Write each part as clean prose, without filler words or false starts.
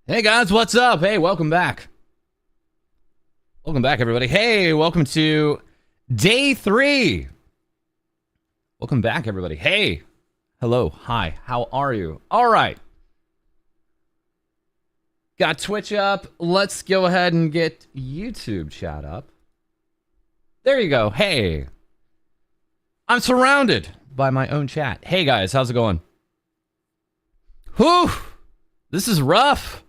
Hey guys, what's up? Hey, welcome back. Welcome back, everybody. Hey, welcome to day 3. Welcome back, everybody. Hey, hello, hi, how are you? All right. Got Twitch up. Let's go ahead and get YouTube chat up. There you go. Hey. I'm surrounded by my own chat. Hey guys, how's it going? Whew. This is rough.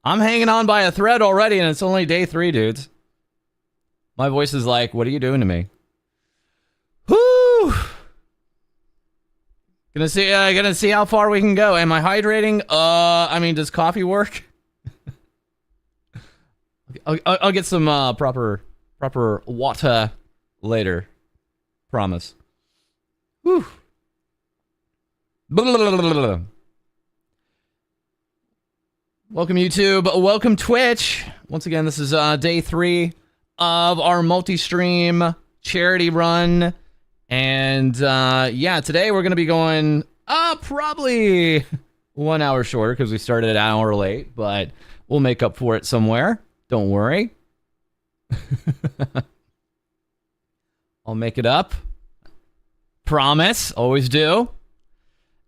I'm hanging on by a thread already, and it's only day 3, dudes. My voice is like, what are you doing to me? Whoo! Gonna see how far we can go. Am I hydrating? I mean, does coffee work? I'll get some proper water later. Promise. Whew. Blah, blah, blah, blah. Welcome YouTube, welcome Twitch. Once again, this is day 3 of our multi-stream charity run. And yeah, today we're going to be going probably 1 hour shorter because we started an hour late, but we'll make up for it somewhere. Don't worry. I'll make it up. Promise, always do.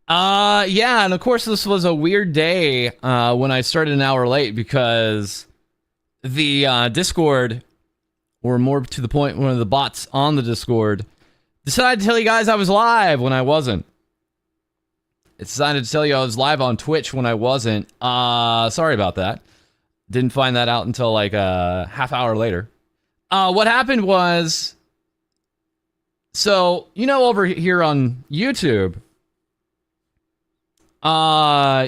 Yeah, and of course this was a weird day when I started an hour late because the Discord, or more to the point, one of the bots on the Discord decided to tell you guys I was live when I wasn't. It decided to tell you I was live on Twitch when I wasn't. Sorry about that. Didn't find that out until like a half hour later. What happened was, so, you know, over here on YouTube,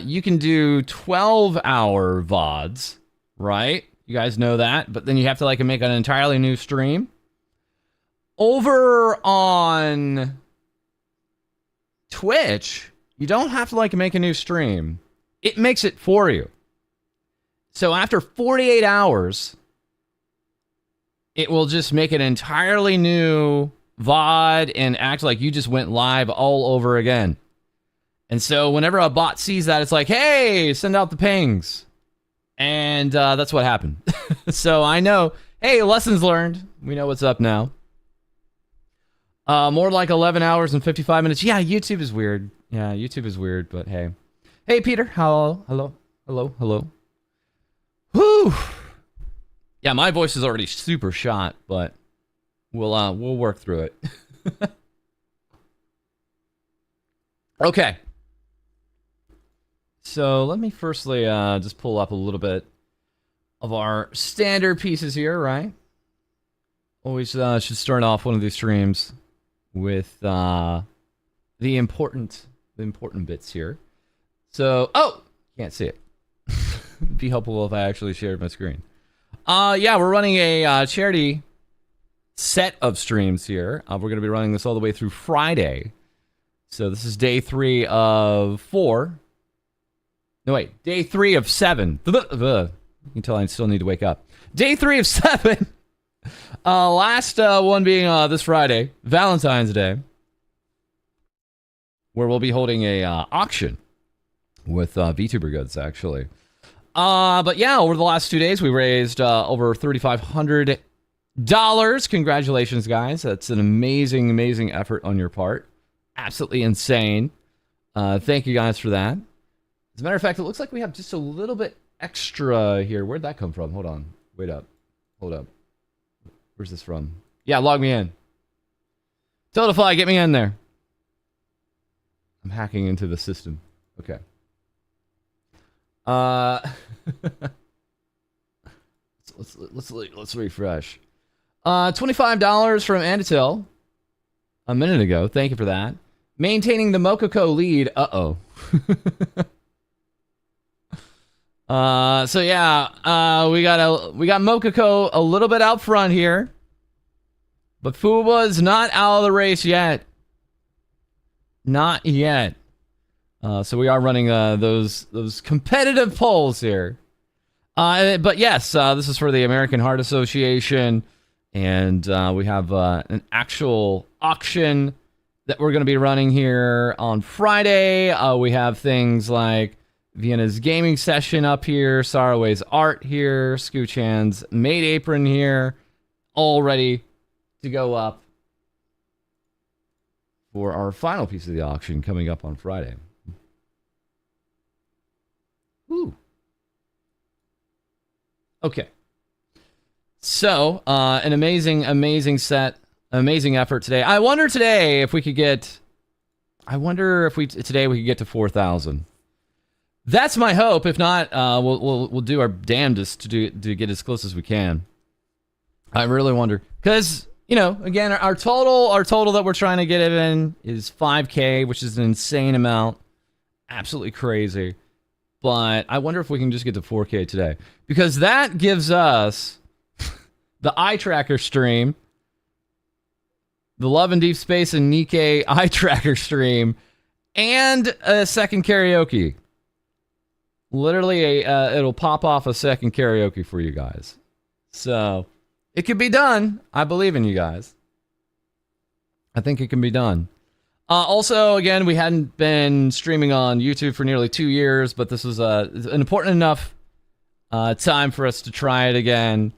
you can do 12-hour VODs, right? You guys know that, but then you have to like make an entirely new stream. Over on Twitch, you don't have to like make a new stream. It makes it for you. So after 48 hours, it will just make an entirely new VOD and act like you just went live all over again. And so whenever a bot sees that, it's like, hey, send out the pings. And that's what happened. So I know, hey, lessons learned. We know what's up now. More like 11 hours and 55 minutes. Yeah, YouTube is weird. Yeah, YouTube is weird, but hey. Hey, Peter. Hello. Whew. Yeah, my voice is already super shot, but we'll work through it. Okay. So let me firstly just pull up a little bit of our standard pieces here, right? Always should start off one of these streams with the important bits here. So, oh, can't see it. It'd be helpful if I actually shared my screen. Yeah, we're running a charity set of streams here. We're going to be running this all the way through Friday. So this is day 3 of 4. No, wait. Day 3 of 7. You can tell I still need to wake up. Day 3 of 7. Last one being this Friday, Valentine's Day, where we'll be holding a auction with VTuber goods, actually. But yeah, over the last 2 days, we raised over $3,500. Congratulations, guys. That's an amazing, amazing effort on your part. Absolutely insane. Thank you guys for that. As a matter of fact, it looks like we have just a little bit extra here. Where'd that come from? Hold on. Wait up. Hold up. Where's this from? Yeah, log me in. Toadify, get me in there. I'm hacking into the system. Okay. Let's refresh. $25 from Andatil a minute ago. Thank you for that. Maintaining the Mokoko lead. Uh-oh. So yeah, we got Mokoko a little bit out front here, but Fuba's not out of the race yet. Not yet. So we are running those competitive polls here. But yes, this is for the American Heart Association, and we have an actual auction that we're going to be running here on Friday. We have things like Vienna's gaming session up here. Saraway's art here. Scoochan's maid apron here. All ready to go up for our final piece of the auction coming up on Friday. Ooh. Okay. So, an amazing set, amazing effort today. I wonder today if we could get... today we could get to 4,000. That's my hope. If not, we'll do our damnedest to get as close as we can. I really wonder, because again, our total that we're trying to get in is 5K, which is an insane amount, absolutely crazy. But I wonder if we can just get to 4K today, because that gives us the eye tracker stream, the Love in Deep Space and Nikkei eye tracker stream, and a second karaoke. Literally, it'll pop off a second karaoke for you guys. So, it can be done. I believe in you guys. I think it can be done. Also, again, we hadn't been streaming on YouTube for nearly 2 years, but this was an important enough time for us to try it again.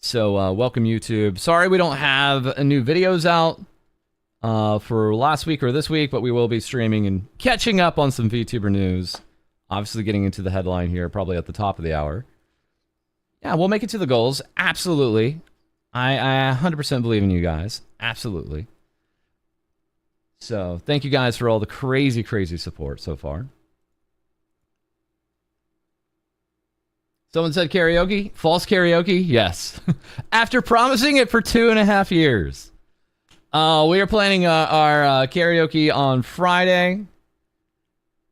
So, welcome, YouTube. Sorry we don't have new videos out for last week or this week, but we will be streaming and catching up on some VTuber news. Obviously, getting into the headline here, probably at the top of the hour. Yeah, we'll make it to the goals. Absolutely. I 100% believe in you guys. Absolutely. So, thank you guys for all the crazy support so far. Someone said karaoke? False karaoke? Yes. After promising it for 2.5 years. We are planning our karaoke on Friday.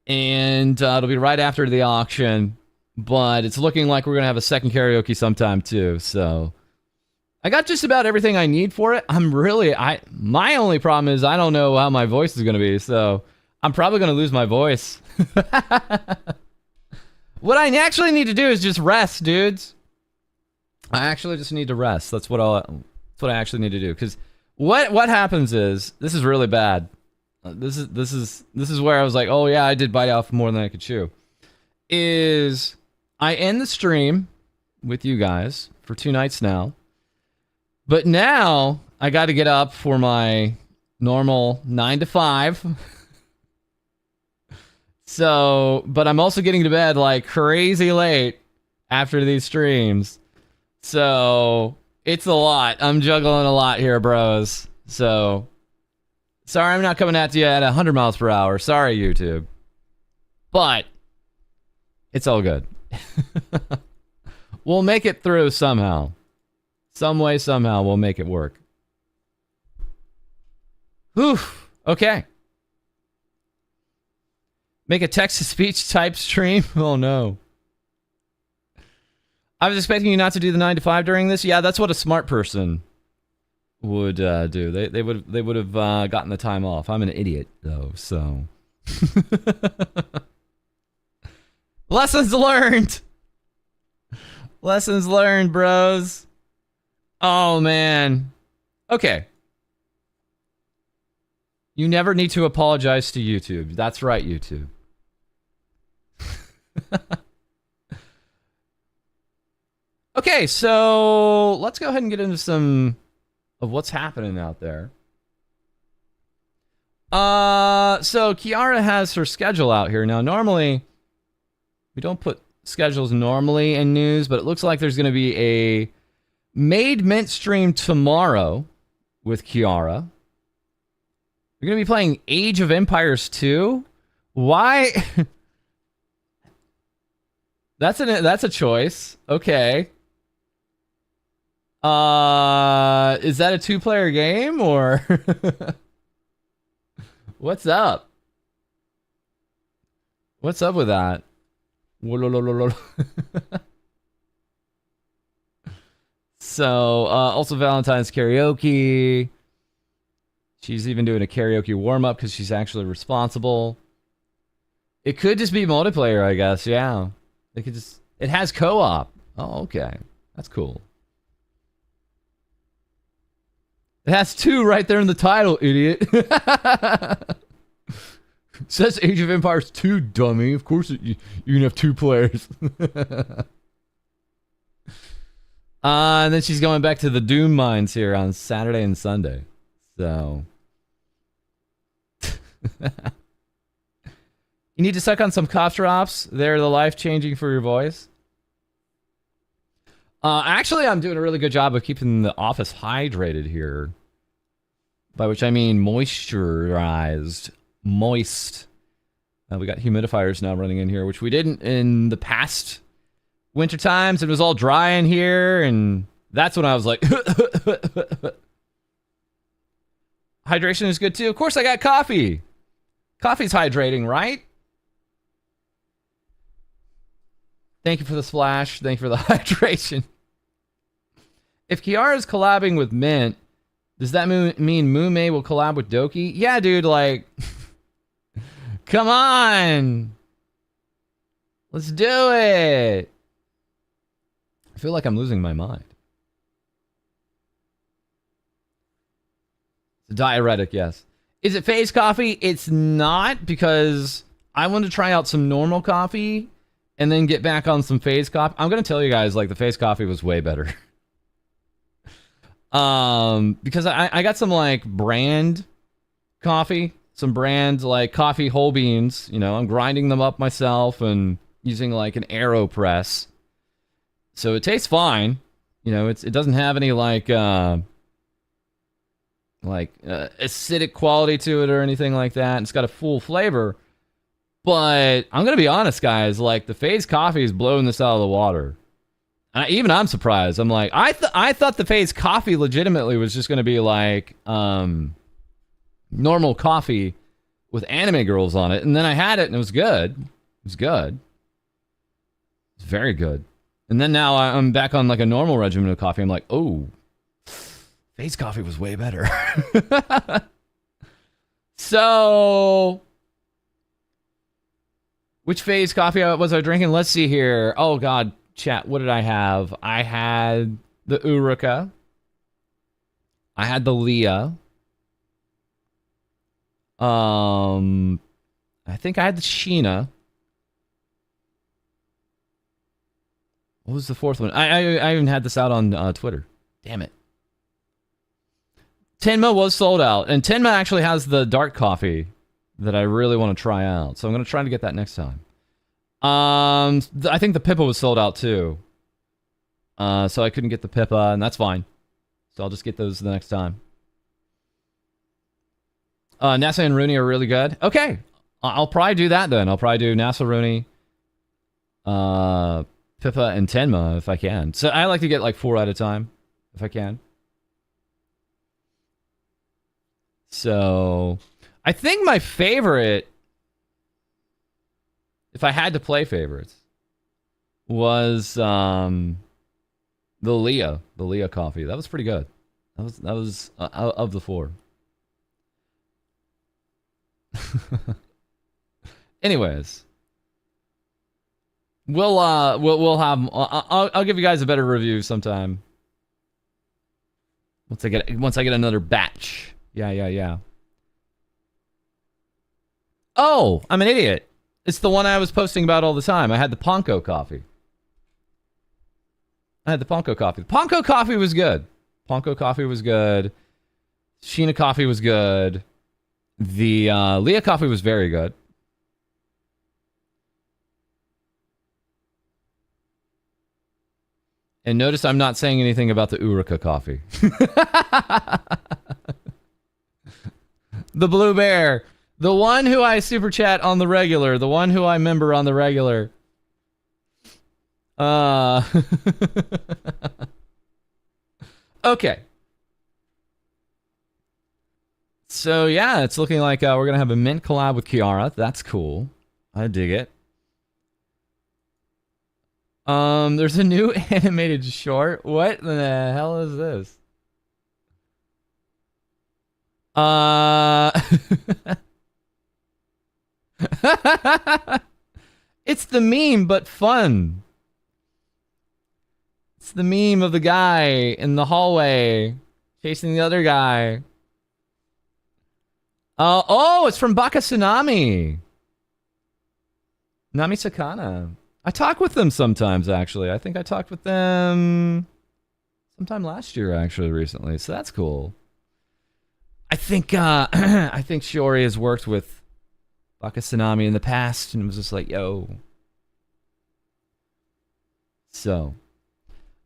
And it'll be right after the auction. But it's looking like we're going to have a second karaoke sometime too. So, I got just about everything I need for it. My only problem is I don't know how my voice is going to be. So, I'm probably going to lose my voice. What I actually need to do is just rest, dudes. I actually just need to rest. That's what I actually need to do. Because what happens is, this is really bad. This is where I was like, oh yeah, I did bite off more than I could chew. Is I end the stream with you guys for 2 nights now. But now I got to get up for my normal 9 to 5. So, but I'm also getting to bed like crazy late after these streams. So, it's a lot. I'm juggling a lot here, bros. So, sorry I'm not coming at you at 100 miles per hour. Sorry, YouTube. But, it's all good. We'll make it through somehow. Some way, somehow, we'll make it work. Whew. Okay. Make a text-to-speech type stream? Oh, no. I was expecting you not to do the 9 to 5 during this. Yeah, that's what a smart person would do. They would have gotten the time off. I'm an idiot, though, so... Lessons learned! Lessons learned, bros. Oh, man. Okay. You never need to apologize to YouTube. That's right, YouTube. Okay, so let's go ahead and get into some of what's happening out there. So Kiara has her schedule out here. Now, normally, we don't put schedules normally in news, but it looks like there's going to be a Made Mint stream tomorrow with Kiara. You're going to be playing Age of Empires 2? Why? That's a choice. Okay. Is that a 2-player game or what's up? What's up with that? So, also Valentine's karaoke. She's even doing a karaoke warm-up because she's actually responsible. It could just be multiplayer, I guess. Yeah. It has co-op. Oh, okay. That's cool. It has 2 right there in the title, idiot. Says Age of Empires 2, dummy. Of course you can have 2 players. And then she's going back to the Doom mines here on Saturday and Sunday. So. You need to suck on some cough drops. They're the life-changing for your voice. Actually, I'm doing a really good job of keeping the office hydrated here. By which I mean moisturized. Moist. We got humidifiers now running in here, which we didn't in the past winter times. It was all dry in here, and that's when I was like... Hydration is good too. Of course I got coffee. Coffee's hydrating, right? Thank you for the splash. Thank you for the hydration. If Kiara's collabing with Mint, does that mean Mume will collab with Doki? Yeah, dude, like... Come on! Let's do it! I feel like I'm losing my mind. It's a diuretic, yes. Is it phase coffee? It's not, because I want to try out some normal coffee and then get back on some phase coffee. I'm going to tell you guys, like, the phase coffee was way better. Because I got some, like, brand coffee. Some brand, like, coffee whole beans. You know, I'm grinding them up myself and using, like, an AeroPress. So it tastes fine. You know, it doesn't have any, like acidic quality to it or anything like that. It's got a full flavor. But I'm going to be honest, guys. Like, the phase coffee is blowing this out of the water. Even I'm surprised. I'm like, I thought the phase coffee legitimately was just going to be like normal coffee with anime girls on it. And then I had it and it was good. It was good. It's very good. And then now I'm back on like a normal regimen of coffee. I'm like, oh, phase coffee was way better. So, which phase coffee was I drinking? Let's see here. Oh, God. Chat, what did I have? I had the Uruka. I had the Leah. I think I had the Sheena. What was the fourth one? I even had this out on Twitter. Damn it. Tenma was sold out. And Tenma actually has the dark coffee that I really want to try out. So I'm going to try to get that next time. I think the Pippa was sold out too. So I couldn't get the Pippa, and that's fine. So I'll just get those the next time. NASA and Rooney are really good. Okay. I'll probably do that then. I'll probably do NASA, Rooney, Pippa, and Tenma if I can. So I like to get like 4 at a time if I can. So I think my favorite, if I had to play favorites, was the Leah coffee. That was pretty good. That was of the 4. Anyways, we'll have. I'll give you guys a better review sometime. Once I get another batch. Yeah. Oh, I'm an idiot. It's the one I was posting about all the time. I had the Ponko coffee. The Ponko coffee was good. Sheena coffee was good. The Leah coffee was very good. And notice I'm not saying anything about the Uruka coffee. The Blue Bear. The one who I super chat on the regular. The one who I member on the regular. Okay. So yeah, it's looking like we're gonna have a Mint collab with Kiara. That's cool. I dig it. There's a new animated short. What the hell is this? It's the meme, but fun. It's the meme of the guy in the hallway chasing the other guy. Oh, it's from Baka Tsunami. Nami Sakana. I talk with them sometimes, actually. I think I talked with them sometime last year, actually, recently. So that's cool. I think I think Shiori has worked with Baka Tsunami in the past and was just like, yo. So.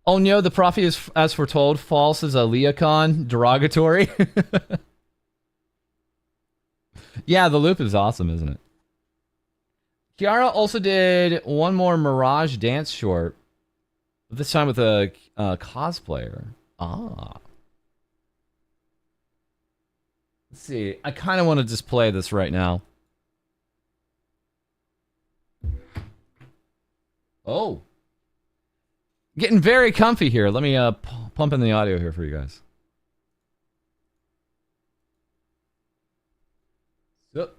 Oh no, the prophet is, as foretold, false as a Leocon, derogatory. Yeah, the loop is awesome, isn't it? Kiara also did one more Mirage dance short. This time with a cosplayer. Ah. Let's see. I kind of want to just play this right now. Oh. Getting very comfy here. Let me pump in the audio here for you guys. Yep.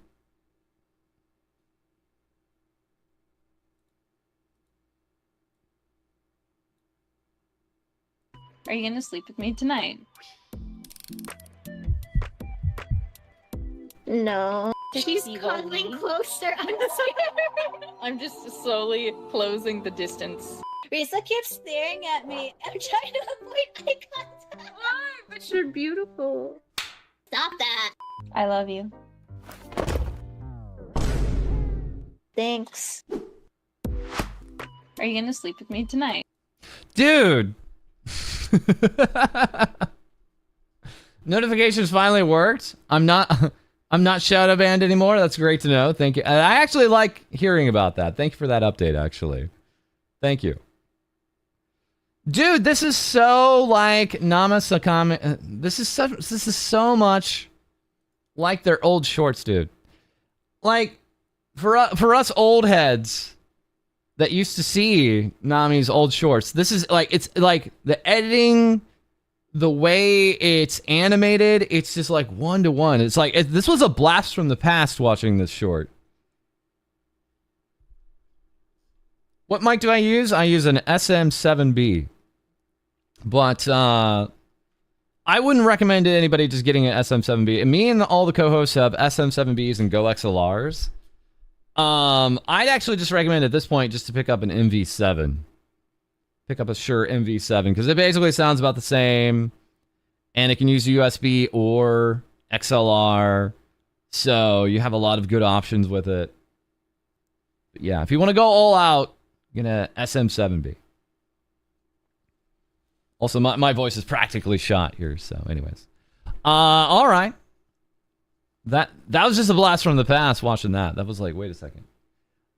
Are you gonna sleep with me tonight? No. She's cuddling closer. I'm scared. I'm just slowly closing the distance. Risa keeps staring at me. I'm trying to avoid eye contact. Why? But you're beautiful. Stop that. I love you. Thanks. Are you gonna sleep with me tonight? Dude! Notifications finally worked. I'm not shadow banned anymore. That's great to know. Thank you. I actually like hearing about that. Thank you for that update, actually. Thank you. Dude, this is so like Nama Sakami. This is so much like their old shorts, dude. Like for us old heads that used to see Nami's old shorts, this is like, it's like the editing, the way it's animated, it's just like one to one. It's like this was a blast from the past watching this short. What mic do I use? I use an SM7B. But I wouldn't recommend anybody just getting an SM7B. And me and all the co-hosts have SM7Bs and Go XLRs. I'd actually just recommend at this point just to pick up an MV7. Pick up a Shure MV7 because it basically sounds about the same. And it can use USB or XLR. So you have a lot of good options with it. But yeah, if you want to go all out, get an SM7B. Also, my voice is practically shot here, so anyways. All right. That was just a blast from the past watching that. That was like, wait a second.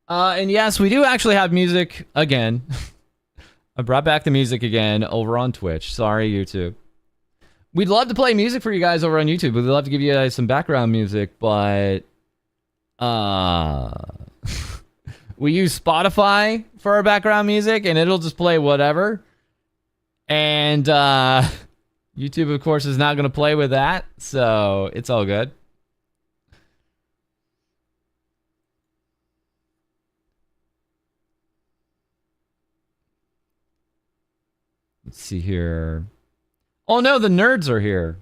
And yes, we do actually have music again. I brought back the music again over on Twitch. Sorry, YouTube. We'd love to play music for you guys over on YouTube. We'd love to give you guys some background music, but we use Spotify for our background music, and it'll just play whatever. And YouTube, of course, is not going to play with that, so it's all good. Let's see here. Oh no, the nerds are here.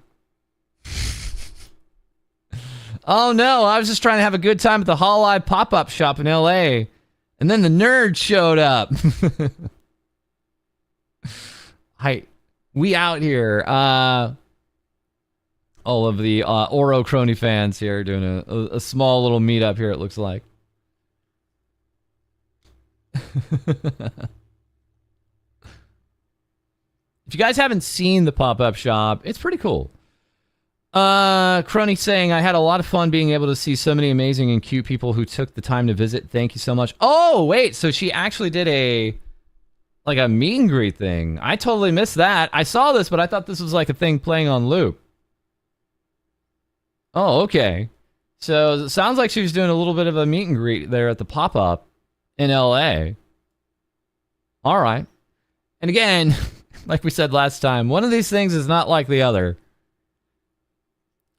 Oh no, I was just trying to have a good time at the FalseEyeD pop-up shop in LA. And then the nerds showed up. Hi. We out here. All of the Oro Crony fans here doing a small little meetup here, it looks like. If you guys haven't seen the pop-up shop, it's pretty cool. Crony saying, I had a lot of fun being able to see so many amazing and cute people who took the time to visit. Thank you so much. Oh, wait, so she actually did a meet and greet thing. I totally missed that. I saw this, but I thought this was like a thing playing on loop. Oh, okay. So it sounds like she was doing a little bit of a meet and greet there at the pop-up in LA. All right. And again, like we said last time, one of these things is not like the other.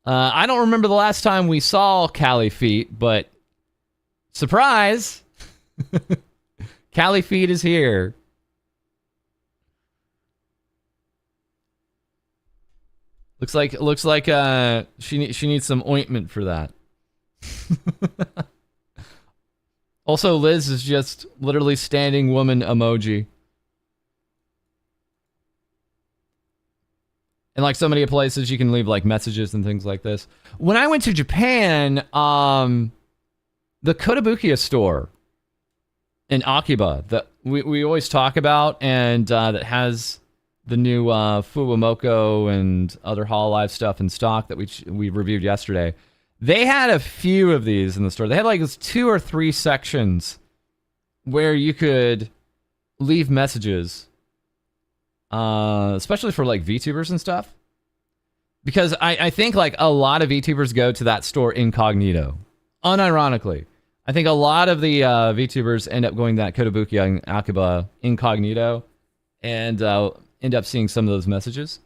I don't remember the last time we saw Callie Feet, but surprise! Callie Feet is here. Looks like she needs some ointment for that. Also, Liz is just literally standing woman emoji. And like so many places, you can leave like messages and things like this. When I went to Japan, the Kotobukiya store in Akiba that we always talk about, and that has the new Fuwamoko and other Hololive stuff in stock that we reviewed yesterday. They had a few of these in the store. They had like this 2 or 3 sections where you could leave messages. Especially for like VTubers and stuff. Because I think like a lot of VTubers go to that store incognito. Unironically. I think a lot of the VTubers end up going to that Kotobukiya and Akiba incognito and end up seeing some of those messages.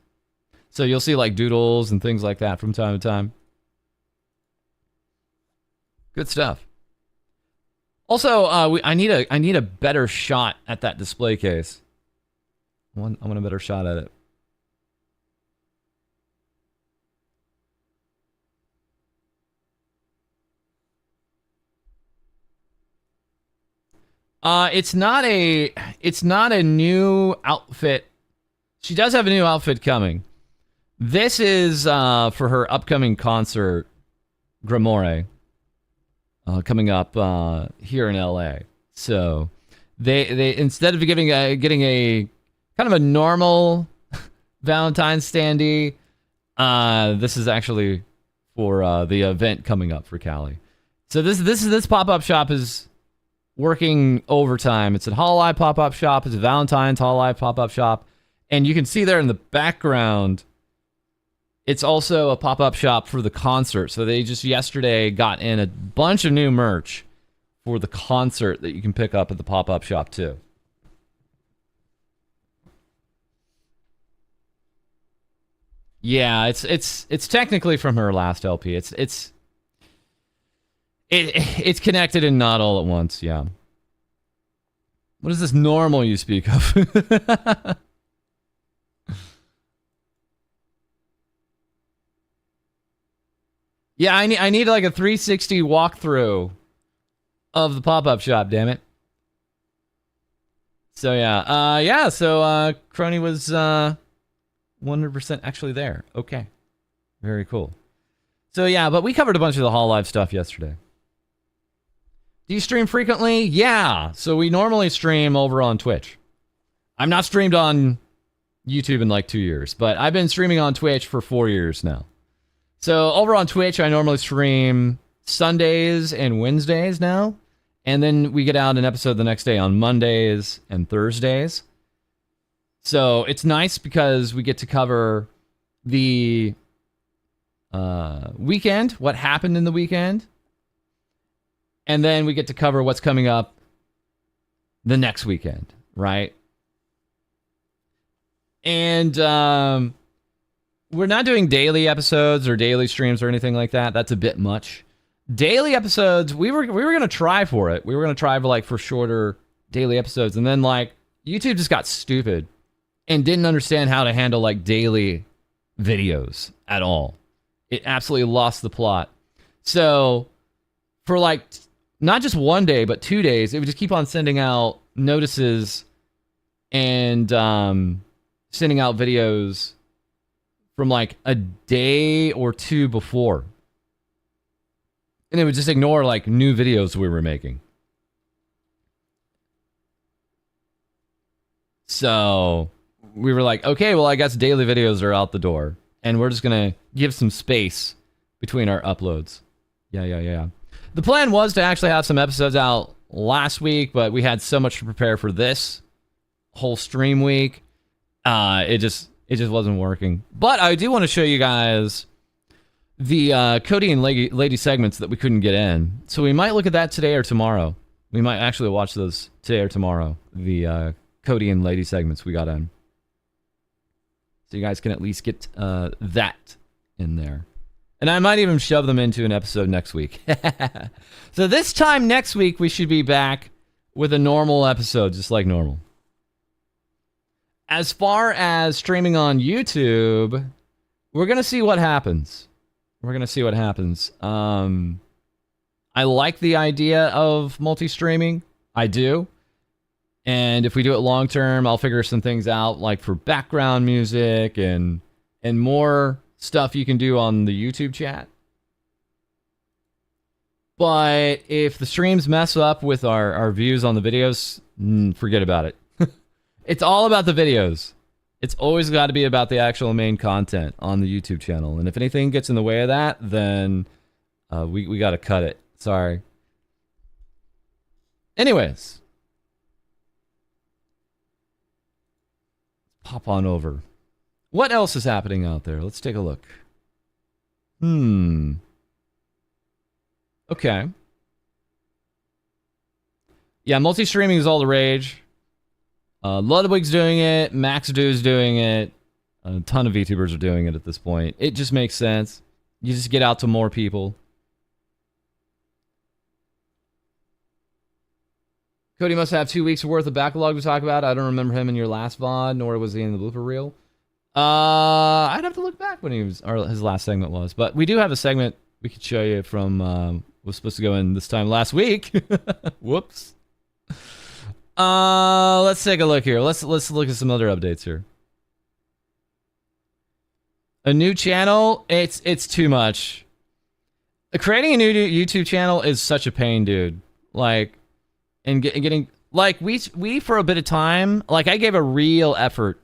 So you'll see like doodles and things like that from time to time. Good stuff. Also, I need a better shot at that display case. I want a better shot at it. It's not a new outfit. She does have a new outfit coming. This is for her upcoming concert, Grimoire, coming up here in LA. So they instead of getting a kind of a normal Valentine's standee, this is actually for the event coming up for Cali. So this pop-up shop is working overtime. It's a Hololive pop-up shop. It's a Valentine's Hololive pop-up shop. And you can see there in the background, it's also a pop-up shop for the concert. So they just yesterday got in a bunch of new merch for the concert that you can pick up at the pop-up shop too. Yeah, it's technically from her last LP. It's connected and not all at once, yeah. What is this normal you speak of? Yeah, I need like a 360 walkthrough of the pop-up shop, damn it. So yeah, so Crony was 100% actually there. Okay. Very cool. So yeah, but we covered a bunch of the Hololive stuff yesterday. Do you stream frequently? Yeah. So we normally stream over on Twitch. I'm not streamed on YouTube in like 2 years, but I've been streaming on Twitch for 4 years now. So over on Twitch, I normally stream Sundays and Wednesdays now. And then we get out an episode the next day on Mondays and Thursdays. So it's nice because we get to cover the weekend, what happened in the weekend. And then we get to cover what's coming up the next weekend, right? And we're not doing daily episodes or daily streams or anything like that. That's a bit much. Daily episodes, we were going to try for it. We were going to try for shorter daily episodes. And then like YouTube just got stupid and didn't understand how to handle like daily videos at all. It absolutely lost the plot. So for like not just 1 day, but 2 days, it would just keep on sending out notices and sending out videos from like a day or 2 before. And it would just ignore like new videos we were making. So we were like, okay, well, I guess daily videos are out the door. And we're just going to give some space between our uploads. Yeah. The plan was to actually have some episodes out last week, but we had so much to prepare for this whole stream week. It just wasn't working. But I do want to show you guys the Cody and Lady segments that we couldn't get in. So we might look at that today or tomorrow. We might actually watch those today or tomorrow. The Cody and Lady segments we got in. So you guys can at least get that in there. And I might even shove them into an episode next week. So this time next week, we should be back with a normal episode, just like normal. As far as streaming on YouTube, we're gonna see what happens. We're gonna see what happens. I like the idea of multi-streaming. I do. And if we do it long term, I'll figure some things out, like for background music and more stuff you can do on the YouTube chat. But if the streams mess up with our views on the videos, forget about it. It's all about the videos. It's always got to be about the actual main content on the YouTube channel. And if anything gets in the way of that, then we got to cut it. Sorry. Anyways. Pop on over. What else is happening out there? Let's take a look. Okay. Yeah, multi-streaming is all the rage. Ludwig's doing it. Max Do's doing it. A ton of VTubers are doing it at this point. It just makes sense. You just get out to more people. Cody must have 2 weeks worth of backlog to talk about. I don't remember him in your last VOD, nor was he in the blooper reel. I'd have to look back when he was, or his last segment was. But we do have a segment we could show you from, was supposed to go in this time last week. Whoops. Let's take a look here. Let's look at some other updates here. A new channel, it's too much. Creating a new YouTube channel is such a pain, dude. Like, and getting, like, we for a bit of time, like, I gave a real effort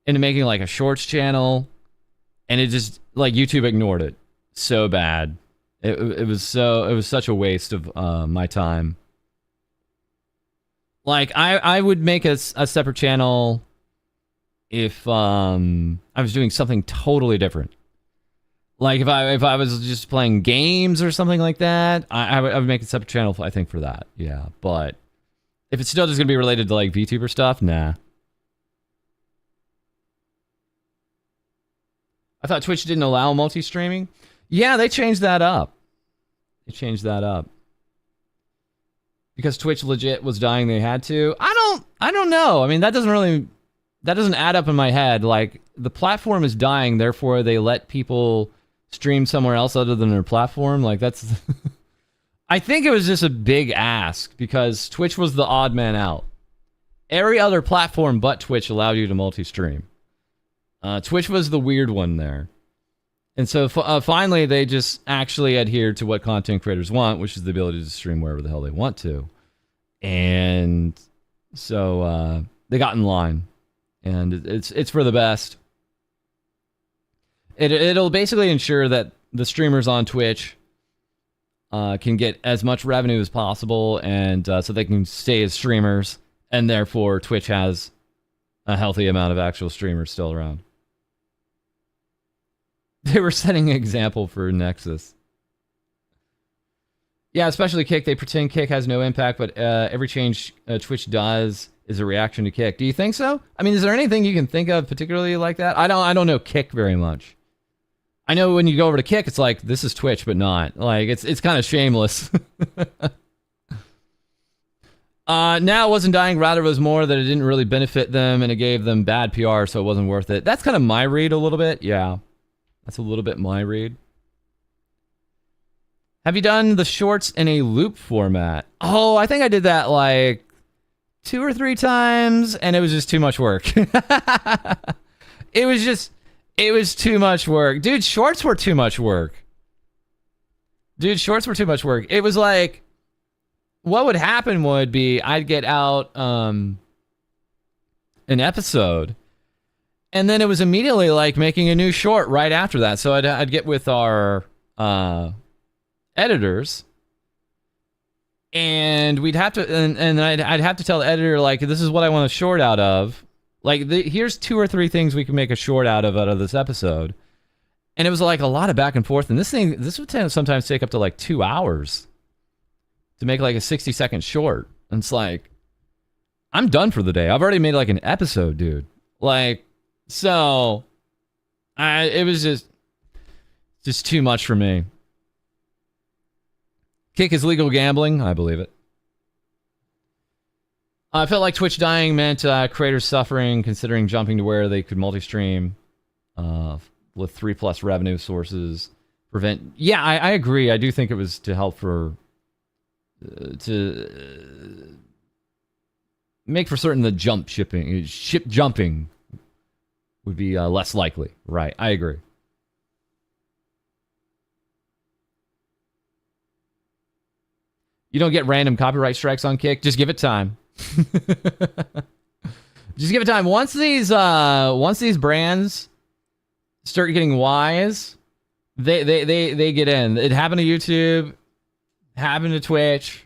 into making like a shorts channel, and it just, like, YouTube ignored it so bad. It was such a waste of my time. Like, I would make a separate channel if I was doing something totally different. Like, if I was just playing games or something like that, I would make a separate channel, I think, for that. Yeah, but if it's still just going to be related to, like, VTuber stuff, nah. I thought Twitch didn't allow multi-streaming. Yeah, they changed that up. They changed that up. Because Twitch legit was dying, they had to. I don't know. I mean, that doesn't add up in my head. Like, the platform is dying, therefore they let people stream somewhere else other than their platform. Like, that's... I think it was just a big ask, because Twitch was the odd man out. Every other platform but Twitch allowed you to multi-stream. Twitch was the weird one there. And so finally, they just actually adhered to what content creators want, which is the ability to stream wherever the hell they want to. And so they got in line. And it's for the best. It'll basically ensure that the streamers on Twitch can get as much revenue as possible, and so they can stay as streamers, and therefore Twitch has a healthy amount of actual streamers still around. They were setting an example for Nexus. Yeah, especially Kick. They pretend Kick has no impact, but every change Twitch does is a reaction to Kick. Do you think so? I mean, is there anything you can think of particularly like that? I don't know Kick very much. I know when you go over to Kick, it's like, this is Twitch, but not. Like, it's kind of shameless. Now it wasn't dying, rather it was more that it didn't really benefit them, and it gave them bad PR, so it wasn't worth it. That's kind of my read a little bit, yeah. That's a little bit my read. Have you done the shorts in a loop format? Oh, I think I did that like 2 or 3 times, and it was just too much work. It was too much work. Dude, shorts were too much work. It was like, what would happen would be I'd get out an episode, and then it was immediately like making a new short right after that. So I'd get with our editors, and we'd have to, and I'd have to tell the editor, like, this is what I want a short out of. Like, here's 2 or 3 things we can make a short out of this episode. And it was like a lot of back and forth. And this would sometimes take up to like 2 hours to make like a 60-second short. And it's like, I'm done for the day. I've already made like an episode, dude. Like, so it was just too much for me. Kick is legal gambling. I believe it. I felt like Twitch dying meant creators suffering, considering jumping to where they could multi-stream with 3+ revenue sources. Prevent. Yeah, I agree. I do think it was to help for to make for certain the ship jumping would be less likely. Right. I agree. You don't get random copyright strikes on Kick. Just give it time. Just give it time. Once these brands start getting wise, they get in. It happened to YouTube, happened to Twitch.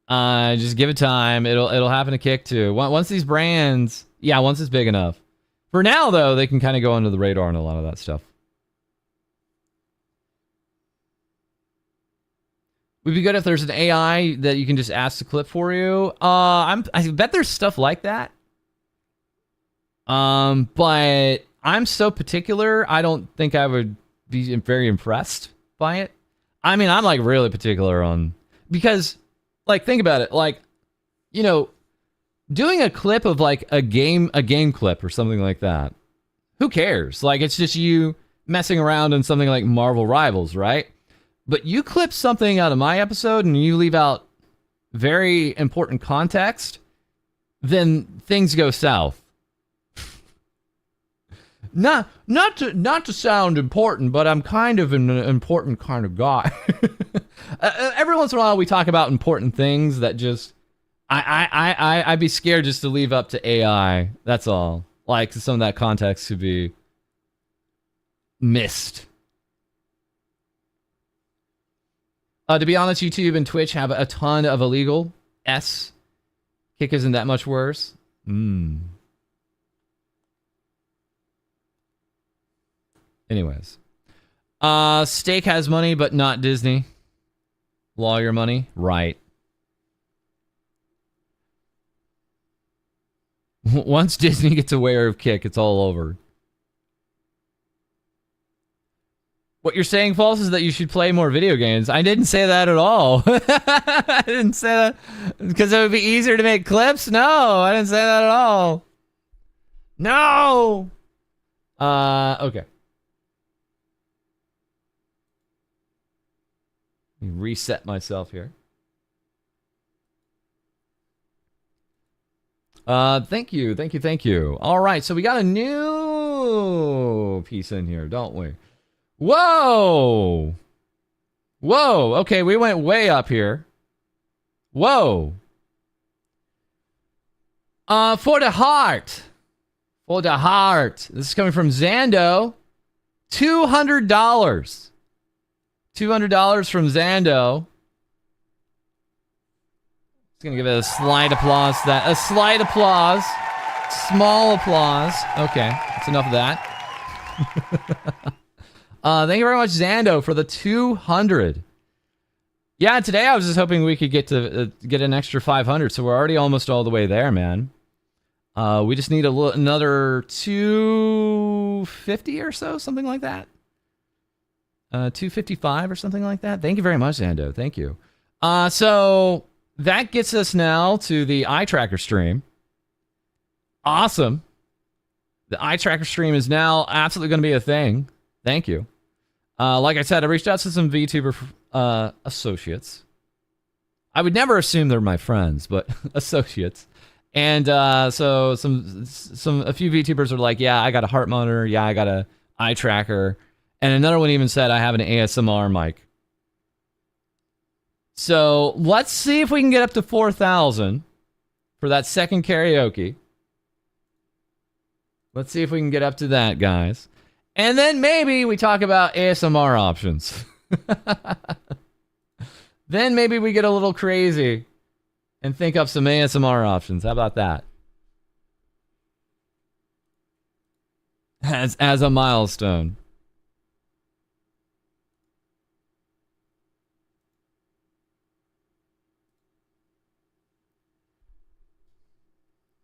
Just give it time. It'll happen to Kick too. Once these brands, once it's big enough. For now though, they can kind of go under the radar on a lot of that stuff. Would be good if there's an AI that you can just ask to clip for you. I bet there's stuff like that. But I'm so particular, I don't think I would be very impressed by it. I mean, I'm like really particular on, because like think about it, like, you know, doing a clip of like a game clip or something like that. Who cares? Like it's just you messing around in something like Marvel Rivals, right? But you clip something out of my episode and you leave out very important context, then things go south. Not to sound important, but I'm kind of an important kind of guy. Every once in a while we talk about important things that just I'd be scared just to leave up to AI. That's all. Like some of that context could be missed. To be honest, YouTube and Twitch have a ton of illegal S. Kick isn't that much worse. Anyways. Steak has money, but not Disney. Lawyer money? Right. Once Disney gets aware of Kick, it's all over. What you're saying, False, is that you should play more video games. I didn't say that at all. I didn't say that because it would be easier to make clips. No, I didn't say that at all. No. Okay. Let me reset myself here. Thank you. All right, so we got a new piece in here, don't we? Whoa! Okay, we went way up here. Whoa! For the heart. This is coming from Zando. $200. $200 from Zando. Just gonna give it a slight applause. Small applause. Okay, that's enough of that. Thank you very much, Zando, for the 200. Yeah, today I was just hoping we could get an extra 500, so we're already almost all the way there, man. We just need another 250 or so, something like that. 255 or something like that. Thank you very much, Zando. Thank you. So that gets us now to the eye tracker stream. Awesome. The eye tracker stream is now absolutely going to be a thing. Thank you. Like I said, I reached out to some VTuber associates. I would never assume they're my friends, but associates. And so a few VTubers are like, yeah, I got a heart monitor. Yeah, I got a eye tracker. And another one even said I have an ASMR mic. So let's see if we can get up to 4,000 for that second karaoke. Let's see if we can get up to that, guys. And then maybe we talk about ASMR options. Then maybe we get a little crazy and think up some ASMR options. How about that? As a milestone.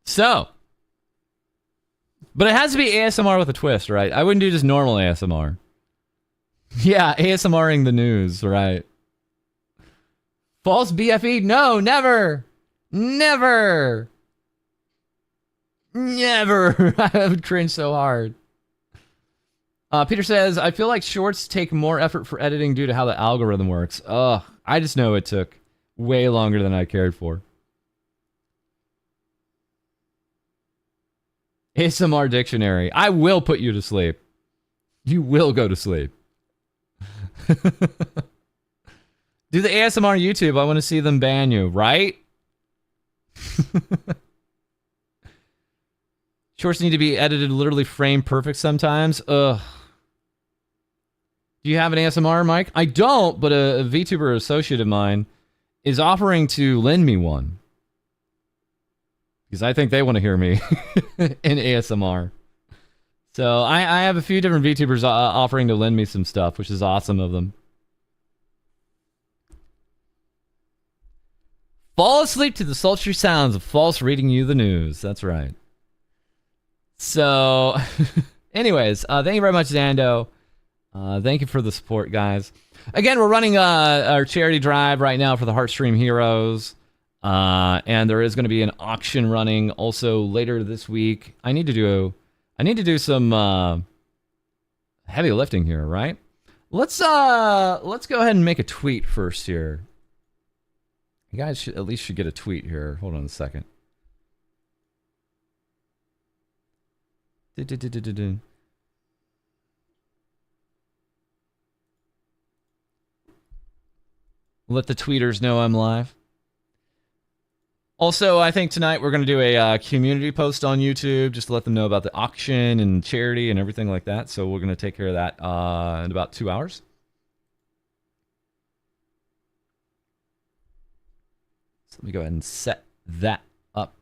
So, but it has to be ASMR with a twist, right? I wouldn't do just normal ASMR. Yeah, ASMRing the news, right? False BFE? No, never! Never! Never! I would cringe so hard. Peter says, I feel like shorts take more effort for editing due to how the algorithm works. Ugh, I just know it took way longer than I cared for. ASMR dictionary. I will put you to sleep. You will go to sleep. Do the ASMR YouTube. I want to see them ban you, right? Shorts need to be edited literally frame perfect sometimes. Ugh. Do you have an ASMR mic? I don't, but a VTuber associate of mine is offering to lend me one. Because I think they want to hear me in ASMR. So I have a few different VTubers offering to lend me some stuff, which is awesome of them. Fall asleep to the sultry sounds of False reading you the news. That's right. So, anyways, thank you very much, Zando. Thank you for the support, guys. Again, we're running our charity drive right now for the Heartstream Heroes. And there is going to be an auction running also later this week. I need to do some heavy lifting here, right? Let's go ahead and make a tweet first here. You guys should at least get a tweet here. Hold on a second. Let the tweeters know I'm live. Also, I think tonight we're going to do a community post on YouTube just to let them know about the auction and charity and everything like that. So we're going to take care of that in about 2 hours. So let me go ahead and set that up.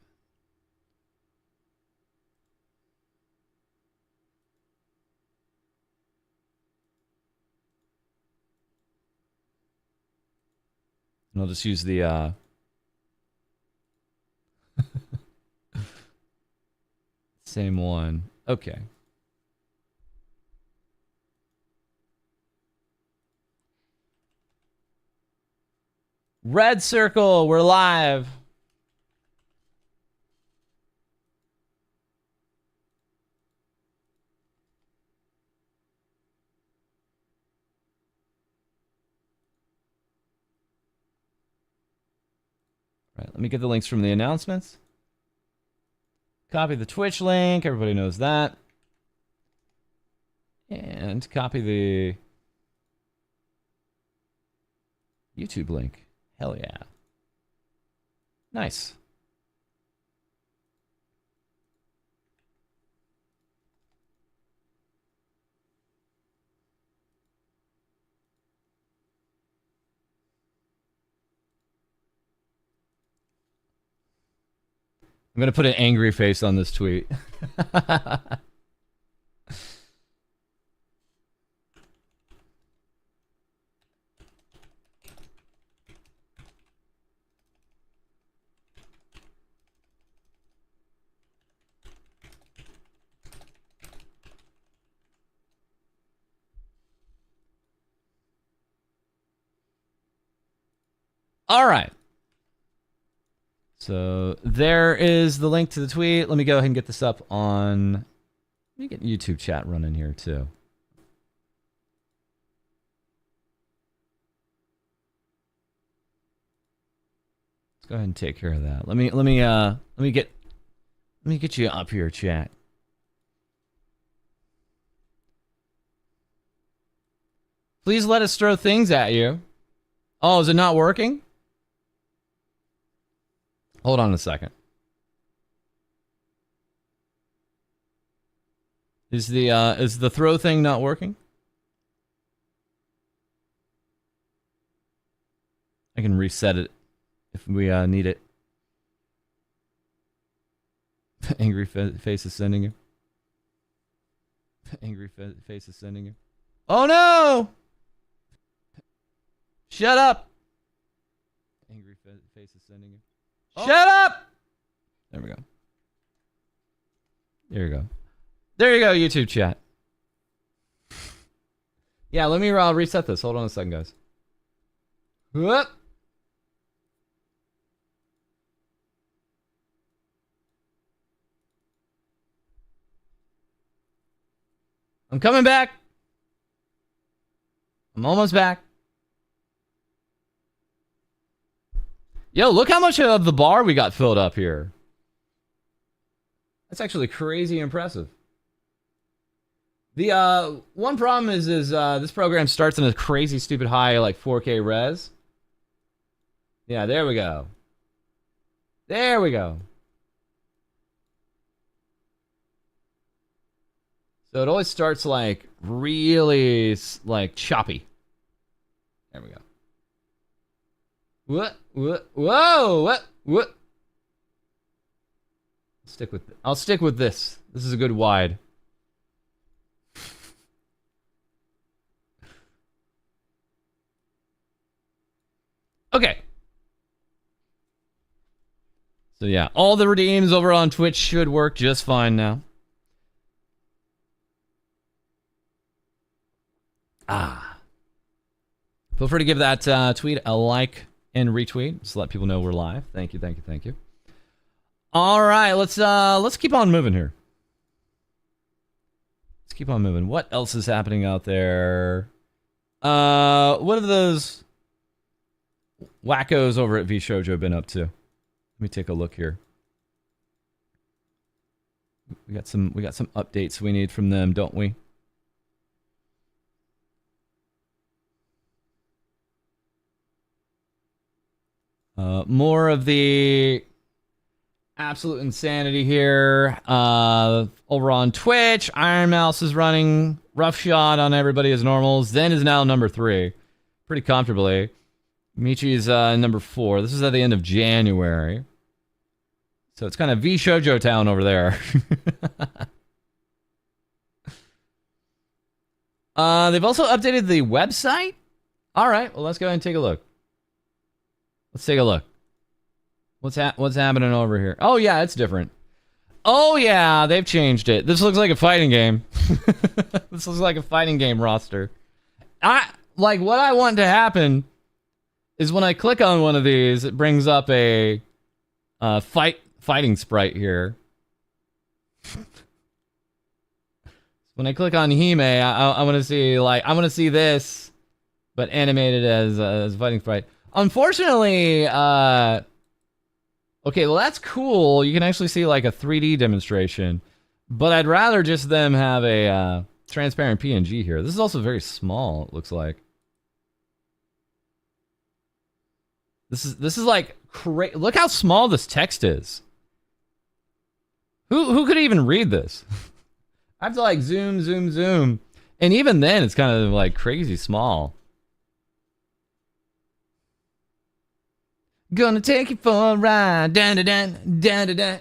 And I'll just use the same one. Okay. Red circle, we're live. All right, let me get the links from the announcements. Copy the Twitch link. Everybody knows that. And copy the YouTube link. Hell yeah. Nice. I'm going to put an angry face on this tweet. All right. So there is the link to the tweet. Let me go ahead and get this up on... Let me get YouTube chat running here too. Let's go ahead and take care of that. Let me get you up here, chat. Please let us throw things at you. Oh, is it not working? Hold on a second. Is the throw thing not working? I can reset it if we need it. Angry face is sending you. Angry face is sending you. Oh no! Shut up! Angry face is sending you. Oh. Shut up! There we go. There you go. There you go, YouTube chat. Yeah, let me reset this. Hold on a second, guys. Whoop. I'm coming back. I'm almost back. Yo, look how much of the bar we got filled up here. That's actually crazy impressive. The one problem is this program starts in a crazy stupid high like 4K res. Yeah, there we go. There we go. So it always starts like really like choppy. There we go. What? Whoa! What? I'll stick with this. This is a good wide. Okay. So yeah, all the redeems over on Twitch should work just fine now. Feel free to give that tweet a like and retweet, just to let people know we're live. Thank you. All right, let's keep on moving here. Let's keep on moving. What else is happening out there? What have those wackos over at VShojo been up to? Let me take a look here. We got some updates we need from them, don't we? More of the absolute insanity here. Over on Twitch, Iron Mouse is running roughshod on everybody as normal. Zen is now number 3, pretty comfortably. Michi is number 4. This is at the end of January, so it's kind of VShojo town over there. They've also updated the website. All right, well, let's go ahead and take a look. Let's take a look. What's happening over here? Oh yeah, it's different. Oh yeah, they've changed it. This looks like a fighting game. This looks like a fighting game roster. What I want to happen is when I click on one of these, it brings up a fighting sprite here. When I click on Hime, I want to see this, but animated as a fighting sprite. Unfortunately, okay, well that's cool. You can actually see like a 3D demonstration, but I'd rather just them have a transparent PNG here. This is also very small, it looks like. This is like look how small this text is. Who could even read this? I have to like zoom, and even then it's kind of like crazy small. Gonna take you for a ride. Dun, dun, dun, dun, dun, dun.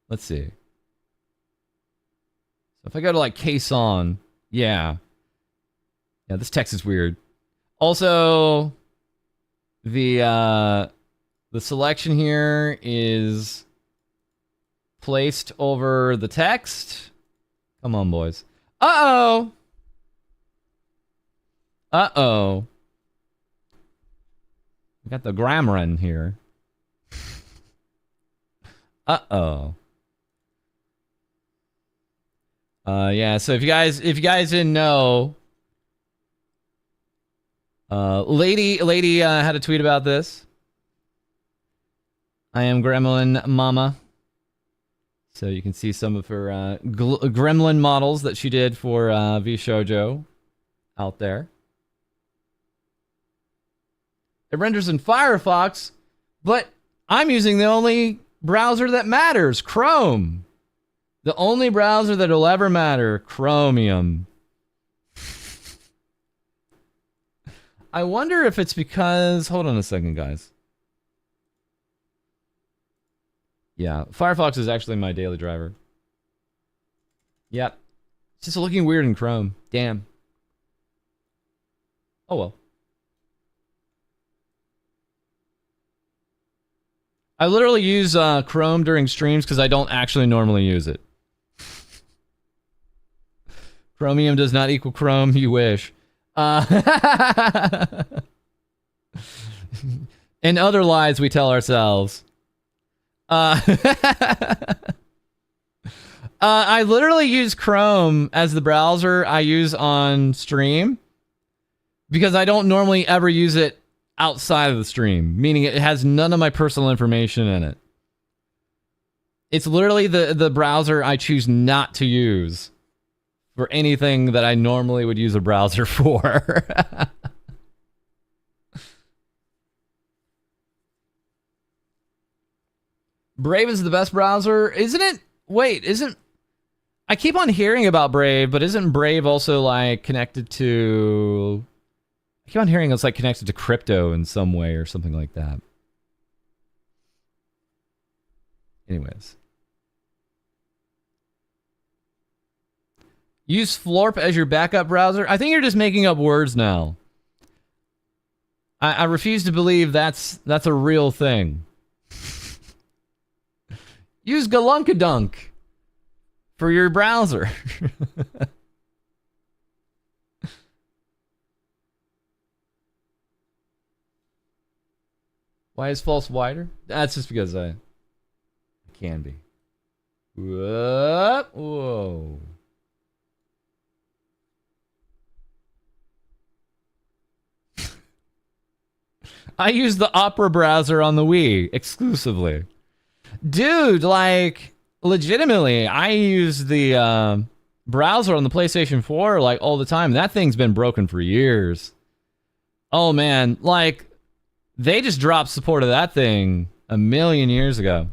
Let's see. So if I go to like case on, yeah, this text is weird. Also, the selection here is placed over the text. Come on, boys. Uh-oh. We got the grammar in here. Uh-oh. Yeah, so if you guys didn't know, lady had a tweet about this. I am Gremlin Mama. So you can see some of her gremlin models that she did for VShojo out there. It renders in Firefox, but I'm using the only browser that matters, Chrome. The only browser that'll ever matter, Chromium. I wonder if it's because... Hold on a second, guys. Yeah, Firefox is actually my daily driver. Yep. It's just looking weird in Chrome. Damn. Oh well. I literally use Chrome during streams because I don't actually normally use it. Chromium does not equal Chrome, you wish. And other lies we tell ourselves. I literally use Chrome as the browser I use on stream because I don't normally ever use it outside of the stream, meaning it has none of my personal information in it. It's literally the browser I choose not to use for anything that I normally would use a browser for. Brave is the best browser, isn't it? Wait, isn't... I keep on hearing about Brave, but isn't Brave also, like, connected to... I keep on hearing it's, like, connected to crypto in some way or something like that. Anyways. Use Florp as your backup browser? I think you're just making up words now. I refuse to believe that's a real thing. Use Galunkadunk for your browser. Why is false wider? That's just because I can be. Whoa. I use the Opera browser on the Wii exclusively. Dude, like, legitimately, I use the browser on the PlayStation 4 like all the time. That thing's been broken for years. Oh man, like, they just dropped support of that thing a million years ago.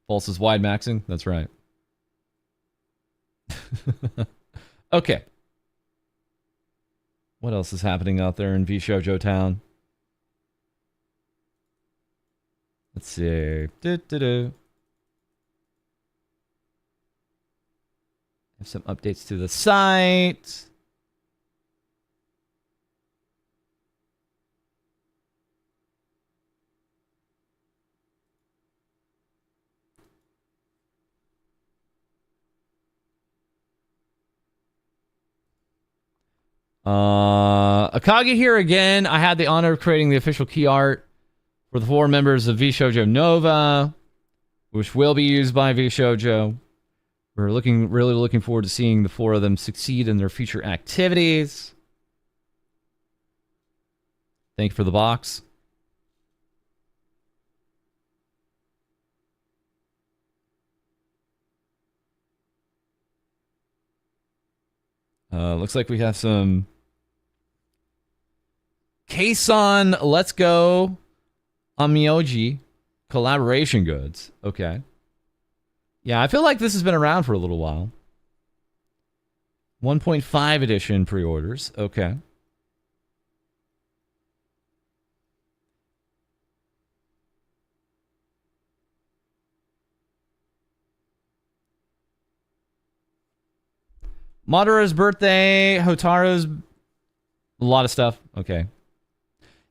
False is wide maxing? That's right. Okay. What else is happening out there in VShojo Town? Let's see. Have some updates to the site. Akagi here again. I had the honor of creating the official key art for the 4 members of VShojo Nova, which will be used by VShojo. We're really looking forward to seeing the 4 of them succeed in their future activities. Thank you for the box. Looks like we have some Kason Let's Go Amioji collaboration goods. Okay. Yeah, I feel like this has been around for a little while. 1.5 edition pre-orders. Okay. Madara's birthday, Hotaro's, a lot of stuff. Okay.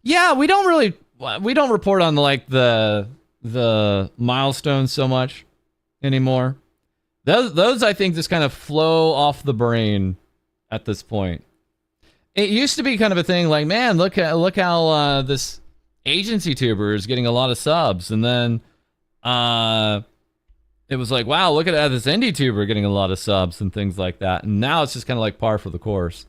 Yeah, we don't report on like the milestones so much anymore. Those I think just kind of flow off the brain at this point. It used to be kind of a thing like, man, look how this agency tuber is getting a lot of subs, and then it was like, wow, look at this indie tuber getting a lot of subs and things like that. And now it's just kind of like par for the course.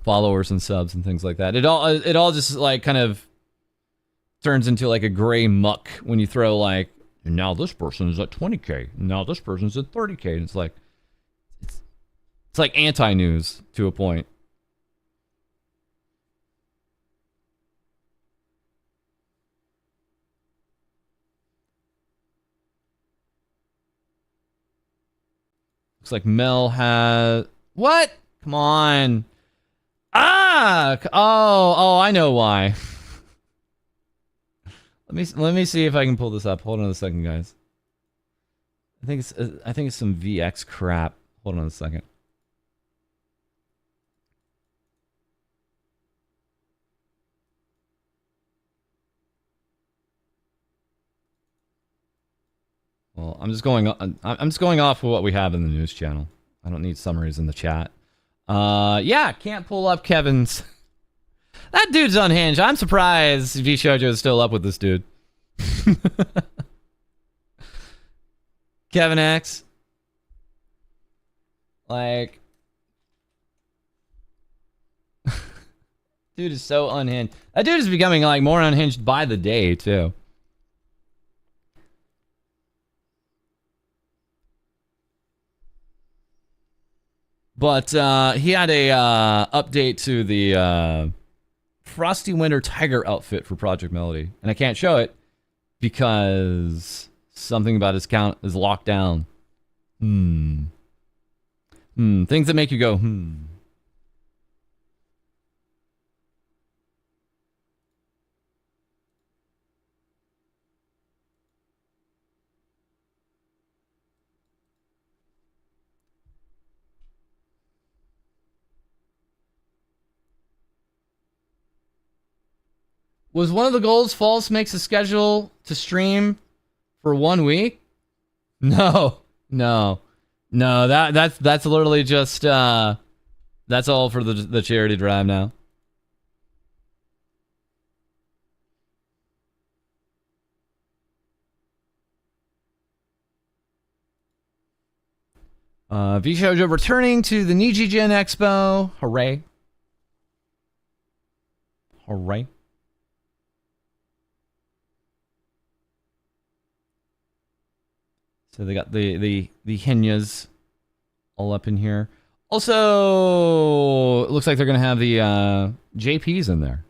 Followers and subs and things like that. It all just like kind of turns into like a gray muck when you throw like, now this person is at 20K. Now this person's at 30K. And it's like anti-news to a point. Looks like Mel has... What? Come on. Ah! Oh, I know why. Let me see if I can pull this up. Hold on a second, guys. I think it's some VX crap. Hold on a second. Well, I'm just going off of what we have in the news channel. I don't need summaries in the chat. Yeah, can't pull up Kevin's. That dude's unhinged. I'm surprised V Shoujo is still up with this dude. Kevin X. Like, dude is so unhinged. That dude is becoming like more unhinged by the day too. But he had a update to the Frosty Winter Tiger outfit for Project Melody, and I can't show it because something about his account is locked down. Things that make you go, Was one of the goals False makes a schedule to stream for 1 week? No. That's literally just that's all for the charity drive now. V Shoujo returning to the Nijijin Expo. Hooray. Hooray. So they got the Hinyas all up in here. Also, it looks like they're going to have the JPs in there.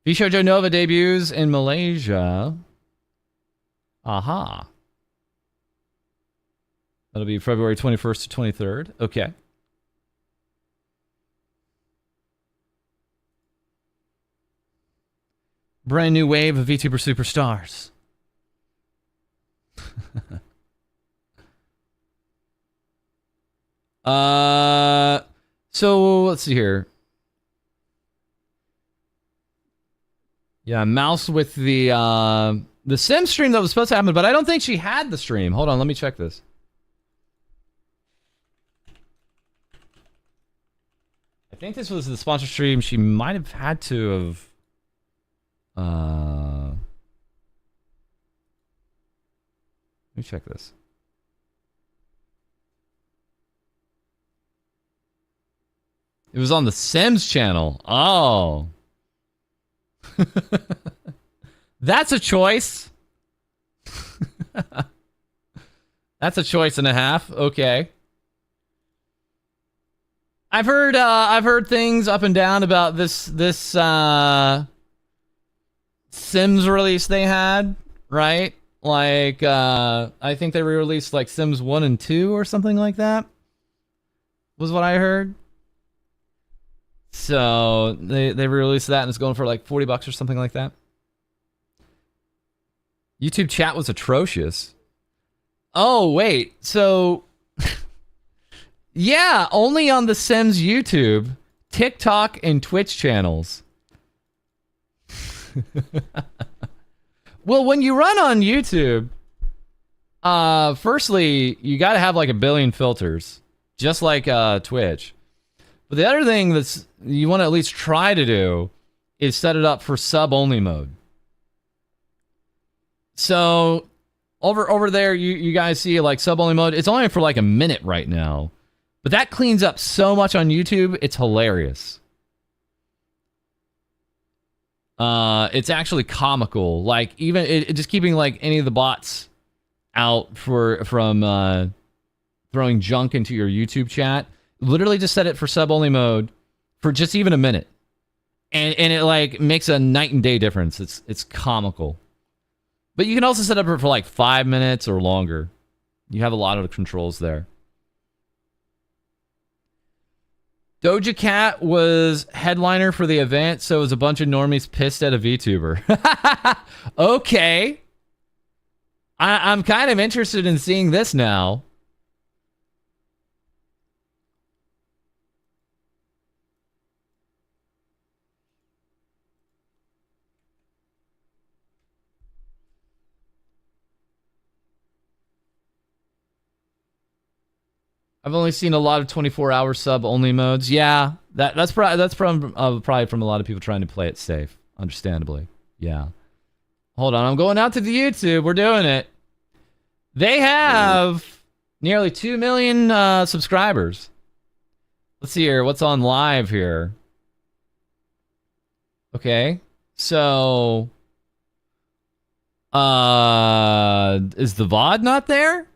V-Shoujo Nova debuts in Malaysia. Aha. That'll be February 21st to 23rd. Okay. Brand new wave of VTuber superstars. So let's see here. Yeah, Mouse with the Sim stream that was supposed to happen, but I don't think she had the stream. Hold on, let me check this. I think this was the sponsor stream. She might have had to have. Let me check this. It was on the Sims channel. Oh. That's a choice. That's a choice and a half. Okay. I've heard things up and down about this Sims release they had, right? Like I think they re-released like Sims 1 and 2 or something like that. Was what I heard. So they re-released that and it's going for like $40 or something like that. YouTube chat was atrocious. Oh wait, so yeah, only on the Sims YouTube, TikTok, and Twitch channels. Well, when you run on YouTube, firstly, you got to have like 1 billion filters, just like Twitch. But the other thing that's you want to at least try to do is set it up for sub-only mode. So over there, you guys see like sub-only mode. It's only for like a minute right now. But that cleans up so much on YouTube, it's hilarious. It's actually comical. Like even it just keeping like any of the bots out from throwing junk into your YouTube chat. Literally just set it for sub-only mode for just even a minute. And it like makes a night and day difference. It's comical. But you can also set up it for like 5 minutes or longer. You have a lot of controls there. Doja Cat was headliner for the event, so it was a bunch of normies pissed at a VTuber. Okay. I'm kind of interested in seeing this now. I've only seen a lot of 24-hour sub only modes. Yeah, that's probably from a lot of people trying to play it safe. Understandably, yeah. Hold on, I'm going out to the YouTube. We're doing it. They have nearly 2 million subscribers. Let's see here. What's on live here? Okay, so is the VOD not there?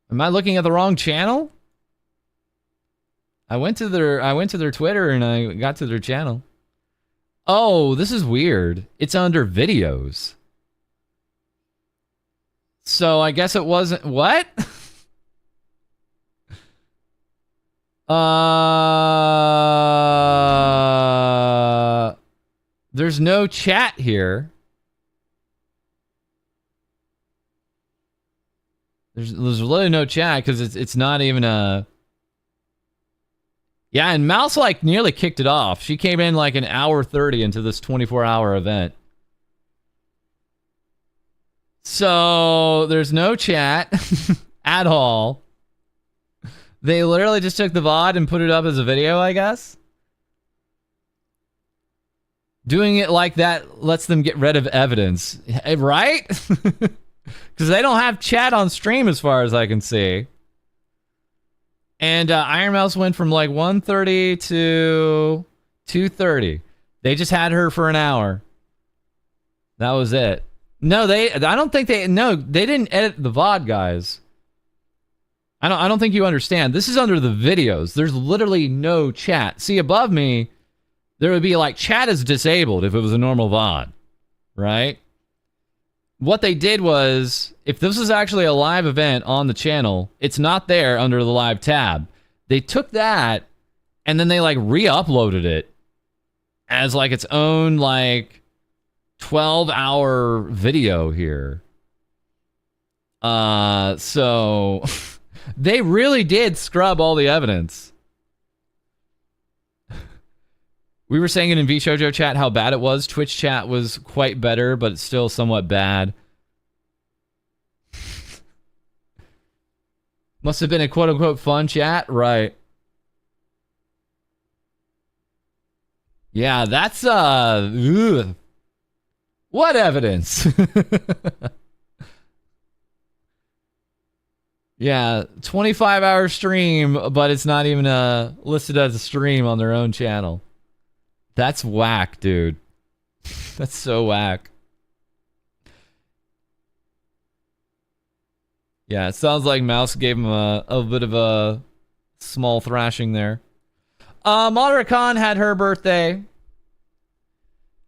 Am I looking at the wrong channel? I went to their Twitter and I got to their channel. Oh, this is weird. It's under videos. So I guess it wasn't what? There's no chat here. There's really no chat because it's not even a. Yeah, and Mouse like nearly kicked it off. She came in like an hour 30 into this 24-hour event. So there's no chat at all. They literally just took the VOD and put it up as a video, I guess. Doing it like that lets them get rid of evidence, right? Because they don't have chat on stream as far as I can see. And Iron Mouse went from like 1:30 to 2:30. They just had her for an hour. That was it. No, I don't think they didn't edit the VOD, guys. I don't think you understand. This is under the videos. There's literally no chat. See, above me, there would be like chat is disabled if it was a normal VOD, right? What they did was, if this is actually a live event on the channel, it's not there under the live tab. They took that and then they like re-uploaded it as like its own like 12-hour video here. So they really did scrub all the evidence. We were saying it in VShojo chat how bad it was. Twitch chat was quite better, but it's still somewhat bad. Must have been a quote-unquote fun chat, right? Yeah, that's ugh. What evidence? Yeah, 25-hour stream, but it's not even listed as a stream on their own channel. That's whack, dude. That's so whack. Yeah, it sounds like Mouse gave him a bit of a small thrashing there. Moderate Khan had her birthday.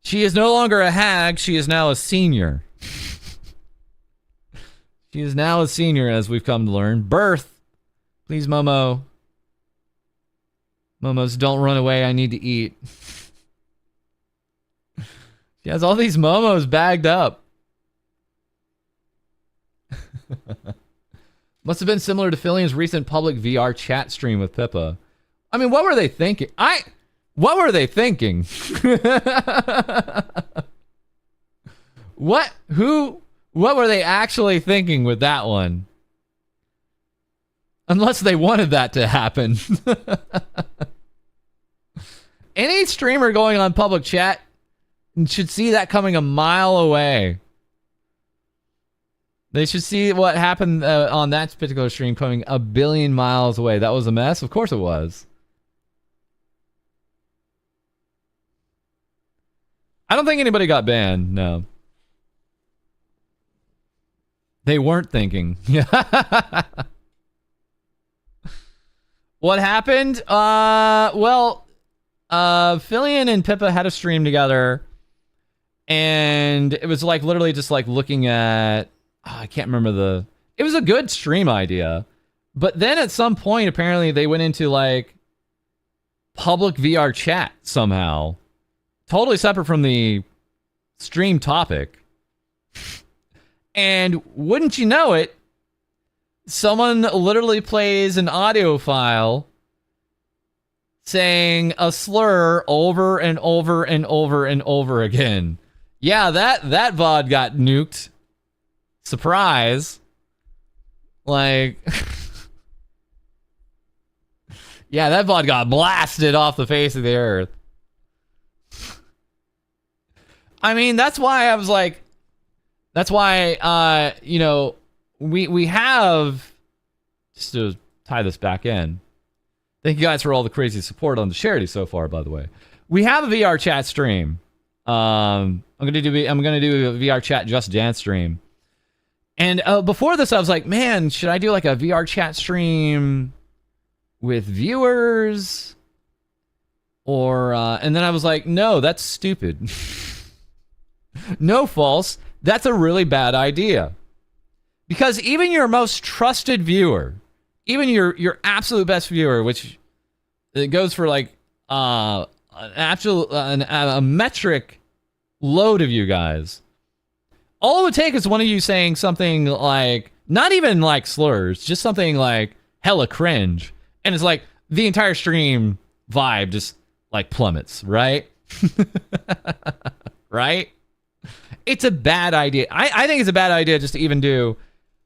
She is no longer a hag. She is now a senior. She is now a senior, as we've come to learn. Birth. Please, Momo. Momos, don't run away. I need to eat. She has all these Momos bagged up. Must have been similar to Fillian's recent public VR chat stream with Pippa. I mean, what were they thinking? What were they thinking? What were they actually thinking with that one? Unless they wanted that to happen. Any streamer going on public chat should see that coming a mile away. They should see what happened on that particular stream coming a billion miles away. That was a mess? Of course it was. I don't think anybody got banned, no. They weren't thinking. What happened? Well, Fillian and Pippa had a stream together, and it was like literally just like looking at, I can't remember it was a good stream idea, but then at some point apparently they went into like public VR chat somehow, totally separate from the stream topic. And wouldn't you know it, someone literally plays an audio file saying a slur over and over and over and over again. Yeah, that VOD got nuked. Surprise. Like, yeah, that VOD got blasted off the face of the earth. I mean, that's why I was like, that's why, you know, we have, just to tie this back in, thank you guys for all the crazy support on the charity so far, by the way. We have a VR chat stream. I'm gonna do a VR chat Just Dance stream. And before this, I was like, man, should I do like a VR chat stream with viewers? Or, and then I was like, no, that's stupid. No, false. That's a really bad idea. Because even your most trusted viewer, even your absolute best viewer, which it goes for like a metric load of you guys, all it would take is one of you saying something like, not even like slurs, just something like hella cringe, and it's like the entire stream vibe just like plummets, right? Right? It's a bad idea. I think it's a bad idea just to even do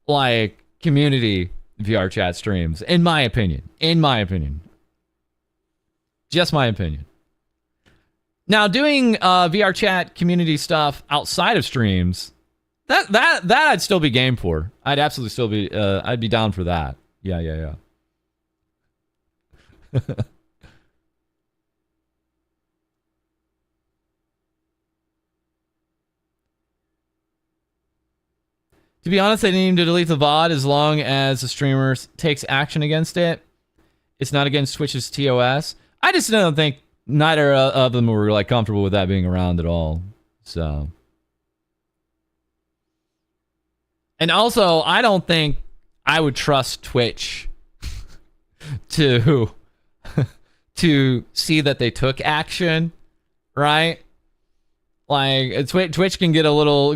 like community VR chat streams, in my opinion. In my opinion. Just my opinion. Now, doing VR chat community stuff outside of streams, that I'd still be game for. I'd absolutely still be I'd be down for that. Yeah. To be honest, I didn't even delete the VOD as long as the streamer takes action against it. It's not against Twitch's TOS. I just don't think neither of them were like comfortable with that being around at all. So, and also, I don't think I would trust Twitch to see that they took action, right? Like Twitch can get a little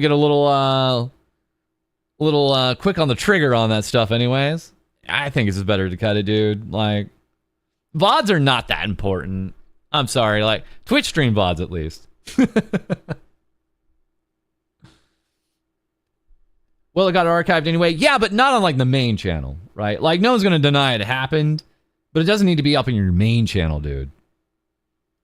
quick on the trigger on that stuff anyways. I think it's better to cut it, dude. Like, VODs are not that important. I'm sorry, like, Twitch stream VODs at least. Well, it got archived anyway. Yeah, but not on, like, the main channel, right? Like, no one's gonna deny it happened, but it doesn't need to be up in your main channel, dude.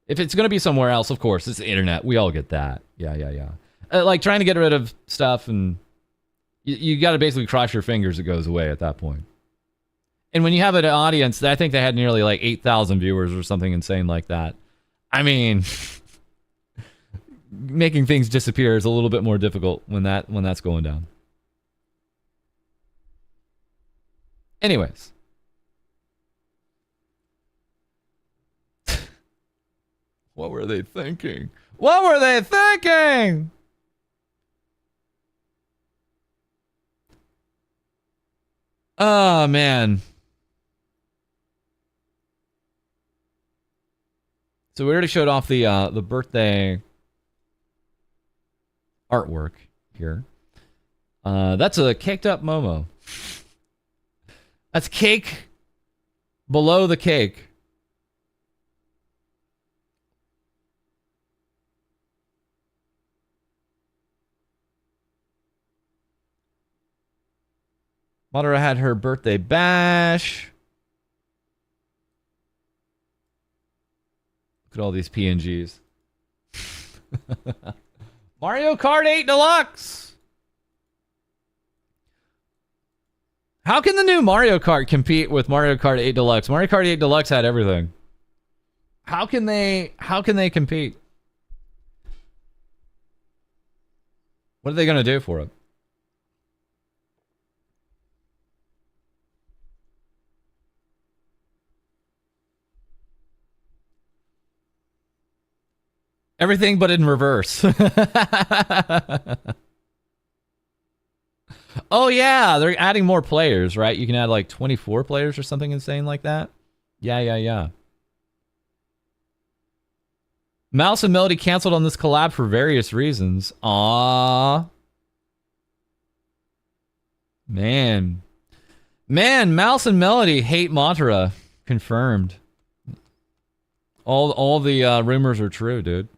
If it's gonna be somewhere else, of course, it's the internet. We all get that. Yeah. Like, trying to get rid of stuff and you got to basically cross your fingers it goes away at that point. And when you have an audience, I think they had nearly like 8,000 viewers or something insane like that. I mean, making things disappear is a little bit more difficult when that's going down. Anyways. What were they thinking? What were they thinking? Oh, man. So we already showed off the birthday artwork here. That's a caked up Momo. That's cake below the cake. Madara had her birthday bash. Look at all these PNGs. Mario Kart 8 Deluxe. How can the new Mario Kart compete with Mario Kart 8 Deluxe? Mario Kart 8 Deluxe had everything. How can they compete? What are they going to do for it? Everything but in reverse. Oh yeah, they're adding more players, right? You can add like 24 players or something insane like that. Yeah. Mouse and Melody canceled on this collab for various reasons. Aww. Man, Mouse and Melody hate Mantra. Confirmed. All the rumors are true, dude.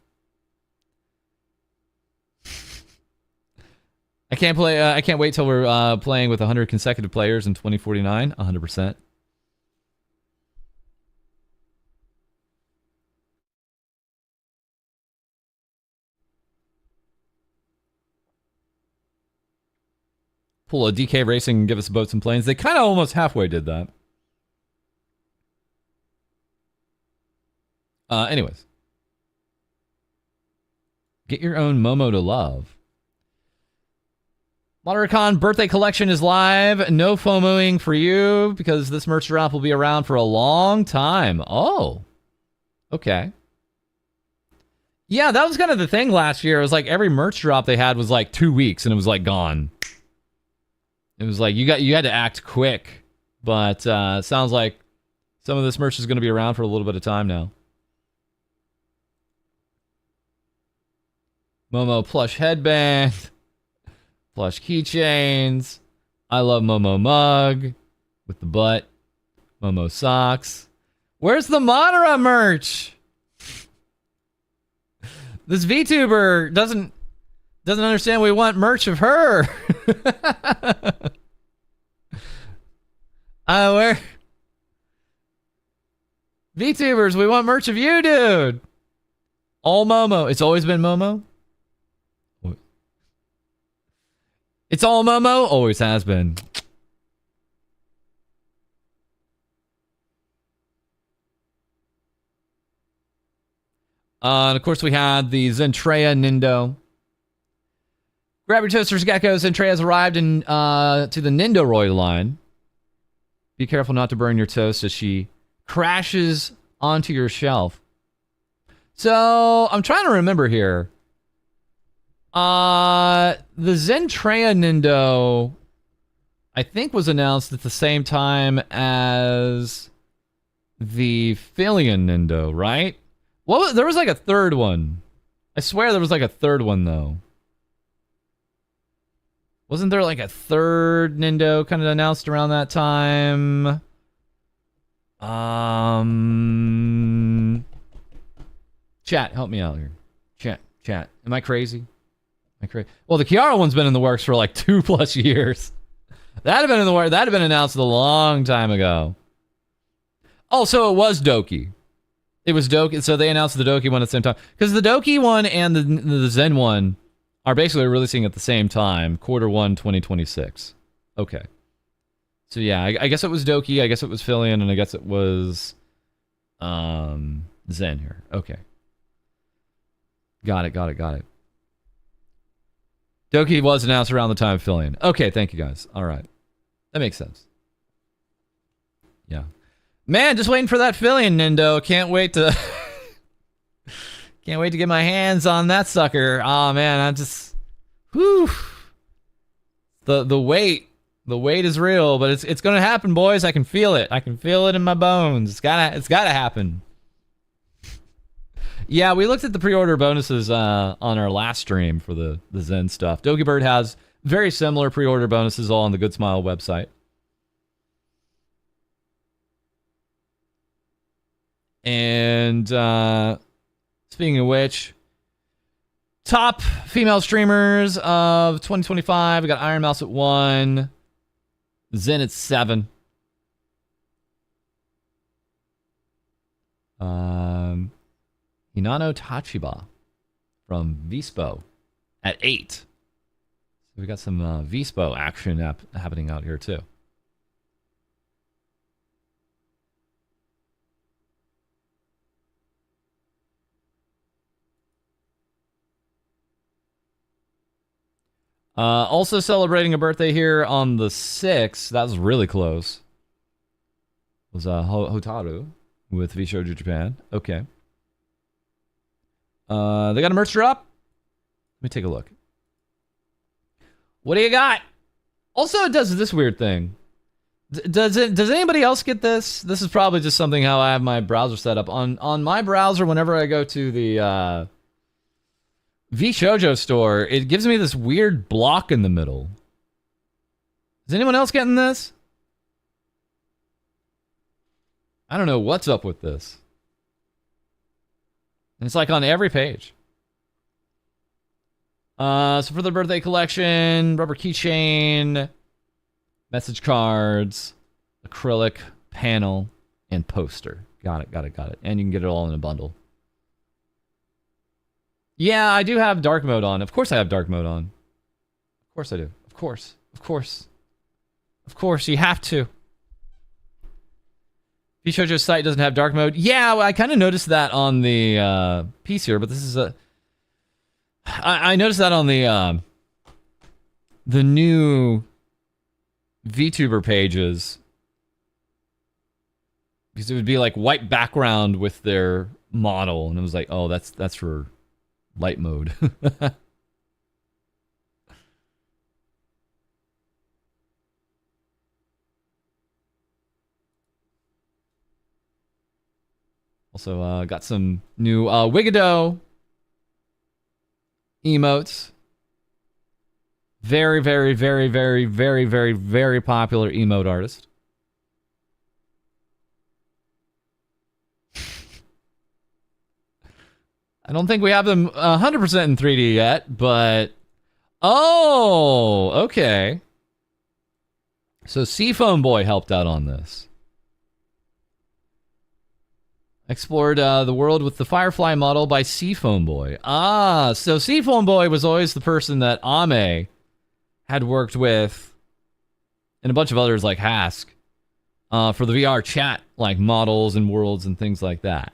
I can't play. I can't wait till we're playing with 100 consecutive players in 2049. 100%. Pull a DK Racing and give us boats and planes. They kind of almost halfway did that. Anyways. Get your own Momo to love. Modericon birthday collection is live. No FOMOing for you because this merch drop will be around for a long time. Oh. Okay. Yeah, that was kind of the thing last year. It was like every merch drop they had was like 2 weeks and it was like gone. It was like you had to act quick. But sounds like some of this merch is going to be around for a little bit of time now. Momo plush headband. Plush keychains. I love Momo mug. With the butt. Momo socks. Where's the Madara merch? This VTuber doesn't understand we want merch of her. Where? VTubers, we want merch of you, dude. All Momo. It's always been Momo? It's all Momo? Always has been. And of course we had the Zentreya Nindo. Grab your toasters, Gecko. Zentreya's arrived in to the Nindoroid line. Be careful not to burn your toast as she crashes onto your shelf. So, I'm trying to remember here. The Zentreya Nindo, I think, was announced at the same time as the Philion Nindo, right? Well, there was like a third one. I swear there was like a third one, though. Wasn't there like a third Nindo kind of announced around that time? Chat, help me out here. Chat. Am I crazy? Well, the Kiara one's been in the works for like 2+ years. That'd have been in the works. That'd have been announced a long time ago. Oh, so it was Doki. It was Doki. So they announced the Doki one at the same time. Because the Doki one and the Zen one are basically releasing at the same time. Q1 2026. Okay. So yeah, I guess it was Doki. I guess it was Philion. And I guess it was Zen here. Okay. Got it. Doki was announced around the time of Philion. Okay, thank you guys. All right. That makes sense. Yeah. Man, just waiting for that Philion Nindo. Can't wait to get my hands on that sucker. Oh man, I just whew. The wait is real, but it's going to happen, boys. I can feel it. I can feel it in my bones. It's got to happen. Yeah, we looked at the pre-order bonuses on our last stream for the Zen stuff. Dokibird has very similar pre-order bonuses all on the Good Smile website. And speaking of which, top female streamers of 2025. We got Iron Mouse at 1, Zen at 7. Hinano Tachiba from Vispo at 8. So we got some Vispo action happening out here too. Also celebrating a birthday here on the 6th. That was really close. It was Hotaru with V-Shoujo Japan. Okay. They got a merch drop? Let me take a look. What do you got? Also, it does this weird thing. Does anybody else get this? This is probably just something how I have my browser set up. On my browser, whenever I go to the V-Shoujo store, it gives me this weird block in the middle. Is anyone else getting this? I don't know what's up with this. And it's like on every page. So for the birthday collection, rubber keychain, message cards, acrylic panel, and poster. Got it. And you can get it all in a bundle. Yeah, I do have dark mode on. Of course I have dark mode on. Of course I do. Of course. Of course, you have to. VShojo's site doesn't have dark mode. Yeah, well, I kind of noticed that on the piece here, but this is a... I noticed that on the new VTuber pages. Because it would be like white background with their model, and it was like, oh, that's for light mode. Also, got some new Wigado emotes. Very, very, very, very, very, very, very popular emote artist. I don't think we have them 100% in 3D yet, but... Oh, okay. So Seafoam Boy helped out on this. Explored the world with the Firefly model by Seafoam Boy. Ah, so Seafoam Boy was always the person that Ame had worked with, and a bunch of others like Hask, for the VR chat, like models and worlds and things like that.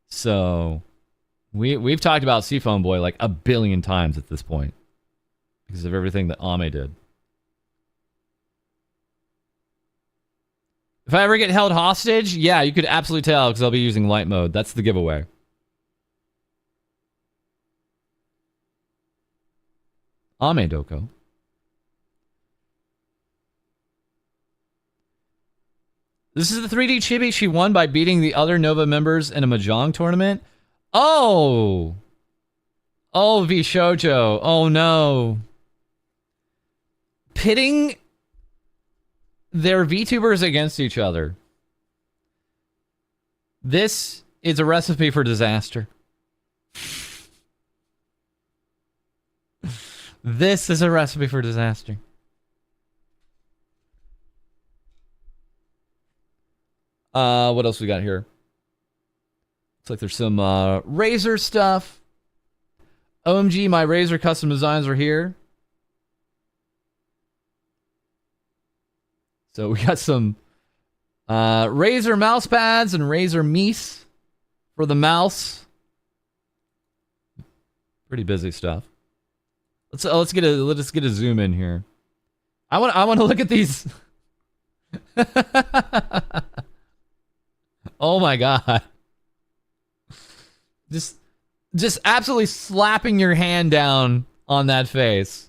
So, we've talked about Seafoam Boy like a billion times at this point, because of everything that Ame did. If I ever get held hostage, yeah, you could absolutely tell because I'll be using light mode. That's the giveaway. Ame Doko. This is the 3D chibi she won by beating the other Nova members in a Mahjong tournament. Oh! Oh, VShojo. Oh, no. Pitting their VTubers against each other. This is a recipe for disaster. This is a recipe for disaster. What else we got here? Looks like there's some Razer stuff. OMG, my Razer custom designs are here. So we got some Razer mouse pads and Razer Meese for the mouse. Pretty busy stuff. Let's get a zoom in here. I want to look at these. Oh my god. Just absolutely slapping your hand down on that face.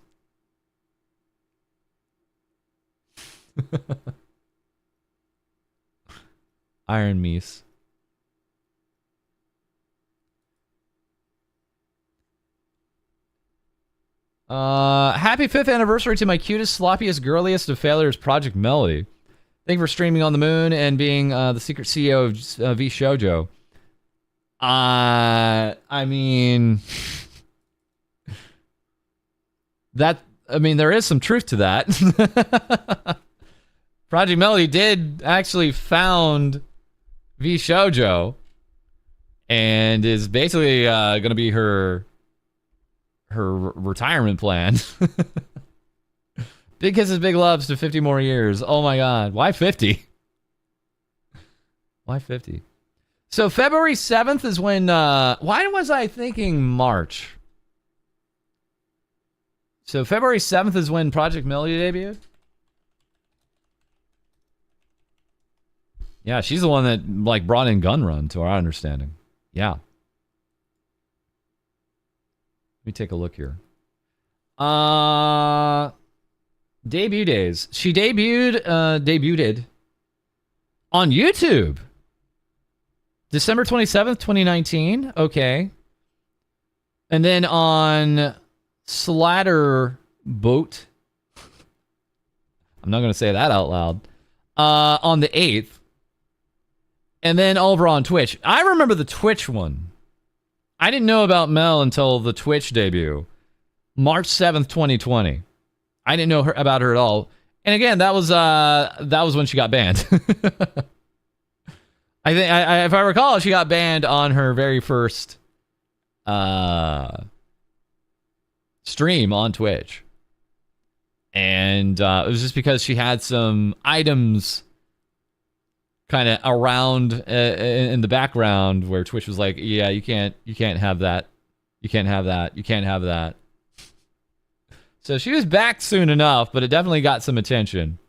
Iron Meese. Happy 5th anniversary to my cutest, sloppiest, girliest of failures, Project Melody. Thank you for streaming on the moon and being the secret CEO of VShojo. I mean... there is some truth to that. Project Melody did actually found VShojo and is basically going to be her retirement plan. Big kisses, big loves to 50 more years. Oh my god. Why 50? Why 50? So February 7th is when... why was I thinking March? So February 7th is when Project Melody debuted? Yeah, she's the one that like brought in Gunrun, to our understanding. Yeah. Let me take a look here. Debut days. She debuted on YouTube. December 27th, 2019. Okay. And then on Slatter Boat. I'm not going to say that out loud. On the 8th. And then over on Twitch. I remember the Twitch one. I didn't know about Mel until the Twitch debut, March 7th, 2020. I didn't know about her at all. And again, that was when she got banned. I think, if I recall, she got banned on her very first stream on Twitch. And it was just because she had some items kind of around in the background where Twitch was like, yeah, you can't have that. You can't have that. You can't have that. So she was back soon enough, but it definitely got some attention.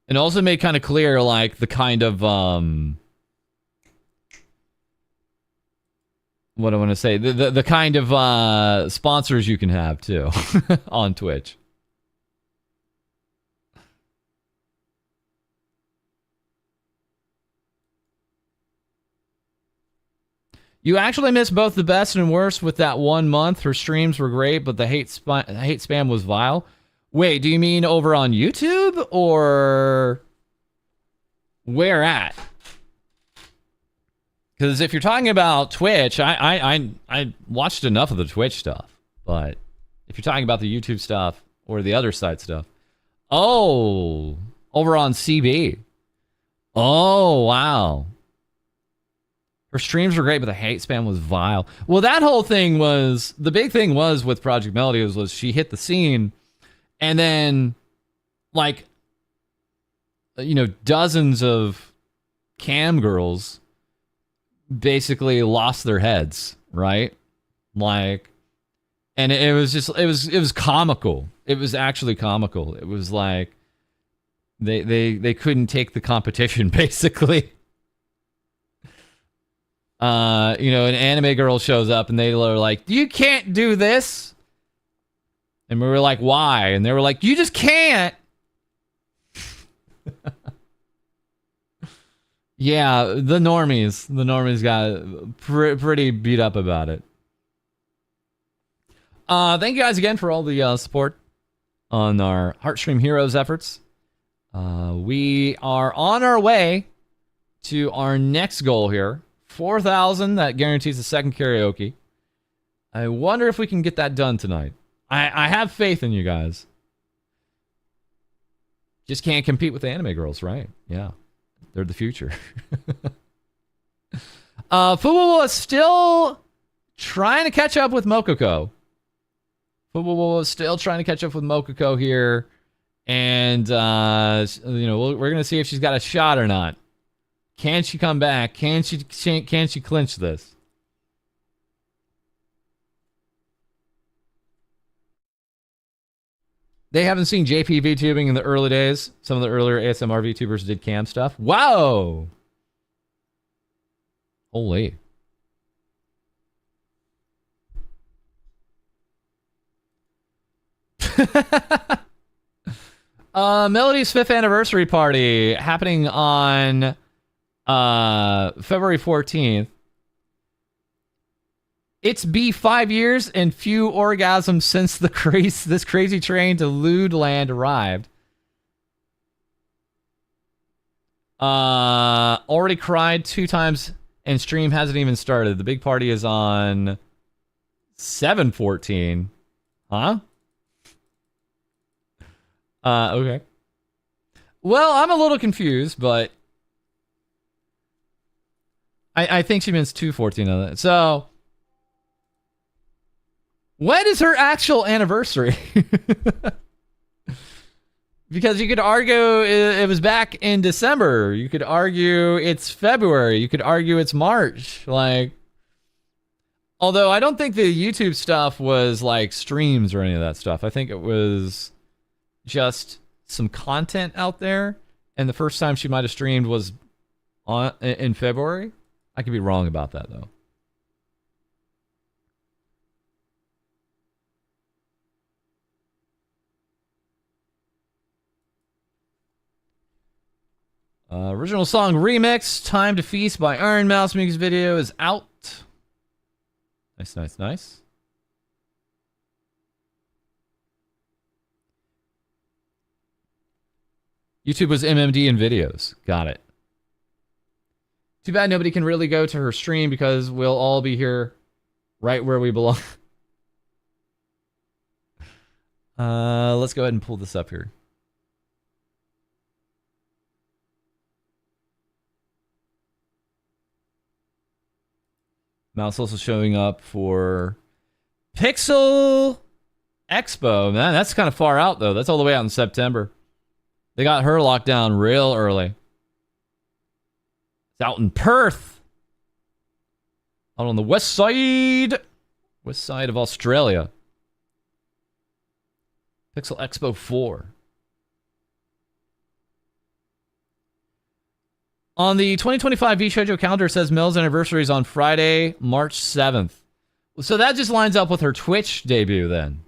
And also made kind of clear, like, the kind of, what I want to say, the kind of sponsors you can have, too, on Twitch. You actually missed both the best and worst with that 1 month. Her streams were great, but the hate spam was vile. Wait, do you mean over on YouTube or where at? Because if you're talking about Twitch, I watched enough of the Twitch stuff, but if you're talking about the YouTube stuff or the other side stuff, oh, over on CB. Oh, wow. Her streams were great, but the hate spam was vile. Well, that whole thing was, the big thing was with Project Melody was she hit the scene, and then, like, you know, dozens of cam girls basically lost their heads, right? Like, and it was just, it was comical. It was actually comical. It was like, they couldn't take the competition, basically. You know, an anime girl shows up and they were like, you can't do this. And we were like, why? And they were like, you just can't. Yeah, the normies got pretty beat up about it. Thank you guys again for all the support on our Heartstream Heroes efforts. We are on our way to our next goal here. 4,000, that guarantees the second karaoke. I wonder if we can get that done tonight. I have faith in you guys. Just can't compete with the anime girls, right? Yeah. They're the future. Football is still trying to catch up with Mokoko. Football is still trying to catch up with Mokoko here. And, you know, we're going to see if she's got a shot or not. Can she come back? Can she clinch this? They haven't seen JP VTubing in the early days. Some of the earlier ASMR VTubers did cam stuff. Wow! Holy. Melody's 5th anniversary party happening on February 14th. It's been 5 years and few orgasms since this crazy train to Lewd Land arrived. Already cried 2 times and stream hasn't even started. The big party is on 7/14. Huh? Okay. Well, I'm a little confused, but I think she means 2/14 on that. So, when is her actual anniversary? Because you could argue it was back in December. You could argue it's February. You could argue it's March. Like, although I don't think the YouTube stuff was like streams or any of that stuff. I think it was just some content out there. And the first time she might have streamed was in February. I could be wrong about that, though. Original song remix, Time to Feast by Iron Mouse. Music video is out. Nice, nice, nice. YouTube was MMD in videos. Got it. Too bad nobody can really go to her stream because we'll all be here right where we belong. Let's go ahead and pull this up here. Mouse also showing up for Pixel Expo. Man, that's kind of far out, though. That's all the way out in September. They got her locked down real early. It's out in Perth. Out on the west side. West side of Australia. Pixel Expo 4. On the 2025 VShojo calendar, it says Mel's anniversary is on Friday, March 7th. So that just lines up with her Twitch debut then.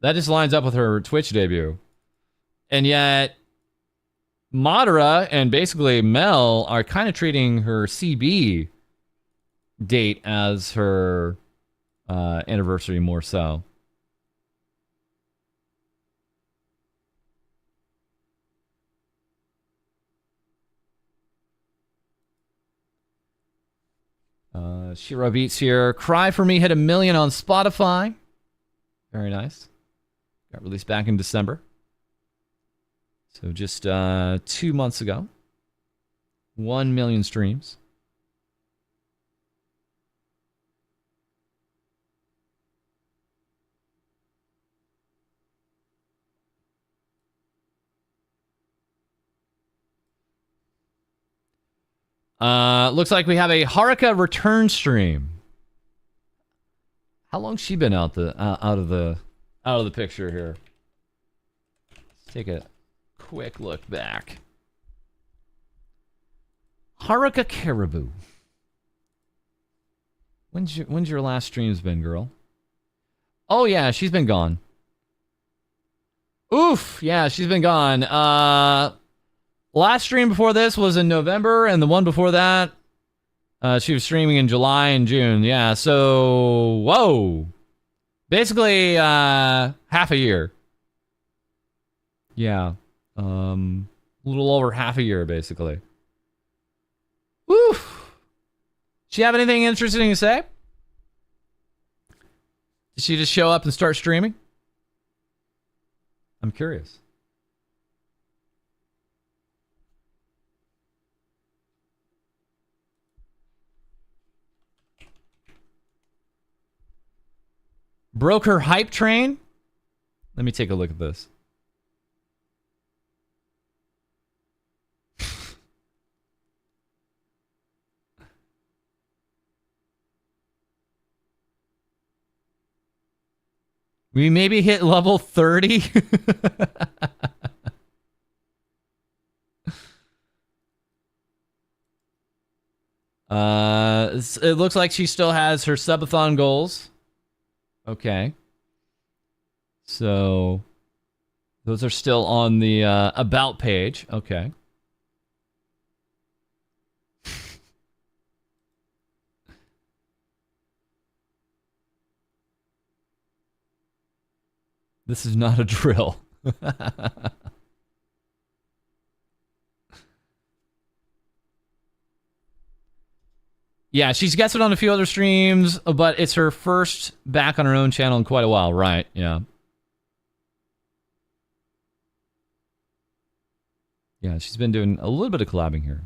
That just lines up with her Twitch debut. And yet, Madara and basically Mel are kind of treating her CB date as her anniversary more so. Shiro Beats here. Cry For Me hit 1 million on Spotify. Very nice. Got released back in December. So just 2 months ago. 1 million streams. Looks like we have a Haruka return stream. How long's she been out of the picture here? Let's take a quick look back. Haruka Caribou. When's your last streams been, girl? Oh yeah, she's been gone. Oof, yeah, she's been gone. Last stream before this was in November, and the one before that, she was streaming in July and June. Yeah, so, whoa. Basically, half a year. Yeah. A little over half a year, basically. Woo! She have anything interesting to say? Did she just show up and start streaming? I'm curious. Broke her hype train? Let me take a look at this. We maybe hit level 30? It looks like she still has her subathon goals. Okay. So, those are still on the about page. Okay. This is not a drill. Yeah, she's guested on a few other streams, but it's her first back on her own channel in quite a while, right? Yeah. Yeah, she's been doing a little bit of collabing here.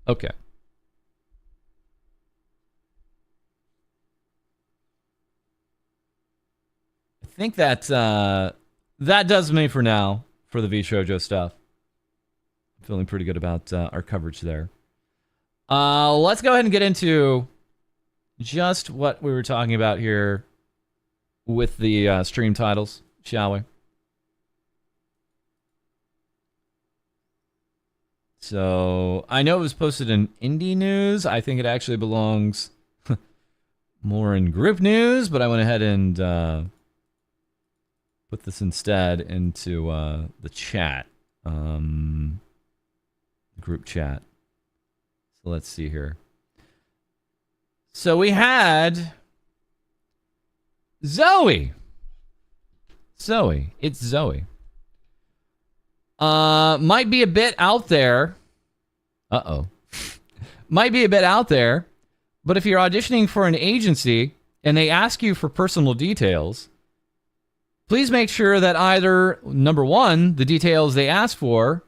Okay. I think that that does me for now for the VShojo stuff. I'm feeling pretty good about our coverage there. Let's go ahead and get into just what we were talking about here with the stream titles, shall we? So, I know it was posted in Indie News. I think it actually belongs more in group news, but I went ahead and put this instead into the chat. Group chat. So let's see here. So we had Zoe. Zoe. It's Zoe. Might be a bit out there. Uh-oh. Might be a bit out there, but if you're auditioning for an agency and they ask you for personal details, please make sure that either, number one, the details they ask for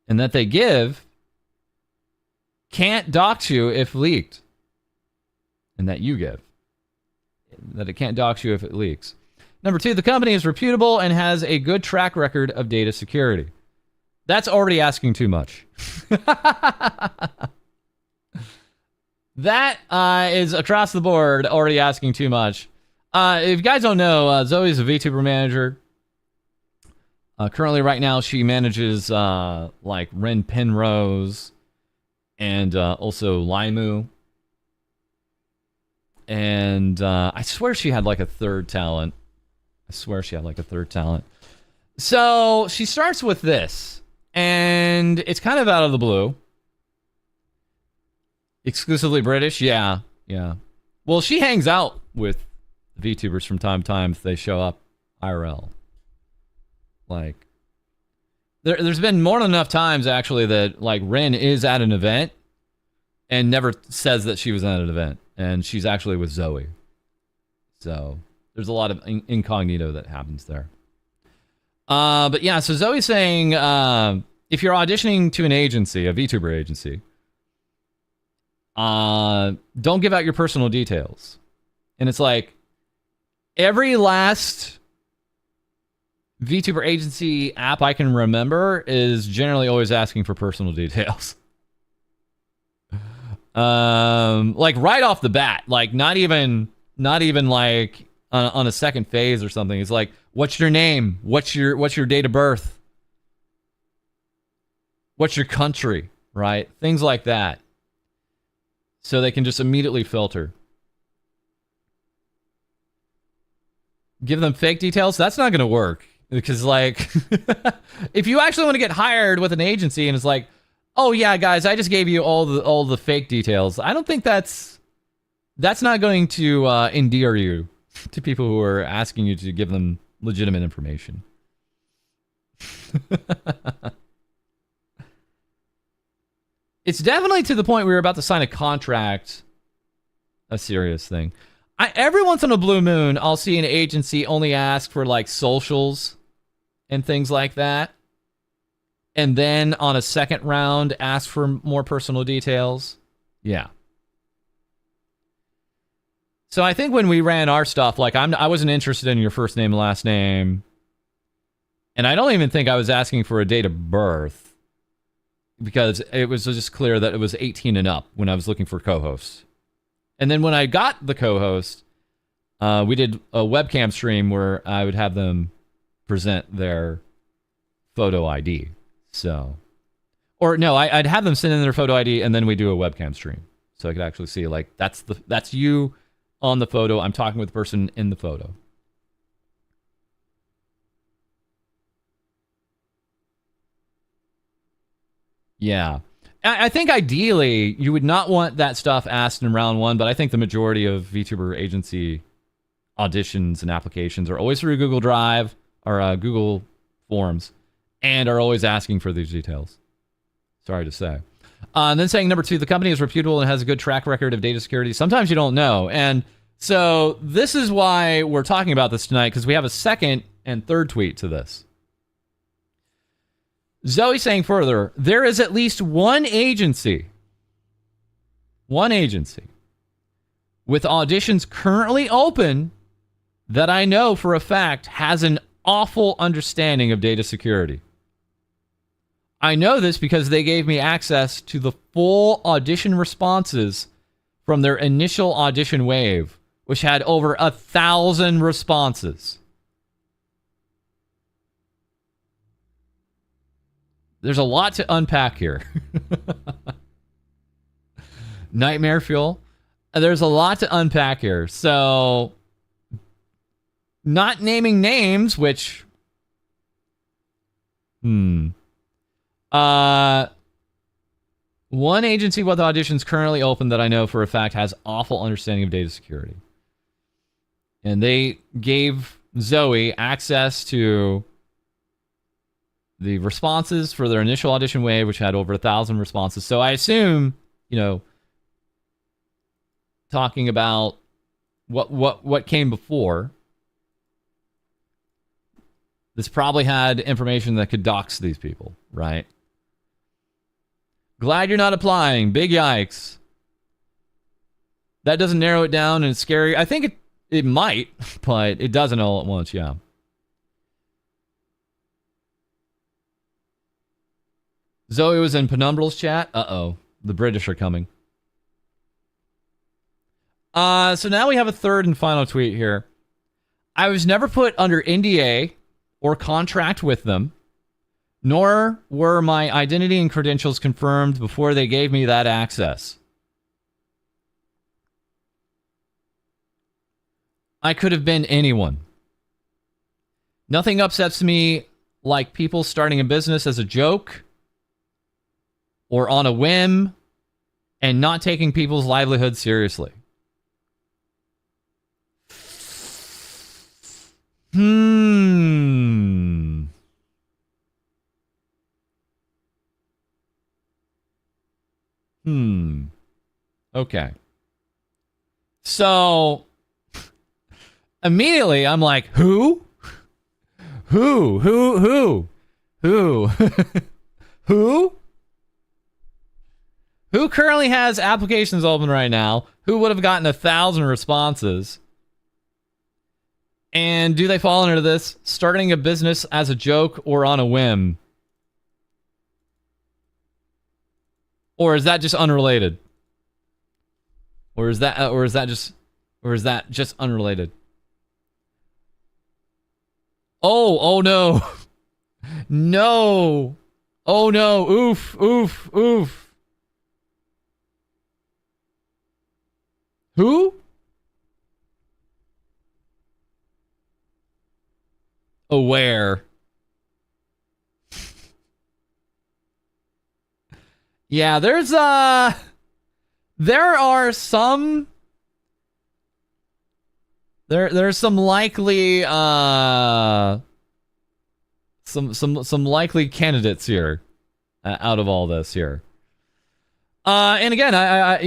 and that they give can't dox you if leaked. And that you give. That it can't dox you if it leaks. Number two, the company is reputable and has a good track record of data security. That's already asking too much. That is across the board already asking too much. If you guys don't know, Zoe's a VTuber manager. Currently, right now, she manages like Ren Penrose and also Limu. And I swear she had like a third talent. So she starts with this, and it's kind of out of the blue. Exclusively British? Yeah. Well, she hangs out with VTubers from time to time if they show up IRL. Like, there's been more than enough times, actually, that, like, Ren is at an event and never says that she was at an event. And she's actually with Zoe. So, there's a lot of incognito that happens there. But yeah, so Zoe's saying, if you're auditioning to an agency, a VTuber agency, don't give out your personal details. And it's like, every last VTuber agency app I can remember is generally always asking for personal details. Like right off the bat, like not even like on a second phase or something. It's like, what's your name? What's your date of birth? What's your country? Right? Things like that. So they can just immediately filter. Give them fake details? That's not going to work. Because, like, if you actually want to get hired with an agency and it's like, oh, yeah, guys, I just gave you all the fake details. I don't think that's not going to endear you to people who are asking you to give them legitimate information. It's definitely to the point where you're about to sign a contract, a serious thing. Every once in a blue moon, I'll see an agency only ask for, like, socials and things like that. And then on a second round, ask for more personal details. Yeah. So I think when we ran our stuff, like, I wasn't interested in your first name and last name. And I don't even think I was asking for a date of birth. Because it was just clear that it was 18 and up when I was looking for co-hosts. And then when I got the co-host, we did a webcam stream where I would have them present their photo ID. So, or no, I'd have them send in their photo ID and then we do a webcam stream. So I could actually see, like, that's you on the photo. I'm talking with the person in the photo. Yeah. I think ideally you would not want that stuff asked in round one, but I think the majority of VTuber agency auditions and applications are always through Google Drive or Google Forms and are always asking for these details. Sorry to say. And then saying number two, the company is reputable and has a good track record of data security. Sometimes you don't know. And so this is why we're talking about this tonight, because we have a second and third tweet to this. Zoe saying further, there is at least one agency with auditions currently open that I know for a fact has an awful understanding of data security. I know this because they gave me access to the full audition responses from their initial audition wave, which had over 1,000 responses. There's a lot to unpack here. Nightmare fuel. There's a lot to unpack here. So, not naming names, which... One agency with auditions currently open that I know for a fact has awful understanding of data security. And they gave Zoe access to the responses for their initial audition wave, which had over 1,000 responses. So I assume, talking about what came before, this probably had information that could dox these people, right? Glad you're not applying. Big yikes. That doesn't narrow it down and it's scary. I think it might, but it doesn't all at once, yeah. Zoe was in Penumbral's chat. Uh-oh. The British are coming. So now we have a third and final tweet here. I was never put under NDA or contract with them, nor were my identity and credentials confirmed before they gave me that access. I could have been anyone. Nothing upsets me like people starting a business as a joke or on a whim and not taking people's livelihood seriously. Okay. So immediately I'm like, who? Who? Who? Who currently has applications open right now? Who would have gotten 1,000 responses? And do they fall under this? Starting a business as a joke or on a whim? Or is that just unrelated? Or is that just unrelated? Oh no. No. Oh no. Oof. Who? Aware. Yeah, there are some there's some likely some likely candidates here out of all this here. And again, I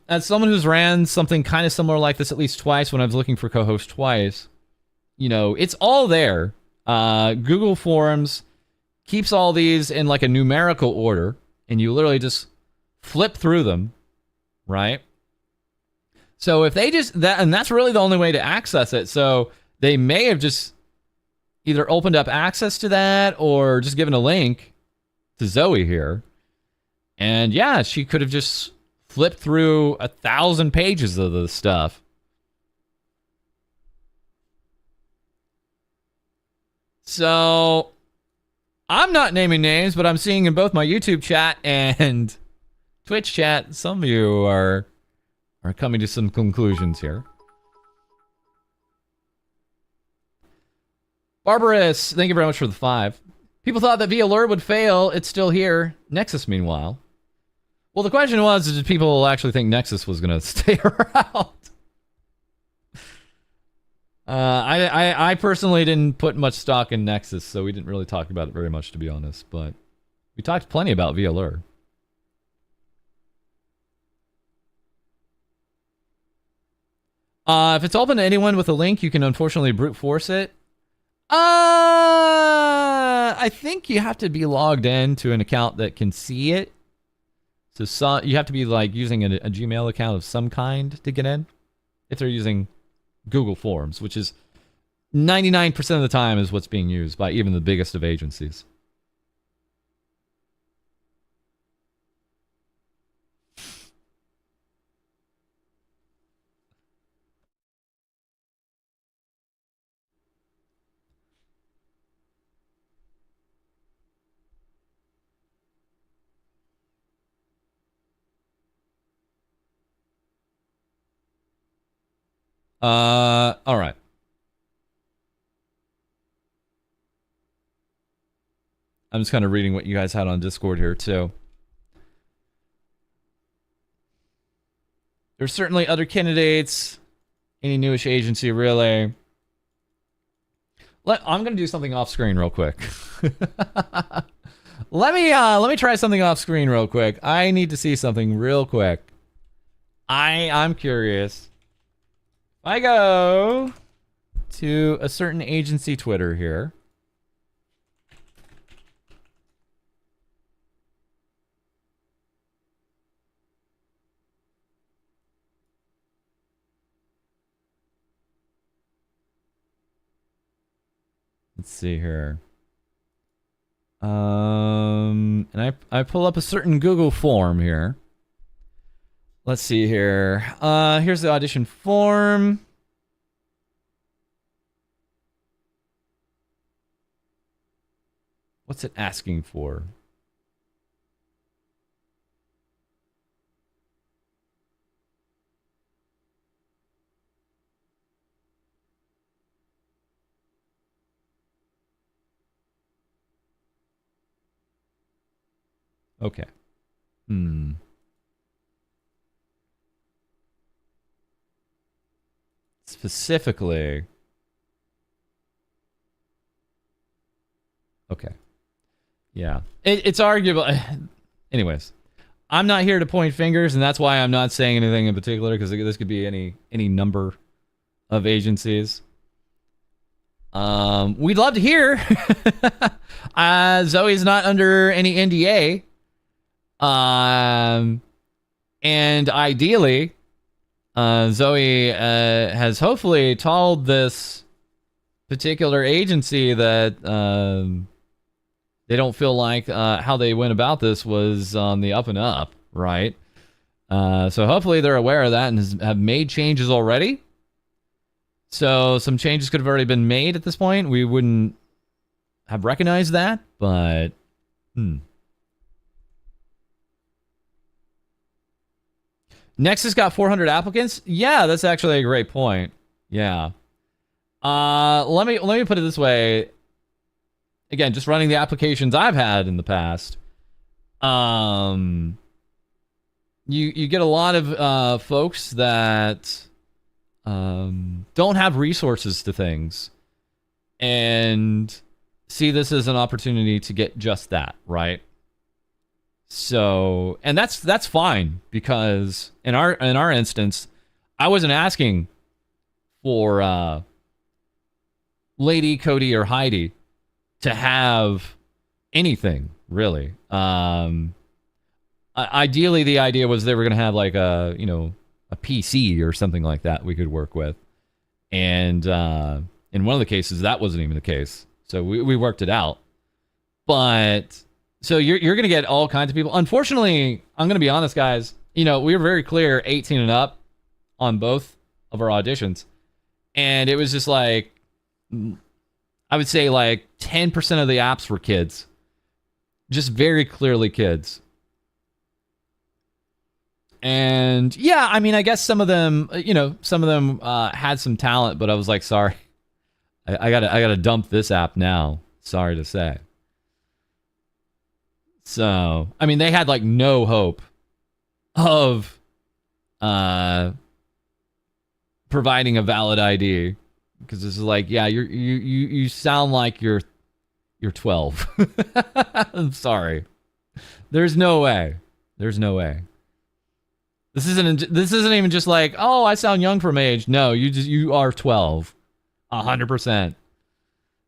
as someone who's ran something kind of similar like this at least twice when I was looking for co-host twice, it's all there. Google Forms keeps all these in like a numerical order, and you literally just flip through them, right? So if they just and that's really the only way to access it. So they may have just either opened up access to that or just given a link to Zoe here. And yeah, she could have just flipped through 1,000 pages of the stuff. So I'm not naming names, but I'm seeing in both my YouTube chat and Twitch chat, some of you are coming to some conclusions here. Barbarous, thank you very much for the 5. People thought that VLR would fail. It's still here. Nexus, meanwhile. Well, the question was, did people actually think Nexus was going to stay around? I personally didn't put much stock in Nexus, so we didn't really talk about it very much, to be honest. But we talked plenty about VLR. If it's open to anyone with a link, you can unfortunately brute force it. I think you have to be logged in to an account that can see it. So you have to be like using a Gmail account of some kind to get in. If they're using Google Forms, which is 99% of the time is what's being used by even the biggest of agencies. All right. I'm just kind of reading what you guys had on Discord here, too. There's certainly other candidates. Any newish agency, really. I'm gonna do something off screen real quick. Let me try something off screen real quick. I need to see something real quick. I'm curious. If I go to a certain agency Twitter here. Let's see here. And I pull up a certain Google form here. Let's see here. Here's the audition form. What's it asking for? Okay. Specifically. Okay. Yeah. It's arguable. Anyways. I'm not here to point fingers, and that's why I'm not saying anything in particular, because this could be any number of agencies. We'd love to hear. Zoe's not under any NDA. And ideally, Zoe has hopefully told this particular agency that they don't feel like how they went about this was on the up and up, right? So hopefully they're aware of that and have made changes already. So some changes could have already been made at this point. We wouldn't have recognized that, but Nexus got 400 applicants. Yeah, that's actually a great point. Yeah. Let me put it this way. Again, just running the applications I've had in the past. You get a lot of folks that don't have resources to things and see this as an opportunity to get just that, right? So, and that's fine, because in our instance, I wasn't asking for Lady, Cody, or Heidi to have anything really. Ideally, the idea was they were going to have like a PC or something like that we could work with, and in one of the cases that wasn't even the case, so we worked it out. But so you're going to get all kinds of people. Unfortunately, I'm going to be honest, guys. We were very clear 18 and up on both of our auditions, and it was just like, I would say like 10% of the apps were kids, just very clearly kids. And yeah, I mean, I guess some of them had some talent, but I was like, sorry, I gotta dump this app now. Sorry to say. So, I mean, they had like no hope of providing a valid ID, because this is like, yeah, you sound like you're 12. I'm sorry. There's no way. There's no way. This isn't even just like, oh, I sound young for my age. No, you are 12. 100%.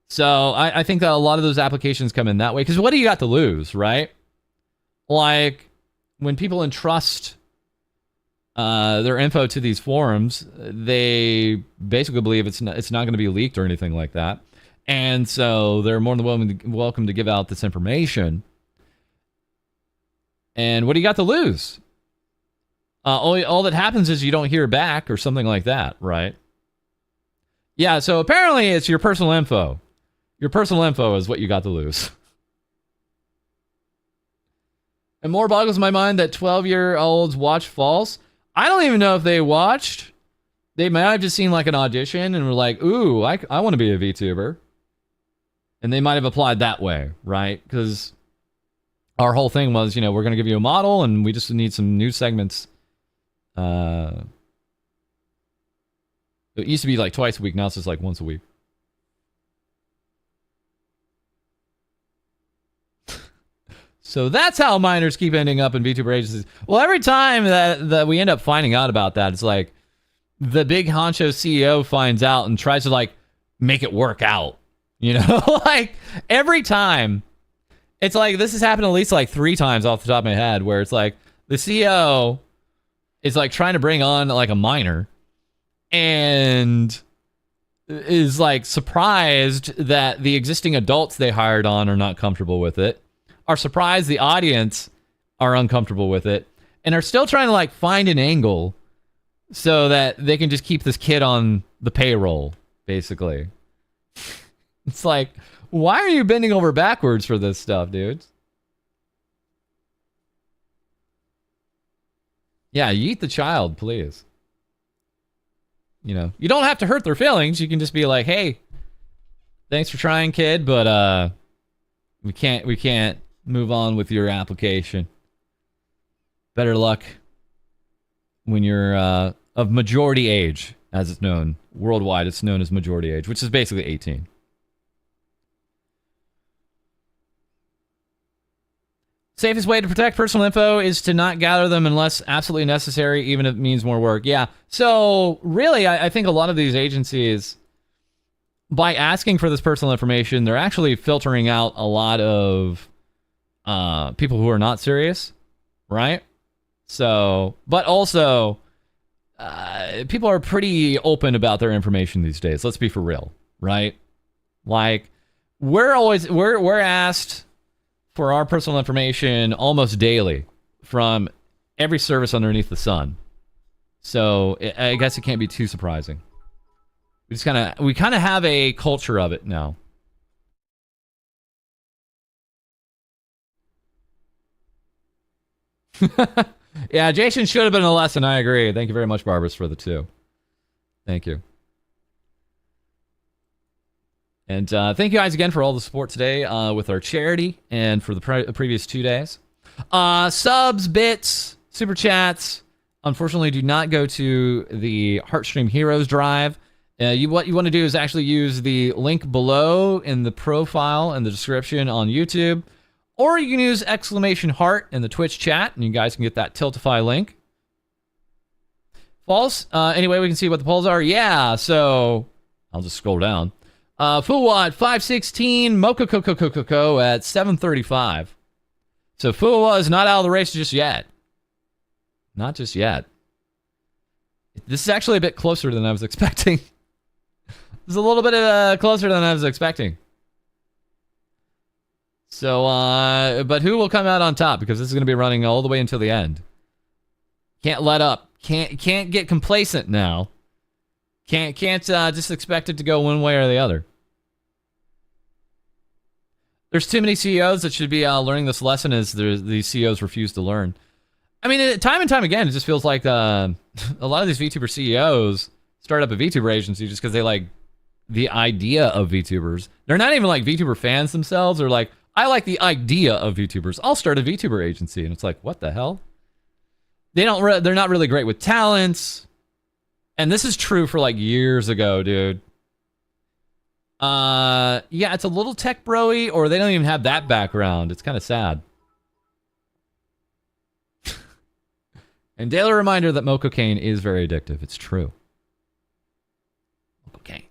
So I think that a lot of those applications come in that way, because what do you got to lose, right? Like, when people entrust their info to these forums, they basically believe it's not going to be leaked or anything like that, and so they're more than welcome to give out this information. And what do you got to lose? All that happens is you don't hear back or something like that, right? Yeah, so apparently it's your personal info. Your personal info is what you got to lose. And more boggles my mind that 12-year-olds watch False. I don't even know if they watched. They might have just seen like an audition and were like, ooh, I want to be a VTuber. And they might have applied that way, right? Because our whole thing was, we're going to give you a model and we just need some new segments. It used to be like twice a week. Now it's just like once a week. So that's how minors keep ending up in VTuber agencies. Well, every time that we end up finding out about that, it's like the big honcho CEO finds out and tries to like make it work out. You know, like every time. It's like this has happened at least like 3 times off the top of my head, where it's like the CEO is like trying to bring on like a minor and is like surprised that the existing adults they hired on are not comfortable with it, are surprised the audience are uncomfortable with it, and are still trying to like find an angle so that they can just keep this kid on the payroll, basically. It's like, why are you bending over backwards for this stuff, dudes? Yeah, yeet the child, please. You know, you don't have to hurt their feelings. You can just be like, hey, thanks for trying, kid, but we can't move on with your application. Better luck when you're of majority age, as it's known. Worldwide, it's known as majority age, which is basically 18. Safest way to protect personal info is to not gather them unless absolutely necessary, even if it means more work. Yeah. So really, I think a lot of these agencies, by asking for this personal information, they're actually filtering out a lot of people who are not serious, right? So, but also, people are pretty open about their information these days. Let's be for real, right? Like, we're asked for our personal information almost daily from every service underneath the sun. So I guess it can't be too surprising. We kind of have a culture of it now. Yeah, Jason should have been a lesson. I agree. Thank you very much, Barbara, for the 2. Thank you. And thank you guys again for all the support today with our charity and for the previous 2 days. Subs, bits, super chats, unfortunately do not go to the Heartstream Heroes drive. What you want to do is actually use the link below in the profile and the description on YouTube. Or you can use !heart in the Twitch chat, and you guys can get that Tiltify link. False. Anyway, we can see what the polls are. Yeah, so I'll just scroll down. Fuwa 516, Moco at 735. So Fuwa is not out of the race just yet. Not just yet. This is actually a bit closer than I was expecting. This is a little bit closer than I was expecting. So, but who will come out on top? Because this is going to be running all the way until the end. Can't let up. Can't get complacent now. Can't just expect it to go one way or the other. There's too many CEOs that should be learning this lesson as these CEOs refuse to learn. I mean, time and time again, it just feels like a lot of these VTuber CEOs start up a VTuber agency just because they like the idea of VTubers. They're not even like VTuber fans themselves. They're like, I like the idea of VTubers. I'll start a VTuber agency. And it's like, what the hell? They're not really great with talents. And this is true for like years ago, dude. Yeah, it's a little tech bro-y, or they don't even have that background. It's kind of sad. And daily reminder that cocaine is very addictive. It's true. Cocaine.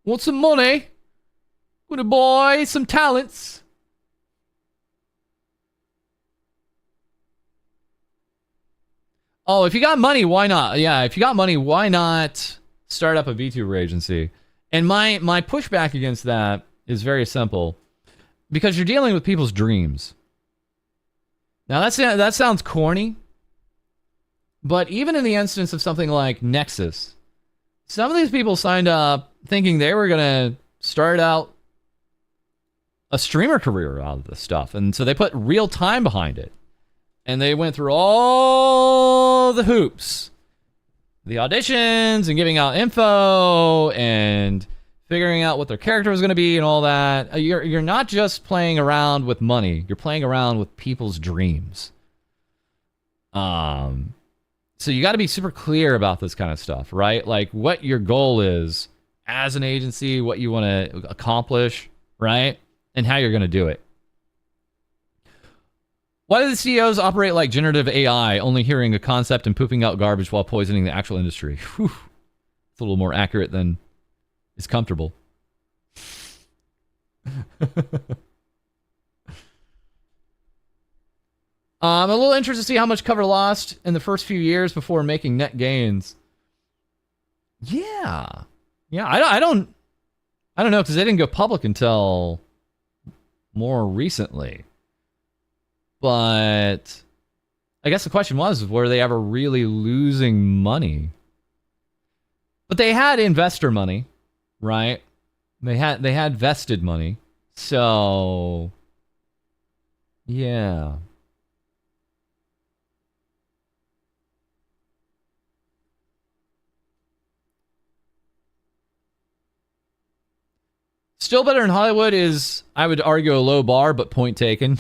Want some money? Good boy, some talents. Oh, if you got money, why not? Yeah, if you got money, why not start up a VTuber agency? And my pushback against that is very simple. Because you're dealing with people's dreams. Now, that sounds corny. But even in the instance of something like Nexus, some of these people signed up thinking they were going to start out a streamer career out of this stuff. And so they put real time behind it. And they went through all the hoops. The auditions and giving out info and figuring out what their character was going to be and all that. You're not just playing around with money. You're playing around with people's dreams. So you got to be super clear about this kind of stuff, right? Like what your goal is as an agency, what you want to accomplish, right? And how you're going to do it. Why do the CEOs operate like generative AI, only hearing a concept and pooping out garbage while poisoning the actual industry? Whew. It's a little more accurate than is comfortable. I'm a little interested to see how much cover lost in the first few years before making net gains. Yeah. I don't know, because they didn't go public until more recently. But I guess the question was, were they ever really losing money? But they had investor money, right? They had vested money. So yeah. Still better in Hollywood is, I would argue, a low bar, but point taken.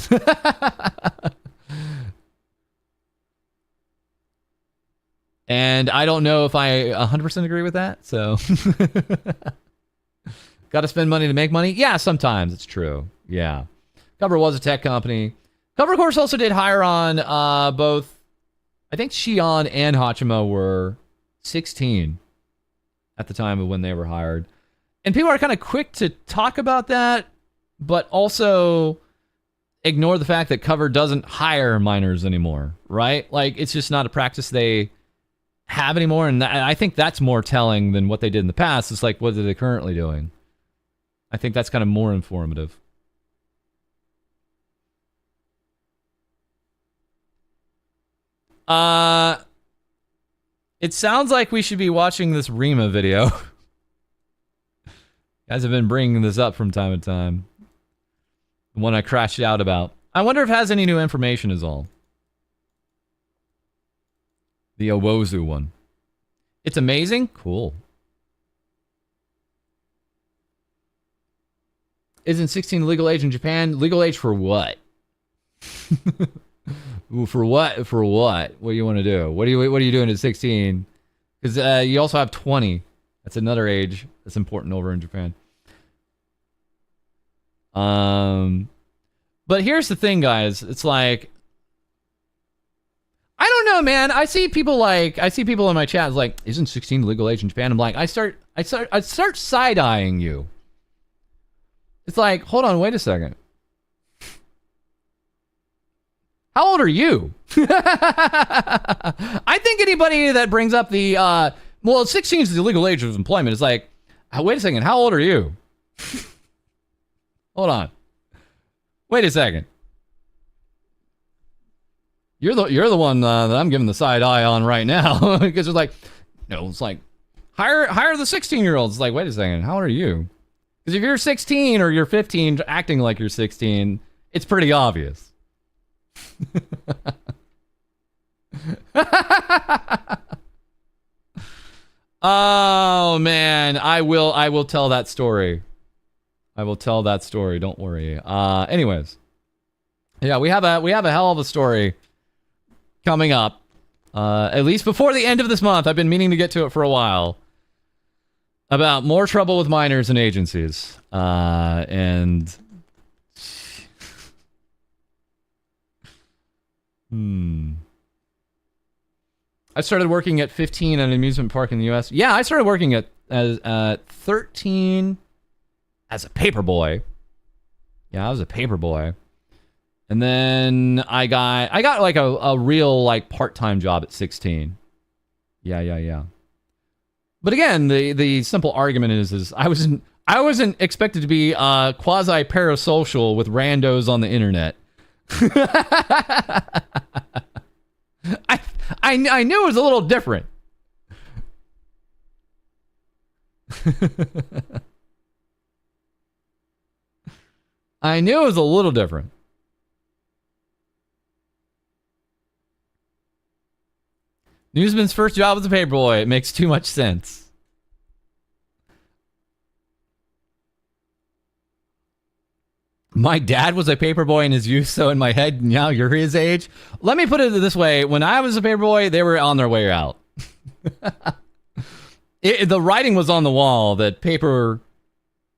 And I don't know if I 100% agree with that, so. Got to spend money to make money? Yeah, sometimes it's true. Yeah. Cover was a tech company. Cover, of course, also did hire on both, I think Shion and Hachimo were 16 at the time of when they were hired. And people are kind of quick to talk about that, but also ignore the fact that Cover doesn't hire minors anymore, right? Like, it's just not a practice they have anymore, and I think that's more telling than what they did in the past. It's like, what are they currently doing? I think that's kind of more informative. It sounds like we should be watching this Rima video. Guys have been bringing this up from time to time. The one I crashed out about. I wonder if it has any new information is all. The Owozu one. It's amazing? Cool. Isn't 16 legal age in Japan? Legal age for what? For what? For what? What do you want to do? What are you doing at 16? Because you also have 20. That's another age that's important over in Japan. But here's the thing, guys. It's like, I don't know, man. I see people in my chat like, isn't 16 legal age in Japan? I'm like, I start side-eyeing you. It's like, hold on, wait a second. How old are you? I think anybody that brings up the, well, 16 is the legal age of employment. It's like, wait a second, how old are you? Hold on. Wait a second. You're the one that I'm giving the side eye on right now. Because it's like, no, it's like, hire the 16-year-olds. It's like, wait a second, how old are you? Because if you're 16 or you're 15 acting like you're 16, it's pretty obvious. Oh man, I will tell that story. I will tell that story, don't worry. Anyways. Yeah, we have a hell of a story coming up. At least before the end of this month. I've been meaning to get to it for a while. About more trouble with minors and agencies. And I started working at 15 at an amusement park in the US. Yeah, I started working at 13 as a paper boy. Yeah, I was a paper boy. And then I got like a real like part-time job at 16. Yeah. But again, the simple argument is I wasn't expected to be quasi parasocial with randos on the internet. I knew it was a little different. I knew it was a little different. Newsman's first job was a paperboy. It makes too much sense. My dad was a paperboy in his youth, so in my head, now you're his age. Let me put it this way. When I was a paperboy, they were on their way out. The writing was on the wall that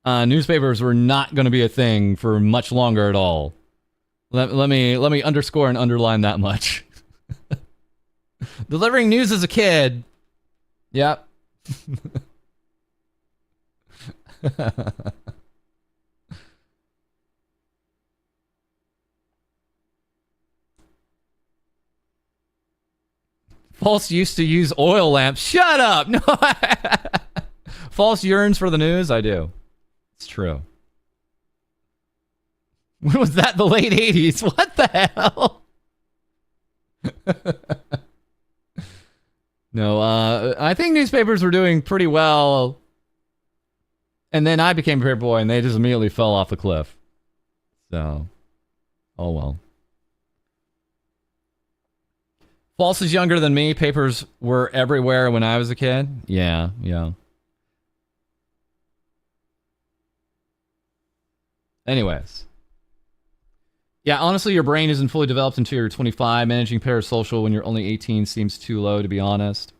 newspapers were not going to be a thing for much longer at all. Let me underscore and underline that much. Delivering news as a kid. Yep. False used to use oil lamps. Shut up! No. False yearns for the news? I do. It's true. When was that? The late 80s? What the hell? No, I think newspapers were doing pretty well. And then I became a paper boy and they just immediately fell off the cliff. So, oh well. False is younger than me. Papers were everywhere when I was a kid. Yeah. Anyways. Yeah, honestly, your brain isn't fully developed until you're 25. Managing parasocial when you're only 18 seems too low, to be honest.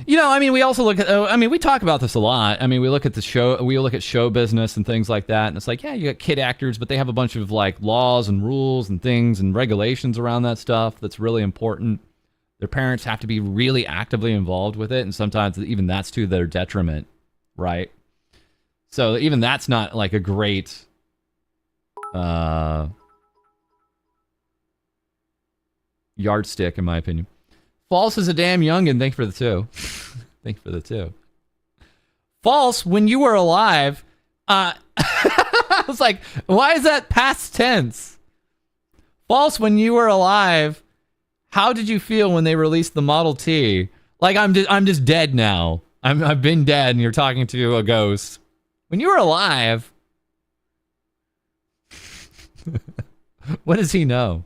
You know, I mean, we also look at, we talk about this a lot. I mean, we look at show business and things like that. And it's like, yeah, you got kid actors, but they have a bunch of like laws and rules and things and regulations around that stuff that's really important. Their parents have to be really actively involved with it. And sometimes even that's to their detriment, right? So even that's not like a great, yardstick, in my opinion. False is a damn youngin'. Thank you for the 2. Thank you for the 2. False, when you were alive, I was like, why is that past tense? False, when you were alive, how did you feel when they released the Model T? Like, I'm just dead now. I've been dead and you're talking to a ghost. When you were alive, what does he know?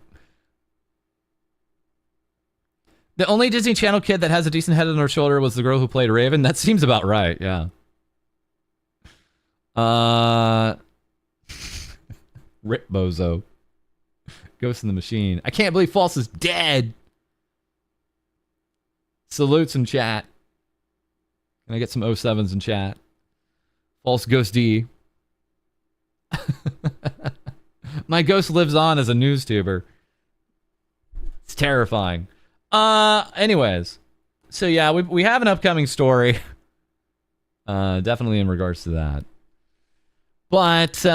The only Disney Channel kid that has a decent head on her shoulder was the girl who played Raven. That seems about right, yeah. Rip Bozo. Ghost in the Machine. I can't believe False is dead. Salutes in chat. Can I get some 07s in chat? False Ghost D. My ghost lives on as a news tuber. It's terrifying. Anyways. So yeah, we have an upcoming story. Definitely in regards to that. But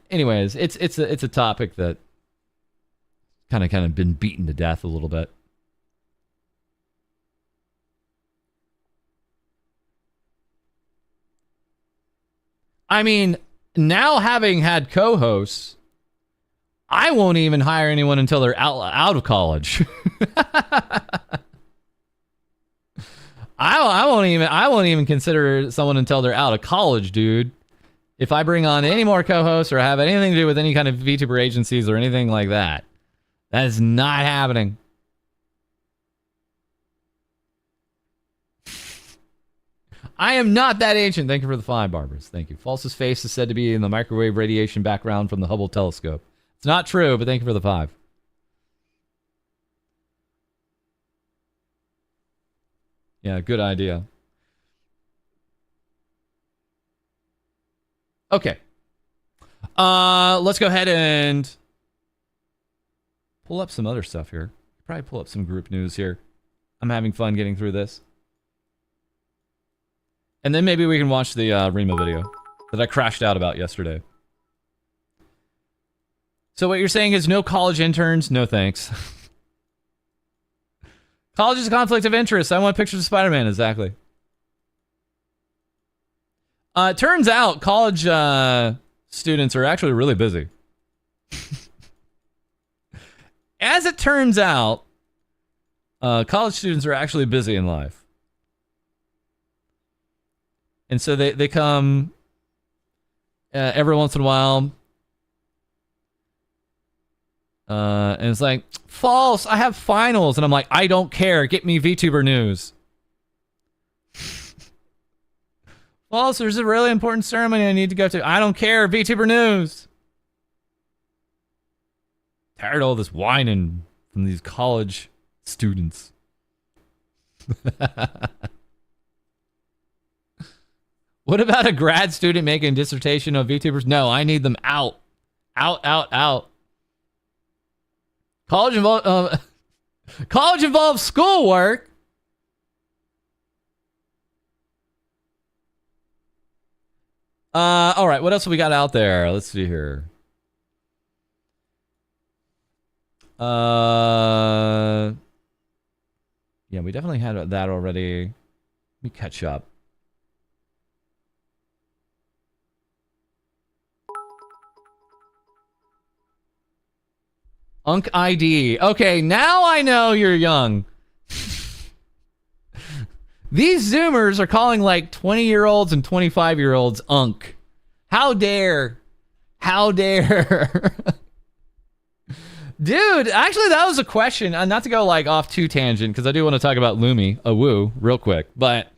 anyways, it's a topic that kind of been beaten to death a little bit. I mean, now having had co-hosts, I won't even hire anyone until they're out of college. I won't even consider someone until they're out of college, dude. If I bring on any more co-hosts or have anything to do with any kind of VTuber agencies or anything like that, that is not happening. I am not that ancient. Thank you for the 5 barbers. Thank you. False's face is said to be in the microwave radiation background from the Hubble telescope. It's not true, but thank you for the 5. Yeah, good idea. Okay. Let's go ahead and pull up some other stuff here. Probably pull up some group news here. I'm having fun getting through this. And then maybe we can watch the Rima video that I crashed out about yesterday. So what you're saying is no college interns? No thanks. College is a conflict of interest. I want pictures of Spider-Man, exactly. Turns out college students are actually really busy. As it turns out, college students are actually busy in life. And so they come every once in a while. And it's like, false, I have finals. And I'm like, I don't care. Get me VTuber news. False, there's a really important ceremony I need to go to. I don't care. VTuber news. Tired of all this whining from these college students. What about a grad student making a dissertation of VTubers? No, I need them out. Out. College involves schoolwork. All right, what else have we got out there? Let's see here. Yeah, we definitely had that already. Let me catch up. UncID. Okay, now I know you're young. These Zoomers are calling like 20-year-olds and 25-year-olds Unk. How dare? How dare? Dude, actually that was a question. Not to go like off too tangent, because I do want to talk about Lumi, woo, real quick. But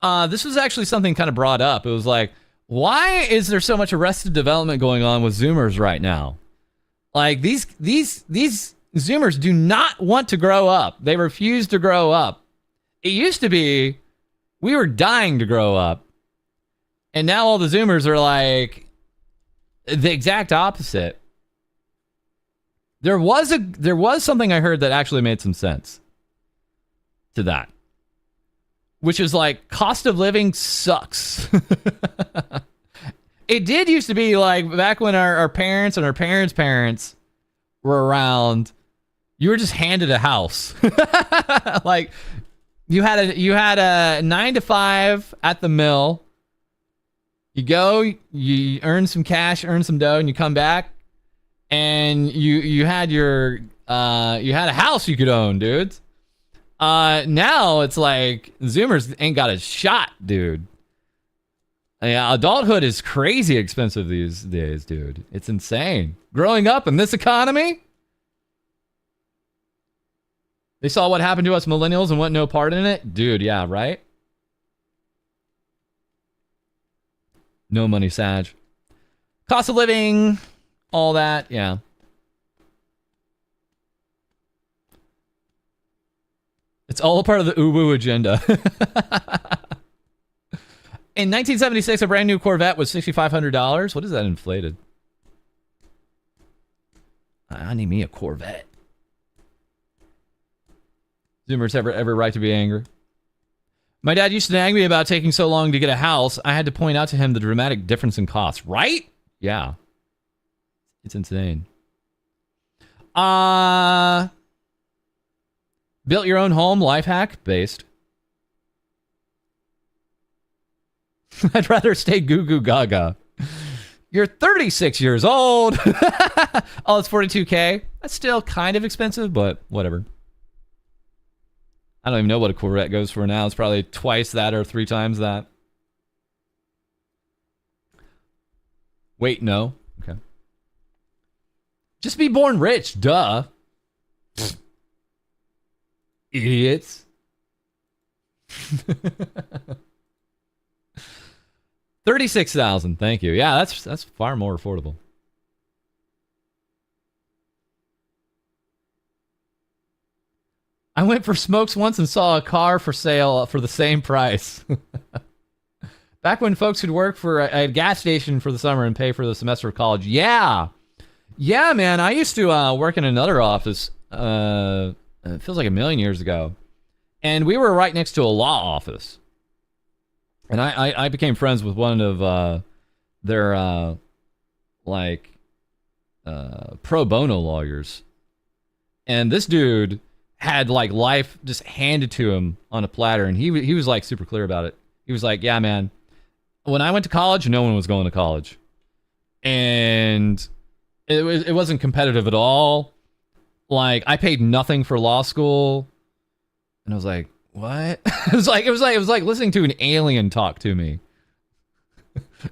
this was actually something kind of brought up. It was like, why is there so much arrested development going on with Zoomers right now? Like these Zoomers do not want to grow up. They refuse to grow up. It used to be we were dying to grow up. And now all the Zoomers are like the exact opposite. There was something I heard that actually made some sense to that. Which is like cost of living sucks. It did used to be like back when our parents and our parents' parents were around, you were just handed a house. Like you had a 9 to 5 at the mill. You go, you earn some cash, earn some dough, and you come back, and you had a house you could own, dudes. Now it's like Zoomers ain't got a shot, dude. Yeah, adulthood is crazy expensive these days, dude. It's insane. Growing up in this economy, they saw what happened to us millennials and want no part in it. Dude, yeah, right? No money, Sag. Cost of living, all that, yeah. It's all a part of the uwu agenda. In 1976, a brand new Corvette was $6,500. What is that inflated? I need me a Corvette. Zoomers have every right to be angry. My dad used to nag me about taking so long to get a house. I had to point out to him the dramatic difference in cost. Right? Yeah. It's insane. Built your own home, life hack based. I'd rather stay goo goo gaga. You're 36 years old. Oh, it's 42K. That's still kind of expensive, but whatever. I don't even know what a Corvette goes for now. It's probably twice that or 3 times that. Wait, no. Okay. Just be born rich, duh. Idiots. 36,000, thank you. Yeah, that's far more affordable. I went for smokes once and saw a car for sale for the same price. Back when folks could work for a gas station for the summer and pay for the semester of college. Yeah. Yeah, man. I used to work in another office. It feels like a million years ago. And we were right next to a law office. And I became friends with one of their pro bono lawyers. And this dude had like life just handed to him on a platter, and he was like super clear about it. He was like, "Yeah, man, when I went to college, no one was going to college, and it wasn't competitive at all. Like I paid nothing for law school." And I was like, "What?" it was like listening to an alien talk to me.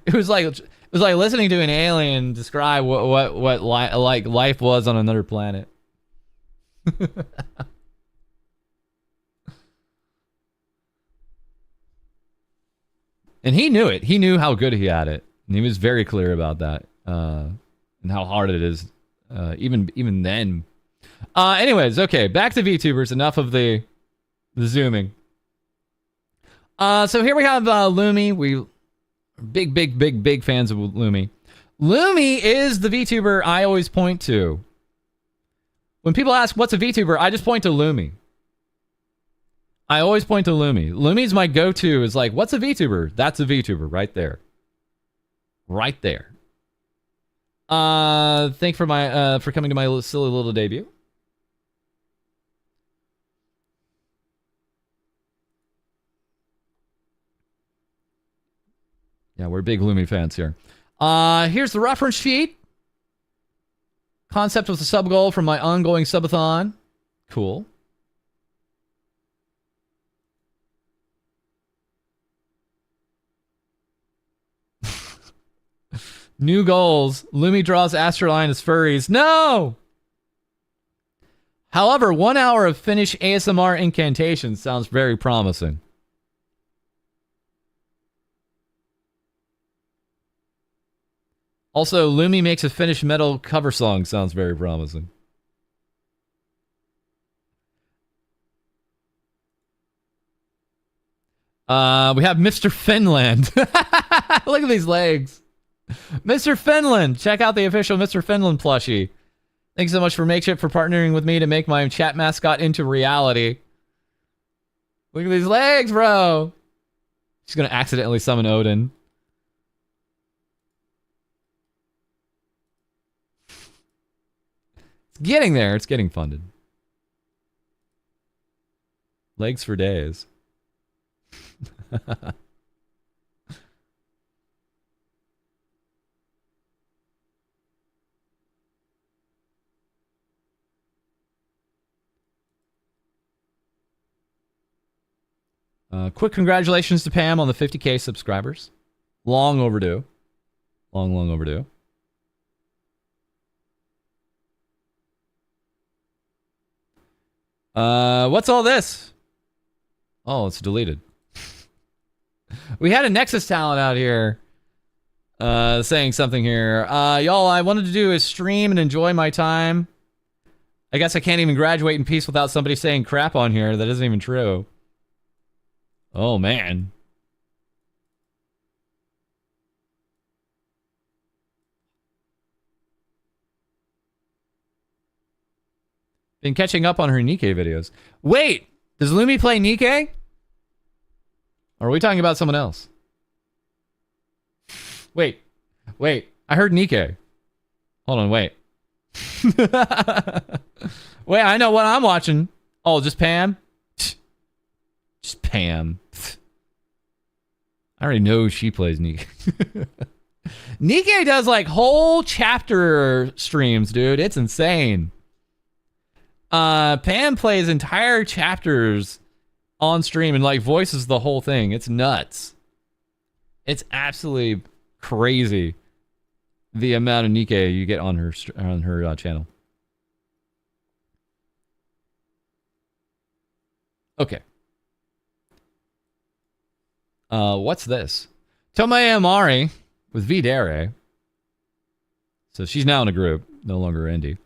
It was like listening to an alien describe what life was on another planet. And he knew it. He knew how good he had it, and he was very clear about that, and how hard it is, even then. Anyways, okay, back to VTubers. Enough of the zooming. So here we have Lumi. Big fans of Lumi. Lumi is the VTuber I always point to. When people ask what's a VTuber, I just point to Lumi. I always point to Lumi. Lumi's my go-to. Is like, what's a VTuber? That's a VTuber right there. Right there. Thank for my for coming to my silly little debut. Yeah, we're big Lumi fans here. Here's the reference sheet. Concept was a sub goal from my ongoing subathon. Cool. New goals. Lumi draws Astroline as furries. No! However, 1 hour of Finnish ASMR incantations sounds very promising. Also, Lumi makes a Finnish metal cover song. Sounds very promising. We have Mr. Finland. Look at these legs. Mr. Finland. Check out the official Mr. Finland plushie. Thanks so much for Makeshift for partnering with me to make my chat mascot into reality. Look at these legs, bro. She's going to accidentally summon Odin. It's getting there. It's getting funded. Legs for days. Quick congratulations to Pam on the 50k subscribers. Long overdue. Long overdue. What's all this? Oh, it's deleted. We had a Nexus talent out here saying something here. Y'all, I wanted to do a stream and enjoy my time. I guess I can't even graduate in peace without somebody saying crap on here. That isn't even true. Oh, man. Been catching up on her Nikkei videos. Wait! Does Lumi play Nikkei? Or are we talking about someone else? Wait. I heard Nikkei. Hold on, wait. Wait, I know what I'm watching. Oh, just Pam? Just Pam. I already know she plays Nikkei. Nikkei does like whole chapter streams, dude. It's insane. Pam plays entire chapters on stream and like voices the whole thing. It's nuts. It's absolutely crazy the amount of Nikkei you get on her channel. Okay. What's this? Tomoe Amari with Videre. So she's now in a group, no longer indie.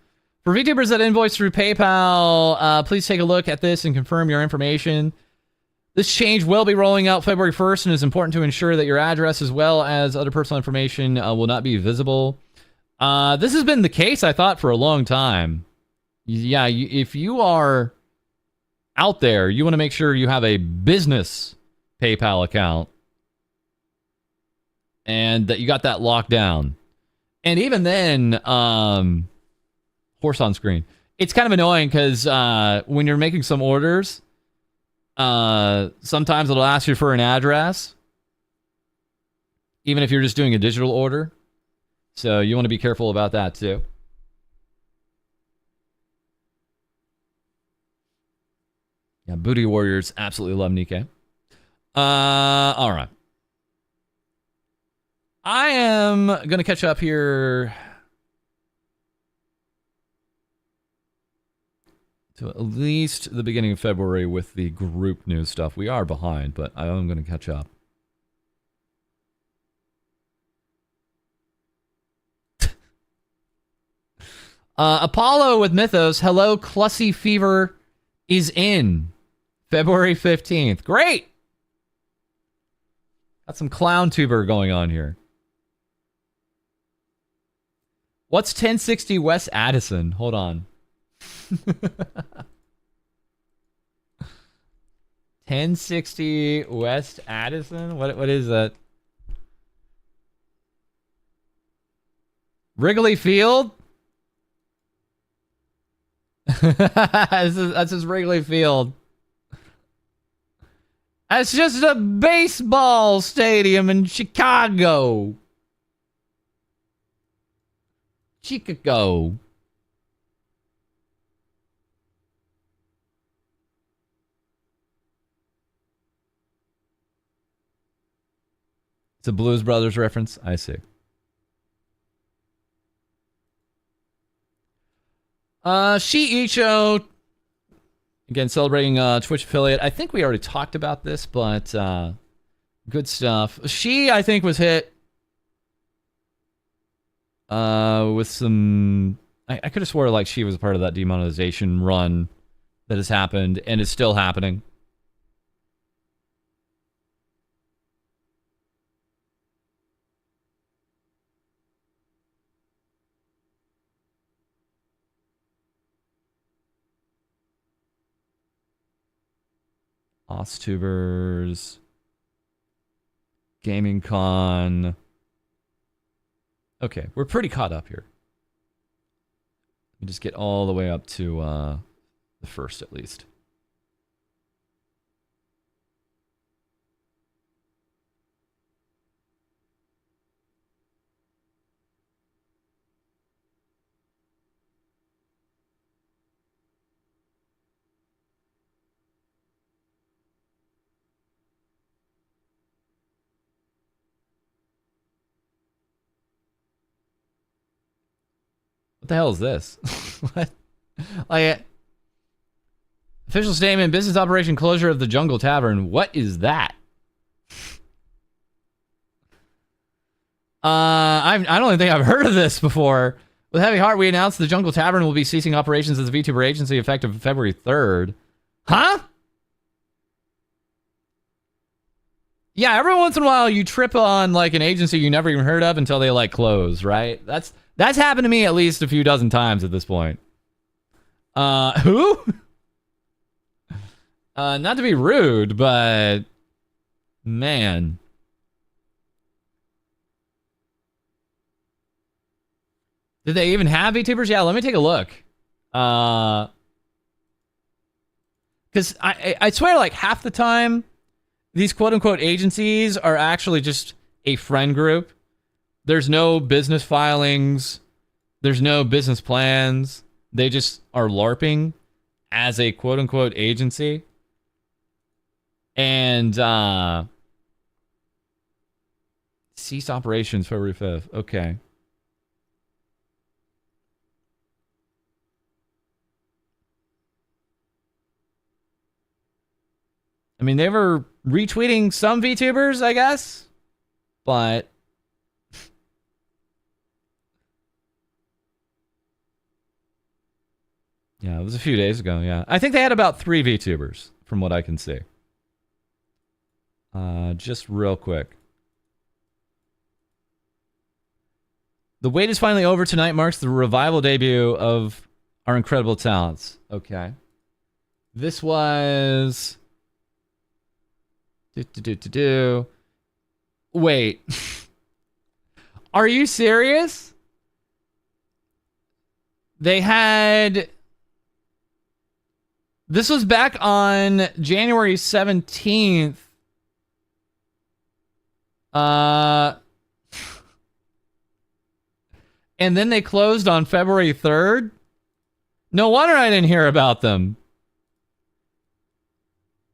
For VTubers that invoice through PayPal, please take a look at this and confirm your information. This change will be rolling out February 1st and is important to ensure that your address as well as other personal information will not be visible. This has been the case, I thought, for a long time. Yeah, if you are out there, you want to make sure you have a business PayPal account and that you got that locked down. And even then, horse on screen. It's kind of annoying because when you're making some orders, sometimes it'll ask you for an address, even if you're just doing a digital order. So you want to be careful about that too. Yeah, Booty Warriors absolutely love Nikkei. All right. I am going to catch up here to at least the beginning of February with the group news stuff. We are behind, but I am going to catch up. Apollo with Mythos. Hello, Clussy Fever is in February 15th. Great. Got some clown tuber going on here. What's 1060 West Addison? Hold on. 1060 West Addison? What is that? Wrigley Field? That's just Wrigley Field. That's just a baseball stadium in Chicago. Chicago. It's a Blues Brothers reference. I see. Icho. Again, celebrating Twitch affiliate. I think we already talked about this, but good stuff. I think, was hit with some... I could have swore like she was a part of that demonetization run that has happened and is still happening. Ostubers, Gaming Con. Okay, we're pretty caught up here. Let me just get all the way up to the first at least. What the hell is this? What? Like, official statement, business operation closure of the Jungle Tavern. What is that? I don't even think I've heard of this before. With heavy heart, we announced the Jungle Tavern will be ceasing operations as a VTuber agency effective February 3rd. Huh? Yeah, every once in a while you trip on like an agency you never even heard of until they like close, right? That's happened to me at least a few dozen times at this point. Who? Not to be rude, but man. Did they even have VTubers? Yeah, let me take a look. Because I swear like half the time these quote-unquote agencies are actually just a friend group. There's no business filings. There's no business plans. They just are LARPing as a quote-unquote agency. And cease operations February 5th. Okay. I mean, they were retweeting some VTubers, I guess. But yeah, it was a few days ago, yeah. I think they had about 3 VTubers, from what I can see. Just real quick. The wait is finally over. Tonight marks the revival debut of our incredible talents. Okay. This was... Wait. Are you serious? They had... This was back on January 17th. And then they closed on February 3rd? No wonder I didn't hear about them.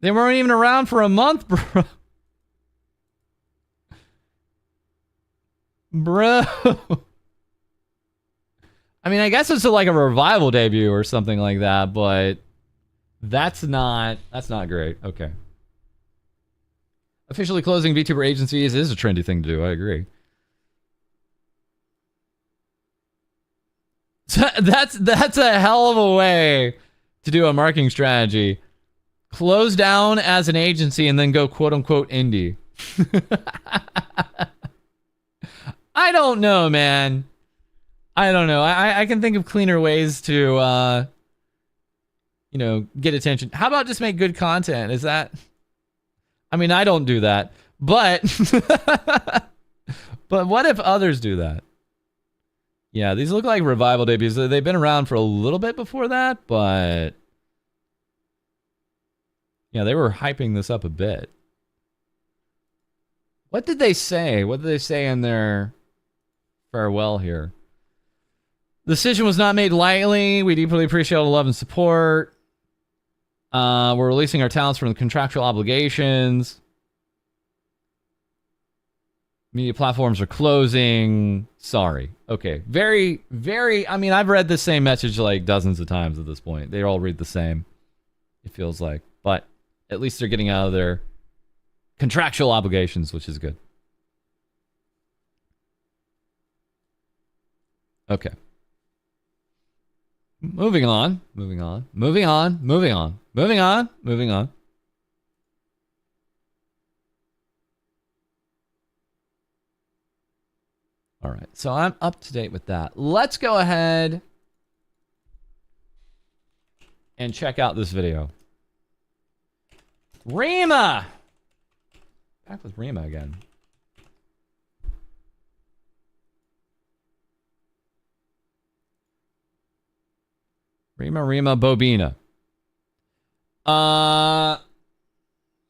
They weren't even around for a month, bro. Bro. I mean, I guess it's like a revival debut or something like that, but that's not great. Okay. Officially closing VTuber agencies is a trendy thing to do. I agree. That's a hell of a way to do a marketing strategy. Close down as an agency and then go quote unquote indie. I don't know, man. I don't know. I can think of cleaner ways to, get attention. How about just make good content? Is that... I mean, I don't do that. But... but what if others do that? Yeah, these look like revival debuts. They've been around for a little bit before that, but... yeah, they were hyping this up a bit. What did they say? What did they say in their farewell here? The decision was not made lightly. We deeply appreciate all the love and support. We're releasing our talents from the contractual obligations. Media platforms are closing. Sorry. Okay. Very, very... I mean, I've read the same message like dozens of times at this point. They all read the same, it feels like. But at least they're getting out of their contractual obligations, which is good. Okay. Moving on. Moving on. Moving on. Moving on. Moving on. Moving on. All right. So I'm up to date with that. Let's go ahead and check out this video. Rima! Back with Rima again. Rima Bobina.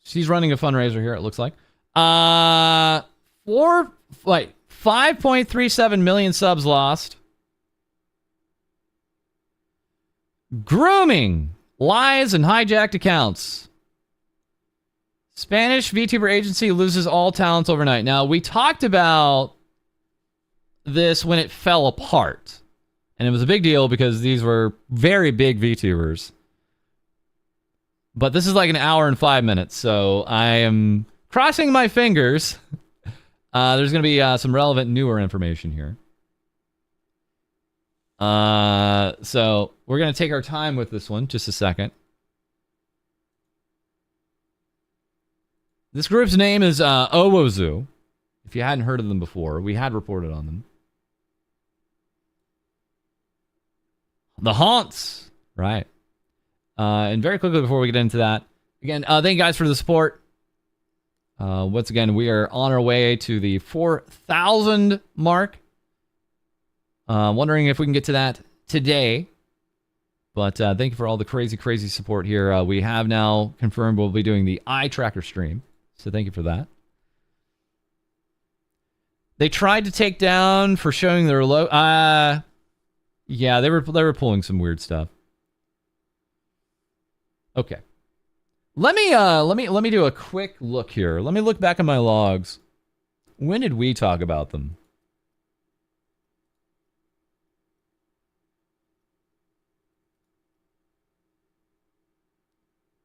She's running a fundraiser here, it looks like. 5.37 million subs lost. Grooming, lies, and hijacked accounts. Spanish VTuber agency loses all talents overnight. Now, we talked about this when it fell apart. And it was a big deal because these were very big VTubers. But this is like an hour and 5 minutes, so I am crossing my fingers. There's going to be some relevant newer information here. So we're going to take our time with this one, just a second. This group's name is Owozu. If you hadn't heard of them before, we had reported on them. The Haunts, right? And very quickly before we get into that, again, thank you guys for the support. Once again, we are on our way to the 4,000 mark. Wondering if we can get to that today. But thank you for all the crazy, crazy support here. We have now confirmed we'll be doing the eye tracker stream. So thank you for that. They tried to take down for showing their low... yeah, they were pulling some weird stuff. Okay. Let me do a quick look here. Let me look back at my logs. When did we talk about them?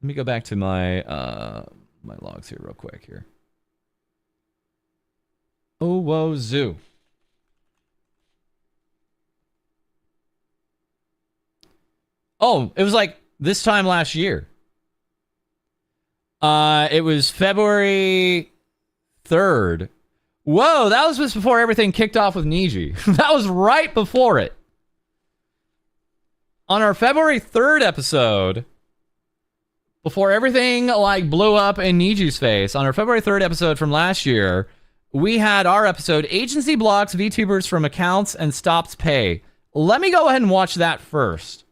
Let me go back to my my logs here real quick here. Oh, whoa, zoo. Oh, it was like this time last year. It was February 3rd. Whoa, that was just before everything kicked off with Niji. That was right before it. On our February 3rd episode, before everything like blew up in Niji's face, on our February 3rd episode from last year, we had our episode, Agency Blocks VTubers from Accounts and Stops Pay. Let me go ahead and watch that first.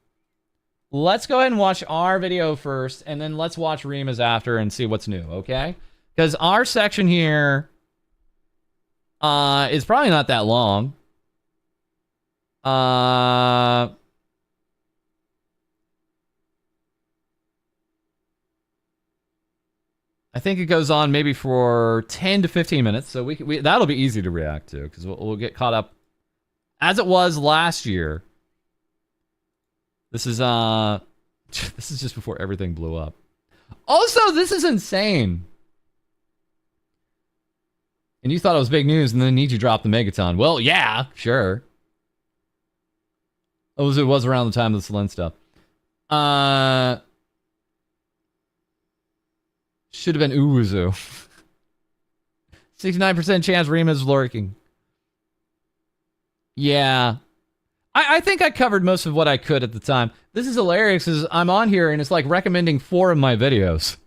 Let's go ahead and watch our video first, and then let's watch Rima's after and see what's new, okay? Because our section here is probably not that long. I think it goes on maybe for 10 to 15 minutes, so we that'll be easy to react to, because we'll get caught up as it was last year. This is this is just before everything blew up. Also, this is insane. And you thought it was big news, and then Niji dropped the Megaton. Well, yeah, sure. It was around the time of the Selene stuff. Should have been Uwuzu. 69% chance Rima's lurking. Yeah. I think I covered most of what I could at the time. This is hilarious because I'm on here and it's like recommending 4 of my videos.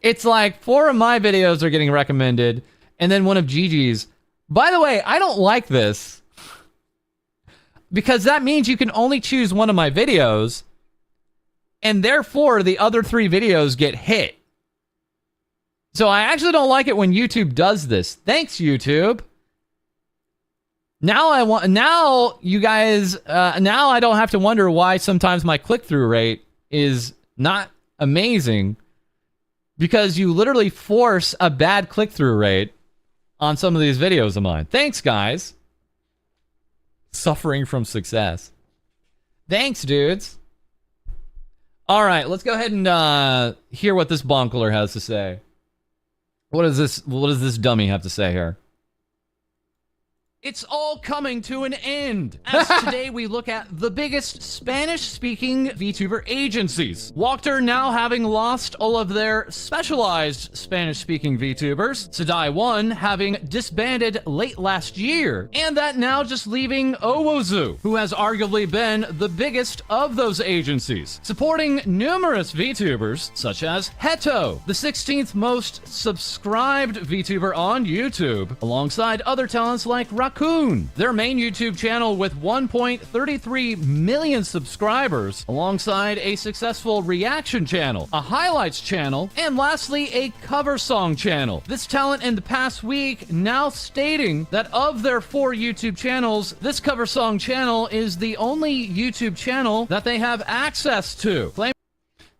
It's like 4 of my videos are getting recommended and then one of Gigi's. By the way, I don't like this because that means you can only choose one of my videos and therefore the other 3 videos get hit. So I actually don't like it when YouTube does this. Thanks, YouTube. Now you guys, now I don't have to wonder why sometimes my click-through rate is not amazing because you literally force a bad click-through rate on some of these videos of mine. Thanks, guys. Suffering from success. Thanks, dudes. All right, let's go ahead and hear what this bonkler has to say. What does this dummy have to say here? It's all coming to an end. As today we look at the biggest Spanish-speaking VTuber agencies. Walker now having lost all of their specialized Spanish-speaking VTubers. Sedai 1 having disbanded late last year. And that now just leaving Owozu, who has arguably been the biggest of those agencies. Supporting numerous VTubers, such as Heto, the 16th most subscribed VTuber on YouTube, alongside other talents like Raccoon, their main YouTube channel with 1.33 million subscribers, alongside a successful reaction channel, a highlights channel, and lastly, a cover song channel. This talent in the past week now stating that of their 4 YouTube channels, this cover song channel is the only YouTube channel that they have access to.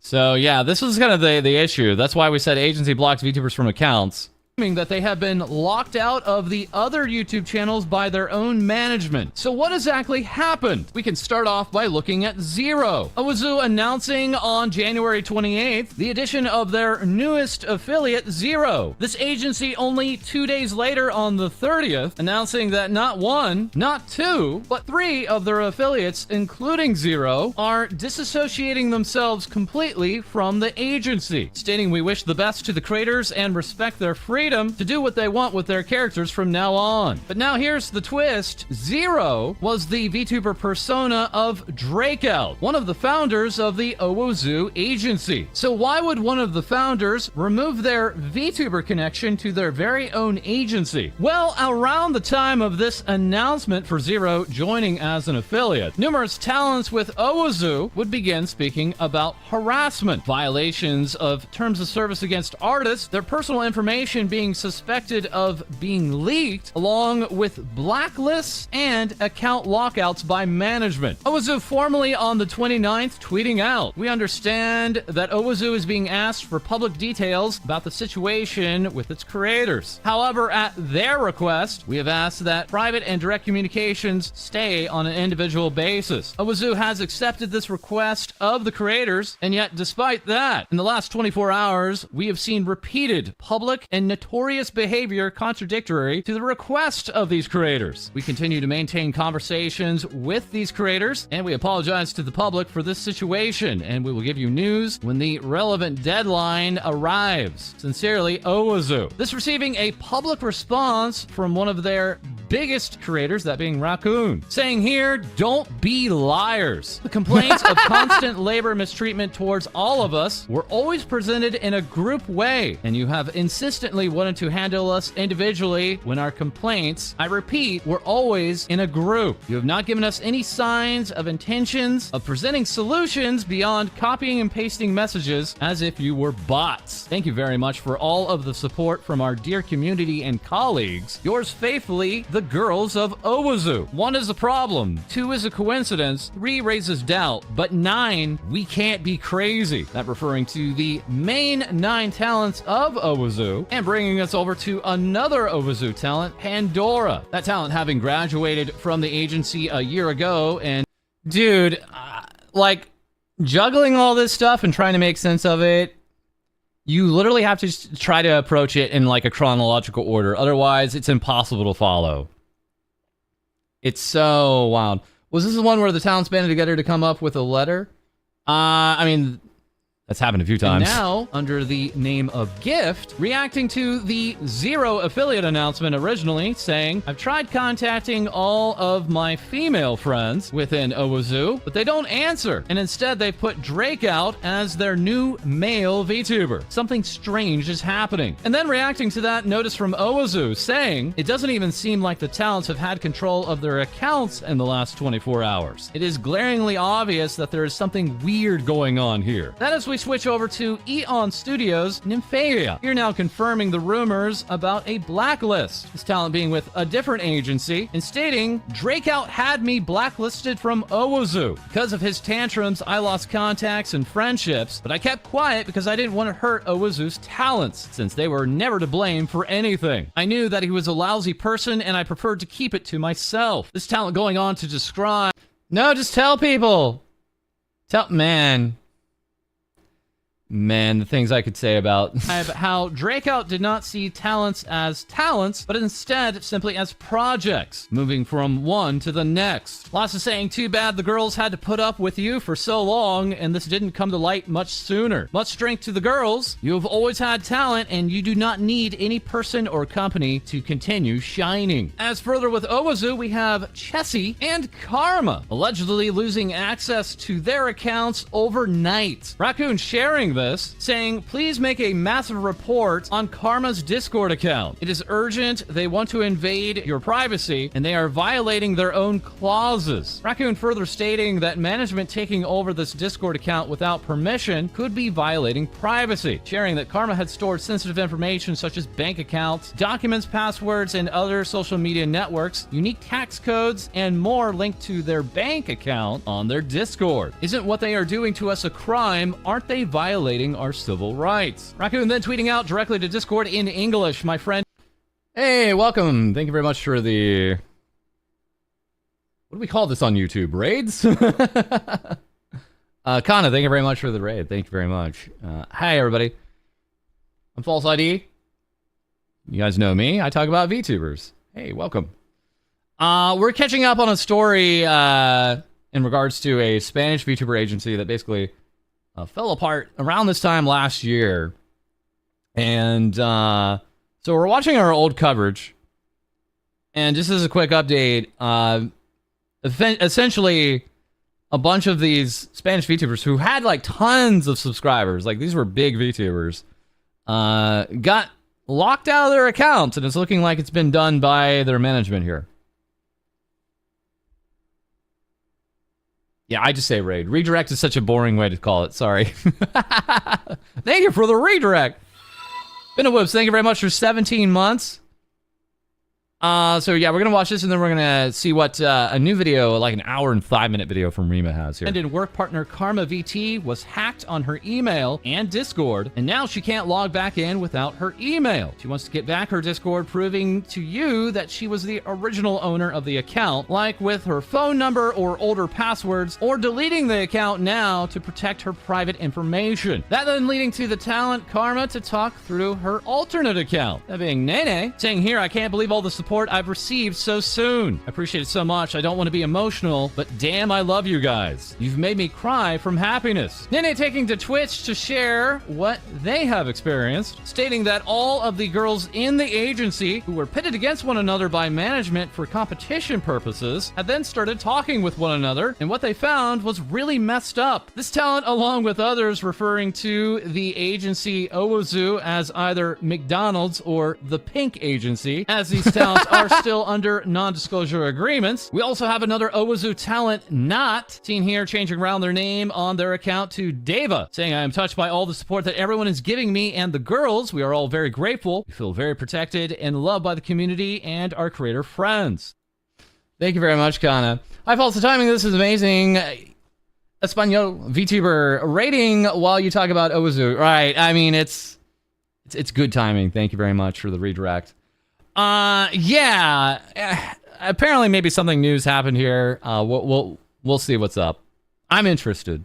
So yeah, this was kind of the issue. That's why we said agency blocks VTubers from accounts. That they have been locked out of the other YouTube channels by their own management. So what exactly happened? We can start off by looking at Zero. Owozu announcing on January 28th the addition of their newest affiliate, Zero. This agency only 2 days later on the 30th announcing that not 1, not 2, but 3 of their affiliates, including Zero, are disassociating themselves completely from the agency, stating we wish the best to the creators and respect their freedom to do what they want with their characters from now on. But now here's the twist. Zero was the VTuber persona of Drakeout, one of the founders of the Owozu agency. So why would one of the founders remove their VTuber connection to their very own agency? Well, around the time of this announcement for Zero joining as an affiliate, numerous talents with Owozu would begin speaking about harassment, violations of terms of service against artists, their personal information being suspected of being leaked, along with blacklists and account lockouts by management. Owozu formally on the 29th tweeting out, "We understand that Owozu is being asked for public details about the situation with its creators. However, at their request, we have asked that private and direct communications stay on an individual basis." Owozu has accepted this request of the creators, and yet despite that, in the last 24 hours, we have seen repeated public and notorious behavior contradictory to the request of these creators. We continue to maintain conversations with these creators, and we apologize to the public for this situation, and we will give you news when the relevant deadline arrives. Sincerely, Owozu. This receiving a public response from one of their biggest creators, that being Raccoon, saying here, "Don't be liars. The complaints of constant labor mistreatment towards all of us were always presented in a group way, and you have insistently wanted to handle us individually when our complaints, I repeat, were always in a group. You have not given us any signs of intentions of presenting solutions beyond copying and pasting messages as if you were bots. Thank you very much for all of the support from our dear community and colleagues. Yours faithfully, the girls of Owozu. 1 is a problem, 2 is a coincidence, 3 raises doubt, but 9, we can't be crazy." That referring to the main 9 talents of Owozu, and bringing us over to another Owozu talent, Pandora. That talent having graduated from the agency a year ago, and dude, like, juggling all this stuff and trying to make sense of it, you literally have to just try to approach it in like a chronological order. Otherwise, it's impossible to follow. It's so wild. Was this the one where the talents banded together to come up with a letter? I mean, That's happened a few times. And now, under the name of Gift, reacting to the Zero affiliate announcement originally, saying, I've tried contacting all of my female friends within Owazoo, but they don't answer. And instead, they've put Drake out as their new male VTuber. Something strange is happening. And then reacting to that notice from Owazoo, saying, it doesn't even seem like the talents have had control of their accounts in the last 24 hours. It is glaringly obvious that there is something weird going on here. That is, we switch over to Eon Studios Nymphaea. You're now confirming the rumors about a blacklist. This talent being with a different agency and stating, Drakeout had me blacklisted from Owazoo. Because of his tantrums, I lost contacts and friendships, but I kept quiet because I didn't want to hurt Owazoo's talents, since they were never to blame for anything. I knew that he was a lousy person and I preferred to keep it to myself. This talent going on to describe, no, just tell people. Man, the things I could say about how Drakeout did not see talents as talents, but instead simply as projects, moving from one to the next. Lots of saying, too bad the girls had to put up with you for so long, and this didn't come to light much sooner. Much strength to the girls. You have always had talent, and you do not need any person or company to continue shining. As further with Owazoo, we have Chessie and Karma, allegedly losing access to their accounts overnight. Raccoon sharing this, saying, please make a massive report on Karma's Discord account. It is urgent. They want to invade your privacy, and they are violating their own clauses. Raccoon further stating that management taking over this Discord account without permission could be violating privacy, sharing that Karma had stored sensitive information such as bank accounts, documents, passwords, and other social media networks, unique tax codes, and more linked to their bank account on their Discord. Isn't what they are doing to us a crime? Aren't they violating our civil rights? Raccoon then tweeting out directly to Discord in English, my friend. Hey, welcome. Thank you very much for the... What do we call this on YouTube? Raids? Kana, thank you very much for the raid. Thank you very much. Hi, everybody. I'm FalseEyeD. You guys know me. I talk about VTubers. Hey, welcome. We're catching up on a story in regards to a Spanish VTuber agency that basically fell apart around this time last year. And so we're watching our old coverage. And just as a quick update, essentially a bunch of these Spanish VTubers who had like tons of subscribers, like these were big VTubers, got locked out of their accounts, and it's looking like it's been done by their management here. Yeah, I just say raid. Redirect is such a boring way to call it. Sorry. Thank you for the redirect. Been a whoops. Thank you very much for 17 months. So yeah, we're going to watch this and then we're going to see what a new video, like an hour and 5-minute video from Rima has here. And in work partner Karma VT was hacked on her email and Discord, and now she can't log back in without her email. She wants to get back her Discord, proving to you that she was the original owner of the account, like with her phone number or older passwords, or deleting the account now to protect her private information. That then leading to the talent Karma to talk through her alternate account. That being Nene, saying here, I can't believe all the support I've received so soon. I appreciate it so much. I don't want to be emotional, but damn, I love you guys. You've made me cry from happiness. Nene taking to Twitch to share what they have experienced, stating that all of the girls in the agency who were pitted against one another by management for competition purposes had then started talking with one another, and what they found was really messed up. This talent, along with others referring to the agency Owazoo as either McDonald's or the Pink Agency, as these talents are still under non-disclosure agreements. We also have another Owazoo talent not seen here changing around their name on their account to Deva, saying, I am touched by all the support that everyone is giving me and the girls. We are all very grateful. We feel very protected and loved by the community and our creator friends. Thank you very much, Kana. Hi, False Timing. This is amazing. Espanol VTuber rating while you talk about Owazoo. Right. I mean, it's good timing. Thank you very much for the redirect. Yeah. Apparently, maybe something news happened here. We'll see what's up. I'm interested.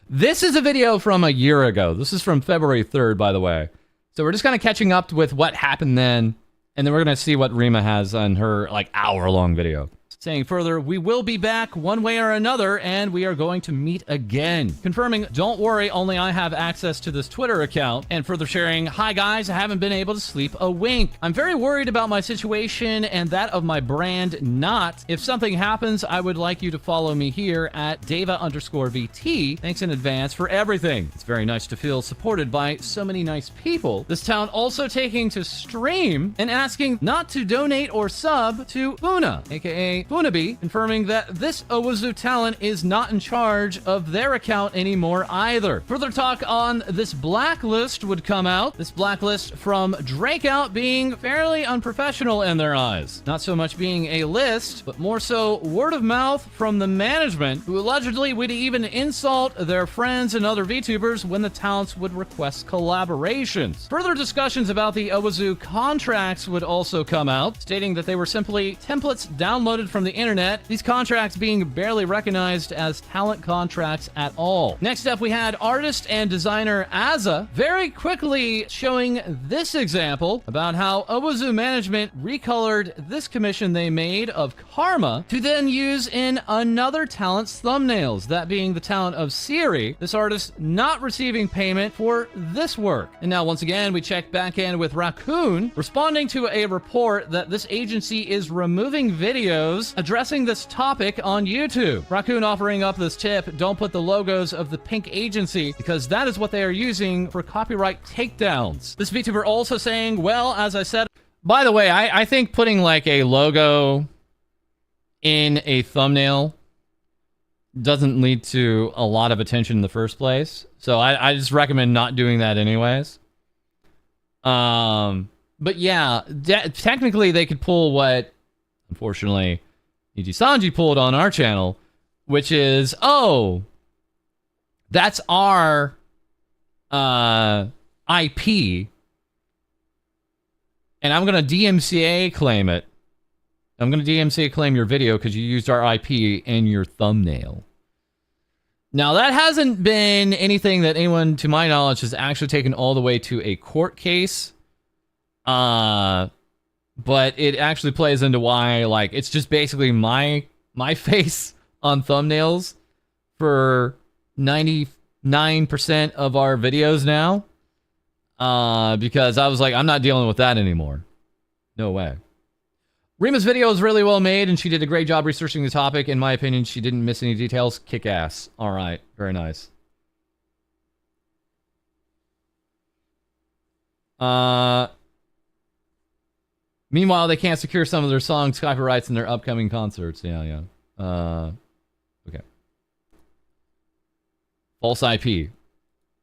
This is a video from a year ago. This is from February 3rd, by the way. So we're just kind of catching up with what happened then, and then we're gonna see what Rima has on her like hour-long video. saying further, we will be back one way or another, and we are going to meet again. Confirming, don't worry, only I have access to this Twitter account. And further sharing, hi guys, I haven't been able to sleep a wink. I'm very worried about my situation and that of my brand not. If something happens, I would like you to follow me here at Dava_VT. Thanks in advance for everything. It's very nice to feel supported by so many nice people. This town also taking to stream and asking not to donate or sub to Funa, aka Funabi, confirming that this Owazu talent is not in charge of their account anymore either. Further talk on this blacklist would come out. This blacklist from Drakeout being fairly unprofessional in their eyes. Not so much being a list, but more so word of mouth from the management, who allegedly would even insult their friends and other VTubers when the talents would request collaborations. Further discussions about the Owazu contracts would also come out, stating that they were simply templates downloaded from the internet, these contracts being barely recognized as talent contracts at all. Next up, we had artist and designer Azza very quickly showing this example about how Owazu management recolored this commission they made of Karma to then use in another talent's thumbnails, that being the talent of Siri, this artist not receiving payment for this work. And now once again, we check back in with Raccoon, responding to a report that this agency is removing videos addressing this topic on YouTube. Raccoon offering up this tip, don't put the logos of the pink agency because that is what they are using for copyright takedowns. This VTuber also saying, well, as I said, by the way, I think putting like a logo in a thumbnail doesn't lead to a lot of attention in the first place. So I just recommend not doing that anyways. But yeah, technically they could pull what, unfortunately, Niji Sanji pulled on our channel, which is, oh, that's our IP, and I'm going to DMCA claim it. I'm going to DMCA claim your video because you used our IP in your thumbnail. Now, that hasn't been anything that anyone, to my knowledge, has actually taken all the way to a court case. But it actually plays into why, like, it's just basically my face on thumbnails for 99% of our videos now. Because I was like, I'm not dealing with that anymore. No way. Rima's video is really well made, and she did a great job researching the topic. In my opinion, she didn't miss any details. Kick ass. All right. Very nice. Meanwhile, they can't secure some of their songs' copyrights in their upcoming concerts. Yeah. Okay. False IP.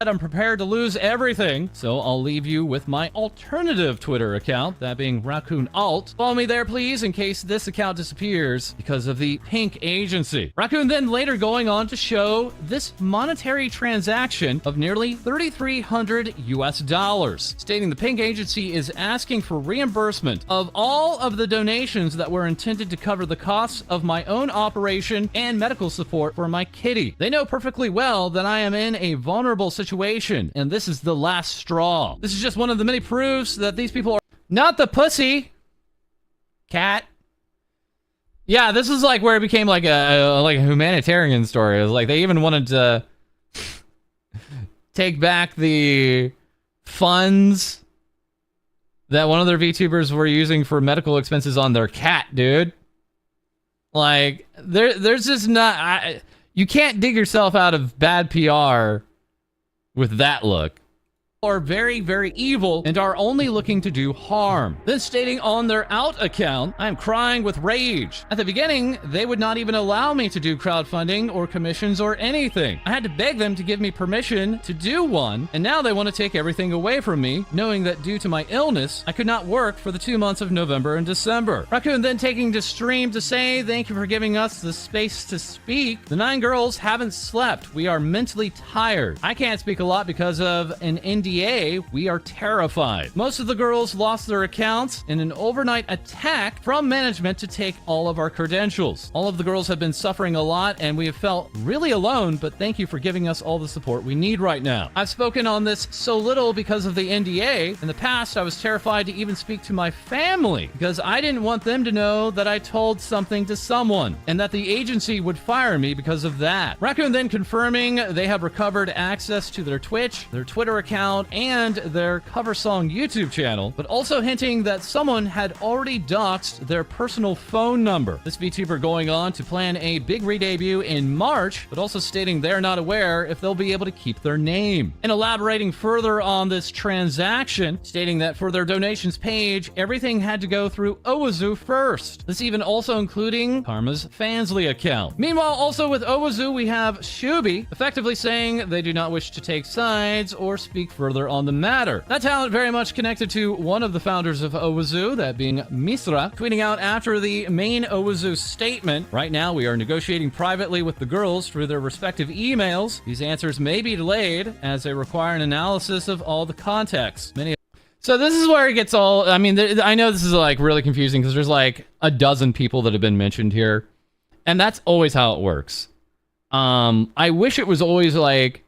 I'm prepared to lose everything, so I'll leave you with my alternative Twitter account, that being Raccoon Alt. Follow me there, please, in case this account disappears because of the pink agency. Raccoon then later going on to show this monetary transaction of nearly $3,300 US, stating the pink agency is asking for reimbursement of all of the donations that were intended to cover the costs of my own operation and medical support for my kitty. They know perfectly well that I am in a vulnerable situation, and this is the last straw. This is just one of the many proofs that these people are not the pussy cat. Yeah, this is like where it became like a humanitarian story. It was like they even wanted to take back the funds that one of their VTubers were using for medical expenses on their cat, dude. Like, there's just not... you can't dig yourself out of bad PR with that look. Are very, very evil and are only looking to do harm. Then stating on their out account, I am crying with rage. At the beginning, they would not even allow me to do crowdfunding or commissions or anything. I had to beg them to give me permission to do one, and now they want to take everything away from me, knowing that due to my illness, I could not work for the 2 months of November and December. Raccoon then taking to stream to say, thank you for giving us the space to speak. The 9 girls haven't slept. We are mentally tired. I can't speak a lot because of an NDA NDA, we are terrified. Most of the girls lost their accounts in an overnight attack from management to take all of our credentials. All of the girls have been suffering a lot, and we have felt really alone, but thank you for giving us all the support we need right now. I've spoken on this so little because of the NDA. In the past, I was terrified to even speak to my family because I didn't want them to know that I told something to someone and that the agency would fire me because of that. Raccoon then confirming they have recovered access to their Twitch, their Twitter account, and their cover song YouTube channel, but also hinting that someone had already doxed their personal phone number. This VTuber going on to plan a big re-debut in March, but also stating they're not aware if they'll be able to keep their name. And elaborating further on this transaction, stating that for their donations page, everything had to go through Owazoo first. This even also including Karma's Fansly account. Meanwhile, also with Owazoo, we have Shubi effectively saying they do not wish to take sides or speak further on the matter. That talent very much connected to one of the founders of Owazoo, that being Misra, tweeting out after the main Owazoo statement, "Right now we are negotiating privately with the girls through their respective emails. These answers may be delayed as they require an analysis of all the context." So this is where it gets all, I mean, I know this is like really confusing because there's like a dozen people that have been mentioned here, and that's always how it works. I wish it was always like,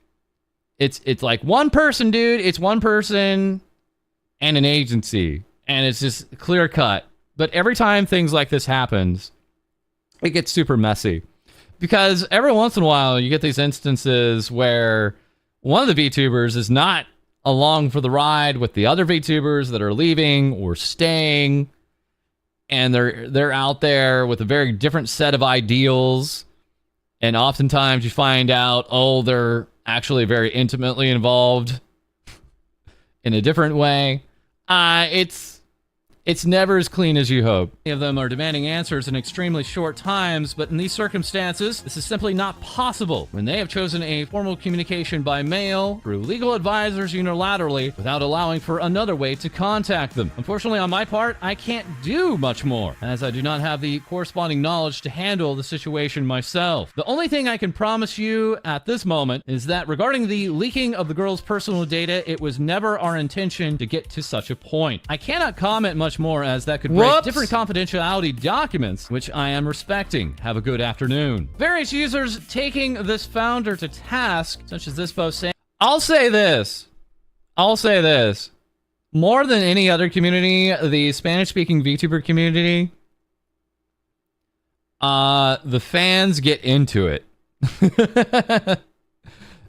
it's like one person, dude, it's one person and an agency, and it's just clear cut. But every time things like this happens, it gets super messy because every once in a while you get these instances where one of the VTubers is not along for the ride with the other VTubers that are leaving or staying, and they're out there with a very different set of ideals, and oftentimes you find out, oh, they're actually very intimately involved in a different way. It's never as clean as you hope. Many of them are demanding answers in extremely short times, but in these circumstances, this is simply not possible when they have chosen a formal communication by mail through legal advisors unilaterally without allowing for another way to contact them. Unfortunately, on my part, I can't do much more, as I do not have the corresponding knowledge to handle the situation myself. The only thing I can promise you at this moment is that regarding the leaking of the girls' personal data, it was never our intention to get to such a point. I cannot comment much more as that could break different confidentiality documents, which I am respecting. Have a good afternoon. Various users taking this founder to task, such as this post saying, I'll say this. More than any other community, the Spanish-speaking VTuber community, the fans get into it.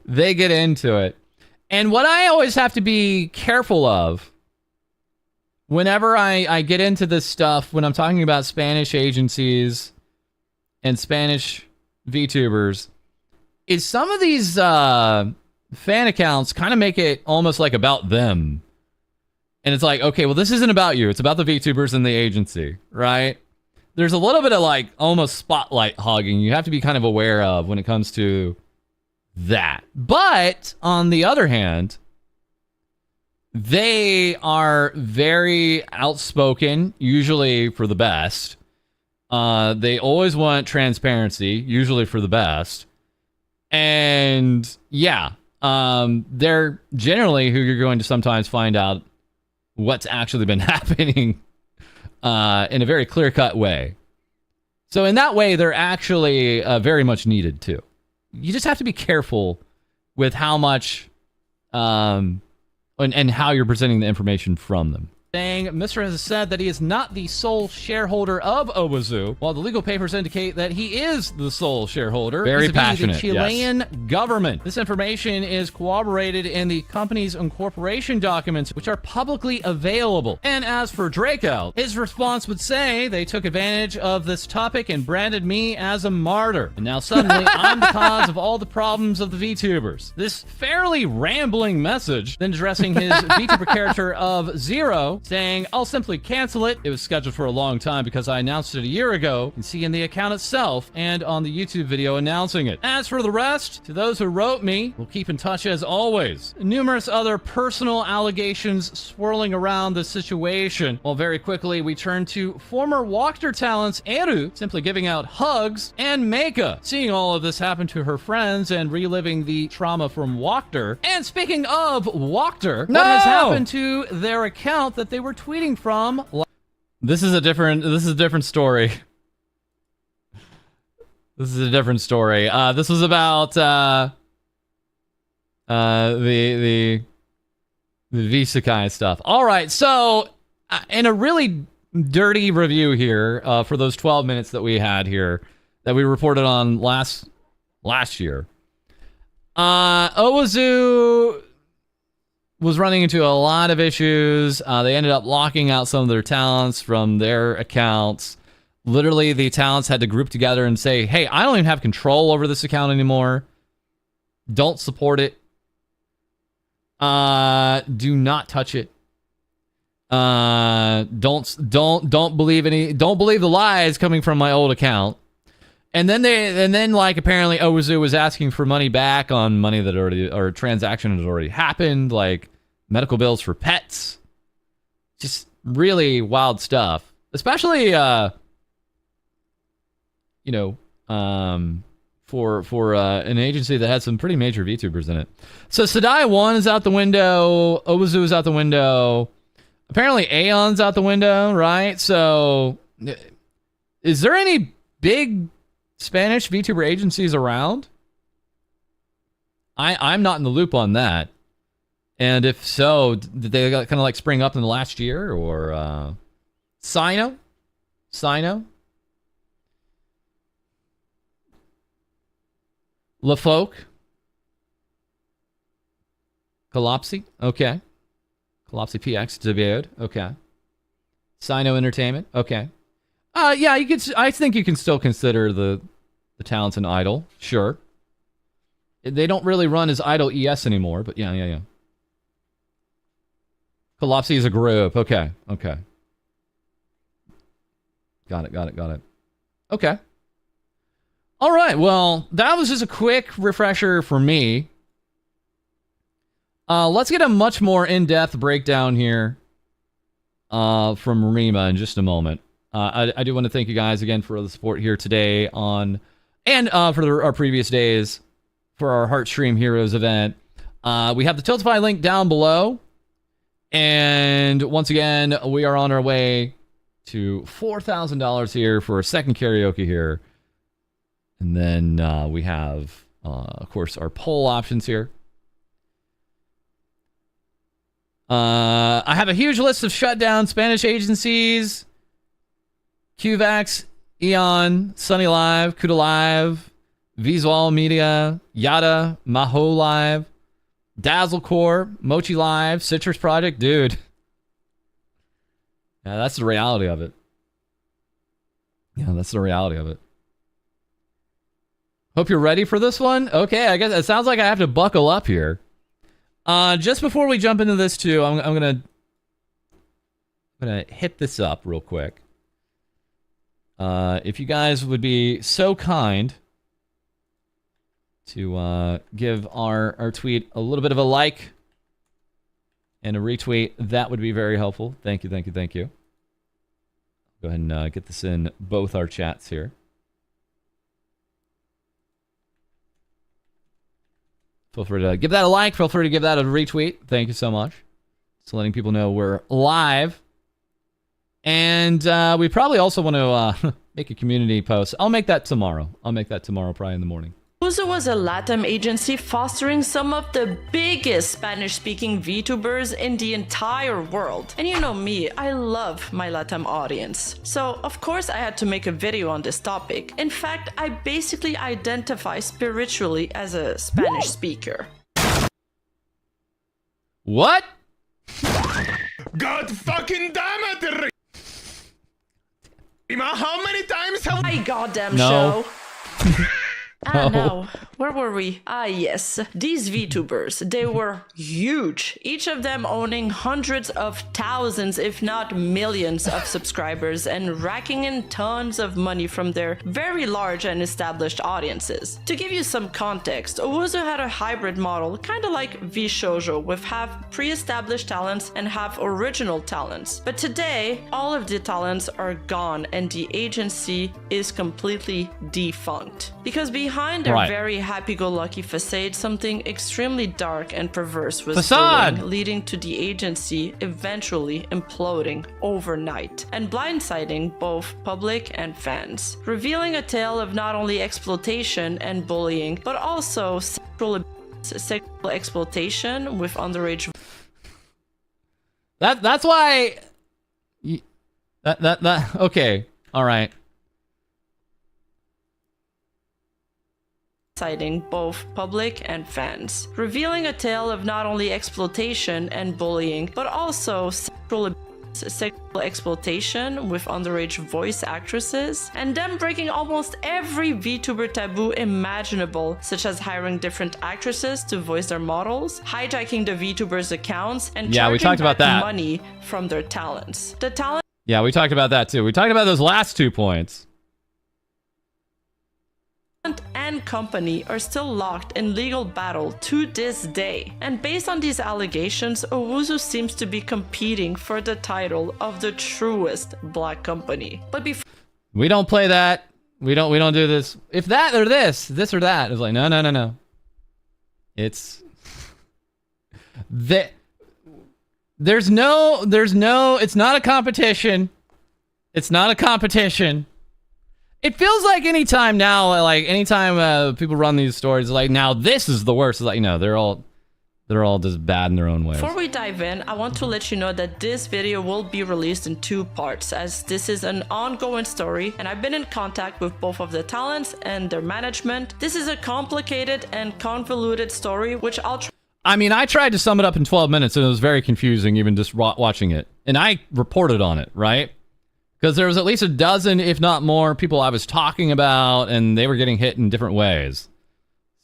They get into it. And what I always have to be careful of whenever I get into this stuff, when I'm talking about Spanish agencies and Spanish VTubers, is some of these fan accounts kind of make it almost like about them. And it's like, okay, well, this isn't about you. It's about the VTubers and the agency, right? There's a little bit of like almost spotlight hogging you have to be kind of aware of when it comes to that. But on the other hand, they are very outspoken, usually for the best. They always want transparency, usually for the best. And yeah, they're generally who you're going to sometimes find out what's actually been happening in a very clear-cut way. So in that way, they're actually very much needed too. You just have to be careful with how much and how you're presenting the information from them. Mr. has said that he is not the sole shareholder of Owazoo, while the legal papers indicate that he is the sole shareholder. Very passionate, the Chilean government. This information is corroborated in the company's incorporation documents, which are publicly available. And as for Draco, his response would say they took advantage of this topic and branded me as a martyr. And now suddenly I'm the cause of all the problems of the VTubers. This fairly rambling message, then addressing his VTuber character of Zero, saying, "I'll simply cancel it. It was scheduled for a long time because I announced it a year ago." You can see in the account itself and on the YouTube video announcing it. As for the rest, to those who wrote me, we'll keep in touch as always. Numerous other personal allegations swirling around the situation. Well, very quickly, we turn to former Walker talents Eru simply giving out hugs, and Meika seeing all of this happen to her friends and reliving the trauma from Walker. And speaking of Walker, what has happened to their account that they were tweeting from? This is a different story. This is a different story. This was about the Visakai stuff. All right, so in a really dirty review here for those 12 minutes that we had here that we reported on last year, Owazu was running into a lot of issues. They ended up locking out some of their talents from their accounts. Literally, the talents had to group together and say, "Hey, I don't even have control over this account anymore. Don't support it. Do not touch it. Don't believe the lies coming from my old account." And then like apparently Owazu was asking for money back on money that already, or transaction had already happened, like medical bills for pets. Just really wild stuff. Especially for an agency that had some pretty major VTubers in it. So Sadai 1 is out the window, Owazu is out the window. Apparently Aeon's out the window, right? So is there any big Spanish VTuber agencies around? I'm not in the loop on that. And if so, did they kind of like spring up in the last year, or Sino? LaFolk? Collapsi? Okay. Collapsi PX debuted. Okay. Sino Entertainment? Okay. Yeah, you could. I think you can still consider the talents an idol. Sure. They don't really run as Idol ES anymore, but yeah. Collapsi is a group. Okay. Got it. Okay. All right. Well, that was just a quick refresher for me. Let's get a much more in-depth breakdown here from Rima in just a moment. I do want to thank you guys again for the support here today on, and for our previous days for our Heartstream Heroes event. We have the Tiltify link down below. And once again, we are on our way to $4,000 here for a second karaoke here. And then we have, of course, our poll options here. I have a huge list of shutdown Spanish agencies. QVax, Eon, Sunny Live, Kuda Live, Visual Media, Yada, Maho Live, Dazzlecore, Mochi Live, Citrus Project. Dude. Yeah, that's the reality of it. Hope you're ready for this one. Okay, I guess it sounds like I have to buckle up here. Just before we jump into this too, I'm gonna hit this up real quick. If you guys would be so kind to give our tweet a little bit of a like and a retweet, that would be very helpful. Thank you. Go ahead and get this in both our chats here. Feel free to give that a like. Feel free to give that a retweet. Thank you so much. Just letting people know we're live. And we probably also want to make a community post. I'll make that tomorrow. Probably in the morning. Uzo was a LATAM agency fostering some of the biggest Spanish-speaking VTubers in the entire world. And you know me, I love my LATAM audience. So, of course, I had to make a video on this topic. In fact, I basically identify spiritually as a Spanish speaker. What? God fucking damn it! How many times have My goddamn No. show. Now, where were we? Ah, yes. These VTubers, they were huge. Each of them owning hundreds of thousands, if not millions of subscribers and racking in tons of money from their very large and established audiences. To give you some context, Owuzu had a hybrid model, kind of like VShoujo, with half pre-established talents and half original talents. But today, all of the talents are gone and the agency is completely defunct. Because behind their very happy-go-lucky facade, something extremely dark and perverse was brewing, leading to the agency eventually imploding overnight and blindsiding both public and fans, revealing a tale of not only exploitation and bullying, but also sexual exploitation with underage. That's why. Okay, all right. Citing both public and fans, revealing a tale of not only exploitation and bullying, but also sexual exploitation with underage voice actresses, and them breaking almost every VTuber taboo imaginable, such as hiring different actresses to voice their models, hijacking the VTubers' accounts, and charging back money from their talents. Yeah, we talked about that too. We talked about those last 2 points. And company are still locked in legal battle to this day. And based on these allegations, Owuzu seems to be competing for the title of the truest black company. But before we don't play that. We don't do this. If that or this or that. It's like no. It's there's no it's not a competition. It's not a competition. It feels like anytime people run these stories, like now this is the worst. It's like, they're all just bad in their own ways. Before we dive in, I want to let you know that this video will be released in 2 parts, as this is an ongoing story and I've been in contact with both of the talents and their management. This is a complicated and convoluted story, which I tried to sum it up in 12 minutes and it was very confusing even just watching it. And I reported on it, right? Because there was at least a dozen, if not more, people I was talking about, and they were getting hit in different ways.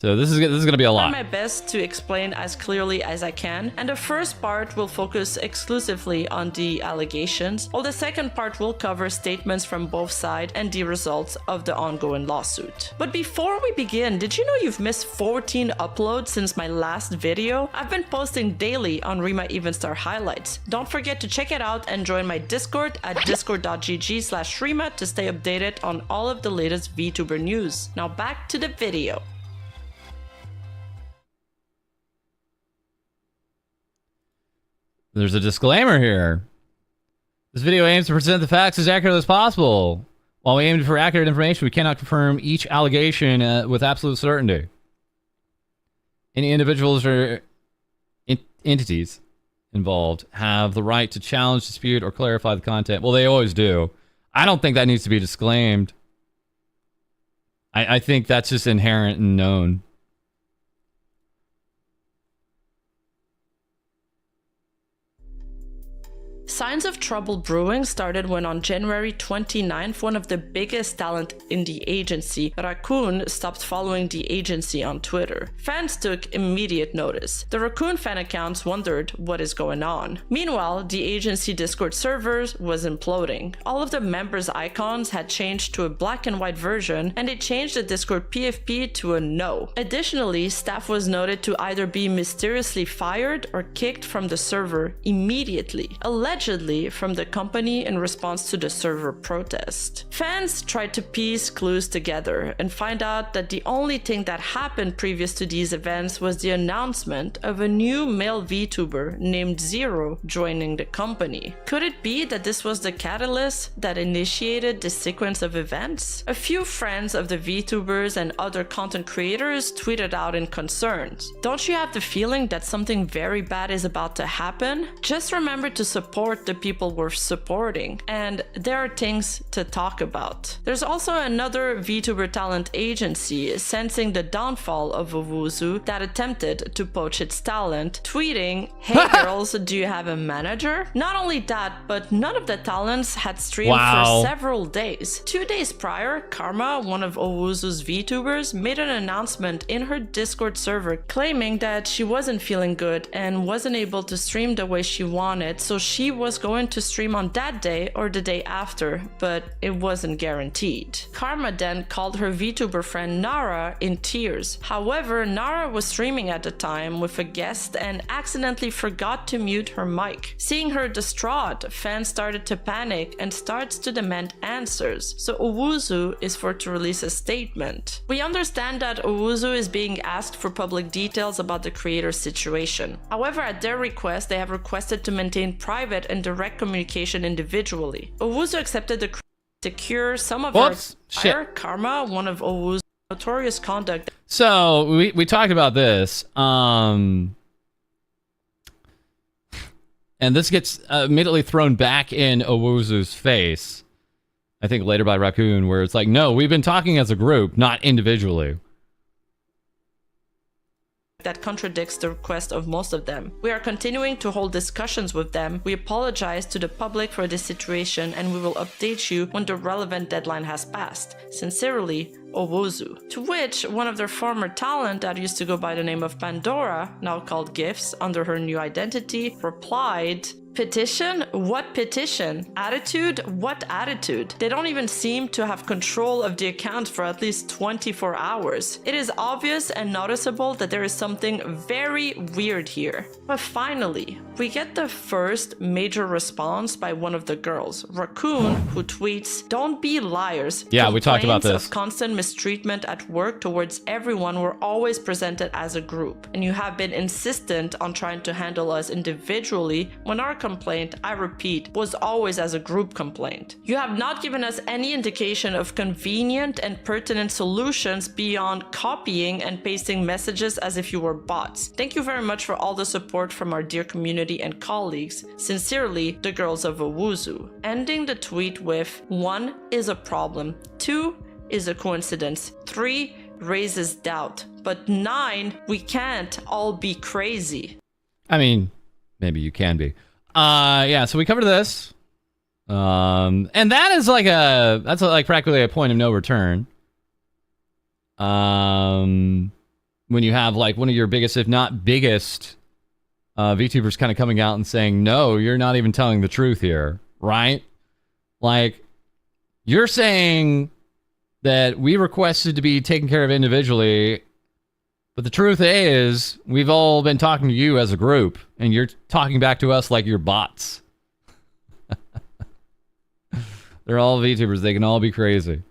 So this is going to be a lot. I'll try my best to explain as clearly as I can, and the first part will focus exclusively on the allegations, while the second part will cover statements from both sides and the results of the ongoing lawsuit. But before we begin, did you know you've missed 14 uploads since my last video? I've been posting daily on Rima Evenstar highlights. Don't forget to check it out and join my Discord at discord.gg/Rima to stay updated on all of the latest VTuber news. Now back to the video. There's a disclaimer here. This video aims to present the facts as accurately as possible. While we aim for accurate information, we cannot confirm each allegation with absolute certainty. Any individuals or entities involved have the right to challenge, dispute, or clarify the content. Well, they always do. I don't think that needs to be disclaimed. I think that's just inherent and known. Signs of trouble brewing started when on January 29th, one of the biggest talent in the agency, Raccoon, stopped following the agency on Twitter. Fans took immediate notice. The Raccoon fan accounts wondered what is going on. Meanwhile, the agency Discord servers was imploding. All of the members' icons had changed to a black and white version, and they changed the Discord PFP to a no. Additionally, staff was noted to either be mysteriously fired or kicked from the server immediately, allegedly from the company in response to the server protest. Fans tried to piece clues together and find out that the only thing that happened previous to these events was the announcement of a new male VTuber named Zero joining the company. Could it be that this was the catalyst that initiated this sequence of events? A few friends of the VTubers and other content creators tweeted out in concerns. Don't you have the feeling that something very bad is about to happen? Just remember to support support the people we're supporting, and there are things to talk about. There's also another VTuber talent agency sensing the downfall of Owuzu that attempted to poach its talent, tweeting, "Hey girls, do you have a manager?" Not only that, but none of the talents had streamed for several days. 2 days prior, Karma, one of Owuzu's VTubers, made an announcement in her Discord server claiming that she wasn't feeling good and wasn't able to stream the way she wanted, so she was going to stream on that day or the day after, but it wasn't guaranteed. Karma then called her VTuber friend Nara in tears. However, Nara was streaming at the time with a guest and accidentally forgot to mute her mic. Seeing her distraught, fans started to panic and starts to demand answers, so Owuzu is for to release a statement. We understand that Owuzu is being asked for public details about the creator's situation. However, at their request, they have requested to maintain private and direct communication individually. Owuzu accepted the to cure some of her fire. Karma, one of Owuzu's notorious conduct. So we talked about this. And this gets immediately thrown back in Owuzu's face. I think later by Raccoon, where it's like, no, we've been talking as a group, not individually. That contradicts the request of most of them. We are continuing to hold discussions with them. We apologize to the public for this situation and we will update you when the relevant deadline has passed. Sincerely, Owuzu. To which one of their former talent that used to go by the name of Pandora, now called Gifts under her new identity, replied, "Petition? What petition? Attitude? What attitude? They don't even seem to have control of the account for at least 24 hours. It is obvious and noticeable that there is something very weird here." But finally, we get the first major response by one of the girls, Raccoon, who tweets, "Don't be liars. Yeah, we talked about this. Of constant mistreatment at work towards everyone were always presented as a group, and you have been insistent on trying to handle us individually when our complaint, I repeat, was always as a group complaint. You have not given us any indication of convenient and pertinent solutions beyond copying and pasting messages as if you were bots. Thank you very much for all the support from our dear community and colleagues. Sincerely, the girls of Owuzu." Ending the tweet with, 1 is a problem, 2 is a coincidence, 3 raises doubt, but 9, we can't all be crazy. I mean, maybe you can be. Yeah, so we covered this. And that is like that's like practically a point of no return. When you have like one of your biggest, if not biggest, VTubers kind of coming out and saying, no, you're not even telling the truth here, right? Like, you're saying that we requested to be taken care of individually, but the truth is, we've all been talking to you as a group, and you're talking back to us like you're bots. They're all VTubers. They can all be crazy.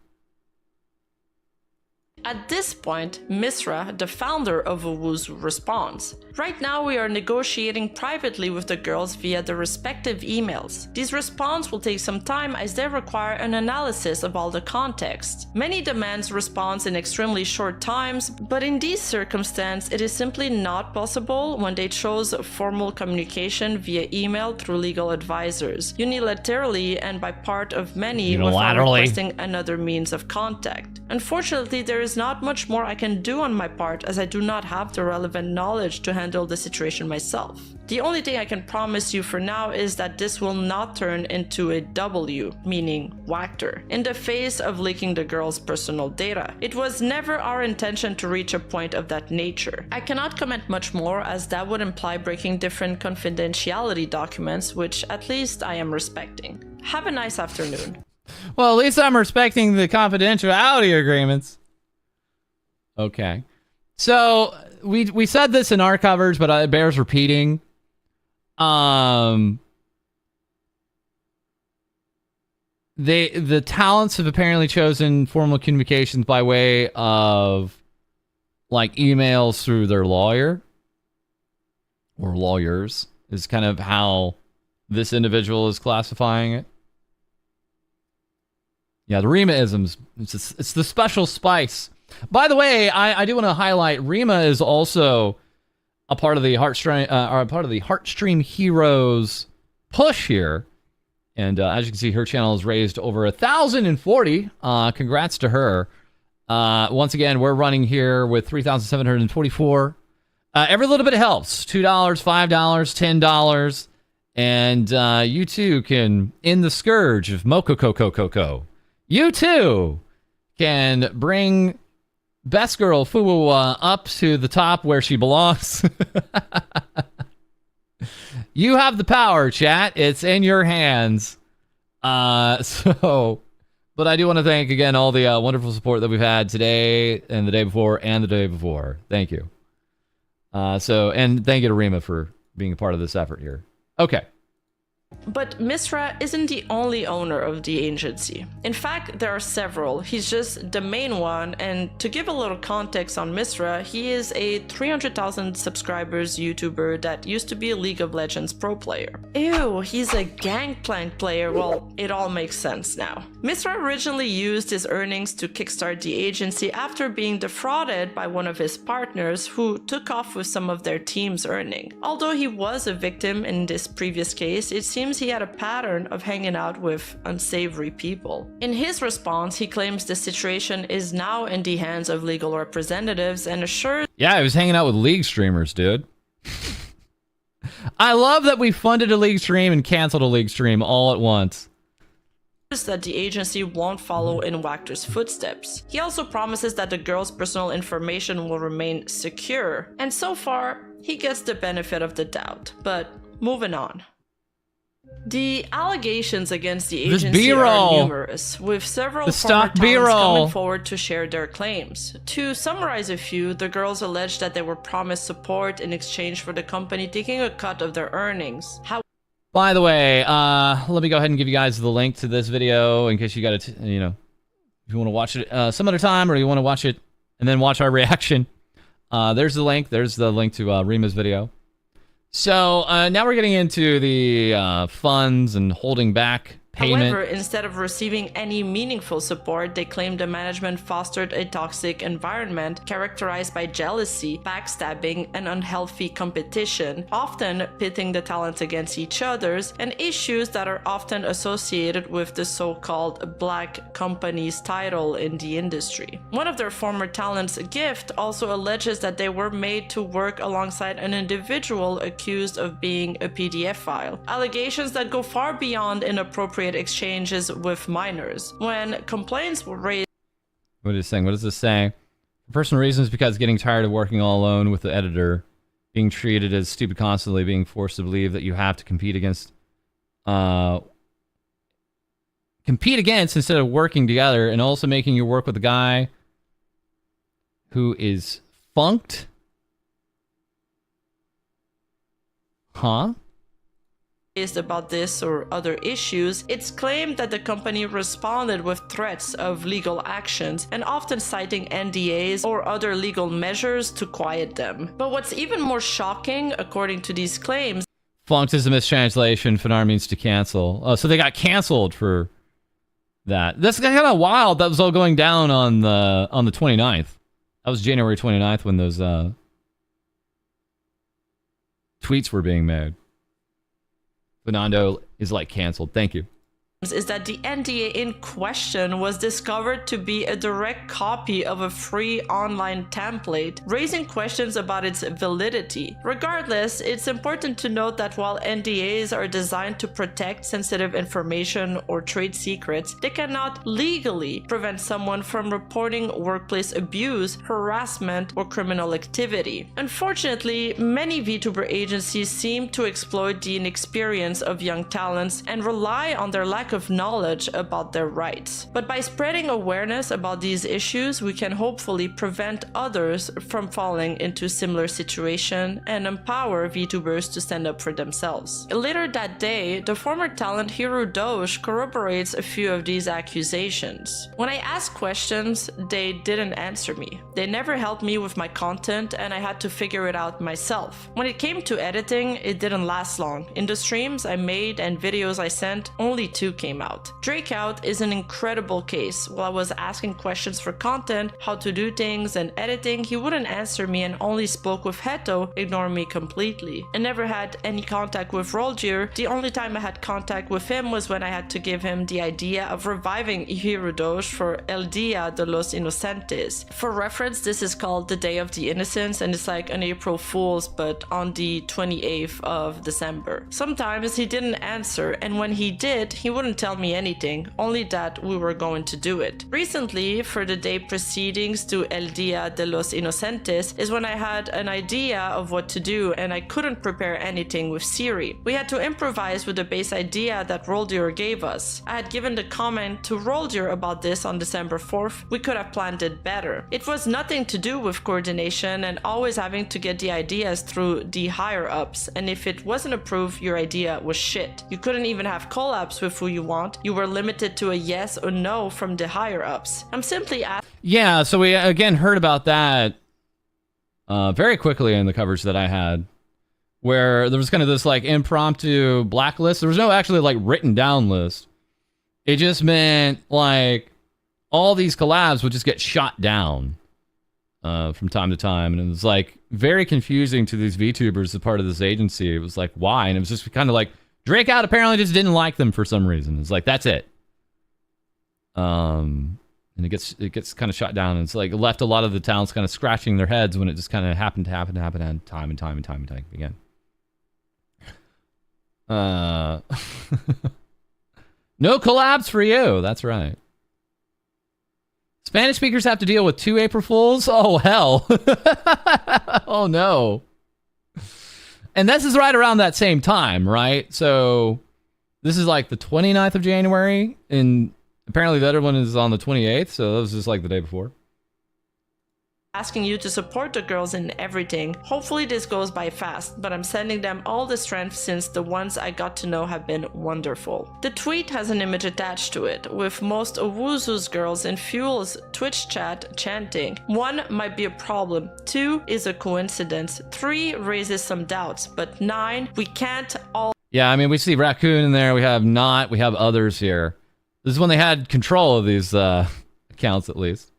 At this point, Misra, the founder of Owuzu, responds. Right now we are negotiating privately with the girls via their respective emails. These responses will take some time as they require an analysis of all the context. Many demands response in extremely short times, but in these circumstances it is simply not possible when they chose formal communication via email through legal advisors, unilaterally and by part of many without requesting another means of contact. Unfortunately, there is not much more I can do on my part as I do not have the relevant knowledge to handle the situation myself. The only thing I can promise you for now is that this will not turn into a W, meaning Wactor, in the face of leaking the girl's personal data. It was never our intention to reach a point of that nature. I cannot comment much more as that would imply breaking different confidentiality documents, which at least I am respecting. Have a nice afternoon. Well, at least I'm respecting the confidentiality agreements. Okay. So, we said this in our coverage, but it bears repeating. The talents have apparently chosen formal communications by way of, like, emails through their lawyer. Or lawyers, is kind of how this individual is classifying it. Yeah, the Rima-isms. It's the special spice. By the way, I do want to highlight Rima is also a part of the Heartstream Heroes push here. And as you can see, her channel has raised over 1,040. Congrats to her. Once again, we're running here with 3,724. Every little bit helps. $2, $5, $10. And you too can, in the scourge of Moco, you too can bring Best Girl Fuwu up to the top where she belongs. You have the power, chat. It's in your hands. But I do want to thank again all the wonderful support that we've had today and the day before and the day before. Thank you. And thank you to Rima for being a part of this effort here. Okay. But Misra isn't the only owner of the agency. In fact, there are several. He's just the main one, and to give a little context on Misra, he is a 300,000 subscribers YouTuber that used to be a League of Legends pro player. Ew, he's a Gangplank player. Well, it all makes sense now. Misra originally used his earnings to kickstart the agency after being defrauded by one of his partners who took off with some of their team's earning. Although he was a victim in this previous case, it seems he had a pattern of hanging out with unsavory people. In his response, he claims the situation is now in the hands of legal representatives and assures— Yeah, he was hanging out with League streamers, dude. I love that we funded a League stream and canceled a League stream all at once. that the agency won't follow in Wachter's footsteps. He also promises that the girl's personal information will remain secure, and so far, he gets the benefit of the doubt. But moving on. The allegations against the agency are numerous, with several former talents coming forward to share their claims. To summarize a few, the girls allege that they were promised support in exchange for the company taking a cut of their earnings. By the way, let me go ahead and give you guys the link to this video in case you got to, if you want to watch it some other time or you want to watch it and then watch our reaction. There's the link. There's the link to Rima's video. So now we're getting into the funds and holding back payment. However, instead of receiving any meaningful support, they claim the management fostered a toxic environment characterized by jealousy, backstabbing, and unhealthy competition, often pitting the talents against each other, and issues that are often associated with the so-called black companies title in the industry. One of their former talents, Gift, also alleges that they were made to work alongside an individual accused of being a PDF file. Allegations that go far beyond inappropriate exchanges with minors. When complaints were raised— What is saying? What does this say? For personal reasons, because getting tired of working all alone with the editor, being treated as stupid constantly, being forced to believe that you have to compete against instead of working together, and also making you work with a guy who is funked. Huh? About this or other issues, it's claimed that the company responded with threats of legal actions and often citing NDAs or other legal measures to quiet them. But what's even more shocking, according to these claims— Funked is a mistranslation. Finar means to cancel. Oh, so they got canceled for that. That's kind of wild. That was all going down on the 29th. That was January 29th when those tweets were being made. Fernando is like canceled. Thank you. Is that the NDA in question was discovered to be a direct copy of a free online template, raising questions about its validity. Regardless, it's important to note that while NDAs are designed to protect sensitive information or trade secrets, they cannot legally prevent someone from reporting workplace abuse, harassment, or criminal activity. Unfortunately, many VTuber agencies seem to exploit the inexperience of young talents and rely on their lack of knowledge about their rights. But by spreading awareness about these issues, we can hopefully prevent others from falling into similar situation and empower VTubers to stand up for themselves. Later that day, the former talent Hiro Doge corroborates a few of these accusations. When I asked questions, they didn't answer me. They never helped me with my content, and I had to figure it out myself. When it came to editing, it didn't last long. In the streams I made and videos I sent, only 2 came out. Drakeout is an incredible case. While I was asking questions for content, how to do things, and editing, he wouldn't answer me and only spoke with Heto, ignoring me completely. I never had any contact with Roldir. The only time I had contact with him was when I had to give him the idea of reviving Hirudosh for El Dia de los Inocentes. For reference, this is called the Day of the Innocents, and it's like an April Fool's, but on the 28th of December. Sometimes he didn't answer, and when he did, he wouldn't tell me anything, only that we were going to do it. Recently, for the day proceedings to El Dia de los Inocentes, is when I had an idea of what to do, and I couldn't prepare anything with Siri. We had to improvise with the base idea that Roldir gave us. I had given the comment to Roldir about this on December 4th. We could have planned it better. It was nothing to do with coordination and always having to get the ideas through the higher ups, and if it wasn't approved, your idea was shit. You couldn't even have collabs with who you want. You were limited to a yes or no from the higher ups. I'm simply asking. Yeah, so we again heard about that very quickly in the coverage that I had, where there was kind of this like impromptu blacklist. There was no actually like written down list. It just meant like all these collabs would just get shot down from time to time, and it was like very confusing to these VTubers as part of this agency. It was like, why? And it was just kind of like Drakeout apparently just didn't like them for some reason. It's like, that's it. And it gets kind of shot down, and it's like it left a lot of the talents kind of scratching their heads when it just kind of happened time and time again. No collabs for you. That's right. Spanish speakers have to deal with 2 April Fools? Oh, hell. Oh, no. And this is right around that same time, right? So this is like the 29th of January, and apparently the other one is on the 28th, so that was just like the day before. Asking you to support the girls in everything. Hopefully this goes by fast, but I'm sending them all the strength since the ones I got to know have been wonderful. The tweet has an image attached to it, with most Owuzu's girls in Fuel's Twitch chat chanting. 1 might be a problem, 2 is a coincidence, 3 raises some doubts, but 9, we can't all... Yeah, I mean, we see Raccoon in there, we have others here. This is when they had control of these accounts, at least.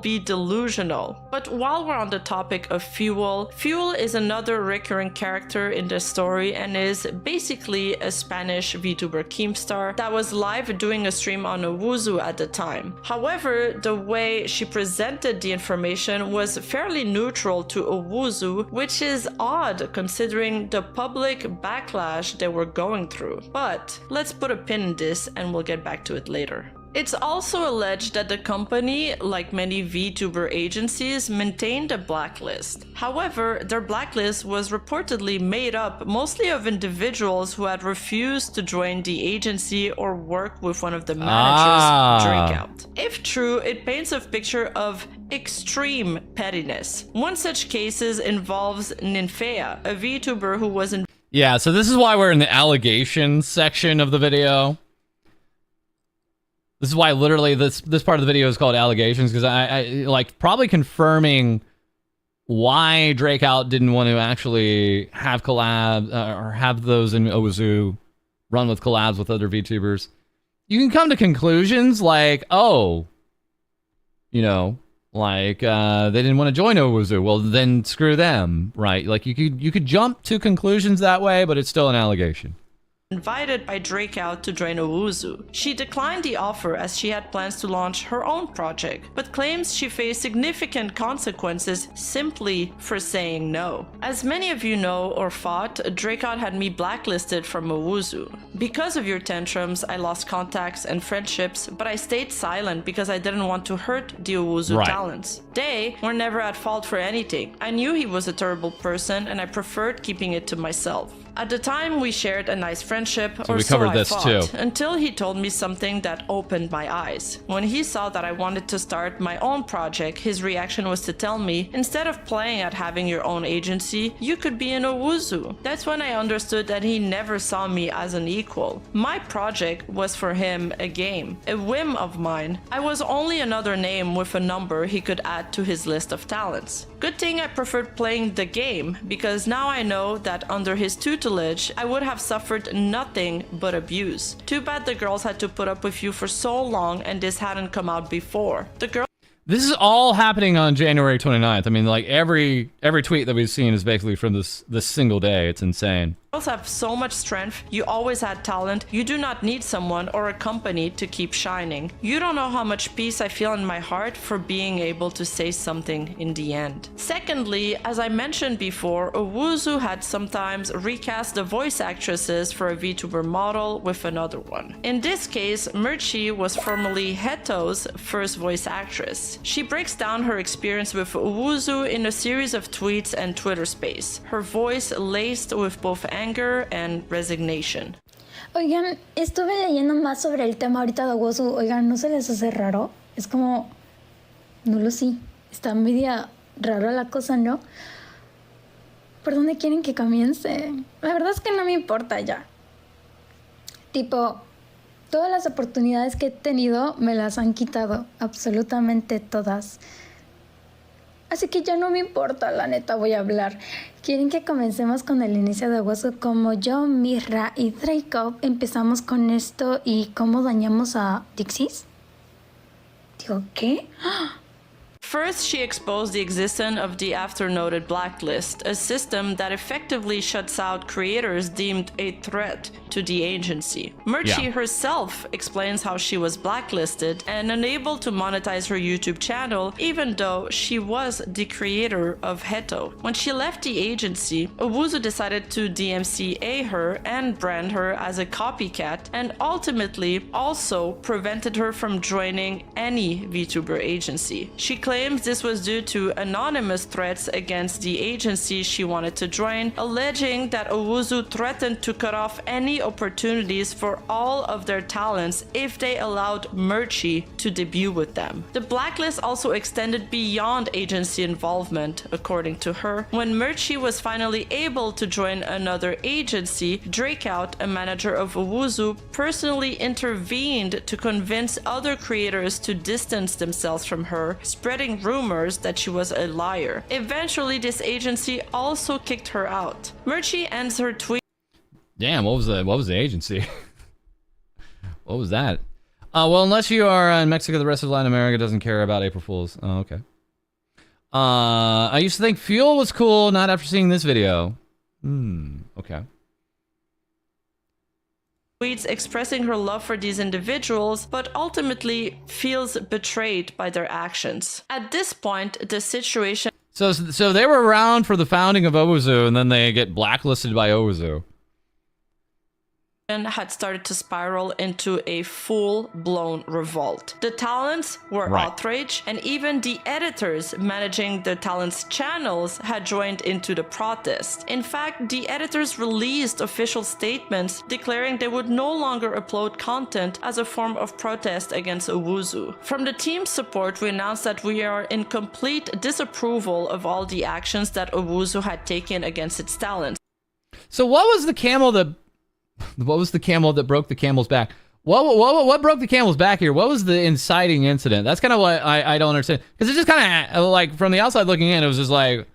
Be delusional. But while we're on the topic of Fuel is another recurring character in the story and is basically a Spanish VTuber Keemstar that was live doing a stream on Owuzu at the time. However, the way she presented the information was fairly neutral to Owuzu, which is odd considering the public backlash they were going through. But let's put a pin in this and we'll get back to it later. It's also alleged that the company, like many VTuber agencies, maintained a blacklist. However, their blacklist was reportedly made up mostly of individuals who had refused to join the agency or work with one of the managers, Drakeout. If true, it paints a picture of extreme pettiness. One such case involves Ninfea, a VTuber who was in... Yeah, so this is why we're in the allegations section of the video. This is why literally this part of the video is called allegations, because I like probably confirming why Drakeout didn't want to actually have collabs or have those in Owuzu run with collabs with other VTubers. You can come to conclusions like, oh, you know, like they didn't want to join Owuzu. Well, then screw them, right? Like you could jump to conclusions that way, but it's still an allegation. Invited by Drakeout to join Owuzu. She declined the offer as she had plans to launch her own project, but claims she faced significant consequences simply for saying no. As many of you know or thought, Drakeout had me blacklisted from Owuzu. Because of your tantrums, I lost contacts and friendships, but I stayed silent because I didn't want to hurt the Owuzu talents. They were never at fault for anything. I knew he was a terrible person and I preferred keeping it to myself. At the time, we shared a nice friendship, so we covered this too, until he told me something that opened my eyes. When he saw that I wanted to start my own project, his reaction was to tell me, instead of playing at having your own agency, you could be in Owuzu. That's when I understood that he never saw me as an equal. My project was for him a game, a whim of mine. I was only another name with a number he could add to his list of talents. Good thing I preferred playing the game, because now I know that under his tutelage tutelage, I would have suffered nothing but abuse. Too bad the girls had to put up with you for so long and this hadn't come out before. The girls This is all happening on January 29th. I mean, like, every tweet that we've seen is basically from this single day. It's insane. have so much strength, you always had talent, you do not need someone or a company to keep shining. You don't know how much peace I feel in my heart for being able to say something in the end. Secondly, as I mentioned before, Owuzu had sometimes recast the voice actresses for a VTuber model with another one. In this case, Murchie was formerly Heto's first voice actress. She breaks down her experience with Owuzu in a series of tweets and Twitter space. Her voice laced with both anger and resignation. Oigan, estuve leyendo más sobre el tema ahorita de Wozu. Oigan, ¿no se les hace raro? Es como... No lo sé. Está media rara la cosa, ¿no? ¿Por dónde quieren que comience? La verdad es que no me importa ya. Tipo, todas las oportunidades que he tenido me las han quitado. Absolutamente todas. Así que ya no me importa, la neta voy a hablar. ¿Quieren que comencemos con el inicio de Wozu? Como yo, Mirra y Draco empezamos con esto y cómo dañamos a Dixis? Digo, ¿qué? First, she exposed the existence of the after-noted blacklist, a system that effectively shuts out creators deemed a threat to the agency. Murchie herself explains how she was blacklisted and unable to monetize her YouTube channel, even though she was the creator of Heto. When she left the agency, Owuzu decided to DMCA her and brand her as a copycat, and ultimately also prevented her from joining any VTuber agency. She claims this was due to anonymous threats against the agency she wanted to join, alleging that Owuzu threatened to cut off any opportunities for all of their talents if they allowed Murchie to debut with them. The blacklist also extended beyond agency involvement, according to her. When Murchie was finally able to join another agency, Drakeout, a manager of Owuzu, personally intervened to convince other creators to distance themselves from her, spreading rumors that she was a liar. Eventually, this agency also kicked her out. Murchie ends her tweet. Damn, what was the agency? What was that? Well, unless you are in Mexico, the rest of Latin America doesn't care about April Fools. Oh, okay. I used to think Fuel was cool, not after seeing this video. Okay. Tweets expressing her love for these individuals, but ultimately feels betrayed by their actions. At this point, the situation... So they were around for the founding of Owuzu, and then they get blacklisted by Owuzu. Had started to spiral into a full-blown revolt. The talents were outraged, and even the editors managing the talents' channels had joined into the protest. In fact, the editors released official statements declaring they would no longer upload content as a form of protest against Owuzu. From the team's support, we announced that we are in complete disapproval of all the actions that Owuzu had taken against its talents. So what was the camel that broke the camel's back? What broke the camel's back here? What was the inciting incident? That's kind of what I don't understand. Because it's just kind of like, from the outside looking in, it was just like,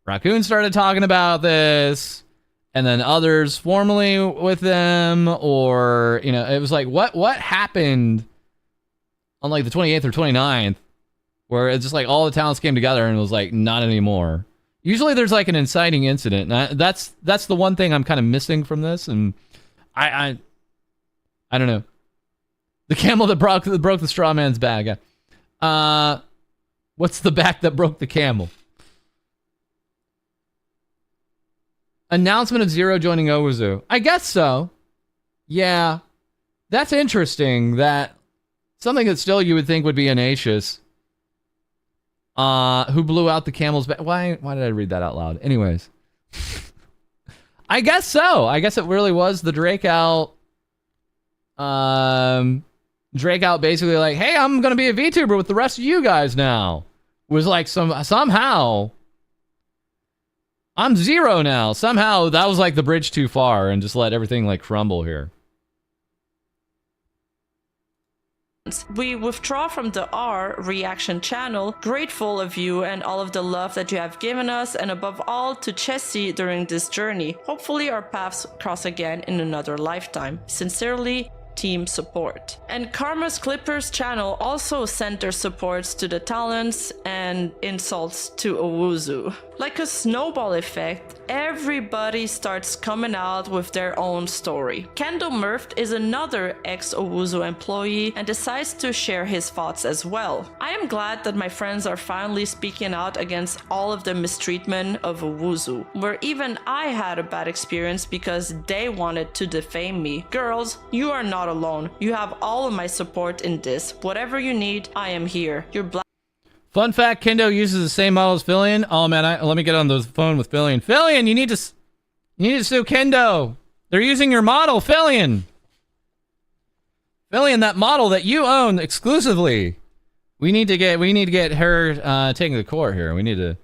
Raccoon started talking about this, and then others formally with them, or, you know, it was like, what happened on like the 28th or 29th, where it's just like all the talents came together and it was like, not anymore. Usually there's like an inciting incident. And that's the one thing I'm kind of missing from this, and I don't know. The camel that broke the straw man's back. What's the back that broke the camel? Announcement of Zero joining Owuzu. I guess so. Yeah. That's interesting. That something that still you would think would be Ignatius. Who blew out the camel's back. Why did I read that out loud? Anyways. I guess so. I guess it really was the Drakeout. Drakeout basically like, hey, I'm gonna be a VTuber with the rest of you guys now. It was like somehow I'm Zero now. Somehow that was like the bridge too far and just let everything like crumble here. We withdraw from the R reaction channel, grateful of you and all of the love that you have given us, and above all to Chessie during this journey. Hopefully our paths cross again in another lifetime. Sincerely, Team Support. And Karma's Clippers channel also sent their supports to the talents and insults to Owuzu. Like a snowball effect, everybody starts coming out with their own story. Kendo Murph is another ex-Owuzu employee and decides to share his thoughts as well. I am glad that my friends are finally speaking out against all of the mistreatment of Owuzu, where even I had a bad experience because they wanted to defame me. Girls, you are not alone. You have all of my support in this. Whatever you need, I am here. Your black. Fun fact, Kendo uses the same model as Fillion. Oh man, let me get on the phone with Fillion. Fillion, you need to sue Kendo. They're using your model, Fillion. Fillion, that model that you own exclusively. We need to get her taken to court here. We need to.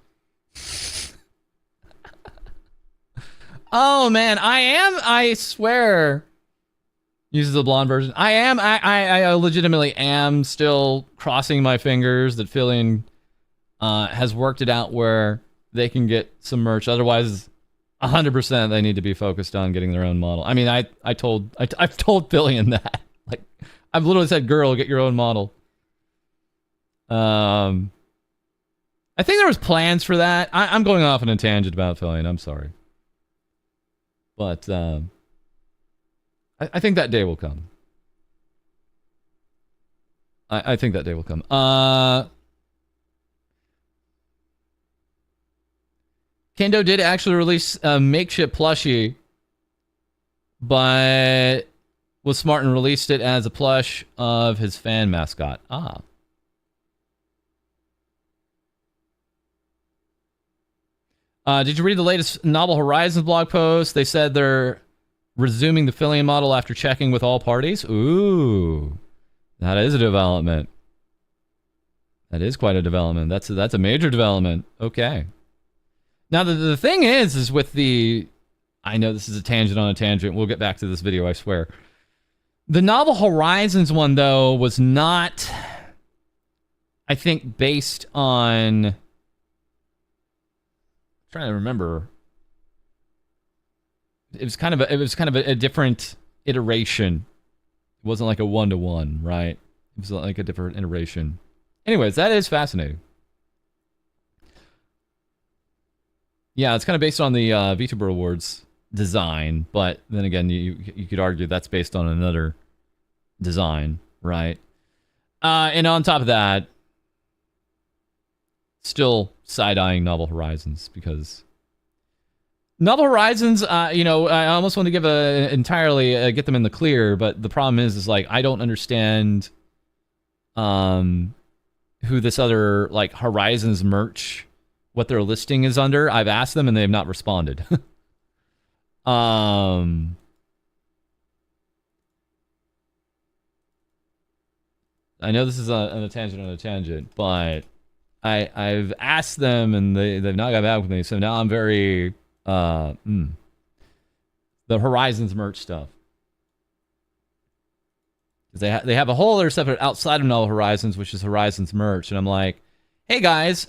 Oh man, I swear. Uses the blonde version. I legitimately am still crossing my fingers that Fillion has worked it out where they can get some merch. Otherwise, 100% they need to be focused on getting their own model. I mean, I've told Fillion that. Like, I've literally said, "Girl, get your own model." I think there was plans for that. I'm going off on a tangent about Fillion. I'm sorry, but. I think that day will come. I think that day will come. Kendo did actually release a makeshift plushie, but was smart and released it as a plush of his fan mascot. Ah. Did you read the latest Novel Horizons blog post? They said they're resuming the Fillion model after checking with all parties. Ooh, that is a development. That is quite a development. That's a major development. Okay. Now the thing is with the, I know this is a tangent on a tangent. We'll get back to this video, I swear. The Novel Horizons one though was not, I think, based on. I'm trying to remember. It was kind of a different iteration. It wasn't like a one-to-one, right? It was like a different iteration. Anyways, that is fascinating. Yeah, it's kind of based on the VTuber Awards design, but then again, you could argue that's based on another design, right? And on top of that, still side-eyeing Novel Horizons because. Novel Horizons, I almost want to give get them in the clear, but the problem is like I don't understand, who this other like Horizons merch, what their listing is under. I've asked them and they have not responded. I know this is on a tangent, but I've asked them and they've not got back with me, so now I'm very. The Horizons merch stuff. They have a whole other separate outside of Novel Horizons, which is Horizons merch, and I'm like, hey guys,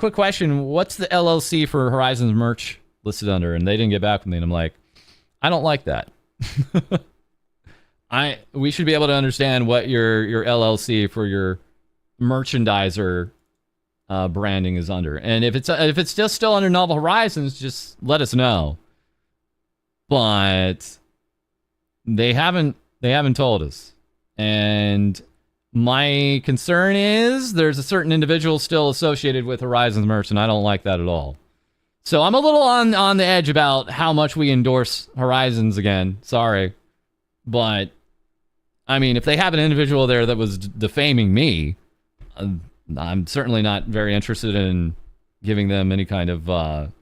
quick question, what's the LLC for Horizons merch listed under? And they didn't get back with me, and I'm like, I don't like that. We should be able to understand what your LLC for your merchandiser branding is under, and if it's just still under Novel Horizons, just let us know. But they haven't told us, and my concern is there's a certain individual still associated with Horizons merch, and I don't like that at all. So I'm a little on the edge about how much we endorse Horizons again. Sorry, but I mean, if they have an individual there that was defaming me. I'm certainly not very interested in giving them any kind of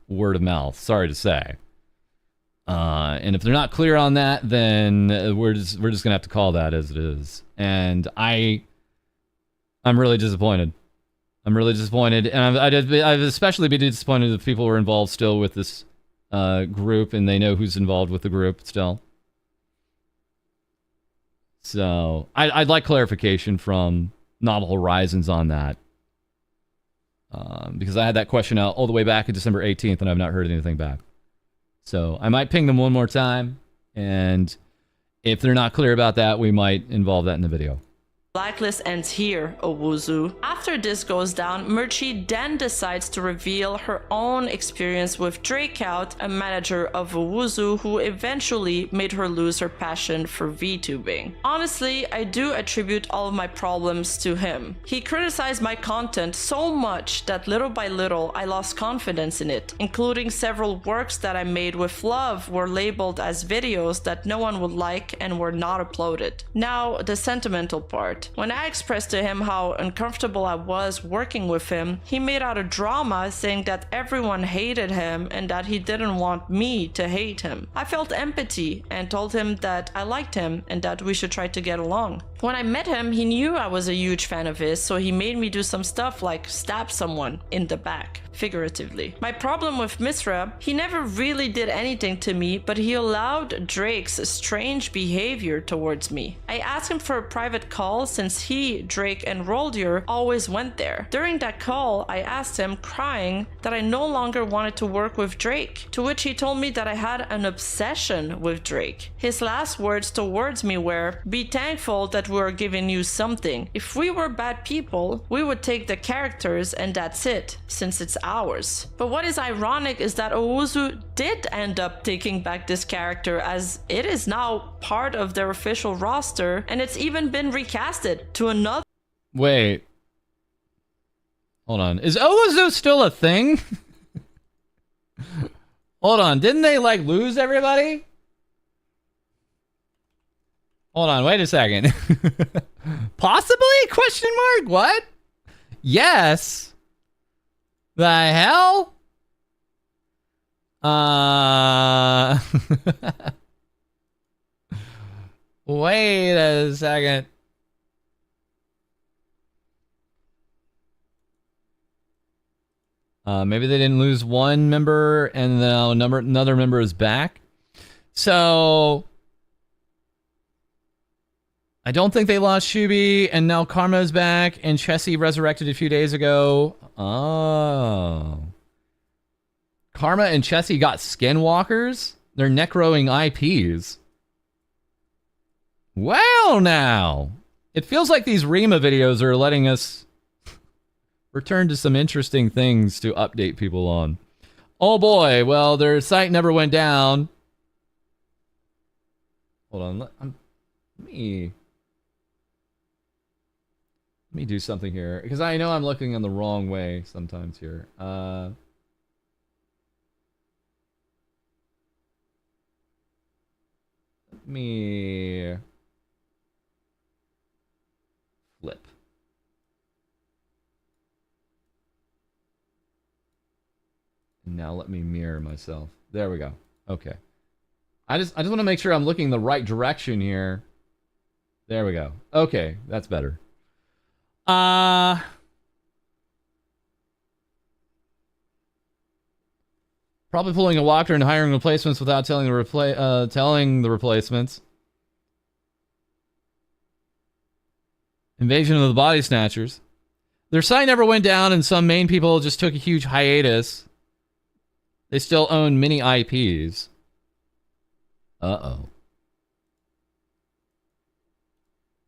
word of mouth. Sorry to say. And if they're not clear on that, then we're just gonna have to call that as it is. And I'm really disappointed. I'm really disappointed, and I'd especially be disappointed if people were involved still with this group, and they know who's involved with the group still. So I'd like clarification from Novel Horizons on that. Because I had that question out all the way back in December 18th and I've not heard anything back. So I might ping them one more time, and if they're not clear about that, we might involve that in the video. Blacklist ends here, Owuzu. After this goes down, Murchie then decides to reveal her own experience with Drakeout, a manager of Owuzu who eventually made her lose her passion for VTubing. Honestly, I do attribute all of my problems to him. He criticized my content so much that little by little I lost confidence in it, including several works that I made with love were labeled as videos that no one would like and were not uploaded. Now, the sentimental part. When I expressed to him how uncomfortable I was working with him, he made out a drama saying that everyone hated him and that he didn't want me to hate him. I felt empathy and told him that I liked him and that we should try to get along. When I met him, he knew I was a huge fan of his, so he made me do some stuff like stab someone in the back, figuratively. My problem with Misra, he never really did anything to me, but he allowed Drake's strange behavior towards me. I asked him for a private call since he, Drake, and Roldier always went there. During that call, I asked him, crying, that I no longer wanted to work with Drake, to which he told me that I had an obsession with Drake. His last words towards me were, "Be thankful that we are giving you something. If we were bad people, we would take the characters and that's it, since it's ours." But what is ironic is that Owuzu did end up taking back this character, as it is now part of their official roster, and it's even been recasted to another. Wait. Hold on. Is Owuzu still a thing? Hold on. Didn't they, like, lose everybody? Hold on. Wait a second. Possibly? Question mark? What? Yes. The hell? Wait a second. Maybe they didn't lose one member and now another member is back. So I don't think they lost Shubi, and now Karma's back, and Chessie resurrected a few days ago. Oh. Karma and Chessie got skinwalkers? They're necroing IPs. Well, now. It feels like these Rima videos are letting us return to some interesting things to update people on. Oh boy, well, their site never went down. Hold on, let me do something here, because I know I'm looking in the wrong way sometimes here. Let me flip. And now let me mirror myself. There we go. Okay. I just want to make sure I'm looking the right direction here. There we go. Okay, that's better. Probably pulling a walker and hiring replacements without telling the replacements. Invasion of the Body Snatchers. Their site never went down, and some main people just took a huge hiatus. They still own many IPs. Uh-oh.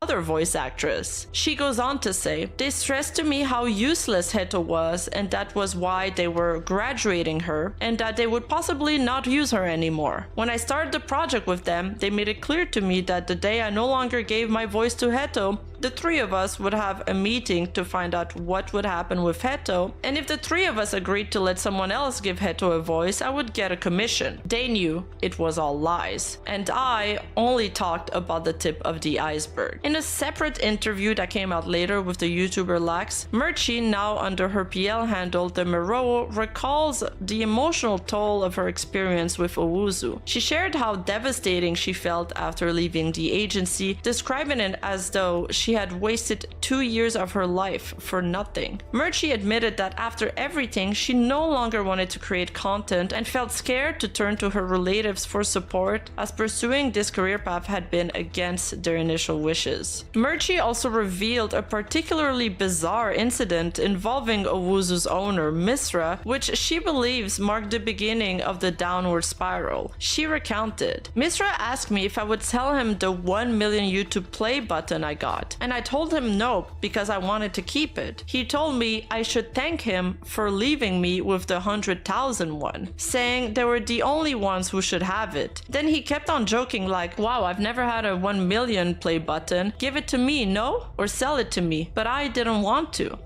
Other voice actress. She goes on to say, "They stressed to me how useless Heto was, and that was why they were graduating her, and that they would possibly not use her anymore. When I started the project with them, they made it clear to me that the day I no longer gave my voice to Heto, the three of us would have a meeting to find out what would happen with Heto, and if the three of us agreed to let someone else give Heto a voice, I would get a commission. They knew it was all lies, and I only talked about the tip of the iceberg." In a separate interview that came out later with the YouTuber Lax, Murchie, now under her PL handle The Mero, recalls the emotional toll of her experience with Owuzu. She shared how devastating she felt after leaving the agency, describing it as though she she had wasted 2 years of her life for nothing. Murchie admitted that after everything, she no longer wanted to create content and felt scared to turn to her relatives for support, as pursuing this career path had been against their initial wishes. Murchie also revealed a particularly bizarre incident involving Owuzu's owner, Misra, which she believes marked the beginning of the downward spiral. She recounted, "Misra asked me if I would tell him the 1 million YouTube play button I got, and I told him no because I wanted to keep it. He told me I should thank him for leaving me with the 100,000 one, saying they were the only ones who should have it. Then he kept on joking like, wow, I've never had a 1 million play button. Give it to me, no? Or sell it to me. But I didn't want to."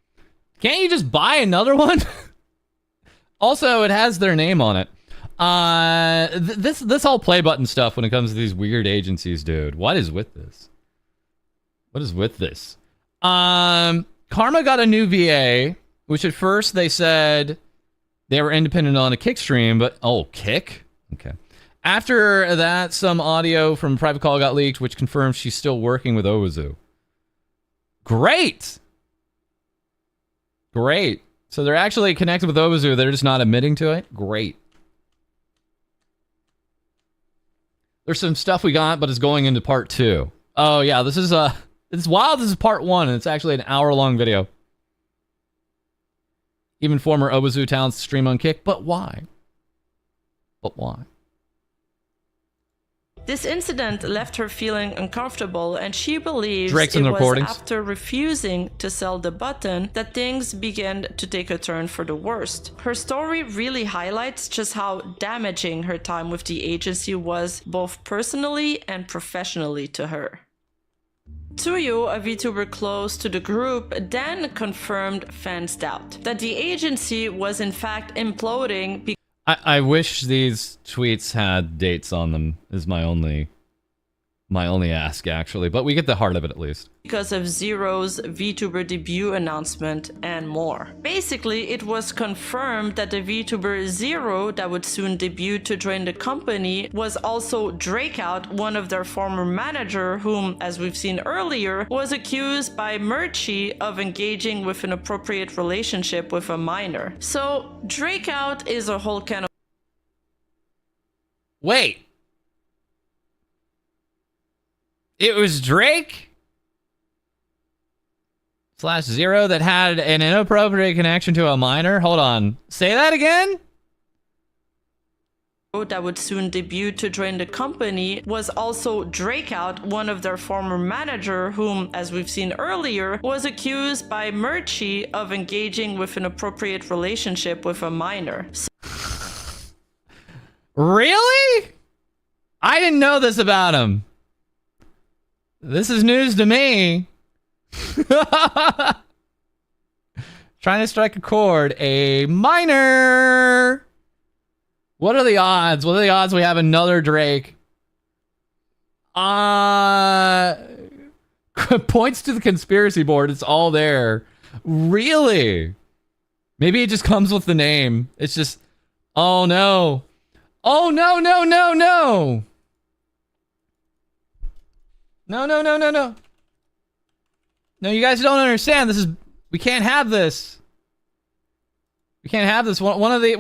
Can't you just buy another one? Also, it has their name on it. This whole play button stuff when it comes to these weird agencies, dude. What is with this? What is with this? Karma got a new VA, which at first they said they were independent on a Kick stream, but Kick? Okay. After that, some audio from private call got leaked, which confirms she's still working with Owuzu. Great! Great. So they're actually connected with Owuzu. They're just not admitting to it. Great. There's some stuff we got, but it's going into part 2. Oh yeah, this is it's wild. This is part 1, and it's actually an hour-long video. Even former Owuzu talents stream on Kick, but why? But why? This incident left her feeling uncomfortable, and she believes Drake's it in the was recordings. after refusing to sell the button that things began to take a turn for the worst. Her story really highlights just how damaging her time with the agency was, both personally and professionally to her. Tsuyu, a VTuber close to the group, then confirmed fans' doubt that the agency was in fact imploding I wish these tweets had dates on them, is my only ask, actually. But we get the heart of it, at least. because of Zero's VTuber debut announcement and more. Basically, it was confirmed that the VTuber Zero that would soon debut to join the company was also Drakeout, one of their former manager, whom, as we've seen earlier, was accused by Murchie of engaging with an inappropriate relationship with a minor. So Drakeout is a whole can of... Wait. It was Drake / Zero that had an inappropriate connection to a minor? Hold on. Say that again? that would soon debut to join the company was also Drakeout, one of their former manager, whom, as we've seen earlier, was accused by Murchie of engaging with an inappropriate relationship with a minor. Really? I didn't know this about him. This is news to me. Trying to strike a chord. A minor. What are the odds? What are the odds we have another Drake? Points to the conspiracy board. It's all there. Really? Maybe it just comes with the name. It's just... Oh, no. Oh, no, no, no, no. No, no, no, no, no. No, you guys don't understand. This is... We can't have this. We can't have this. One of the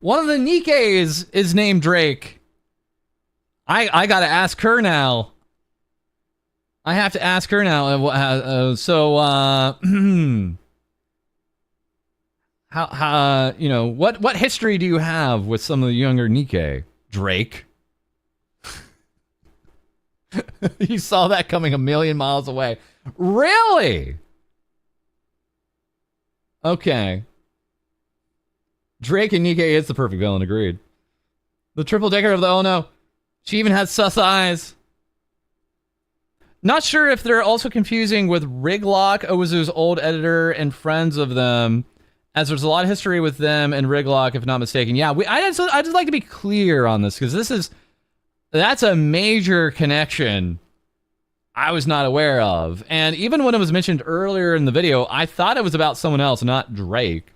Nikes is named Drake. I gotta ask her now. I have to ask her now. How you know, what history do you have with some of the younger Nike? Drake. You saw that coming a million miles away. Really? Okay. Drake and Nike is the perfect villain, agreed. The triple decker of the oh no. She even has sus eyes. Not sure if they're also confusing with Riglock, Owuzu's old editor and friends of them, as there's a lot of history with them and Riglock, if not mistaken. Yeah, I just like to be clear on this, because that's a major connection I was not aware of. And even when it was mentioned earlier in the video, I thought it was about someone else, not Drake.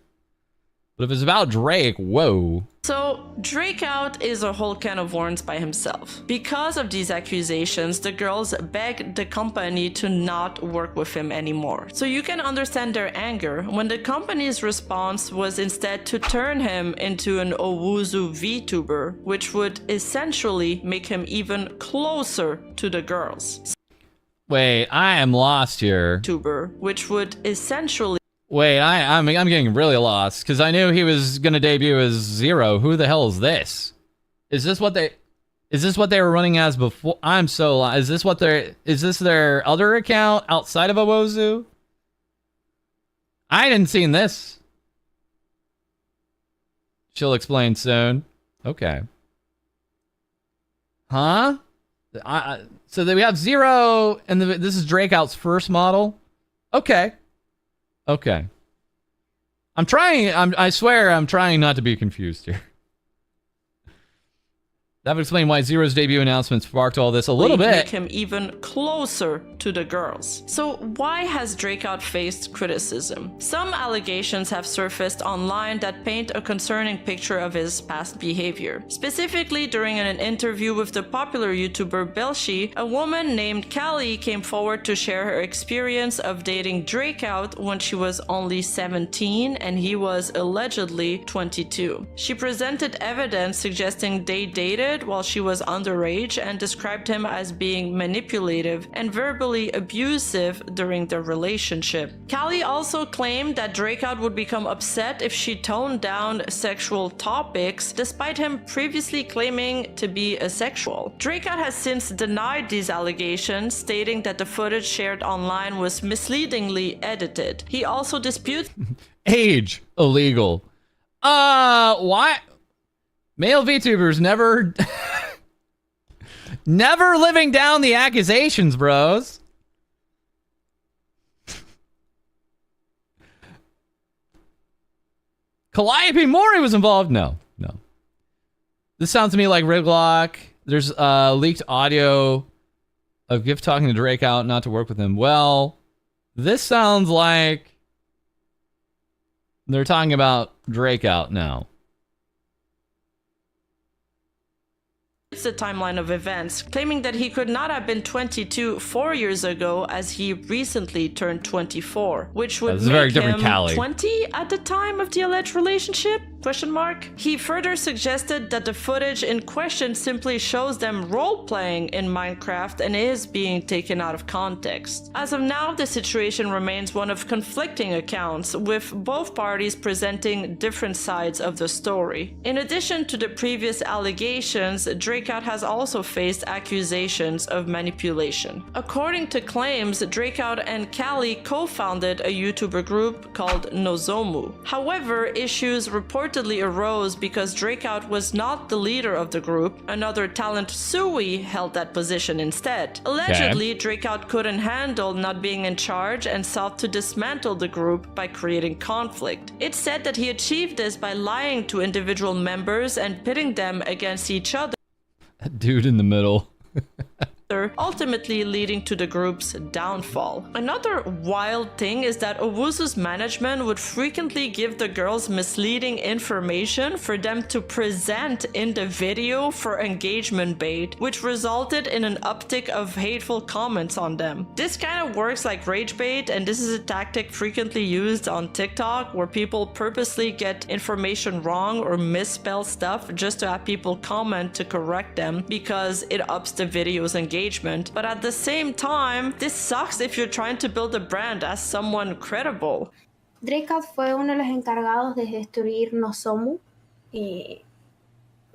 But if it's about Drake, whoa. So, Drakeout is a whole can of worms by himself. Because of these accusations, the girls begged the company to not work with him anymore. So you can understand their anger when the company's response was instead to turn him into an Owuzu VTuber, which would essentially make him even closer to the girls. Wait, I am lost here. Which would essentially Wait, I'm getting really lost because I knew he was gonna debut as Zero. Who the hell is this? Is this what they were running as before? I'm so lost. Is this their other account outside of Owozu? I didn't see this. She'll explain soon. Okay. Huh? So we have Zero, and this is Drakeout's first model. Okay. Okay. I swear I'm trying not to be confused here. That would explain why Zero's debut announcement sparked all this a little bit. Make him even closer to the girls. So why has Drakeout faced criticism? Some allegations have surfaced online that paint a concerning picture of his past behavior. Specifically, during an interview with the popular YouTuber Belshi, a woman named Callie came forward to share her experience of dating Drakeout when she was only 17 and he was allegedly 22. She presented evidence suggesting they dated while she was underage and described him as being manipulative and verbally abusive during their relationship. Callie also claimed that Drakeout would become upset if she toned down sexual topics, despite him previously claiming to be asexual. Drakeout has since denied these allegations, stating that the footage shared online was misleadingly edited. He also disputes Age illegal. Why? Male VTubers never never living down the accusations, bros. Calliope Mori was involved? No. This sounds to me like Riglock. There's leaked audio of Gift talking to Drakeout not to work with him. Well, this sounds like they're talking about Drakeout now. the timeline of events, claiming that he could not have been 22 4 years ago as he recently turned 24, which would make him 20 at the time of the alleged relationship? He further suggested that the footage in question simply shows them role-playing in Minecraft and is being taken out of context. As of now, the situation remains one of conflicting accounts, with both parties presenting different sides of the story. In addition to the previous allegations, Drakeout has also faced accusations of manipulation. According to claims, Drakeout and Callie co-founded a YouTuber group called Nozomu. However, issues reportedly arose because Drakeout was not the leader of the group. Another talent, Sui, held that position instead. Allegedly, Drakeout couldn't handle not being in charge and sought to dismantle the group by creating conflict. It's said that he achieved this by lying to individual members and pitting them against each other. Dude in the middle. Ultimately leading to the group's downfall. Another wild thing is that Owuzu's management would frequently give the girls misleading information for them to present in the video for engagement bait, which resulted in an uptick of hateful comments on them. This kind of works like rage bait, and this is a tactic frequently used on TikTok where people purposely get information wrong or misspell stuff just to have people comment to correct them because it ups the video's engagement. But at the same time, this sucks if you're trying to build a brand as someone credible. Drakeout fue uno de los encargados de destruir Nozomu.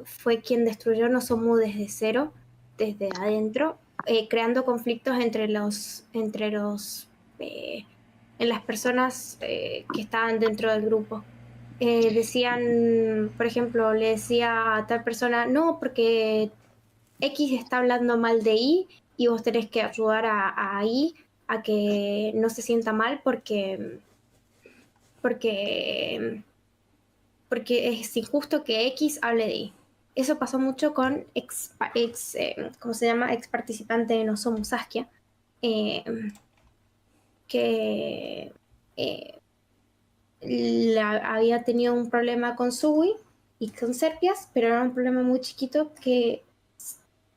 Fue quien destruyó Nozomu desde cero, desde adentro, creando conflictos en las personas que estaban dentro del grupo. Decían, por ejemplo, le decía a tal persona, no, porque X está hablando mal de Y y vos tenés que ayudar a Y a que no se sienta mal porque es injusto que X hable de Y. Eso pasó mucho con ex participante de Nozomu, Saskia, que había tenido un problema con Sui y con sepias, pero era un problema muy chiquito que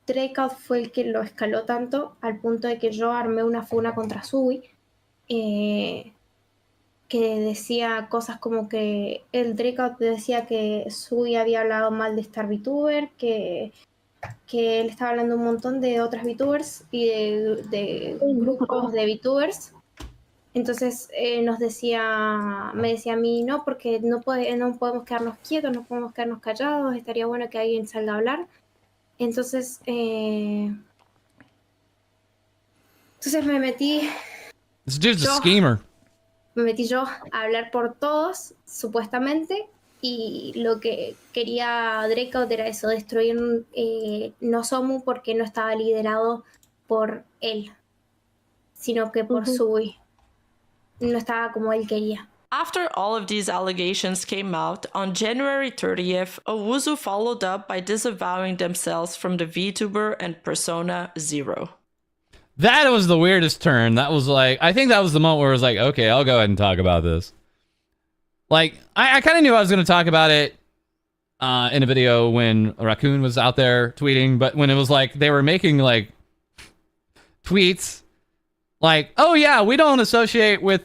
Drakeout fue el que lo escaló tanto al punto de que yo armé una funa contra Sui, que decía cosas como que el Drakeout decía que Sui había hablado mal de Star VTuber, que él estaba hablando un montón de otras VTubers y de grupos de VTubers. Entonces me decía a mí, no, porque no podemos quedarnos quietos, no podemos quedarnos callados, estaría bueno que alguien salga a hablar. Entonces me metí... This dude's a schemer. Me metí yo a hablar por todos, supuestamente, y lo que quería Drakeout era eso, destruir Nozomu porque no estaba liderado por él, sino que por Sui. No estaba como él quería. After all of these allegations came out, on January 30th, Owuzu followed up by disavowing themselves from the VTuber and Persona Zero. That was the weirdest turn. That was like, I think that was the moment where I was like, okay, I'll go ahead and talk about this. Like, I kind of knew I was going to talk about it in a video when Raccoon was out there tweeting, but when it was like, they were making like tweets like, oh yeah, we don't associate with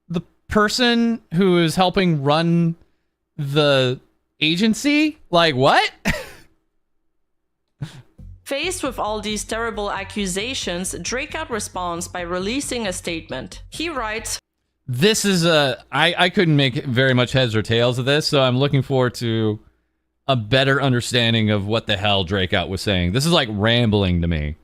the person who is helping run the agency. Like, what? Faced with all these terrible accusations, Drakeout responds by releasing a statement. He writes, this is I couldn't make very much heads or tails of this, so I'm looking forward to a better understanding of what the hell Drakeout was saying. This is like rambling to me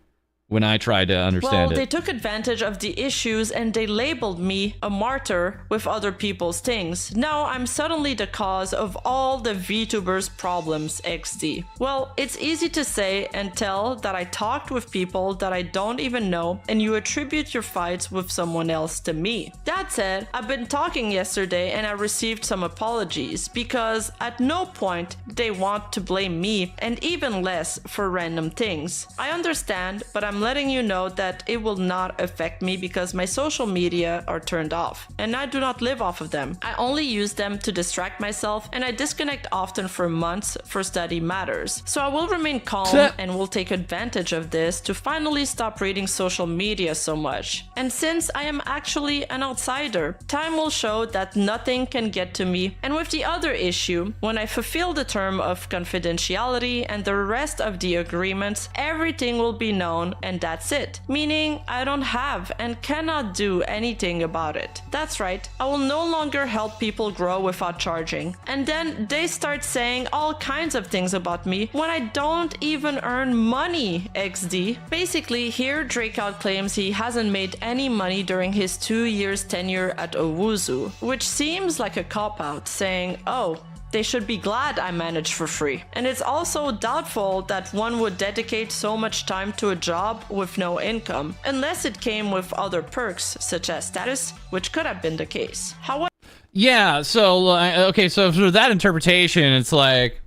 when I tried to understand it. They took advantage of the issues and they labeled me a martyr with other people's things. Now I'm suddenly the cause of all the VTubers' problems, XD. Well, it's easy to say and tell that I talked with people that I don't even know and you attribute your fights with someone else to me. That said, I've been talking yesterday and I received some apologies because at no point they want to blame me and even less for random things. I understand, but I'm letting you know that it will not affect me because my social media are turned off and I do not live off of them. I only use them to distract myself and I disconnect often for months for study matters. So I will remain calm and will take advantage of this to finally stop reading social media so much. And since I am actually an outsider, time will show that nothing can get to me. And with the other issue, when I fulfill the term of confidentiality and the rest of the agreements, everything will be known and that's it. Meaning I don't have and cannot do anything about it. That's right, I will no longer help people grow without charging. And then they start saying all kinds of things about me when I don't even earn money, XD. Basically, here Drakeout claims he hasn't made any money during his 2 years tenure at Owuzu, which seems like a cop-out, saying, oh, they should be glad I manage for free. And it's also doubtful that one would dedicate so much time to a job with no income, unless it came with other perks, such as status, which could have been the case. However, yeah, so, okay, so for that interpretation, it's like,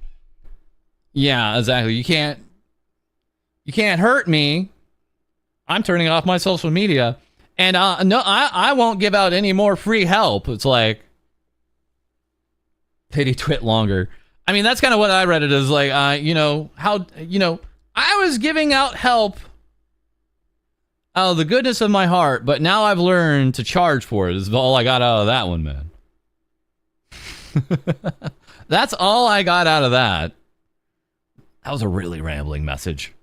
yeah, exactly. You can't hurt me. I'm turning off my social media. And no, I won't give out any more free help. It's like, pity twit longer. I mean, that's kind of what I read it as, like, you know, how, you know, I was giving out help out of the goodness of my heart, but now I've learned to charge for it, is all I got out of that one, man. That's all I got out of that. That was a really rambling message.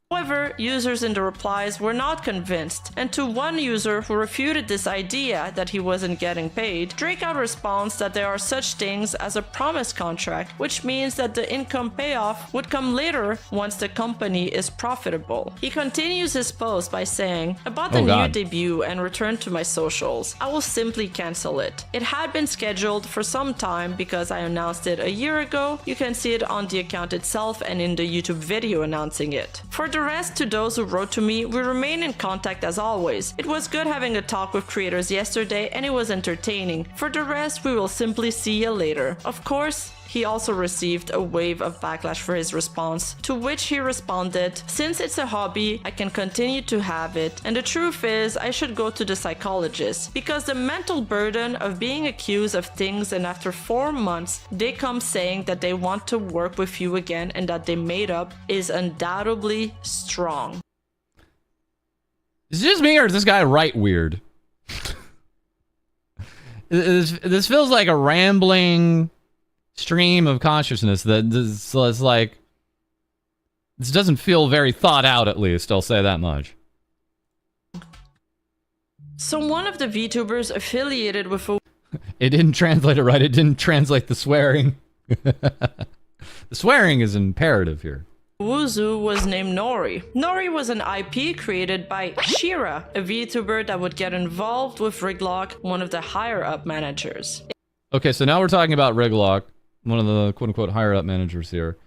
However, users in the replies were not convinced, and to one user who refuted this idea that he wasn't getting paid, Drakeout responds that there are such things as a promise contract, which means that the income payoff would come later once the company is profitable. He continues his post by saying, about the new debut and return to my socials, I will simply cancel it. It had been scheduled for some time because I announced it a year ago. You can see it on the account itself and in the YouTube video announcing it. For the rest, to those who wrote to me, we remain in contact as always. It was good having a talk with creators yesterday and it was entertaining. For the rest, we will simply see you later. Of course, He also received a wave of backlash for his response, to which he responded, "Since it's a hobby, I can continue to have it, and the truth is I should go to the psychologist, because the mental burden of being accused of things and after 4 months they come saying that they want to work with you again and that they made up is undoubtedly strong." Is it just me, or is this guy right weird? This feels like a rambling stream of consciousness that is like... This doesn't feel very thought out, at least. I'll say that much. So one of the VTubers affiliated with a... It didn't translate it right. It didn't translate the swearing. The swearing is imperative here. Wuzu was named Nori. Nori was an IP created by Shira, a VTuber that would get involved with Riglock, one of the higher-up managers. Okay, so now we're talking about Riglock, one of the quote-unquote higher-up managers here.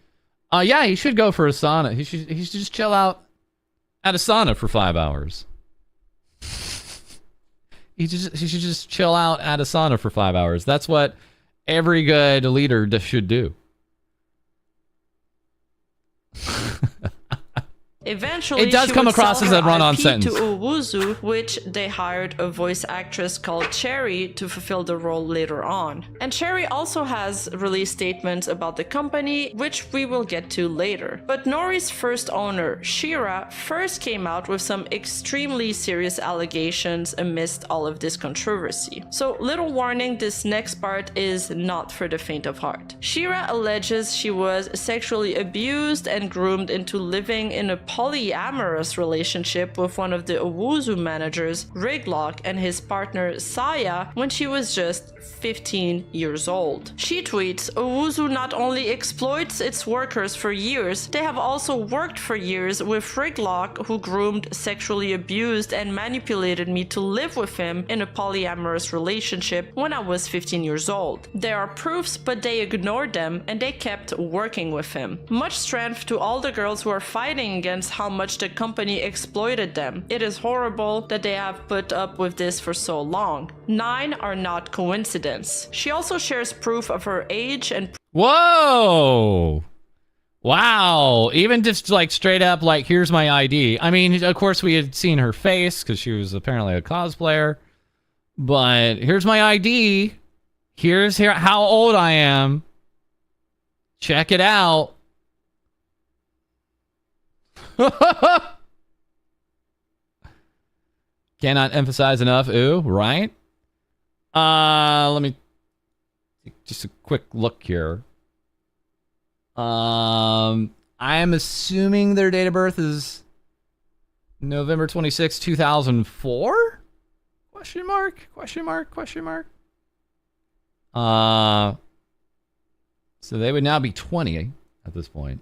Yeah, he should go for a sauna. He should just chill out at a sauna for 5 hours. He should just chill out at a sauna for 5 hours. That's what every good leader should do. Eventually, it does she come would across sell as a her run-on IP sentence. to Owuzu, which they hired a voice actress called Cherry to fulfill the role later on. And Cherry also has released statements about the company, which we will get to later. But Nori's first owner, Shira, first came out with some extremely serious allegations amidst all of this controversy. So, little warning, this next part is not for the faint of heart. Shira alleges she was sexually abused and groomed into living in a polyamorous relationship with one of the Owuzu managers, Riglock, and his partner Saya when she was just 15 years old. She tweets, "Owuzu not only exploits its workers for years, they have also worked for years with Riglock, who groomed, sexually abused, and manipulated me to live with him in a polyamorous relationship when I was 15 years old. There are proofs, but they ignored them and they kept working with him. Much strength to all the girls who are fighting against how much the company exploited them. It is horrible that they have put up with this for so long. 9 are not coincidence." She also shares proof of her age and... Whoa! Wow! Even just like straight up like, here's my ID. I mean, of course we had seen her face because she was apparently a cosplayer. But here's my ID. Here's how old I am. Check it out. Cannot emphasize enough. Ooh, right? Let me take just a quick look here. I am assuming their date of birth is November 26, 2004? Question mark? Question mark? Question mark? So they would now be 20 at this point.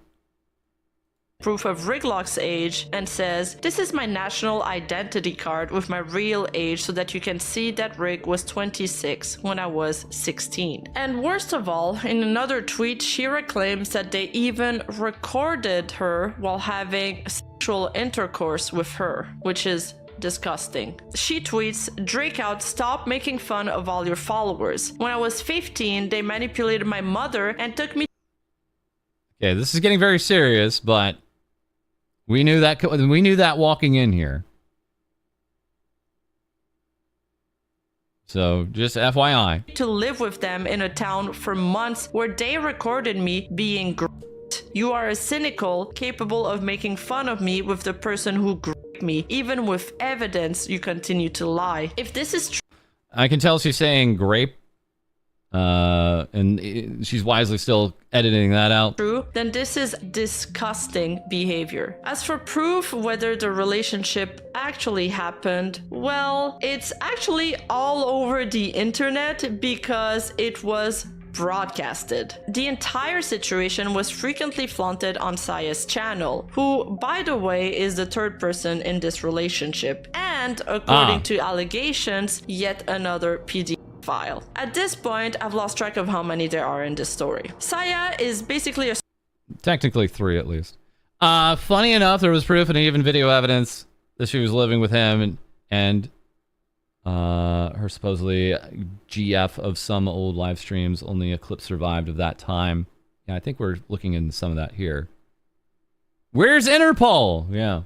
Proof of Riglock's age and says, "This is my national identity card with my real age so that you can see that Rig was 26 when I was 16. And worst of all, in another tweet, Shira claims that they even recorded her while having sexual intercourse with her, which is disgusting. She tweets, "Drake out, stop making fun of all your followers. When I was 15, they manipulated my mother and took me..." Okay, this is getting very serious, but we knew that walking in here. So, just FYI. To live with them in a town for months where they recorded me being great. You are a cynical, capable of making fun of me with the person who graped me. Even with evidence, you continue to lie. If this is true..." I can tell she's saying grape. And she's wisely still editing that out. "True, then this is disgusting behavior. As for proof whether the relationship actually happened, well, it's actually all over the internet because it was broadcasted. The entire situation was frequently flaunted on Saya's channel, who, by the way, is the third person in this relationship, and according to allegations, yet another PD file. At this point, I've lost track of how many there are in this story. Saya is basically a... Technically 3 at least. Funny enough, there was proof and even video evidence that she was living with him and Her supposedly GF of some old live streams. Only a clip survived of that time. Yeah, I think we're looking into some of that here. Where's Interpol? Yeah.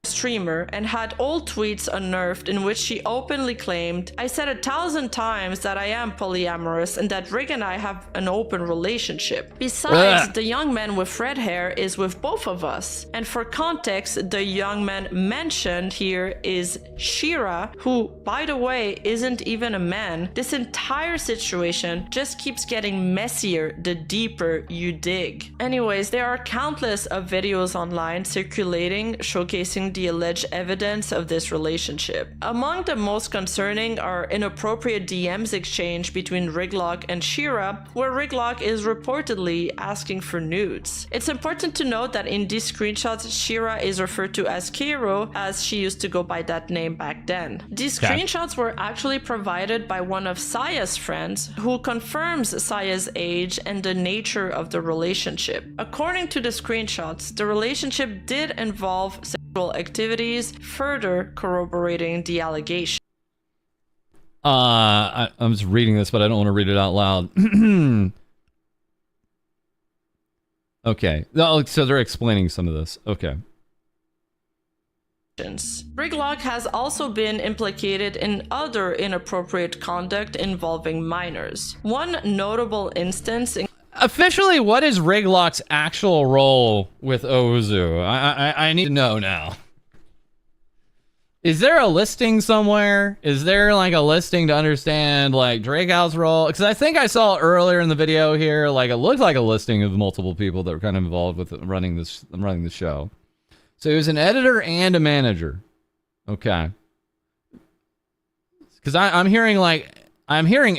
Streamer and had old tweets unnerved in which she openly claimed, "I said 1,000 times that I am polyamorous and that Rick and I have an open relationship. Besides, the young man with red hair is with both of us." And for context, the young man mentioned here is Shira, who, by the way, isn't even a man. This entire situation just keeps getting messier the deeper you dig. Anyways, there are countless of videos online circulating showcasing the alleged evidence of this relationship. Among the most concerning are inappropriate DMs exchanged between Riglock and Shira, where Riglock is reportedly asking for nudes. It's important to note that in these screenshots, Shira is referred to as Kiro, as she used to go by that name back then. These screenshots were actually provided by one of Saya's friends, who confirms Saya's age and the nature of the relationship. According to the screenshots, the relationship did involve sexual activities, further corroborating the allegation. I'm just reading this, but I don't want to read it out loud. Okay. Oh, so they're explaining some of this. Okay. Riglock has also been implicated in other inappropriate conduct involving minors. One notable instance Officially, what is Riglock's actual role with Ozu? I need to know now. Is there a listing somewhere? Is there like a listing to understand like Drakeout's role? Because I think I saw earlier in the video here, like it looked like a listing of multiple people that were kind of involved with running the show. So he was an editor and a manager. Okay. Because I'm hearing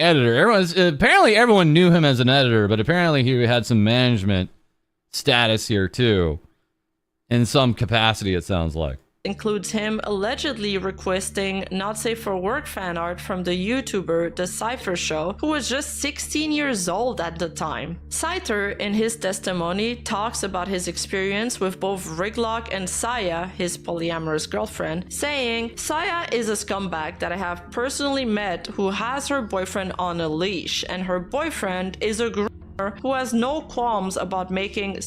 editor. Apparently everyone knew him as an editor, but apparently he had some management status here too, in some capacity. It sounds like. Includes him allegedly requesting not safe for work fan art from the YouTuber The Cypher Show, who was just 16 years old at the time. Scyther, in his testimony, talks about his experience with both Riglock and Saya, his polyamorous girlfriend, saying, "Saya is a scumbag that I have personally met who has her boyfriend on a leash, and her boyfriend is a groomer who has no qualms about making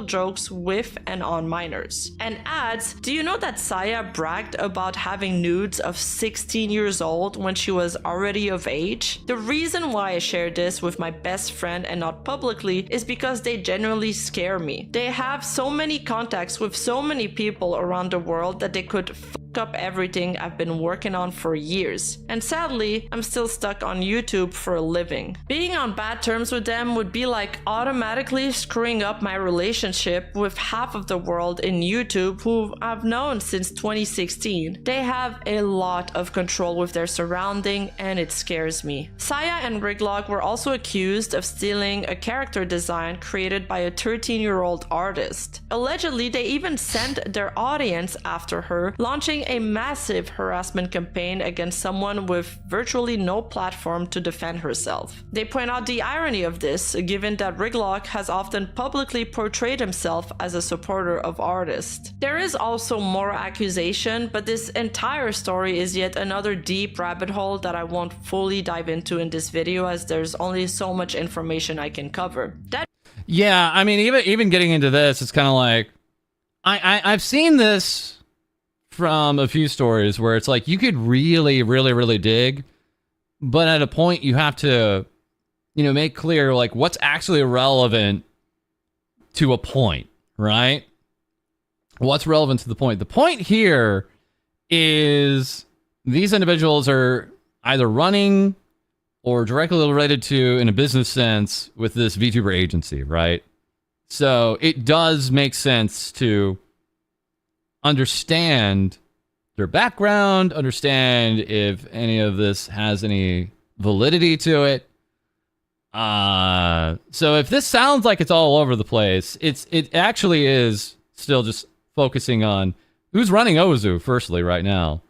jokes with and on minors." And adds, "Do you know that Saya bragged about having nudes of 16 years old when she was already of age? The reason why I shared this with my best friend and not publicly is because they genuinely scare me. They have so many contacts with so many people around the world that they could up everything I've been working on for years. And sadly, I'm still stuck on YouTube for a living. Being on bad terms with them would be like automatically screwing up my relationship with half of the world in YouTube who I've known since 2016. They have a lot of control with their surrounding and it scares me." Saya and Riglock were also accused of stealing a character design created by a 13-year-old artist. Allegedly, they even sent their audience after her, launching a massive harassment campaign against someone with virtually no platform to defend herself. They point out the irony of this, given that Riglock has often publicly portrayed himself as a supporter of artists. There is also more accusation, but this entire story is yet another deep rabbit hole that I won't fully dive into in this video, as there's only so much information I can cover. Yeah, I mean, even getting into this, it's kind of like I've seen this from a few stories where it's like you could really dig, but at a point you have to, make clear like what's actually relevant to a point, right? What's relevant to the point? The point here is these individuals are either running or directly related to, in a business sense, with this VTuber agency, right? So it does make sense to understand their background, understand if any of this has any validity to it. So if this sounds like it's all over the place, it actually is still just focusing on who's running Ozu, firstly, right now.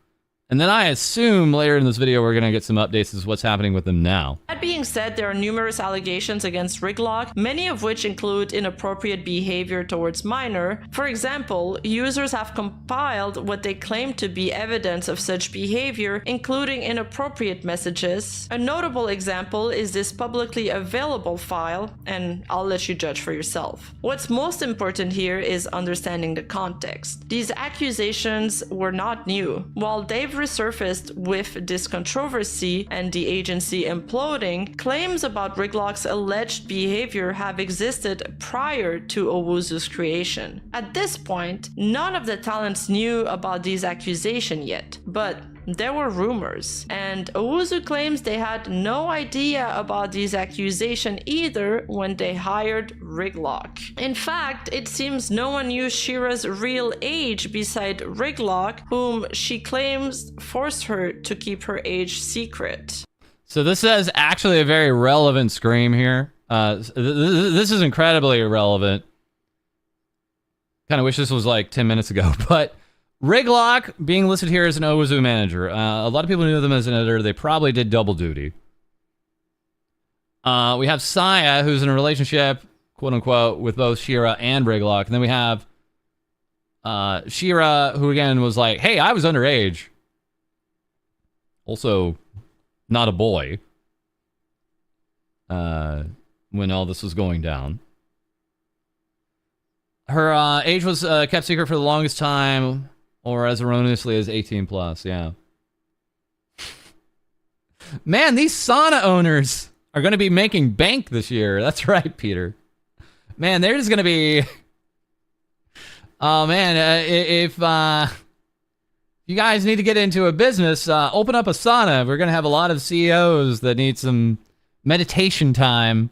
And then I assume later in this video we're going to get some updates as to what's happening with them now. That being said, there are numerous allegations against Riglock, many of which include inappropriate behavior towards minor. For example, users have compiled what they claim to be evidence of such behavior, including inappropriate messages. A notable example is this publicly available file, and I'll let you judge for yourself. What's most important here is understanding the context. These accusations were not new. While they've resurfaced with this controversy and the agency imploding, claims about Riglock's alleged behavior have existed prior to Owuzu's creation. At this point, none of the talents knew about these accusations yet, but there were rumors, and Owuzu claims they had no idea about these accusations either when they hired Riglock. In fact, it seems no one knew Shira's real age beside Riglock, whom she claims forced her to keep her age secret. So this is actually a very relevant scream here. This is incredibly irrelevant. Kind of wish this was like 10 minutes ago, but Riglock being listed here as an Owuzu manager. A lot of people knew them as an editor. They probably did double duty. We have Saya, who's in a relationship, quote unquote, with both Shira and Riglock. And then we have Shira, who again was like, hey, I was underage. Also, not a boy. When all this was going down. Her age was kept secret for the longest time. Or as erroneously as 18 plus, yeah. Man, these sauna owners are going to be making bank this year. That's right, Peter. Man, they're just going to be... Oh, man, if you guys need to get into a business, open up a sauna. We're going to have a lot of CEOs that need some meditation time.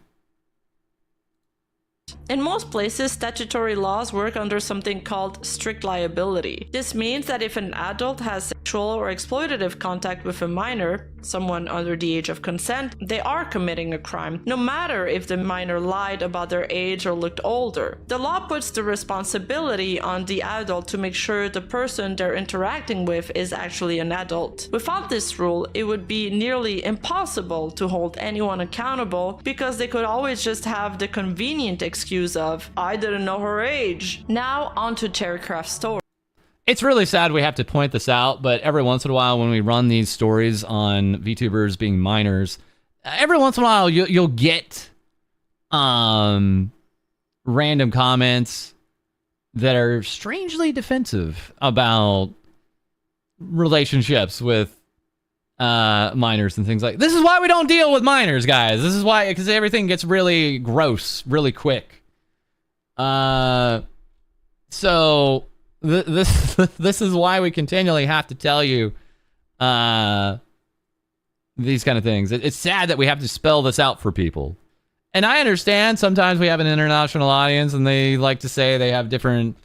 In most places, statutory laws work under something called strict liability. This means that if an adult has sexual or exploitative contact with a minor, someone under the age of consent, they are committing a crime, no matter if the minor lied about their age or looked older. The law puts the responsibility on the adult to make sure the person they're interacting with is actually an adult. Without this rule, it would be nearly impossible to hold anyone accountable because they could always just have the convenient excuse of, I didn't know her age. Now, on to Cherrycraft's story. It's really sad we have to point this out, but every once in a while when we run these stories on VTubers being minors, every once in a while you'll get random comments that are strangely defensive about relationships with minors and things like this. Is why we don't deal with minors, guys. This is why, because everything gets really gross really quick. So this is why we continually have to tell you these kind of things. It's sad that we have to spell this out for people. And I understand sometimes we have an international audience and they like to say they have different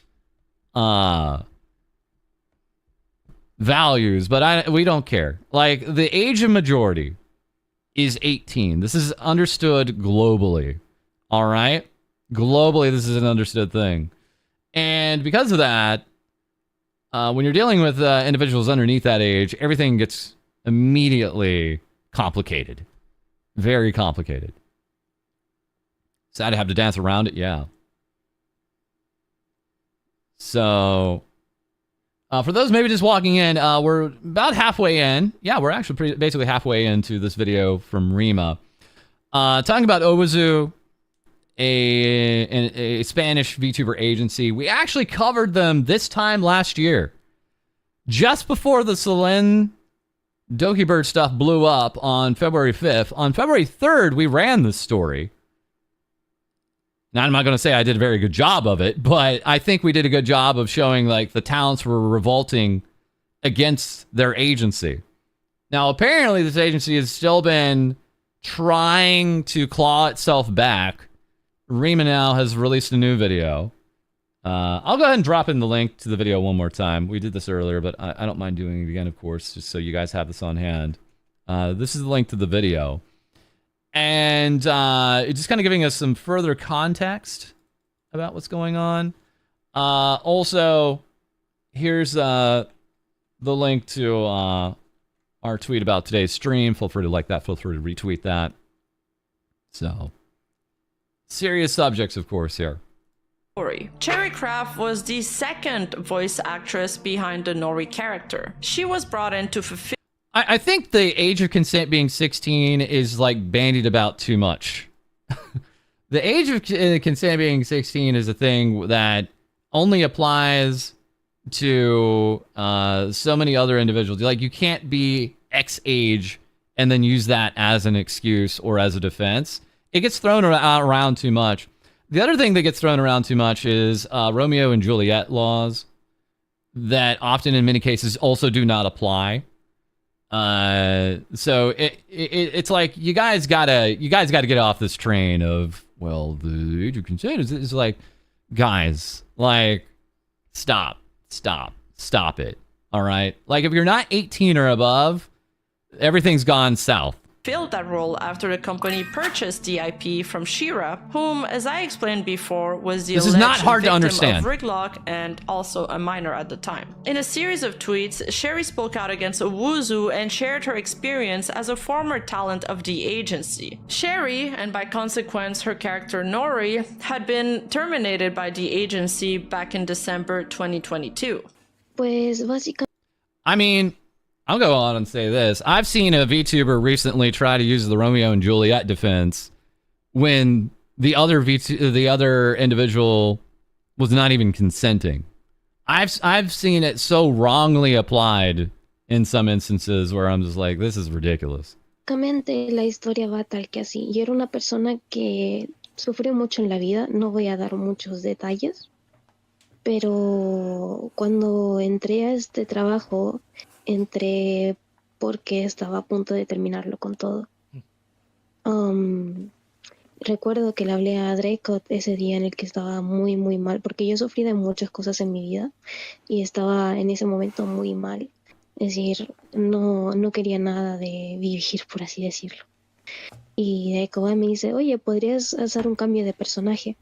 values, but we don't care. Like, the age of majority is 18. This is understood globally. All right? Globally, this is an understood thing. And because of that, when you're dealing with individuals underneath that age, everything gets immediately complicated. Very complicated. Sad to have to dance around it, yeah. So, for those maybe just walking in, we're about halfway in. Yeah, we're actually basically halfway into this video from Rima. Talking about Owuzu, a Spanish VTuber agency. We actually covered them this time last year. Just before the Selene Dokibird stuff blew up on February 5th. On February 3rd, we ran this story. Now, I'm not going to say I did a very good job of it, but I think we did a good job of showing, like, the talents were revolting against their agency. Now, apparently, this agency has still been trying to claw itself back. Rima now has released a new video. I'll go ahead and drop in the link to the video one more time. We did this earlier, but I don't mind doing it again, of course, just so you guys have this on hand. This is the link to the video. And it's just kind of giving us some further context about what's going on. Also, here's the the link to our tweet about today's stream. Feel free to like that. Feel free to retweet that. So, serious subjects, of course, here. Cherry Craft was the second voice actress behind the Nori character. She was brought in to fulfill. I think the age of consent being 16 is like bandied about too much. The age of consent being 16 is a thing that only applies to so many other individuals. Like, you can't be X age and then use that as an excuse or as a defense. It gets thrown around too much. The other thing that gets thrown around too much is Romeo and Juliet laws that often in many cases also do not apply. So it's like you guys gotta get off this train of, well, the age of consent is like, guys, like, stop it. All right, like, if you're not 18 or above, everything's gone south. Filled that role after the company purchased the IP from Shira, whom, as I explained before, was the alleged not hard to victim understand. of Riglock and also a minor at the time. In a series of tweets, Sherry spoke out against Owuzu and shared her experience as a former talent of the agency. Sherry, and by consequence her character Nori, had been terminated by the agency back in December 2022. Pues básicamente. I mean, I'll go on and say this. I've seen a VTuber recently try to use the Romeo and Juliet defense when the other individual was not even consenting. I've seen it so wrongly applied in some instances where I'm just like, this is ridiculous. Básicamente la historia va tal que así. Yo era una persona que sufrió mucho en la vida, no voy a dar muchos detalles, pero cuando entré a este trabajo, entré porque estaba a punto de terminarlo con todo. Recuerdo que le hablé a Draco ese día en el que estaba muy, muy mal, porque yo sufrí de muchas cosas en mi vida y estaba en ese momento muy mal. Es decir, no quería nada de vivir, por así decirlo. Y Draco me dice, oye, ¿podrías hacer un cambio de personaje?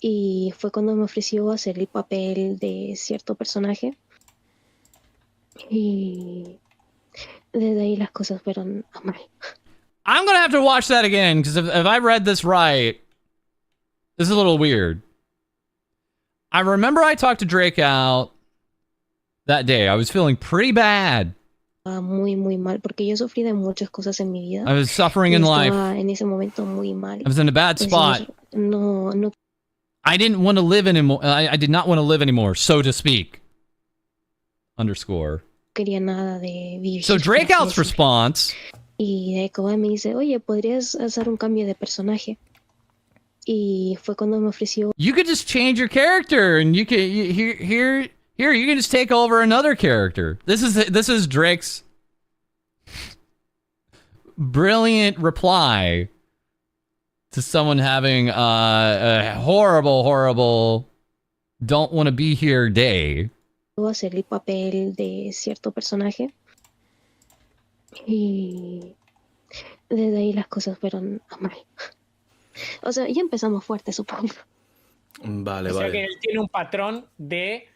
Y fue cuando me ofreció hacer el papel de cierto personaje. Y desde ahí las cosas fueron a mal. I'm gonna have to watch that again, because if I read this right, this is a little weird. I remember I talked to Drake out that day. I was feeling pretty bad. Muy, muy mal, porque yo sufrí de muchas cosas en mi vida. I was suffering in life. En ese momento muy mal. I was in a bad spot. No. I didn't want to live anymore. I did not want to live anymore, so to speak. Underscore. Quería nada de vivir. So Drakeout's response. Y Draco me dice, oye, ¿podrías hacer un cambio de personaje? Y fue cuando me ofreció. You could just change your character, and you can here you can just take over another character. This is Drake's brilliant reply to someone having a horrible don't want to be here day. Hacer el papel de cierto personaje y desde ahí las cosas fueron a mal. O sea, ya empezamos fuerte, supongo. Vale, o sea vale. que él tiene un patrón de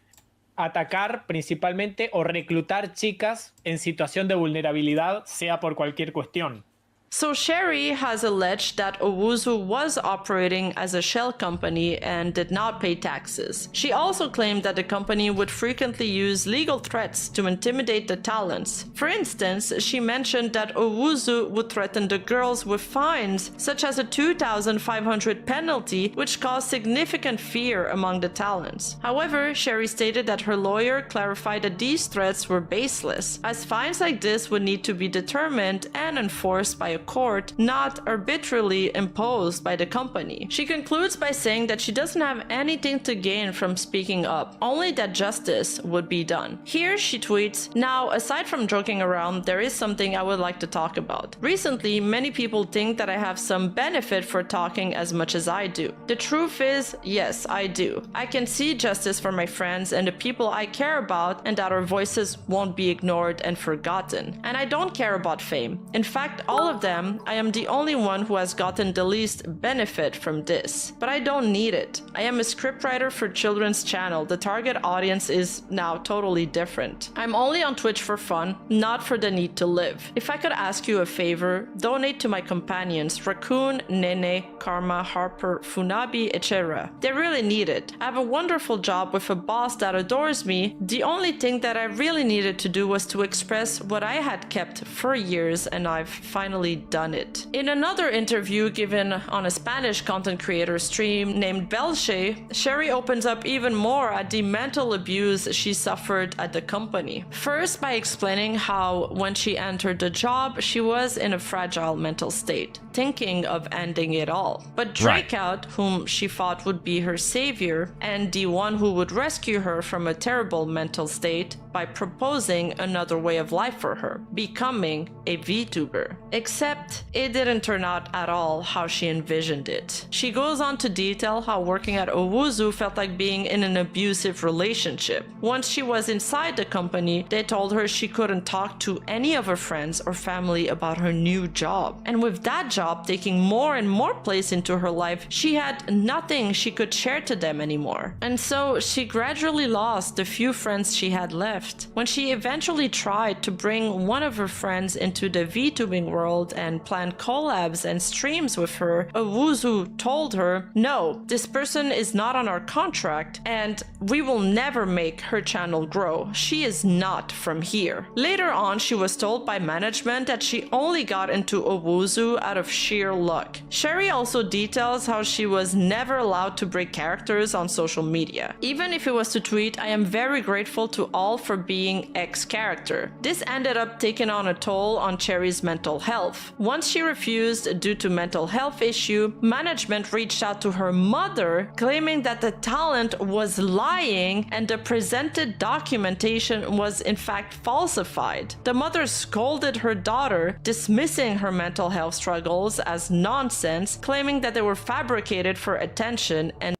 atacar principalmente o reclutar chicas en situación de vulnerabilidad, sea por cualquier cuestión. So Sherry has alleged that Owuzu was operating as a shell company and did not pay taxes. She also claimed that the company would frequently use legal threats to intimidate the talents. For instance, she mentioned that Owuzu would threaten the girls with fines, such as a 2,500 penalty, which caused significant fear among the talents. However, Sherry stated that her lawyer clarified that these threats were baseless, as fines like this would need to be determined and enforced by a court, not arbitrarily imposed by the company. She concludes by saying that she doesn't have anything to gain from speaking up, only that justice would be done. Here she tweets, "Now, aside from joking around, there is something I would like to talk about. Recently, many people think that I have some benefit for talking as much as I do. The truth is, yes, I do. I can see justice for my friends and the people I care about, and that our voices won't be ignored and forgotten. And I don't care about fame. In fact, all of them them, I am the only one who has gotten the least benefit from this. But I don't need it. I am a scriptwriter for children's channel. The target audience is now totally different. I'm only on Twitch for fun, not for the need to live. If I could ask you a favor, donate to my companions, Raccoon, Nene, Karma, Harper, Funabi, etc. They really need it. I have a wonderful job with a boss that adores me. The only thing that I really needed to do was to express what I had kept for years, and I've finally done it. In another interview given on a Spanish content creator stream named Belche, Sherry opens up even more at the mental abuse she suffered at the company. First, by explaining how when she entered the job, she was in a fragile mental state, thinking of ending it all. But Drakeout, whom she thought would be her savior and the one who would rescue her from a terrible mental state by proposing another way of life for her, becoming a VTuber. Except it didn't turn out at all how she envisioned it. She goes on to detail how working at Owuzu felt like being in an abusive relationship. Once she was inside the company, they told her she couldn't talk to any of her friends or family about her new job. And with that job taking more and more place into her life, she had nothing she could share to them anymore. And so she gradually lost the few friends she had left. When she eventually tried to bring one of her friends into the VTubing world and plan collabs and streams with her, Owuzu told her, "No, this person is not on our contract and we will never make her channel grow. She is not from here." Later on, she was told by management that she only got into Owuzu out of sheer luck. Sherry also details how she was never allowed to break characters on social media. Even if it was to tweet, "I am very grateful to all for being X character." This ended up taking on a toll on Cherry's mental health. Once she refused due to mental health issue, management reached out to her mother, claiming that the talent was lying and the presented documentation was in fact falsified. The mother scolded her daughter, dismissing her mental health struggles as nonsense, claiming that they were fabricated for attention and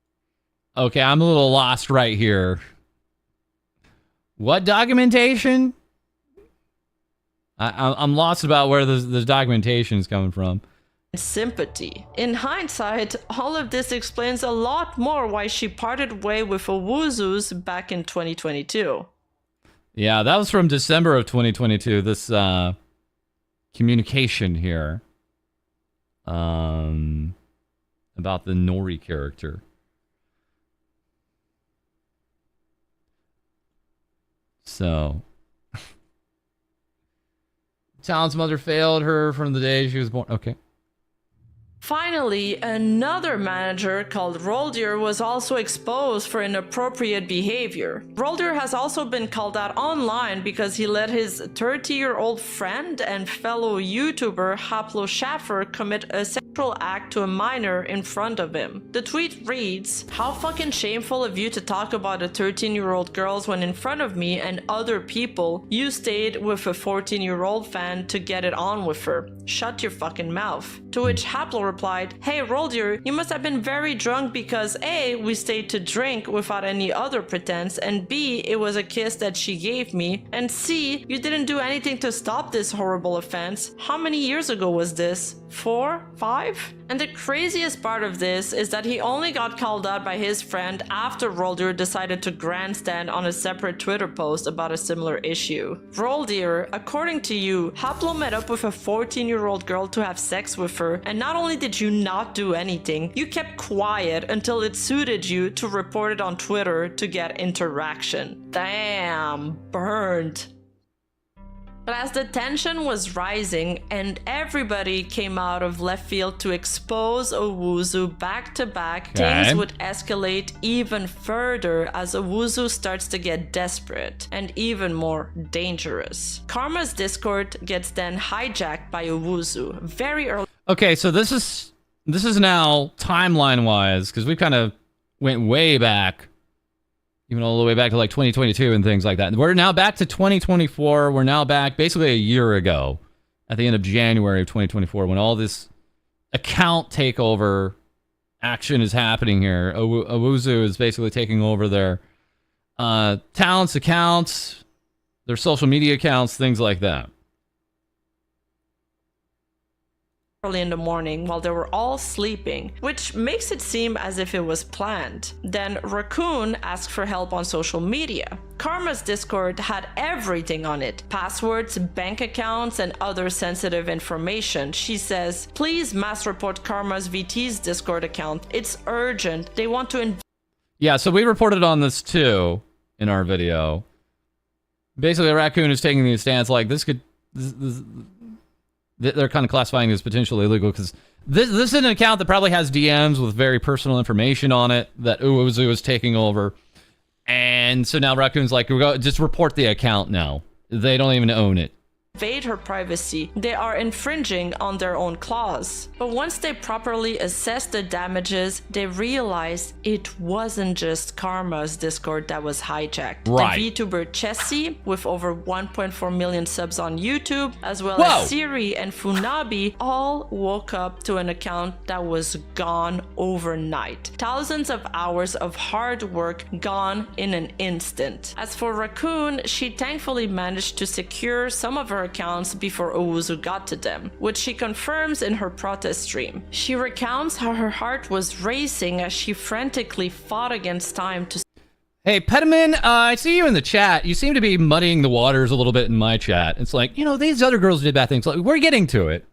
Okay, I'm a little lost right here. What documentation? I'm lost about where the documentation is coming from. sympathy. In hindsight, all of this explains a lot more why she parted way with Owuzu's back in 2022. Yeah, that was from December of 2022. This communication here about the Nori character. So, Talon's mother failed her from the day she was born. Okay. Finally, another manager called Roldir was also exposed for inappropriate behavior. Roldir has also been called out online because he let his 30-year-old friend and fellow YouTuber Haplo Schaffer commit a sexual act to a minor in front of him. The tweet reads, "How fucking shameful of you to talk about a 13-year-old girls when in front of me and other people. You stayed with a 14-year-old fan to get it on with her. Shut your fucking mouth." To which Haplo replied, "Hey Roldir, you must have been very drunk because A, we stayed to drink without any other pretense, and B, it was a kiss that she gave me, and C, you didn't do anything to stop this horrible offense. How many years ago was this? 4? 5? And the craziest part of this is that he only got called out by his friend after Roldir decided to grandstand on a separate Twitter post about a similar issue. Roldir, according to you, Haplo met up with a 14-year-old girl to have sex with her, and not only did you not do anything, you kept quiet until it suited you to report it on Twitter to get interaction. Damn, burned. But as the tension was rising and everybody came out of left field to expose Owuzu back to back, things would escalate even further as Owuzu starts to get desperate and even more dangerous. Karma's Discord gets then hijacked by Owuzu very early. Okay, so this is now timeline wise, because we kind of went way back. Even all the way back to like 2022 and things like that. We're now back to 2024. We're now back basically a year ago at the end of January of 2024 when all this account takeover action is happening here. Owuzu is basically taking over their talents accounts, their social media accounts, things like that. early in the morning while they were all sleeping, which makes it seem as if it was planned. Then Raccoon asked for help on social media. Karma's Discord had everything on it: passwords, bank accounts, and other sensitive information. She says, please mass report Karma's VT's Discord account. It's urgent. They want to Yeah, so we reported on this too in our video. Basically, the Raccoon is taking the stance like this could... They're kind of classifying this potentially illegal because this is an account that probably has DMs with very personal information on it that Uwuzu was taking over. And so now Raccoon's like, just report the account now. They don't even own it. invade her privacy. They are infringing on their own clause. But once they properly assessed the damages, they realized it wasn't just Karma's Discord that was hijacked. Right. The VTuber Chessie, with over 1.4 million subs on YouTube, as well Whoa. as Siri and Funabi, all woke up to an account that was gone overnight. Thousands of hours of hard work gone in an instant. As for Raccoon, she thankfully managed to secure some of her accounts before Owuzu got to them, which she confirms in her protest stream. She recounts how her heart was racing as she frantically fought against time to... Hey, Petamin, I see you in the chat. You seem to be muddying the waters a little bit in my chat. It's like, you know, these other girls did bad things. Like, we're getting to it.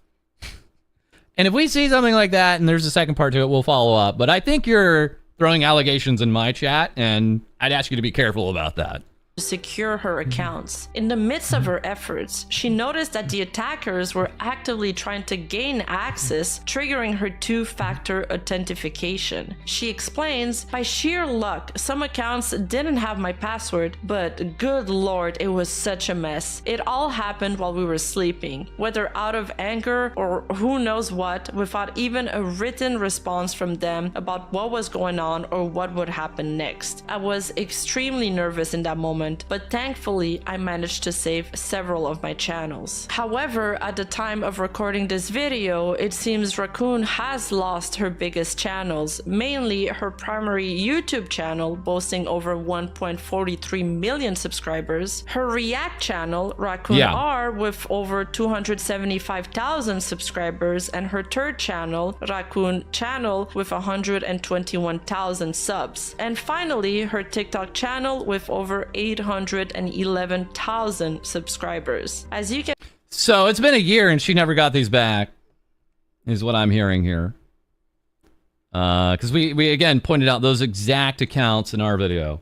And if we see something like that and there's a second part to it, we'll follow up. But I think you're throwing allegations in my chat, and I'd ask you to be careful about that. secure her accounts. In the midst of her efforts, she noticed that the attackers were actively trying to gain access, triggering her two-factor authentication. She explains, by sheer luck, some accounts didn't have my password, but good lord, it was such a mess. It all happened while we were sleeping, whether out of anger or who knows what, without even a written response from them about what was going on or what would happen next. I was extremely nervous in that moment, but thankfully I managed to save several of my channels. However, at the time of recording this video, it seems Raccoon has lost her biggest channels, mainly her primary YouTube channel boasting over 1.43 million subscribers, her React channel, Raccoon R, with over 275,000 subscribers, and her third channel, Raccoon Channel, with 121,000 subs, and finally her TikTok channel with over 811,000 subscribers. As you can... So it's been a year and she never got these back, is what I'm hearing here. Because we again pointed out those exact accounts in our video.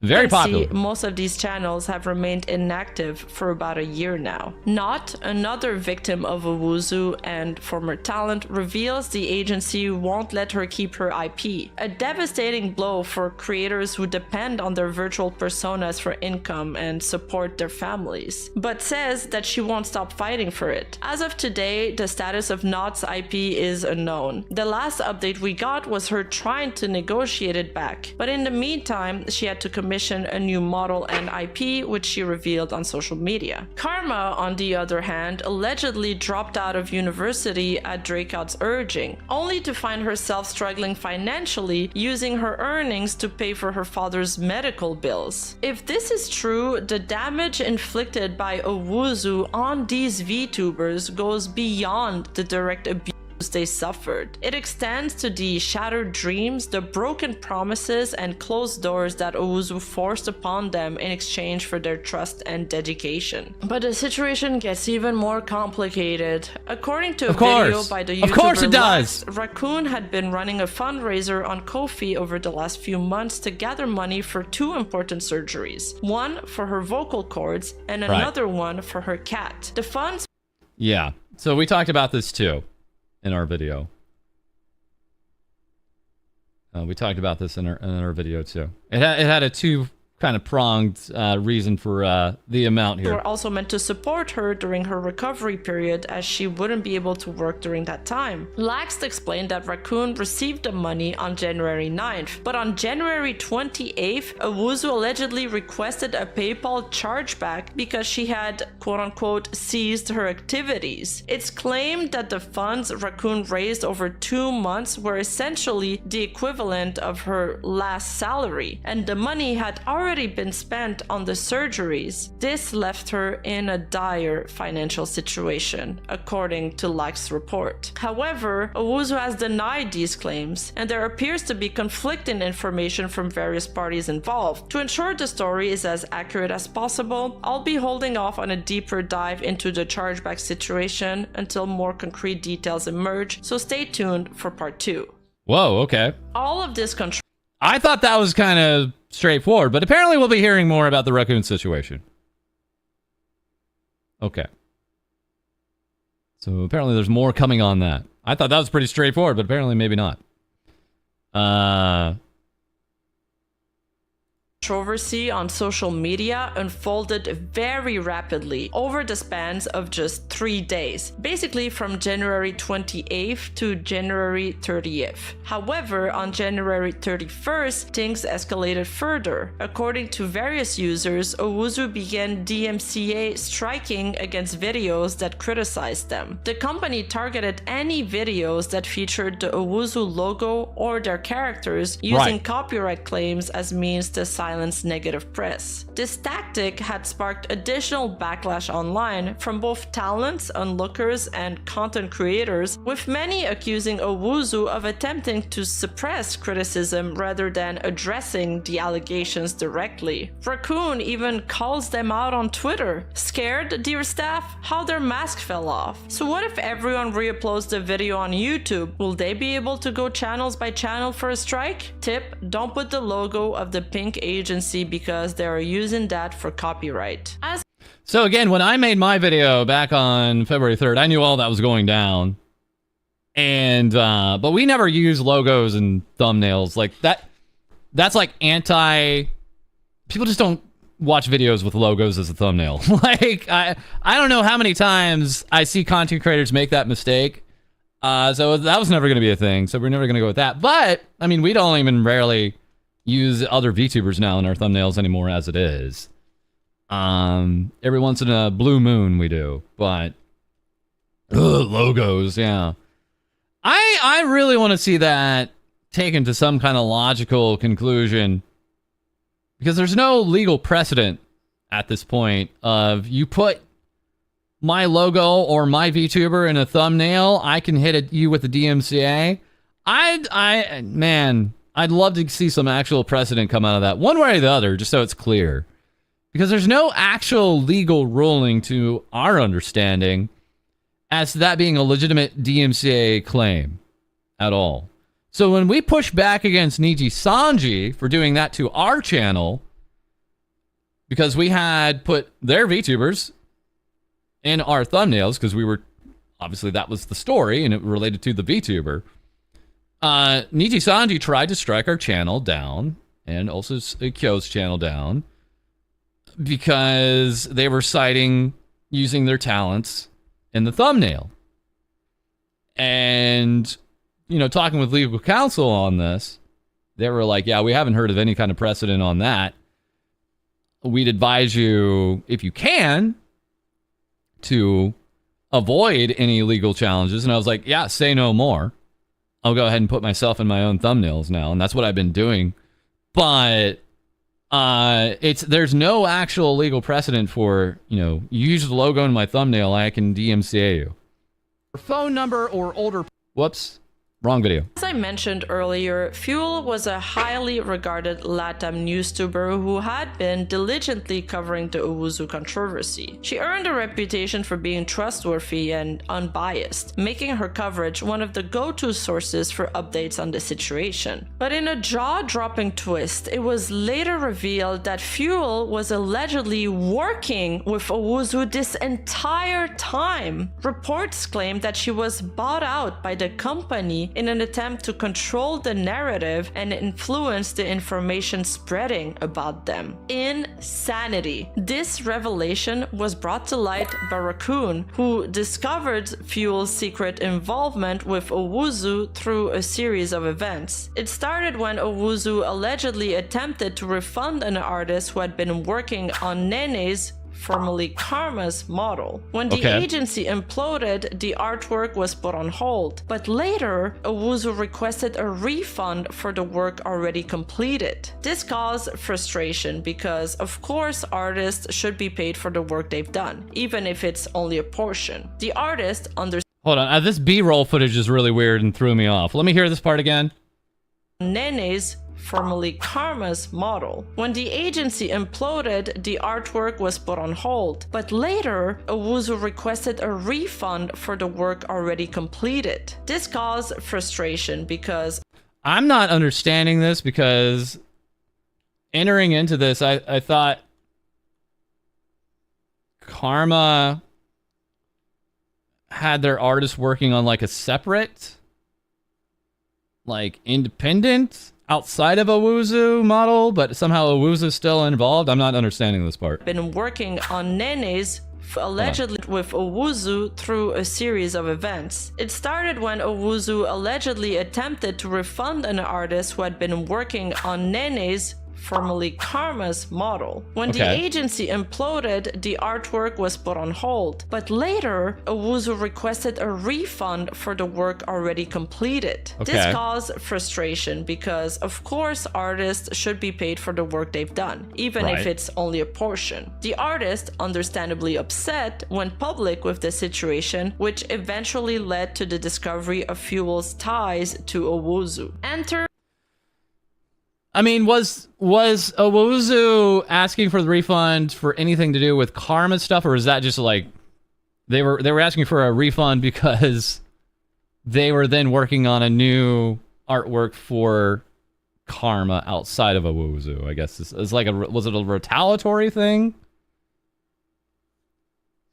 Very popular. Most of these channels have remained inactive for about a year now. Not, another victim of Owuzu and former talent, reveals the agency won't let her keep her IP. A devastating blow for creators who depend on their virtual personas for income and support their families, but says that she won't stop fighting for it. As of today, the status of Naught's IP is unknown. The last update we got was her trying to negotiate it back, but in the meantime, she had to commission a new model and IP, which she revealed on social media. Karma, on the other hand, allegedly dropped out of university at Drakeout's urging, only to find herself struggling financially, using her earnings to pay for her father's medical bills. If this is true, the damage inflicted by Owuzu on these VTubers goes beyond the direct abuse they suffered. It extends to the shattered dreams, the broken promises, and closed doors that Owuzu forced upon them in exchange for their trust and dedication. But the situation gets even more complicated. According to a video by the YouTuber Lex, Raccoon had been running a fundraiser on Ko-fi over the last few months to gather money for two important surgeries. One for her vocal cords and another one for her cat. The funds... Yeah, so we talked about this too in our video. We talked about this in our video too. It had a two kind of pronged reason for the amount here. Were also meant to support her during her recovery period, as she wouldn't be able to work during that time. Lax explained that Raccoon received the money on January 9th, but on January 28th, Owusu allegedly requested a PayPal chargeback because she had quote-unquote ceased her activities. It's claimed that the funds Raccoon raised over 2 months were essentially the equivalent of her last salary, and the money had already been spent on the surgeries. This left her in a dire financial situation, according to Lax's report. However, Owusu has denied these claims, and there appears to be conflicting information from various parties involved. To ensure the story is as accurate as possible, I'll be holding off on a deeper dive into the chargeback situation until more concrete details emerge, so stay tuned for part 2. Whoa, okay. All of this I thought that was kind of straightforward, but apparently we'll be hearing more about the Raccoon situation. Okay. So apparently there's more coming on that. I thought that was pretty straightforward, but apparently maybe not. Controversy on social media unfolded very rapidly over the spans of just 3 days, basically from January 28th to January 30th. However, on January 31st, things escalated further. According to various users, Owusu began DMCA striking against videos that criticized them. The company targeted any videos that featured the Owusu logo or their characters, using copyright claims as means to silence negative press. This tactic had sparked additional backlash online from both talents, onlookers, and content creators, with many accusing Owusu of attempting to suppress criticism rather than addressing the allegations directly. Raccoon even calls them out on Twitter. Scared, dear staff? How their mask fell off. So what if everyone re-uploads the video on YouTube? Will they be able to go channels by channel for a strike? Tip: don't put the logo of the pink agency because they are using that for copyright. So again, when I made my video back on February 3rd, I knew all that was going down. And, but we never use logos and thumbnails like that. That's like people just don't watch videos with logos as a thumbnail. Like, I don't know how many times I see content creators make that mistake. So that was never going to be a thing. So we're never going to go with that. But, I mean, we don't even rarely use other VTubers now in our thumbnails anymore as it is. Every once in a blue moon we do, but logos, yeah. I really want to see that taken to some kind of logical conclusion, because there's no legal precedent at this point of you put my logo or my VTuber in a thumbnail, I can hit you with the DMCA. I'd love to see some actual precedent come out of that, one way or the other, just so it's clear. Because there's no actual legal ruling to our understanding as to that being a legitimate DMCA claim at all. So when we push back against Niji Sanji for doing that to our channel, because we had put their VTubers in our thumbnails, because we were, obviously that was the story and it related to the VTuber, Niji Sanji tried to strike our channel down and also Kyo's channel down because they were citing using their talents in the thumbnail. And, you know, talking with legal counsel on this, they were like, yeah, we haven't heard of any kind of precedent on that. We'd advise you, if you can, to avoid any legal challenges. And I was like, yeah, say no more. I'll go ahead and put myself in my own thumbnails now. And that's what I've been doing. But there's no actual legal precedent for, you know, you use the logo in my thumbnail, I can DMCA you. Phone number or older. Whoops. Wrong video. As I mentioned earlier, Fuel was a highly regarded LATAM newstuber who had been diligently covering the Owusu controversy. She earned a reputation for being trustworthy and unbiased, making her coverage one of the go-to sources for updates on the situation. But in a jaw-dropping twist, it was later revealed that Fuel was allegedly working with Owusu this entire time. Reports claimed that she was bought out by the company in an attempt to control the narrative and influence the information spreading about them. Insanity. This revelation was brought to light by Raccoon, who discovered Fuel's secret involvement with Owuzu through a series of events. It started when Owuzu allegedly attempted to refund an artist who had been working on Nene's, formerly Karma's, model. When the agency imploded, the artwork was put on hold, but later Owuzu requested a refund for the work already completed. This caused frustration because, of course, artists should be paid for the work they've done, even if it's only a portion. The artist Hold on, this B-roll footage is really weird and threw me off. Let me hear this part again. Nene's, formerly Karma's, model. When the agency imploded, the artwork was put on hold, but later Owuzu requested a refund for the work already completed. This caused frustration because I'm not understanding this, because entering into this, I thought Karma had their artists working on like a separate, like independent, outside of Owuzu model, but somehow Owuzu's still involved. I'm not understanding this part. Been working on Nene's, allegedly with Owuzu through a series of events. It started when Owuzu allegedly attempted to refund an artist who had been working on Nene's, formerly Karma's, model. When the agency imploded, the artwork was put on hold, but later Owuzu requested a refund for the work already completed. This caused frustration because, of course, artists should be paid for the work they've done, even if it's only a portion. The artist, understandably upset, went public with the situation, which eventually led to the discovery of Fuel's ties to Owuzu. I mean, was Owuzu asking for the refund for anything to do with Karma stuff, or is that just like they were asking for a refund because they were then working on a new artwork for Karma outside of Owuzu? I guess it's like was it a retaliatory thing?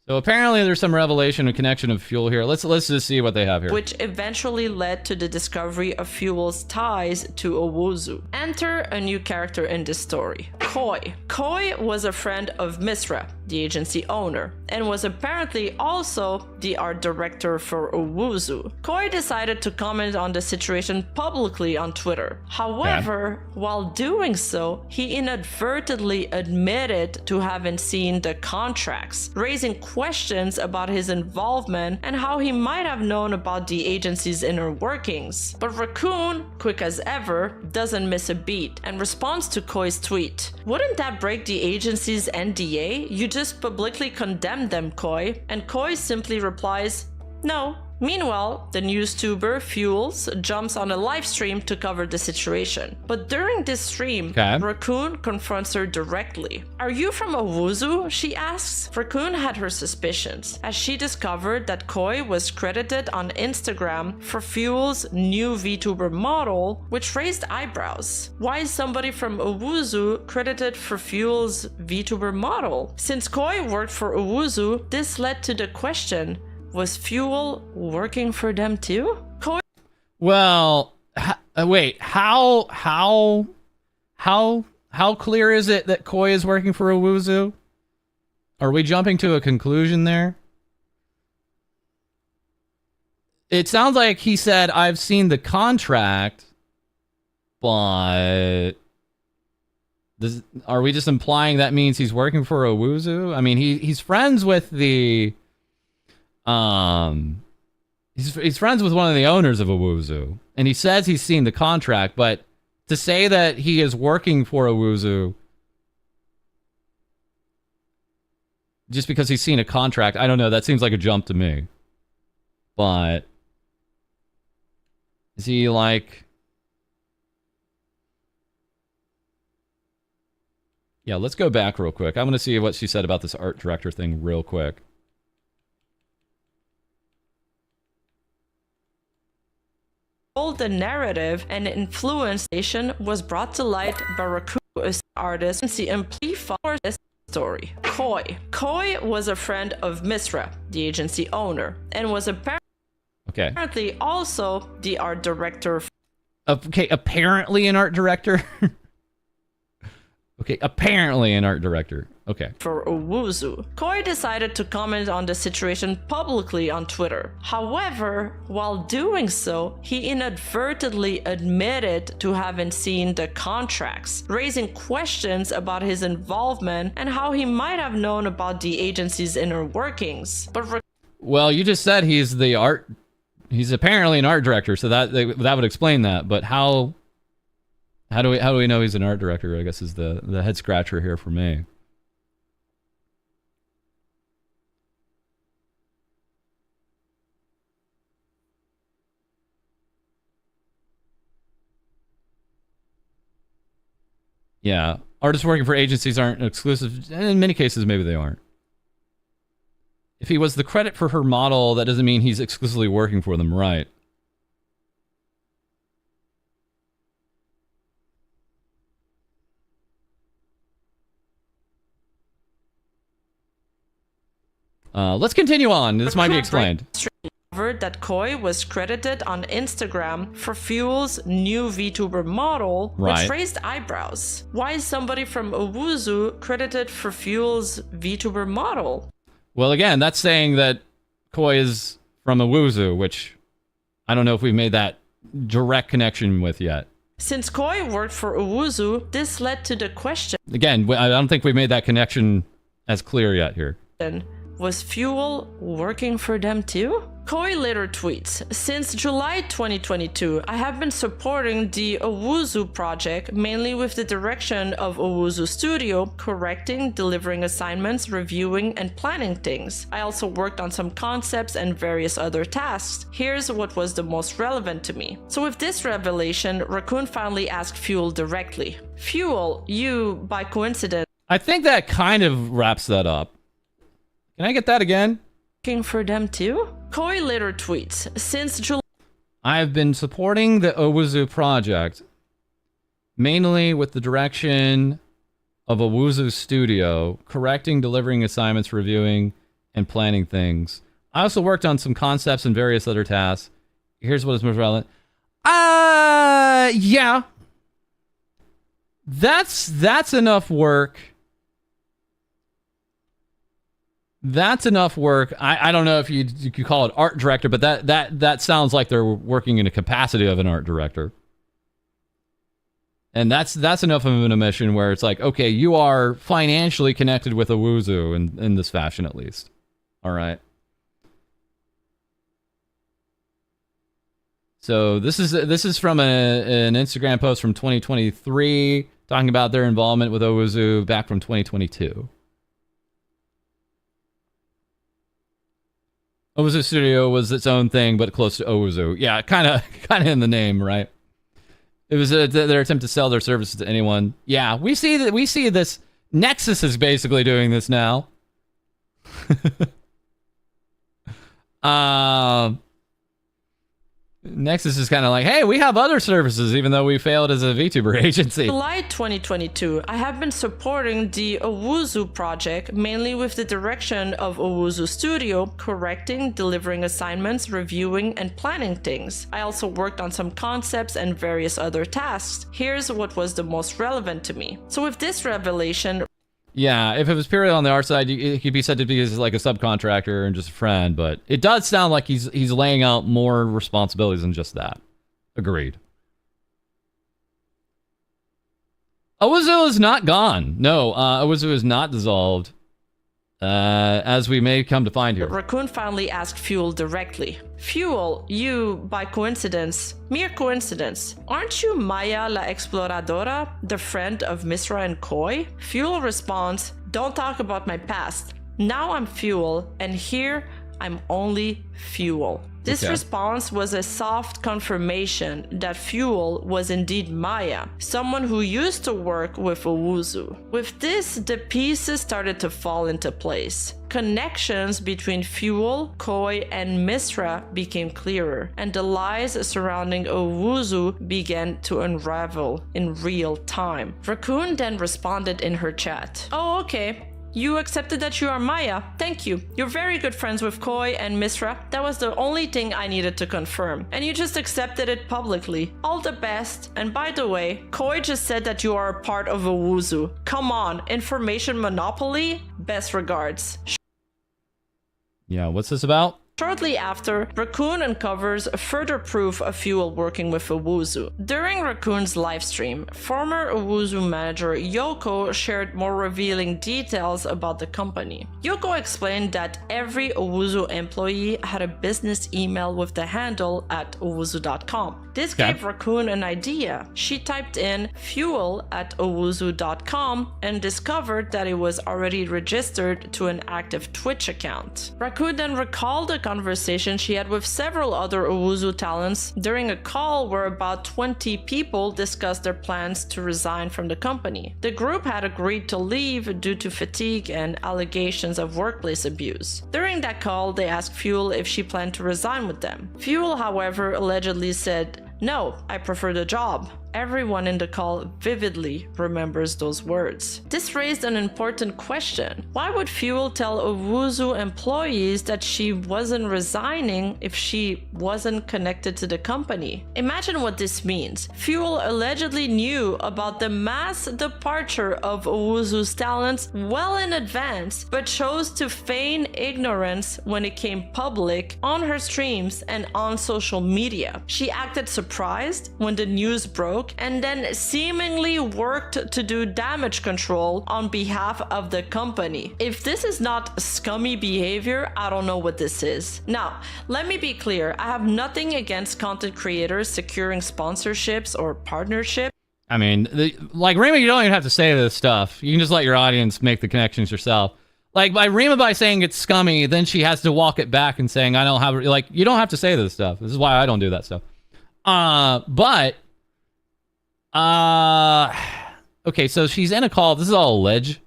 So apparently there's some revelation and connection of Fuel here. Let's just see what they have here. Which eventually led to the discovery of Fuel's ties to Owuzu. Enter a new character in this story, Koi. Koi was a friend of Misra, the agency owner, and was apparently also the art director for Owuzu. Koi decided to comment on the situation publicly on Twitter. However, while doing so, he inadvertently admitted to having seen the contracts, raising questions about his involvement and how he might have known about the agency's inner workings. But Raccoon, quick as ever, doesn't miss a beat and responds to Koi's tweet. Wouldn't that break the agency's NDA? You just publicly condemned them, Koi. And Koi simply replies, no. Meanwhile, the newstuber Fuels jumps on a live stream to cover the situation. But during this stream, Raccoon confronts her directly. Are you from Owuzu? She asks. Raccoon had her suspicions, as she discovered that Koi was credited on Instagram for Fuel's new VTuber model, which raised eyebrows. Why is somebody from Owuzu credited for Fuel's VTuber model? Since Koi worked for Owuzu, this led to the question, was Fuel working for them too? Well, wait, how clear is it that Koi is working for Owuzu? Are we jumping to a conclusion there? It sounds like he said, I've seen the contract, but are we just implying that means he's working for Owuzu? I mean, he's friends with the he's friends with one of the owners of Owuzu, and he says he's seen the contract, but to say that he is working for Owuzu just because he's seen a contract, I don't know, that seems like a jump to me. But is he like... Yeah, let's go back real quick. I'm going to see what she said about this art director thing real quick. The narrative and influencing was brought to light by Raccoon, artist, and simply for this story. Koi was a friend of Misra, the agency owner, and was apparently Okay. Apparently also the art director Okay, apparently an art director. Okay, apparently an art director. Okay. for Owuzu. Koi decided to comment on the situation publicly on Twitter. However, while doing so, he inadvertently admitted to having seen the contracts, raising questions about his involvement and how he might have known about the agency's inner workings. But Well, you just said he's apparently an art director, so that would explain that. But how do we know he's an art director? I guess is the head scratcher here for me. Yeah, artists working for agencies aren't exclusive. In many cases, maybe they aren't. If he was the credit for her model, that doesn't mean he's exclusively working for them, right? Let's continue on. This might be explained. That Koi was credited on Instagram for Fuel's new VTuber model, Right. which raised eyebrows. Why is somebody from Owuzu credited for Fuel's VTuber model? Well, again, that's saying that Koi is from Owuzu, which I don't know if we've made that direct connection with yet. Since Koi worked for Owuzu, this led to the question, Again, I don't think we made that connection as clear yet here. was Fuel working for them too? Koi later tweets, since July 2022, I have been supporting the Owuzu project mainly with the direction of Owuzu Studio, correcting, delivering assignments, reviewing, and planning things. I also worked on some concepts and various other tasks. Here's what was the most relevant to me. So with this revelation, Raccoon finally asked Fuel directly, Fuel, you, by coincidence, I think that kind of wraps that up. Can I get that again? working for them too? Koi later tweets, since July I've been supporting the Owuzu project, mainly with the direction of Owuzu Studio, correcting, delivering assignments, reviewing, and planning things. I also worked on some concepts and various other tasks. Here's what is most relevant. Yeah. That's enough work. That's enough work. I don't know if you could call it art director, but that sounds like they're working in a capacity of an art director. And that's enough of an omission where it's like, okay, you are financially connected with Owuzu in this fashion at least. All right. So this is from an Instagram post from 2023 talking about their involvement with Owuzu back from 2022. Owuzu Studio was its own thing, but close to Owuzu. Yeah, kind of in the name, right? It was their attempt to sell their services to anyone. Yeah, we see that. We see this. Nexus is basically doing this now. Nexus is kind of like, hey, we have other services, even though we failed as a VTuber agency. July 2022, I have been supporting the Owuzu project mainly with the direction of Owuzu Studio, correcting, delivering assignments, reviewing, and planning things. I also worked on some concepts and various other tasks. Here's what was the most relevant to me. So with this revelation, yeah, if it was purely on the art side, it could be said to be like a subcontractor and just a friend, but it does sound like he's laying out more responsibilities than just that. Agreed. Owuzu is not gone. No, Owuzu is not dissolved, as we may come to find here. Raccoon finally asked Fuel directly. Fuel, you, by coincidence, mere coincidence, aren't you Maya la Exploradora, the friend of Misra and Koi? Fuel responds, don't talk about my past. Now I'm Fuel, and here I'm only Fuel. This response was a soft confirmation that Fuel was indeed Maya, someone who used to work with Owuzu. With this, the pieces started to fall into place. Connections between Fuel, Koi, and Misra became clearer, and the lies surrounding Owuzu began to unravel in real time. Raccoon then responded in her chat, oh okay, You accepted that you are Maya. Thank you. You're very good friends with Koi and Misra. That was the only thing I needed to confirm. And you just accepted it publicly. All the best. And by the way, Koi just said that you are a part of Owuzu. Come on, information monopoly? Best regards. Yeah, what's this about? Shortly after, Raccoon uncovers further proof of Fuel working with Owuzu. During Raccoon's livestream, former Owuzu manager Yoko shared more revealing details about the company. Yoko explained that every Owuzu employee had a business email with the handle @owuzu.com. This gave Raccoon an idea. She typed in fuel@owuzu.com and discovered that it was already registered to an active Twitch account. Raccoon then recalled a conversation she had with several other Owuzu talents during a call where about 20 people discussed their plans to resign from the company. The group had agreed to leave due to fatigue and allegations of workplace abuse. During that call, they asked Fuel if she planned to resign with them. Fuel, however, allegedly said, "No, I prefer the job." Everyone in the call vividly remembers those words. This raised an important question. Why would Fuel tell Owuzu employees that she wasn't resigning if she wasn't connected to the company? Imagine what this means. Fuel allegedly knew about the mass departure of Owuzu's talents well in advance, but chose to feign ignorance when it came public on her streams and on social media. She acted surprised when the news broke and then seemingly worked to do damage control on behalf of the company. If this is not scummy behavior, I don't know what this is. Now, let me be clear. I have nothing against content creators securing sponsorships or partnerships. I mean, like Rima, you don't even have to say this stuff. You can just let your audience make the connections yourself. Like by Rima by saying it's scummy, then she has to walk it back and saying I don't have like you don't have to say this stuff. This is why I don't do that stuff. Okay, so she's in a call. This is all alleged.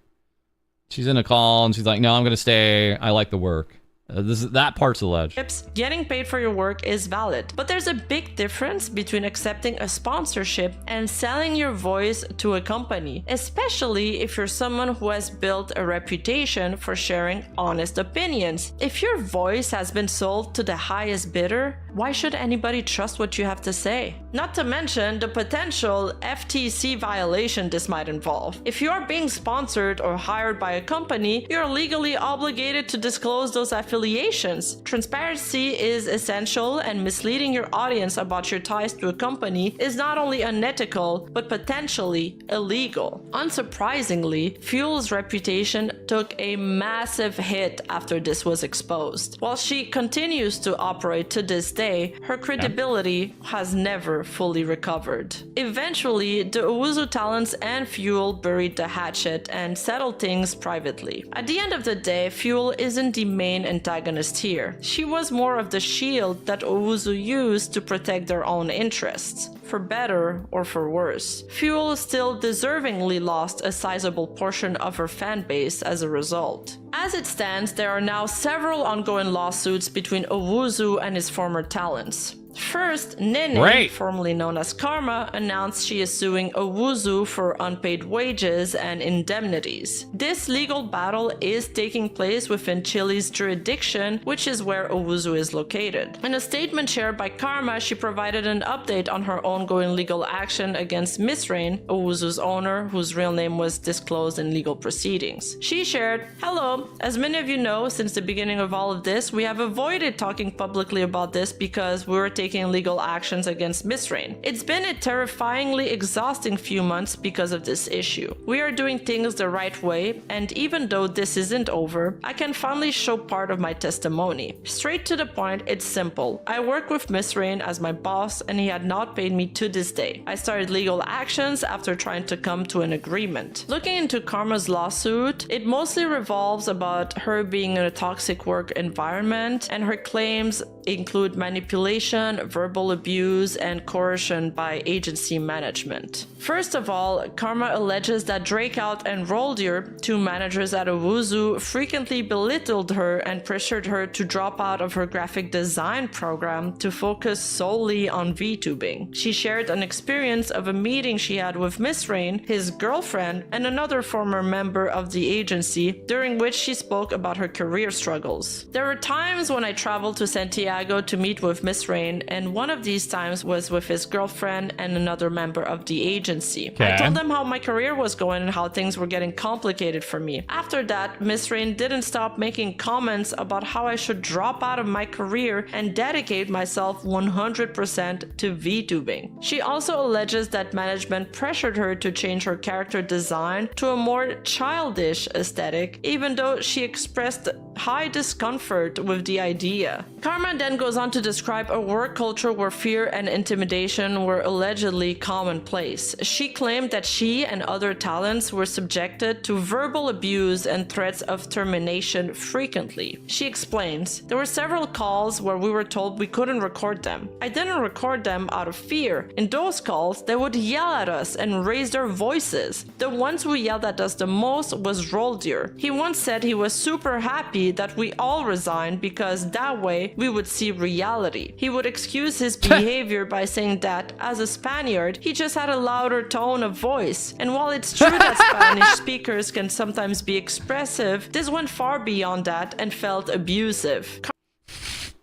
She's in a call and she's like, no, I'm gonna stay. I like the work. That part's alleged. Getting paid for your work is valid, but there's a big difference between accepting a sponsorship and selling your voice to a company, especially if you're someone who has built a reputation for sharing honest opinions. If your voice has been sold to the highest bidder, why should anybody trust what you have to say? Not to mention the potential FTC violation this might involve. If you are being sponsored or hired by a company, you're legally obligated to disclose those affiliations. Transparency is essential, and misleading your audience about your ties to a company is not only unethical, but potentially illegal. Unsurprisingly, Fuel's reputation took a massive hit after this was exposed. While she continues to operate to this day, her credibility has never fully recovered. Eventually, the Owuzu talents and Fuel buried the hatchet and settled things privately. At the end of the day, Fuel isn't the main antagonist here. She was more of the shield that Owuzu used to protect their own interests, for better or for worse. Fuel still deservingly lost a sizable portion of her fan base as a result. As it stands, there are now several ongoing lawsuits between Owuzu and his former talents. First, Nene, formerly known as Karma, announced she is suing Owuzu for unpaid wages and indemnities. This legal battle is taking place within Chile's jurisdiction, which is where Owuzu is located. In a statement shared by Karma, she provided an update on her ongoing legal action against Miss Rain, Owuzu's owner, whose real name was disclosed in legal proceedings. She shared, "Hello, as many of you know, since the beginning of all of this, we have avoided talking publicly about this because we were taking legal actions against Miss Rain. It's been a terrifyingly exhausting few months because of this issue. We are doing things the right way, and even though this isn't over, I can finally show part of my testimony. Straight to the point, it's simple. I work with Miss Rain as my boss, and he had not paid me to this day. I started legal actions after trying to come to an agreement." Looking into Karma's lawsuit, it mostly revolves about her being in a toxic work environment and her claims include manipulation, verbal abuse, and coercion by agency management. First of all, Karma alleges that Drakeout and Roldir, two managers at Owuzu, frequently belittled her and pressured her to drop out of her graphic design program to focus solely on VTubing. She shared an experience of a meeting she had with Miss Rain, his girlfriend, and another former member of the agency, during which she spoke about her career struggles. There were times when I traveled to Santiago to meet with Miss Rain, and one of these times was with his girlfriend and another member of the agency. I told them how my career was going and how things were getting complicated for me. After that, Miss Rain didn't stop making comments about how I should drop out of my career and dedicate myself 100% to VTubing. She also alleges that management pressured her to change her character design to a more childish aesthetic, even though she expressed high discomfort with the idea. Karma then goes on to describe a work culture where fear and intimidation were allegedly commonplace. She claimed that she and other talents were subjected to verbal abuse and threats of termination frequently. She explains, there were several calls where we were told we couldn't record them. I didn't record them out of fear. In those calls, they would yell at us and raise their voices. The ones who yelled at us the most was Roldir. He once said he was super happy that we all resigned because that way we would see reality. He would excuse his behavior by saying that, as a Spaniard, he just had a louder tone of voice. And while it's true that Spanish speakers can sometimes be expressive, this went far beyond that and felt abusive.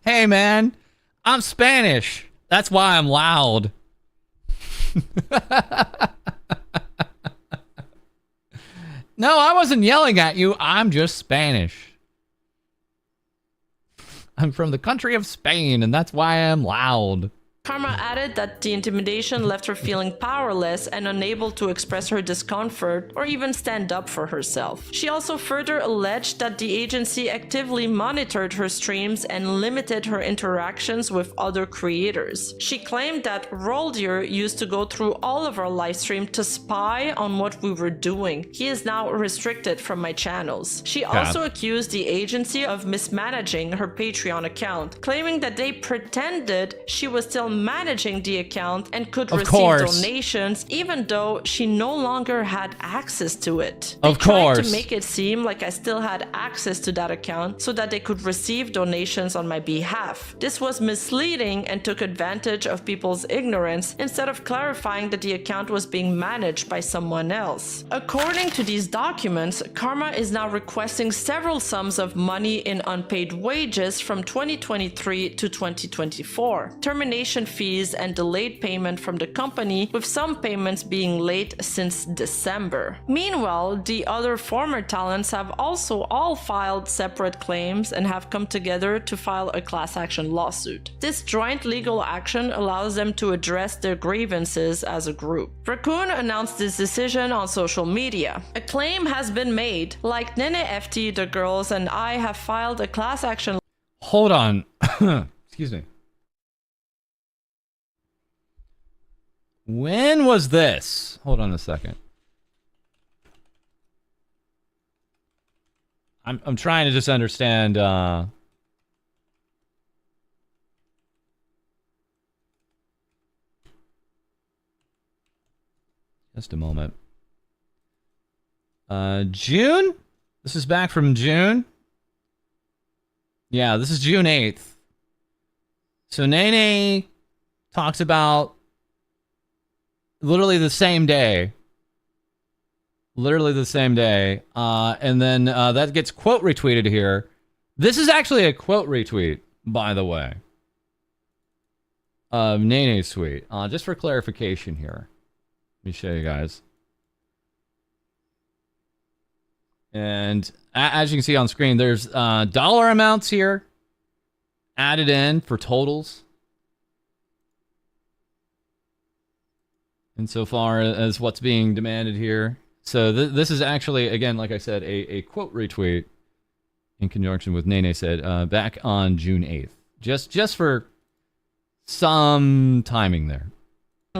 Hey man, I'm Spanish. That's why I'm loud. No, I wasn't yelling at you. I'm just Spanish. I'm from the country of Spain, and that's why I'm loud. Karma added that the intimidation left her feeling powerless and unable to express her discomfort or even stand up for herself. She also further alleged that the agency actively monitored her streams and limited her interactions with other creators. She claimed that Roldir used to go through all of our livestream to spy on what we were doing. He is now restricted from my channels. She also accused the agency of mismanaging her Patreon account, claiming that they pretended she was still managing the account and could receive donations even though she no longer had access to it. They tried to make it seem like I still had access to that account so that they could receive donations on my behalf. This was misleading and took advantage of people's ignorance instead of clarifying that the account was being managed by someone else. According to these documents, Karma is now requesting several sums of money in unpaid wages from 2023 to 2024. Termination fees and delayed payment from the company, with some payments being late since December. Meanwhile, the other former talents have also all filed separate claims and have come together to file a class action lawsuit. This joint legal action allows them to address their grievances as a group. Raccoon announced this decision on social media. A claim has been made. Like Nene FT, the girls, and I have filed a class action. Hold on. Excuse me. When was this? Hold on a second. I'm trying to just understand just a moment. June? This is back from June? Yeah, this is June 8th. So Nene talks about literally the same day. Literally the same day. And then that gets quote retweeted here. This is actually a quote retweet, by the way, of Nene's tweet. Just for clarification here. Let me show you guys. And as you can see on screen, there's dollar amounts here added in for totals. Insofar as what's being demanded here. So this is actually, again, like I said, a quote retweet in conjunction with Nene said back on June 8th. Just for some timing there.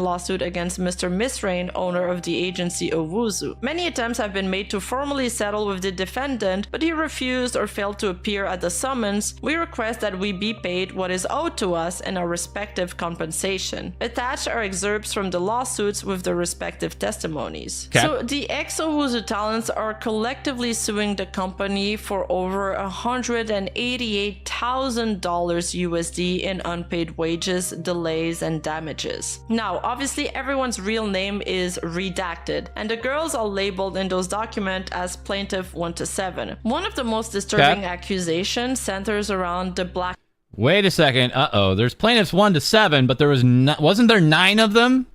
lawsuit against Mr. Misrain, owner of the agency Owuzu. Many attempts have been made to formally settle with the defendant, but he refused or failed to appear at the summons. We request that we be paid what is owed to us and our respective compensation. Attached are excerpts from the lawsuits with the respective testimonies. Okay. So the ex-Owuzu talents are collectively suing the company for over $188,000 USD in unpaid wages, delays, and damages. Now, obviously, everyone's real name is redacted, and the girls are labeled in those documents as plaintiff 1 to 7. One of the most disturbing accusations centers around the black. Wait a second. Uh-oh. There's plaintiffs 1 to 7, but there was wasn't there 9 of them?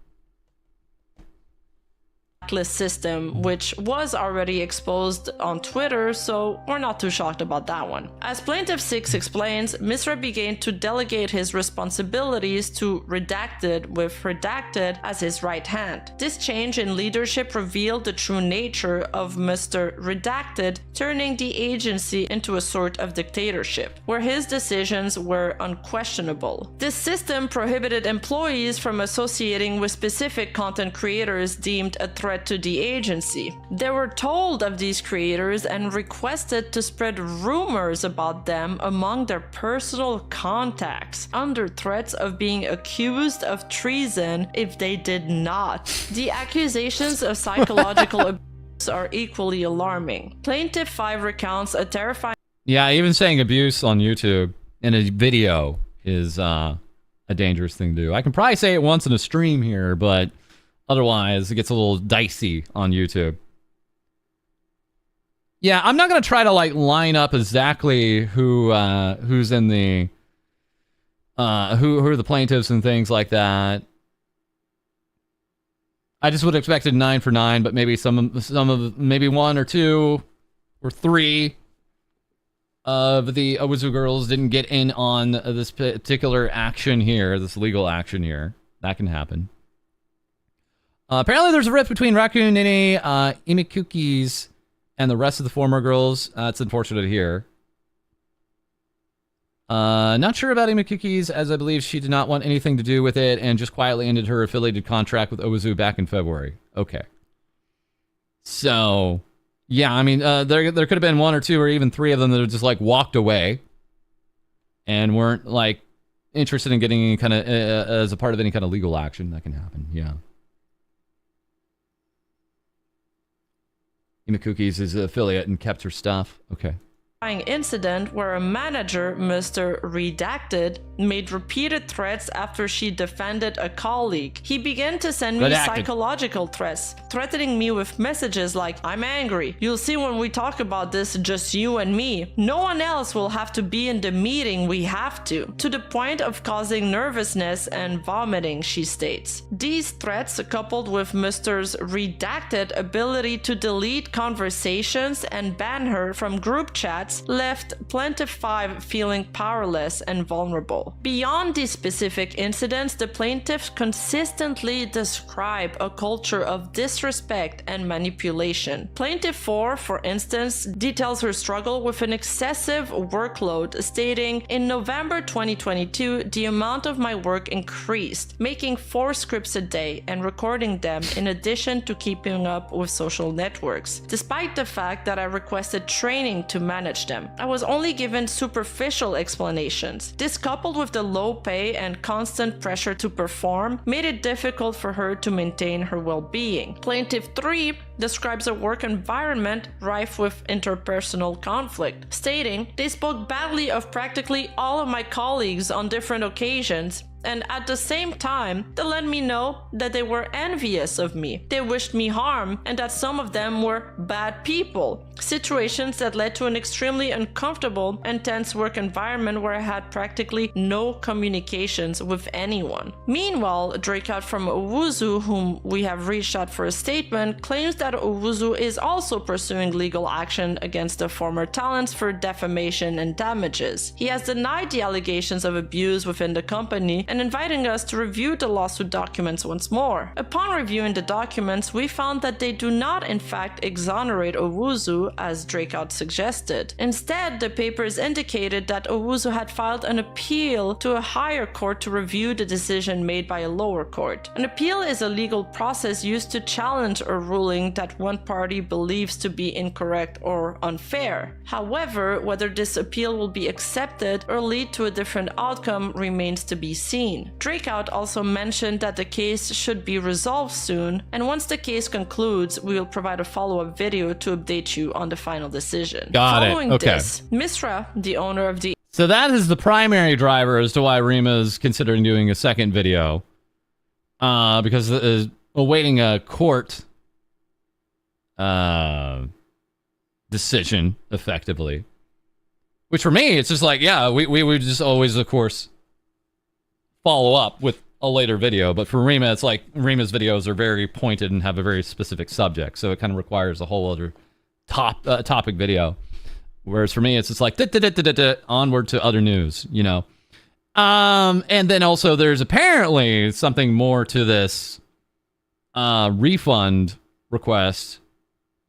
Blacklist system, which was already exposed on Twitter, so we're not too shocked about that one. As Plaintiff 6 explains, Misra began to delegate his responsibilities to Redacted, with Redacted as his right hand. This change in leadership revealed the true nature of Mr. Redacted, turning the agency into a sort of dictatorship, where his decisions were unquestionable. This system prohibited employees from associating with specific content creators deemed a threat to the agency. They were told of these creators and requested to spread rumors about them among their personal contacts, under threats of being accused of treason if they did not. The accusations of psychological abuse are equally alarming. Plaintiff 5 recounts a terrifying. Yeah, even saying abuse on YouTube in a video is a dangerous thing to do. I can probably say it once in a stream here, but otherwise, it gets a little dicey on YouTube. Yeah, I'm not gonna try to like line up exactly who's in the who are the plaintiffs and things like that. I just would have expected 9 for 9, but maybe some of maybe 1 or 2 or 3 of the Owuzu girls didn't get in on this particular action here, this legal action here. That can happen. Apparently there's a rift between Raccoon Nene, Imikukis, and the rest of the former girls. It's unfortunate to hear. Not sure about Imikukis, as I believe she did not want anything to do with it and just quietly ended her affiliated contract with Owuzu back in February. Okay. So, yeah, I mean, there could have been 1 or 2 or even 3 of them that have just, like, walked away and weren't, like, interested in getting any kind of, as a part of any kind of legal action. That can happen, yeah. Imikukis is an affiliate and kept her stuff. Okay. Incident where a manager, Mr. Redacted, made repeated threats after she defended a colleague. He began to send me psychological threats, threatening me with messages like, "I'm angry. You'll see when we talk about this, just you and me. No one else will have to be in the meeting, we have to the point of causing nervousness and vomiting," she states. These threats, coupled with Mr. Redacted ability to delete conversations and ban her from group chats, left Plaintiff 5 feeling powerless and vulnerable. Beyond these specific incidents, the plaintiffs consistently describe a culture of disrespect and manipulation. Plaintiff 4, for instance, details her struggle with an excessive workload, stating, "In November 2022, the amount of my work increased, making 4 scripts a day and recording them in addition to keeping up with social networks. Despite the fact that I requested training to manage them, I was only given superficial explanations. This, coupled with the low pay and constant pressure to perform, made it difficult for her to maintain her well-being." Plaintiff 3 describes a work environment rife with interpersonal conflict, stating, "They spoke badly of practically all of my colleagues on different occasions, and at the same time, they let me know that they were envious of me. They wished me harm, and that some of them were bad people. Situations that led to an extremely uncomfortable and tense work environment where I had practically no communications with anyone." Meanwhile, Drakeout from Owuzu, whom we have reached out for a statement, claims that Owuzu is also pursuing legal action against the former talents for defamation and damages. He has denied the allegations of abuse within the company and inviting us to review the lawsuit documents once more. Upon reviewing the documents, we found that they do not in fact exonerate Owuzu as Drakeout suggested. Instead, the papers indicated that Owuzu had filed an appeal to a higher court to review the decision made by a lower court. An appeal is a legal process used to challenge a ruling that one party believes to be incorrect or unfair. However, whether this appeal will be accepted or lead to a different outcome remains to be seen. Drakeout also mentioned that the case should be resolved soon, and once the case concludes, we will provide a follow-up video to update you on the final decision. Following this, Misra, the owner of the So that is the primary driver as to why Rima is considering doing a second video. Because awaiting a court decision, effectively. Which for me, it's just like, yeah, we would just always, of course, follow up with a later video. But for Rima, it's like Rima's videos are very pointed and have a very specific subject. So it kind of requires a whole other topic video. Whereas for me, it's just like, onward to other news, you know. And then also there's apparently something more to this refund request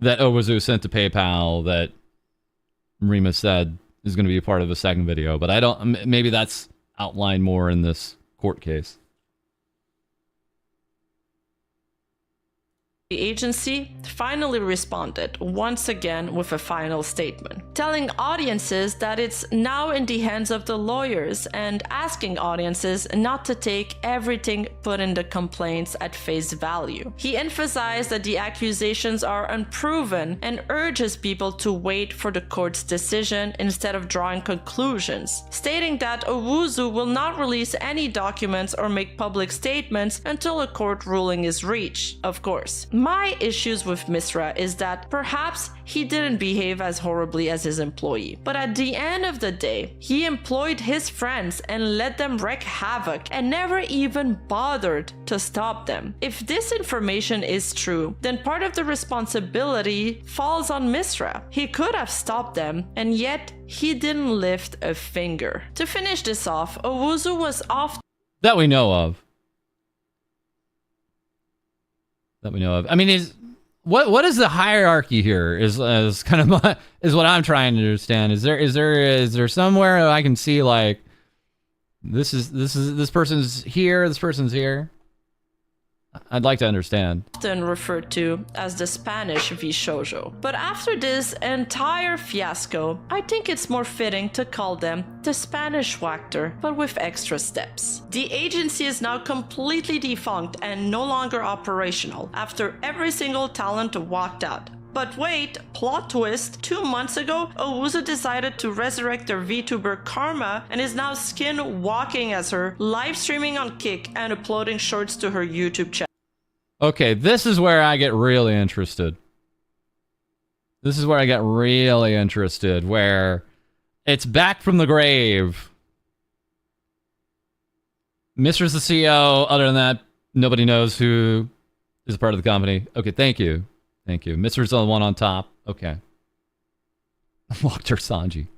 that Owuzu sent to PayPal that Rima said is going to be a part of the second video. But I don't, maybe that's outlined more in this court case. The agency finally responded once again with a final statement, telling audiences that it's now in the hands of the lawyers and asking audiences not to take everything put in the complaints at face value. He emphasized that the accusations are unproven and urges people to wait for the court's decision instead of drawing conclusions, stating that Owuzu will not release any documents or make public statements until a court ruling is reached, of course. My issues with Misra is that perhaps he didn't behave as horribly as his employee, but at the end of the day, he employed his friends and let them wreak havoc and never even bothered to stop them. If this information is true, then part of the responsibility falls on Misra. He could have stopped them, and yet he didn't lift a finger. To finish this off, Owuzu was off That we know of. I mean, what is the hierarchy here? Is kind of is what I'm trying to understand. Is there somewhere I can see like this person's here, this person's here? I'd like to understand. Often referred to as the Spanish V Shoujo. But after this entire fiasco, I think it's more fitting to call them the Spanish Wachter, but with extra steps. The agency is now completely defunct and no longer operational after every single talent walked out. But wait, plot twist, 2 months ago, Owuzu decided to resurrect their VTuber Karma and is now skin walking as her, live streaming on Kick and uploading shorts to her YouTube channel. Okay, this is where I get really interested. Where it's back from the grave. Mr.'s the CEO. Other than that, nobody knows who is a part of the company. Okay, thank you. Mr.'s the one on top. Okay. Walked her Sanji.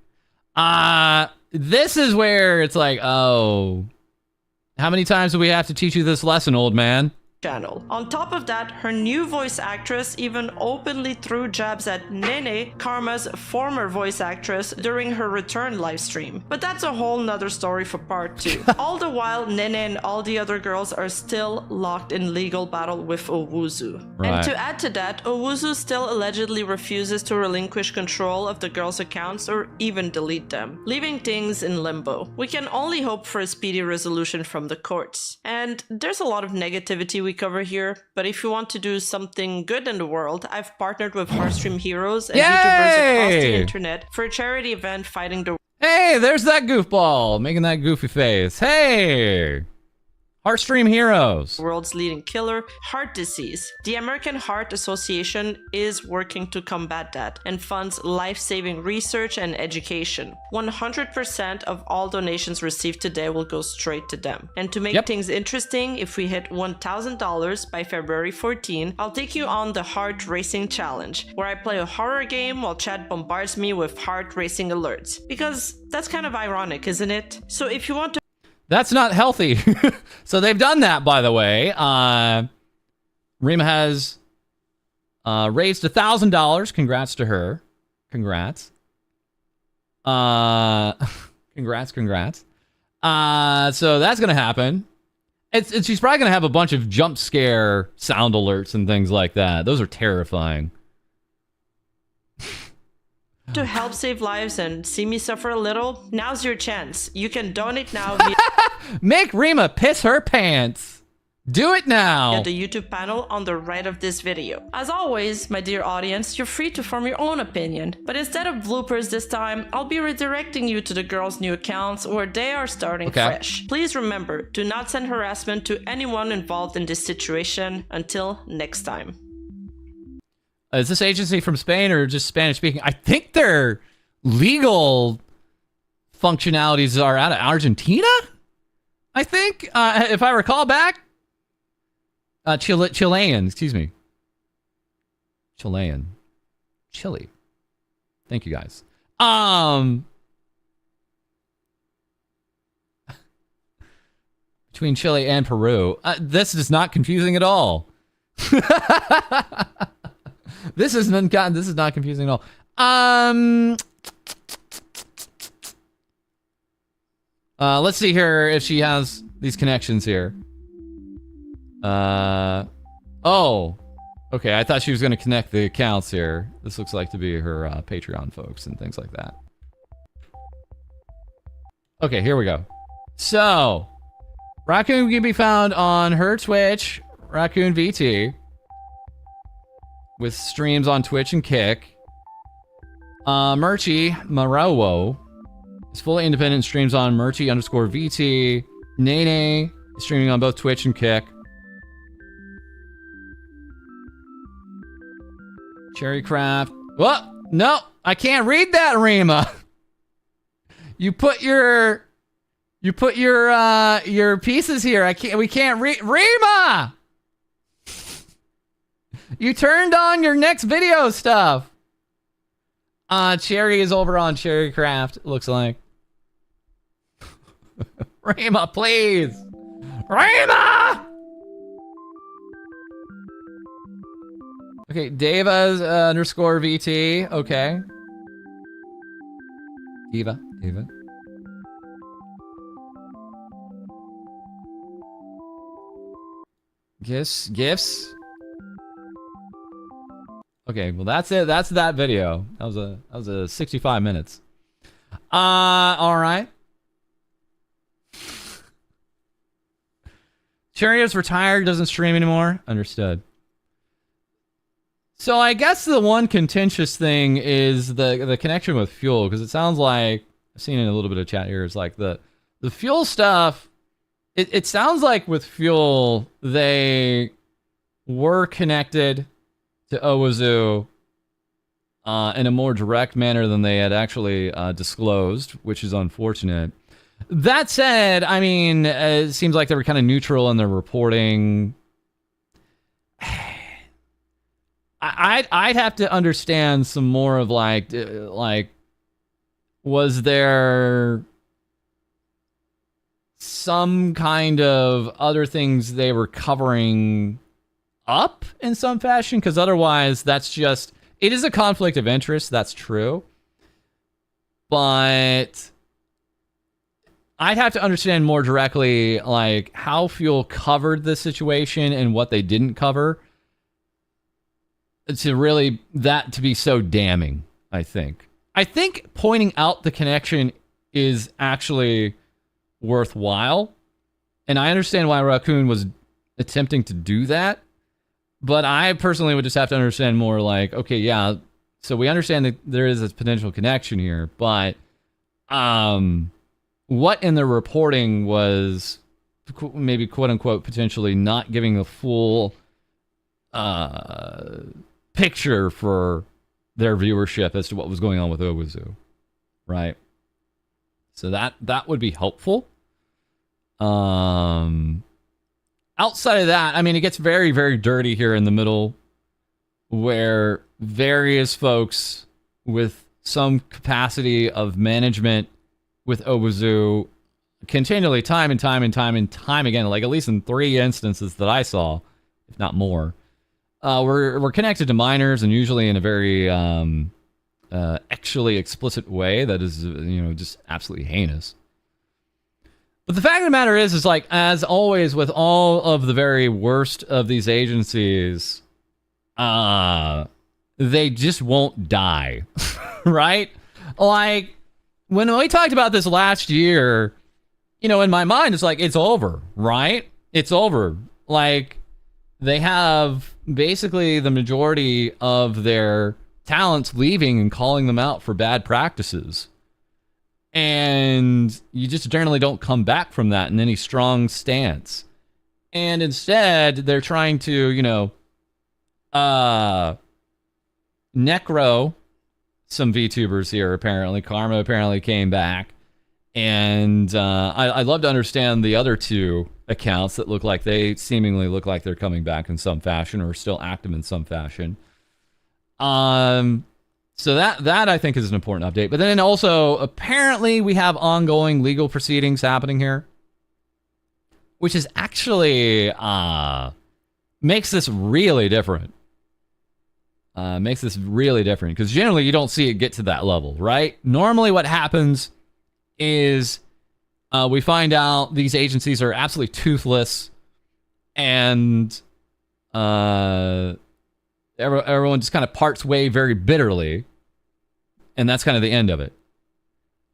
This is where it's like, oh, how many times do we have to teach you this lesson, old man? Channel. On top of that, her new voice actress even openly threw jabs at Nene, Karma's former voice actress, during her return livestream. But that's a whole nother story for part 2. All the while, Nene and all the other girls are still locked in legal battle with Owuzu. Right. And to add to that, Owuzu still allegedly refuses to relinquish control of the girls' accounts or even delete them, leaving things in limbo. We can only hope for a speedy resolution from the courts. And there's a lot of negativity we cover here, but if you want to do something good in the world, I've partnered with Hearthstream heroes and VTubers across the internet for a charity event fighting the... Hey, there's that goofball making that goofy face. Hey! Heartstream Heroes. World's leading killer, heart disease. The American Heart Association is working to combat that and funds life-saving research and education. 100% of all donations received today will go straight to them. And to make things interesting, if we hit $1,000 by February 14, I'll take you on the Heart Racing Challenge, where I play a horror game while chat bombards me with heart racing alerts. Because that's kind of ironic, isn't it? So if you want to That's not healthy. So they've done that, by the way. Rima has raised $1,000. Congrats to her. Congrats. Congrats. So that's gonna happen. She's probably gonna have a bunch of jump scare sound alerts and things like that. Those are terrifying. To help save lives and see me suffer a little, now's your chance. You can donate now via Make Rima piss her pants. Do it now. the YouTube panel on the right of this video. As always, my dear audience, you're free to form your own opinion. But instead of bloopers this time, I'll be redirecting you to the girls' new accounts where they are starting fresh. Please remember, do not send harassment to anyone involved in this situation. Until next time. Is this agency from Spain or just Spanish speaking? I think their legal functionalities are out of Argentina. I think, if I recall back, Chilean. Excuse me, Chilean, Chile. Thank you guys. Between Chile and Peru, this is not confusing at all. This is not confusing at all. Let's see here if she has these connections here. Oh, okay. I thought she was going to connect the accounts here. This looks like to be her Patreon folks and things like that. Okay, here we go. So, Raccoon can be found on her Twitch, Raccoon VT, with streams on Twitch and Kick. Murchie Marawo is fully independent, streams on Murchie_VT. Nene is streaming on both Twitch and Kick. Cherrycraft. What? No, I can't read that, Rima. You put your pieces here. We can't read. Rima! You turned on your next video stuff. Cherry is over on Cherrycraft, looks like. Rima, please. Rima! Okay, Deva's _VT. Okay. Deva. Gifts. Okay, well that's it. That's that video. That was a 65 minutes. All right. Cherio's retired, doesn't stream anymore. Understood. So I guess the one contentious thing is the connection with fuel, because it sounds like I've seen in a little bit of chat here. It's like the fuel stuff. It sounds like with fuel they were connected to Owazu in a more direct manner than they had actually disclosed, which is unfortunate. That said, I mean, it seems like they were kind of neutral in their reporting. I'd have to understand some more of like, was there some kind of other things they were covering up in some fashion? Because otherwise, that's just, it is a conflict of interest. That's true. But I'd have to understand more directly, like, how Fuel covered the situation and what they didn't cover to really, that to be so damning, I think. I think pointing out the connection is actually worthwhile. And I understand why Raccoon was attempting to do that. But I personally would just have to understand more like, okay, yeah, so we understand that there is a potential connection here, but what in the reporting was maybe quote unquote potentially not giving a full picture for their viewership as to what was going on with Owuzu, right? So that would be helpful. Outside of that, I mean, it gets very, very dirty here in the middle, where various folks with some capacity of management with Owuzu continually, time and time again, like at least in 3 instances that I saw, if not more, we're connected to minors, and usually in a very actually explicit way that is, just absolutely heinous. But the fact of the matter is like, as always with all of the very worst of these agencies, they just won't die, right? Like, when we talked about this last year, in my mind, it's like, it's over, right? It's over. Like, they have basically the majority of their talents leaving and calling them out for bad practices. And you just generally don't come back from that in any strong stance. And instead, they're trying to, necro some VTubers here, apparently. Karma apparently came back. And I'd love to understand the other 2 accounts that seemingly look like they're coming back in some fashion or still active in some fashion. So that I think is an important update. But then also, apparently we have ongoing legal proceedings happening here, which is actually makes this really different. Because generally you don't see it get to that level, right? Normally what happens is we find out these agencies are absolutely toothless, and everyone just kind of parts way very bitterly, and that's kind of the end of it.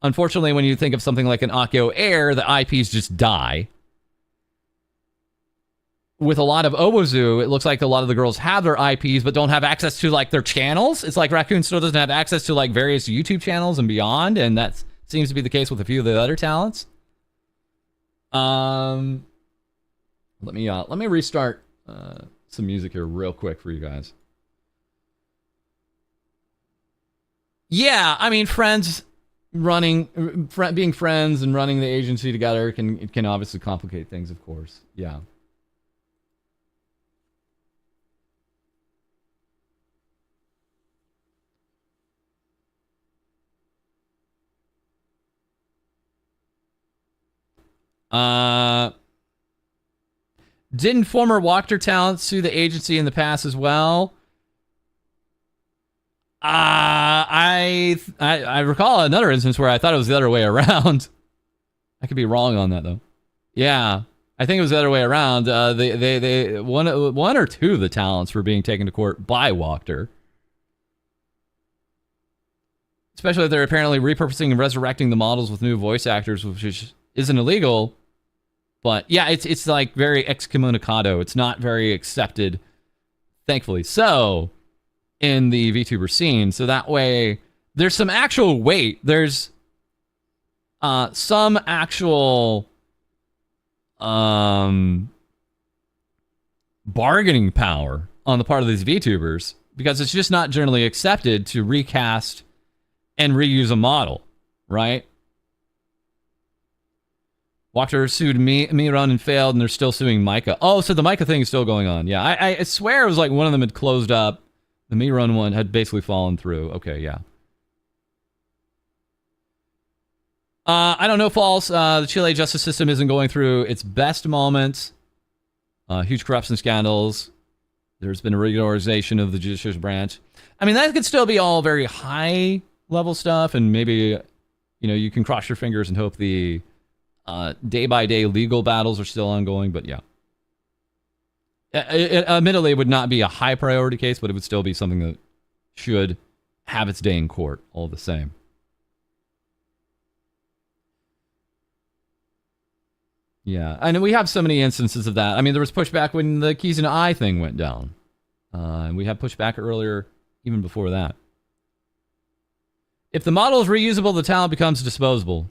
Unfortunately, when you think of something like an Akio Air, the IPs just die. With a lot of Owuzu, it looks like a lot of the girls have their IPs but don't have access to like their channels. It's like Raccoon still doesn't have access to like various YouTube channels and beyond, and that seems to be the case with a few of the other talents. Let me restart some music here real quick for you guys. Yeah, I mean, being friends and running the agency together can obviously complicate things, of course. Yeah. Didn't former Wachter talents sue the agency in the past as well? I recall another instance where I thought it was the other way around. I could be wrong on that though. Yeah, I think it was the other way around. One or 2 of the talents were being taken to court by Wachter. Especially if they're apparently repurposing and resurrecting the models with new voice actors, which isn't illegal. But yeah, it's like very excommunicado. It's not very accepted, thankfully so, in the VTuber scene. So that way, there's some actual weight. There's some actual bargaining power on the part of these VTubers, because it's just not generally accepted to recast and reuse a model, right? Wachter sued Miron and failed, and they're still suing Micah. Oh, so the Micah thing is still going on. Yeah, I swear it was like one of them had closed up. The Miron one had basically fallen through. Okay, yeah. I don't know, False. The Chile justice system isn't going through its best moments. Huge corruption scandals. There's been a reorganization of the judicial branch. I mean, that could still be all very high-level stuff, and maybe, you can cross your fingers and hope the day-by-day legal battles are still ongoing, but yeah. Admittedly, it would not be a high-priority case, but it would still be something that should have its day in court, all the same. Yeah, and we have so many instances of that. I mean, there was pushback when the Keys and I thing went down. And we had pushback earlier, even before that. If the model is reusable, the talent becomes disposable.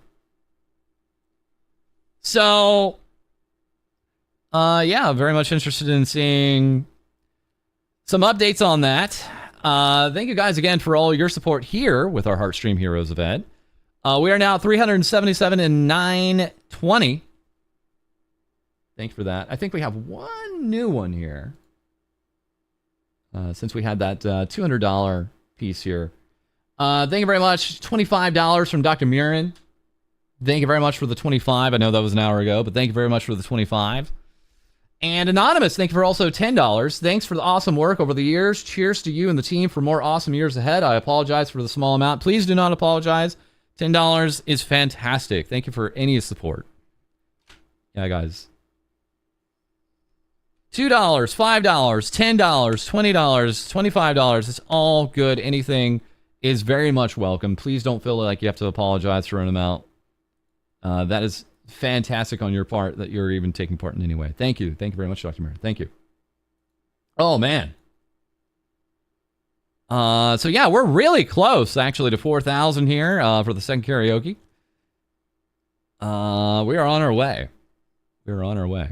So, Yeah, very much interested in seeing some updates on that. Thank you guys again for all your support here with our Heartstream Heroes event. We are now 377 and 920. Thank you for that. I think we have one new one here. Since we had that $200 piece here. Thank you very much. $25 from Dr. Murin. Thank you very much for the 25. I know that was an hour ago, but thank you very much for the 25. And Anonymous, thank you for also $10. Thanks for the awesome work over the years. Cheers to you and the team for more awesome years ahead. I apologize for the small amount. Please do not apologize. $10 is fantastic. Thank you for any support. Yeah, guys. $2, $5, $10, $20, $25. It's all good. Anything is very much welcome. Please don't feel like you have to apologize for an amount. That is fantastic on your part that you're even taking part in any way. Thank you. Thank you very much, Dr. Mary. Thank you. Oh, man. So, yeah, we're really close, actually, to 4,000 here for the second karaoke. We are on our way. We are on our way.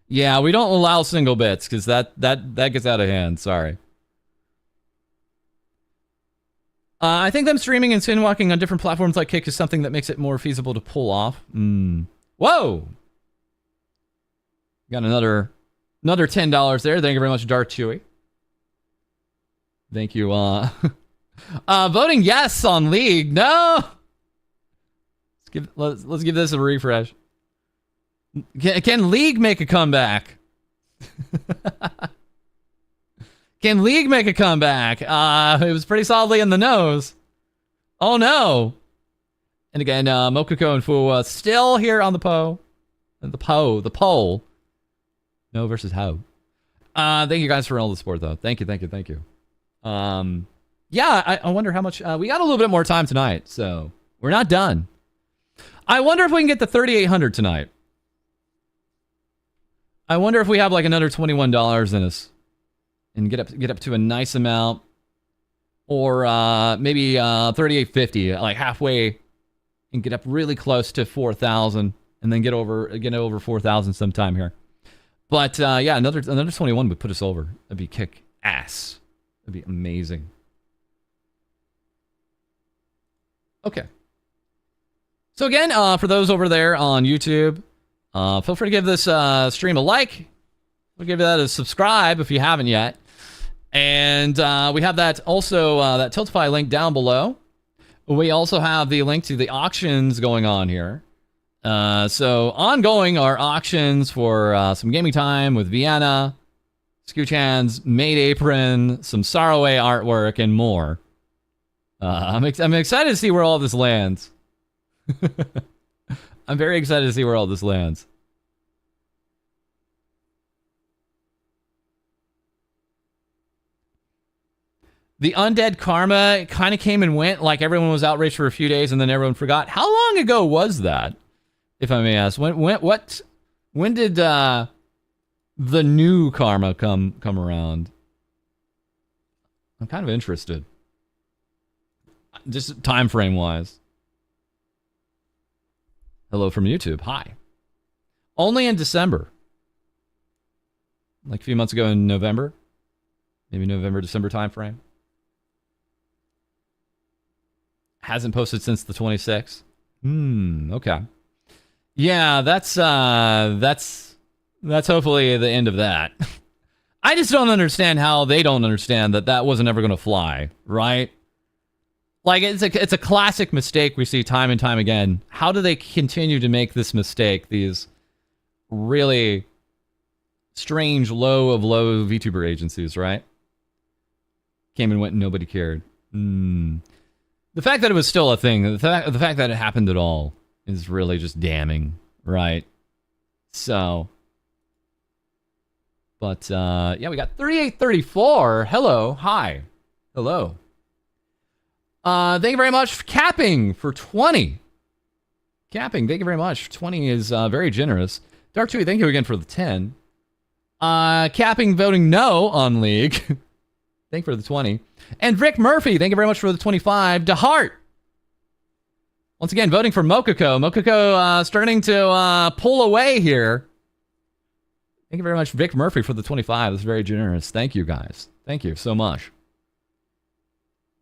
Yeah, we don't allow single bits because that gets out of hand. Sorry. I think them streaming and skinwalking on different platforms like Kick is something that makes it more feasible to pull off. Whoa! Got another $10 there. Thank you very much, Dark Chewy. Thank you. Voting yes on League. No. Let's give this a refresh. Can League make a comeback? Can League make a comeback? It was pretty solidly in the nose. Oh no. And again, Mokoko and Fu still here on the poll. The poll. No versus how. Thank you guys for all the support though. Thank you. Yeah, I wonder how much we got a little bit more time tonight, so we're not done. I wonder if we can get the 3,800 tonight. I wonder if we have like another $21 in us and get up to a nice amount, or maybe 3,850, like halfway, and get up really close to 4,000, and then get over 4,000 sometime here. But yeah, another 21 would put us over. That'd be kick ass. That'd be amazing. Okay. So again, for those over there on YouTube, feel free to give this stream a like. We'll give that a subscribe if you haven't yet. And we have that also, that Tiltify link down below. We also have the link to the auctions going on here. So ongoing are auctions for some gaming time with Vienna, Scooch-Hands, Maid Apron, some Sorrowway artwork, and more. I'm excited to see where all this lands. I'm very excited to see where all this lands. The undead karma kind of came and went, like everyone was outraged for a few days and then everyone forgot. How long ago was that, if I may ask? When did the new karma come around? I'm kind of interested. Just time frame wise. Hello from YouTube. Hi. Only in December. Like a few months ago in November. Maybe November, December time frame. Hasn't posted since the 26th. Okay. Yeah, that's hopefully the end of that. I just don't understand how they don't understand that wasn't ever going to fly, right? Like, it's a classic mistake we see time and time again. How do they continue to make this mistake? These really strange low of low VTuber agencies, right? Came and went and nobody cared. The fact that it was still a thing, the fact that it happened at all is really just damning, right? So, but yeah, we got 3834. Hello, hi, hello. Thank you very much for capping for 20. Capping, thank you very much. 20 is very generous. Dark Chewy, thank you again for the 10. Capping voting no on League. Thank you for the 20. And Rick Murphy, thank you very much for the 25. DeHart. Once again, voting for Mokoko. Mokoko starting to pull away here. Thank you very much, Vic Murphy, for the 25. That's very generous. Thank you, guys. Thank you so much.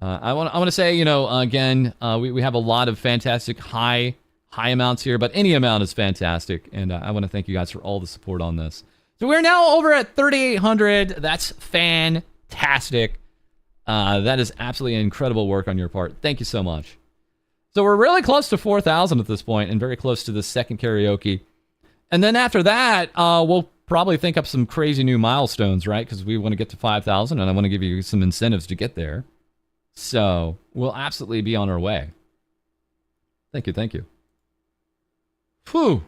I want to say, again, we have a lot of fantastic high amounts here, but any amount is fantastic, and I want to thank you guys for all the support on this. So we're now over at 3,800. That's fantastic. That is absolutely incredible work on your part. Thank you so much. So we're really close to 4,000 at this point, and very close to the second karaoke. And then after that, we'll probably think up some crazy new milestones, right? Because we want to get to 5,000, and I want to give you some incentives to get there. So we'll absolutely be on our way. Thank you, thank you. Whew.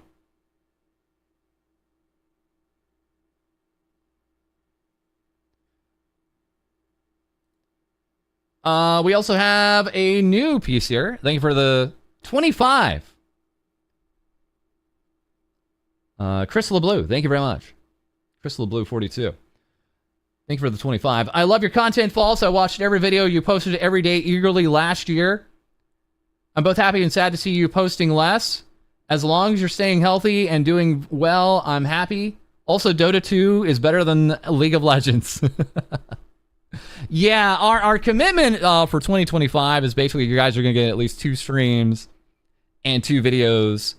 We also have a new piece here. Thank you for the 25. Crystal Blue, thank you very much. Crystal Blue 42. Thank you for the 25. I love your content, False. I watched every video you posted every day eagerly last year. I'm both happy and sad to see you posting less. As long as you're staying healthy and doing well, I'm happy. Also, Dota 2 is better than League of Legends. Yeah, our commitment for 2025 is basically you guys are going to get at least 2 streams and 2 videos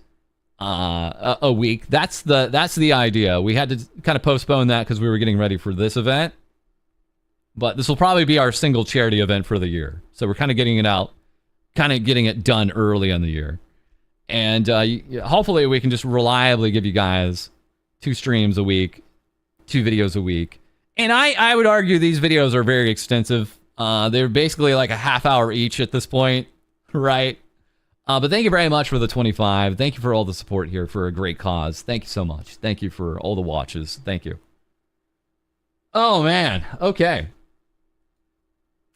a week. That's the idea. We had to kind of postpone that because we were getting ready for this event. But this will probably be our single charity event for the year. So we're kind of getting it out, kind of getting it done early in the year. And hopefully we can just reliably give you guys 2 streams a week, 2 videos a week. And I would argue these videos are very extensive. They're basically like a half hour each at this point, right? But thank you very much for the 25. Thank you for all the support here for a great cause. Thank you so much. Thank you for all the watches. Thank you. Oh, man. Okay.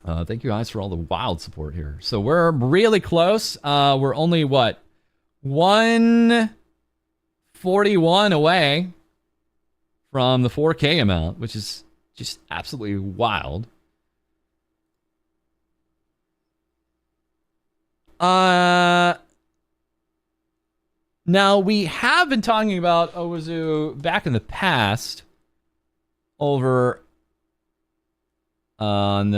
Thank you guys for all the wild support here. So we're really close. We're only, 141 away from the 4K amount, which is just absolutely wild. Now, we have been talking about Owazu back in the past over on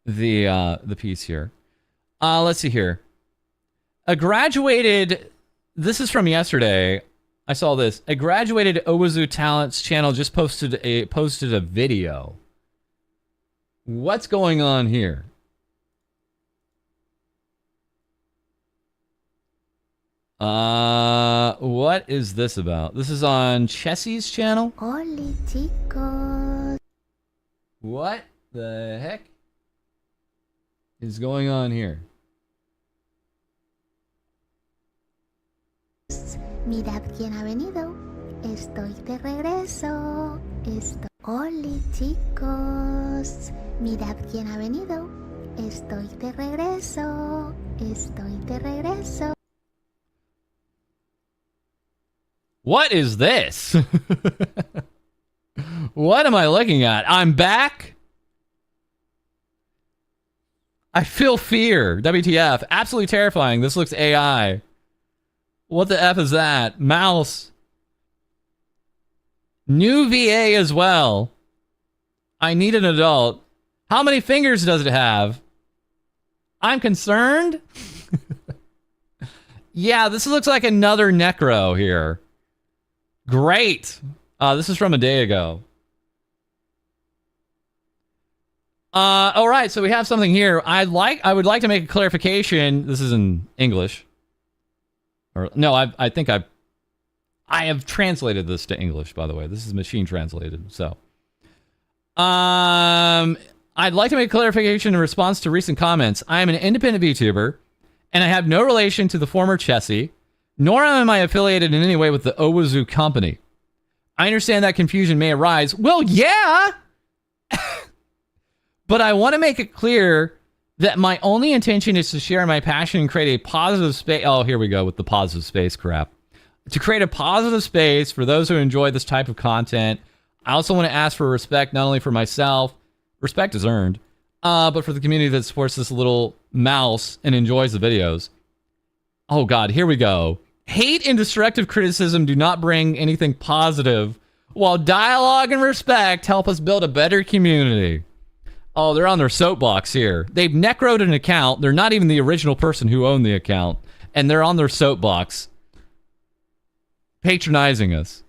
the piece here. Let's see here. A graduated... This is from yesterday. I saw this. A graduated Owazu Talents channel just posted a video. What's going on here? What is this about? This is on Chessie's channel? Hola, chicos. What the heck is going on here? Mirad quién ha venido. Estoy de regreso. Hola, chicos. Mirad quién ha venido. Estoy de regreso. Estoy de regreso. What is this? What am I looking at? I'm back? I feel fear. WTF. Absolutely terrifying. This looks AI. What the F is that? Mouse. New VA as well. I need an adult. How many fingers does it have? I'm concerned. Yeah, this looks like another Necro here. Great. This is from a day ago. All right, so we have something here. I would like to make a clarification. This is in English. Or no, I think I have translated this to English, by the way. This is machine translated. So, I'd like to make a clarification in response to recent comments. I am an independent VTuber, and I have no relation to the former Chessie, nor am I affiliated in any way with the Owazu company. I understand that confusion may arise. Well, yeah! But I want to make it clear that my only intention is to share my passion and create a positive space. Oh, here we go with the positive space crap. To create a positive space for those who enjoy this type of content. I also want to ask for respect, not only for myself, respect is earned, but for the community that supports this little mouse and enjoys the videos. Oh God, here we go. Hate and destructive criticism do not bring anything positive, while dialogue and respect help us build a better community. Oh, they're on their soapbox here. They've necroed an account. They're not even the original person who owned the account. And they're on their soapbox, patronizing us.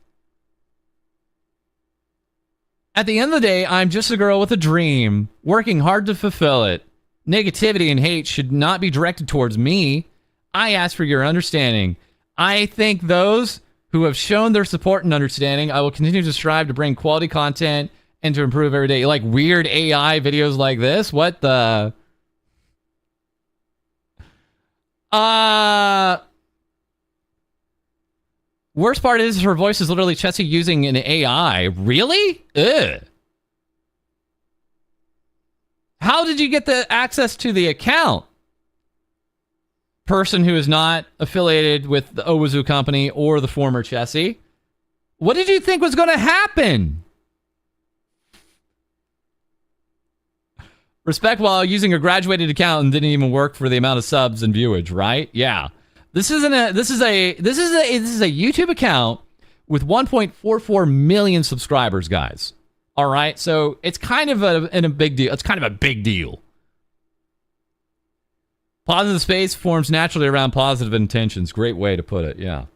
At the end of the day, I'm just a girl with a dream, working hard to fulfill it. Negativity and hate should not be directed towards me. I ask for your understanding. I thank those who have shown their support and understanding. I will continue to strive to bring quality content and to improve every day. You like weird AI videos like this? What the? Worst part is her voice is literally Chessie using an AI. Really? Ugh. How did you get the access to the account? Person who is not affiliated with the Owuzu company or the former Chessie. What did you think was going to happen? Respect while using a graduated account and didn't even work for the amount of subs and viewage, right? Yeah. This is a YouTube account with 1.44 million subscribers, guys. All right, so it's kind of a big deal. It's kind of a big deal. Positive space forms naturally around positive intentions. Great way to put it. Yeah.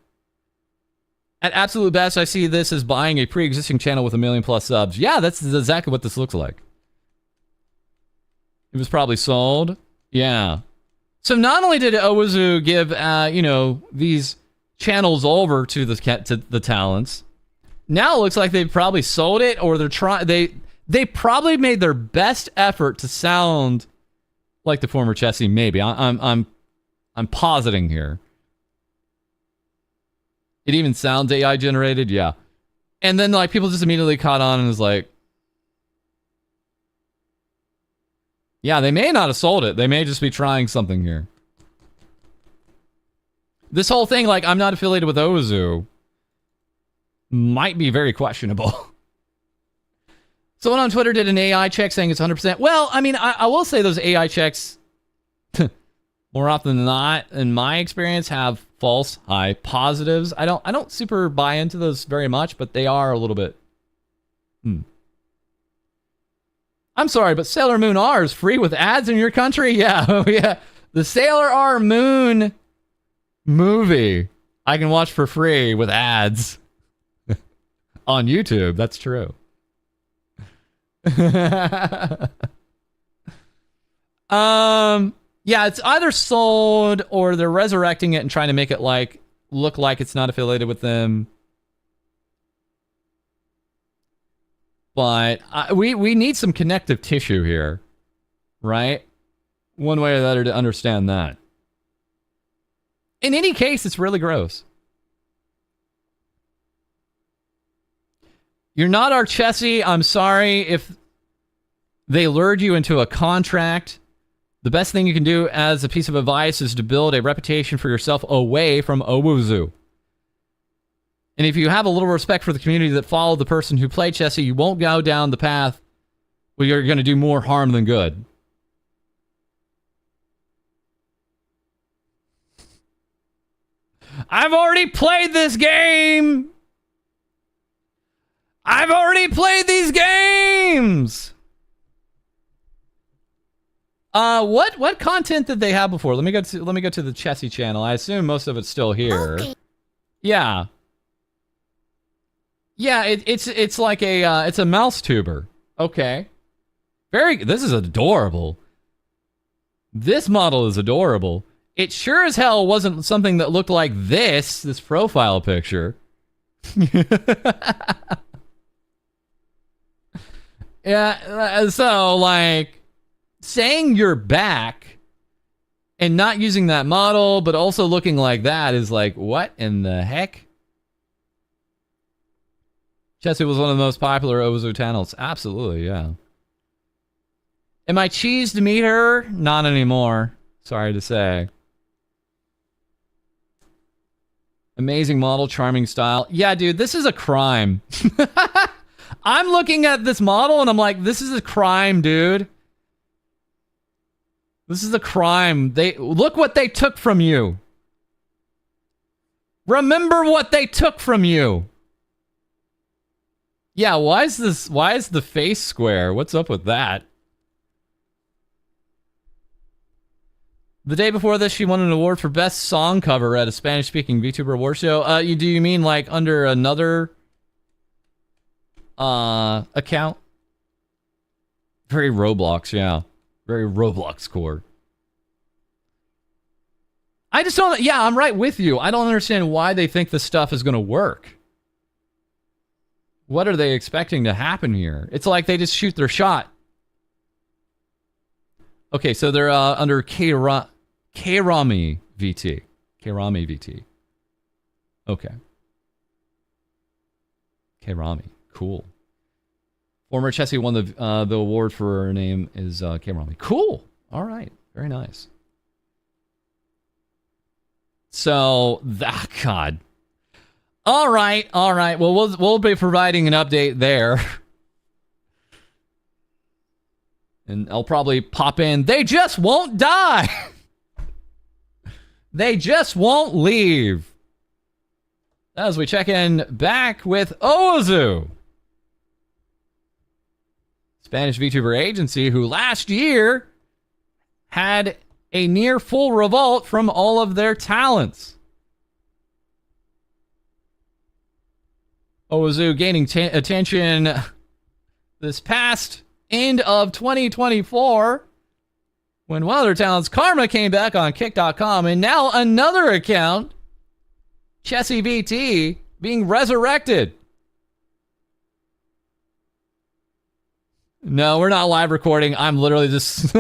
At absolute best, I see this as buying a pre-existing channel with 1 million plus subs. Yeah, that's exactly what this looks like. It was probably sold. Yeah. So not only did Owuzu give, these channels over to the talents, now it looks like they've probably sold it, or they probably made their best effort to sound like the former Chessie. Maybe I'm positing here. It even sounds AI generated, yeah. And then like people just immediately caught on and was like, yeah, they may not have sold it. They may just be trying something here. This whole thing, like, I'm not affiliated with Owuzu, might be very questionable. Someone on Twitter did an AI check saying it's 100%. Well, I mean, I will say those AI checks, more often than not, in my experience, have false high positives. I don't super buy into those very much, but they are a little bit. I'm sorry, but Sailor Moon R is free with ads in your country? Yeah, yeah. The Sailor R Moon movie I can watch for free with ads on YouTube. That's true. Yeah, it's either sold or they're resurrecting it and trying to make it look like it's not affiliated with them. But we need some connective tissue here, right? One way or the other to understand that. In any case, it's really gross. You're not our Chessie. I'm sorry if they lured you into a contract. The best thing you can do as a piece of advice is to build a reputation for yourself away from Owuzu. And if you have a little respect for the community that followed the person who played Chessie, you won't go down the path where you're going to do more harm than good. I've already played this game! I've already played these games! What content did they have before? Let me go to the Chessie channel. I assume most of it's still here. Okay. Yeah. Yeah, it's like it's a mouse tuber. Okay. This is adorable. This model is adorable. It sure as hell wasn't something that looked like this profile picture. Yeah, so like saying you're back and not using that model, but also looking like that is like, what in the heck? Chessie was one of the most popular Owuzu channels. Absolutely, yeah. Am I cheesed to meet her? Not anymore. Sorry to say. Amazing model, charming style. Yeah, dude, this is a crime. I'm looking at this model and I'm like, this is a crime, dude. This is a crime. Look what they took from you. Remember what they took from you. Yeah, why is the face square? What's up with that? The day before this, she won an award for best song cover at a Spanish-speaking VTuber award show. Do you mean like under another account? Very Roblox, yeah. Very Roblox core. I just don't... Yeah, I'm right with you. I don't understand why they think this stuff is going to work. What are they expecting to happen here? It's like they just shoot their shot. Okay, so they're under Kairami VT. Kairami VT. Okay. Kairami. Cool. Former Chessie won the award for her name is Kairami. Cool. All right. Very nice. So, God. All right. Well, we'll be providing an update there. And I'll probably pop in. They just won't die. They just won't leave. As we check in back with Ozu, Spanish VTuber agency, who last year had a near full revolt from all of their talents. Ozu gaining attention this past end of 2024 when one of their talents, Karma, came back on Kick.com, and now another account, Chessie VT, being resurrected. No, we're not live recording. I'm literally just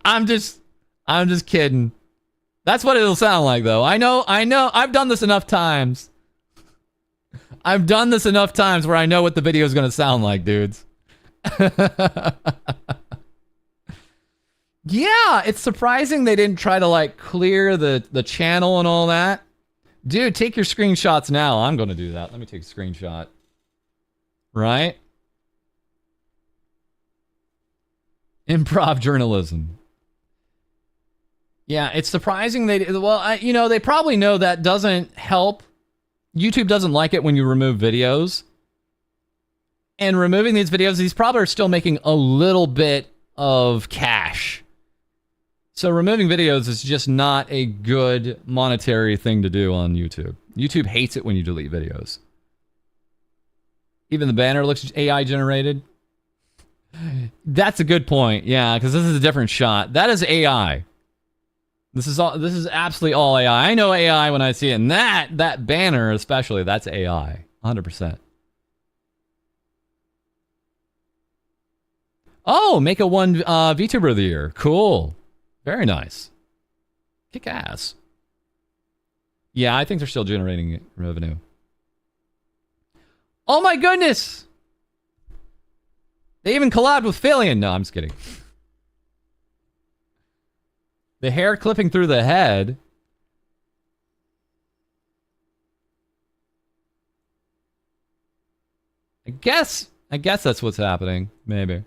I'm just kidding. That's what it'll sound like, though. I know. I've done this enough times. I've done this enough times where I know what the video is going to sound like, dudes. Yeah, it's surprising they didn't try to, like, clear the channel and all that. Dude, take your screenshots now. I'm going to do that. Let me take a screenshot. Right? Improv journalism. Yeah, it's surprising they... Well, they probably know that doesn't help. YouTube doesn't like it when you remove videos. And removing these videos, these probably are still making a little bit of cash. So removing videos is just not a good monetary thing to do on YouTube. YouTube hates it when you delete videos. Even the banner looks AI generated. That's a good point. Yeah, because this is a different shot. That is AI. This is absolutely all AI. I know AI when I see it. And that banner especially, that's AI. 100%. Oh, make a one VTuber of the year. Cool. Very nice. Kick ass. Yeah, I think they're still generating revenue. Oh my goodness! They even collabed with Philion. No, I'm just kidding. The hair clipping through the head. I guess that's what's happening. Maybe.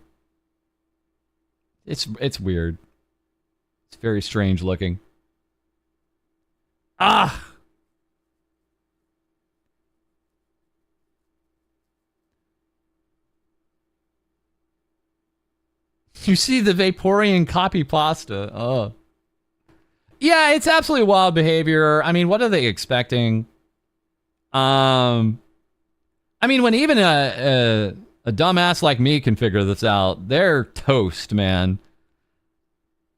It's weird. It's very strange looking. Ah! You see the Vaporeon copy pasta. Oh. Yeah, it's absolutely wild behavior. I mean, what are they expecting? I mean, when even a dumbass like me can figure this out, they're toast, man.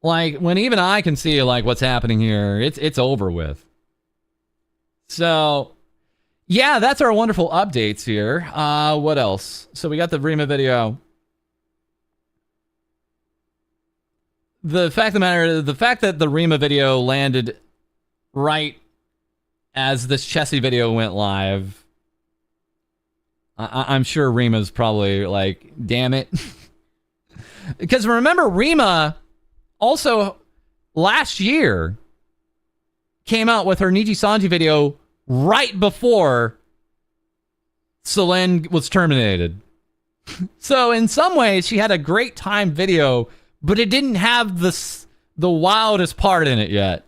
Like, when even I can see, like, what's happening here, it's over with. So, yeah, that's our wonderful updates here. What else? So we got the Rima video. The fact that the Rima video landed right as this Chessie video went live, I'm sure Rima's probably like, damn it. Because remember, Rima also last year came out with her Niji Sanji video right before Selene was terminated. So in some ways, she had a great time video, but it didn't have the wildest part in it yet.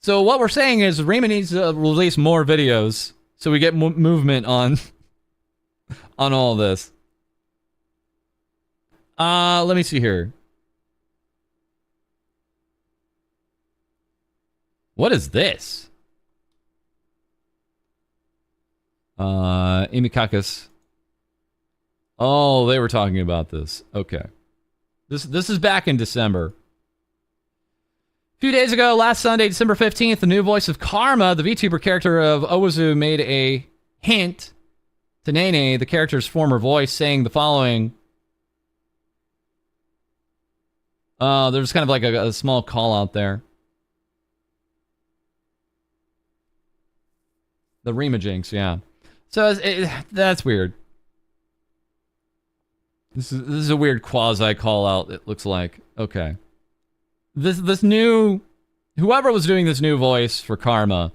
So what we're saying is Rima needs to release more videos so we get movement on all this. Let me see here. What is this? Imikakus. Oh, they were talking about this. Okay. This is back in December. A few days ago, last Sunday, December 15th, the new voice of Karma, the VTuber character of Owazu, made a hint to Nene, the character's former voice, saying the following. There's kind of like a small call out there. The Rima Jinx, yeah. So that's weird. This is a weird quasi call out. It looks like. Okay. This new, whoever was doing this new voice for Karma,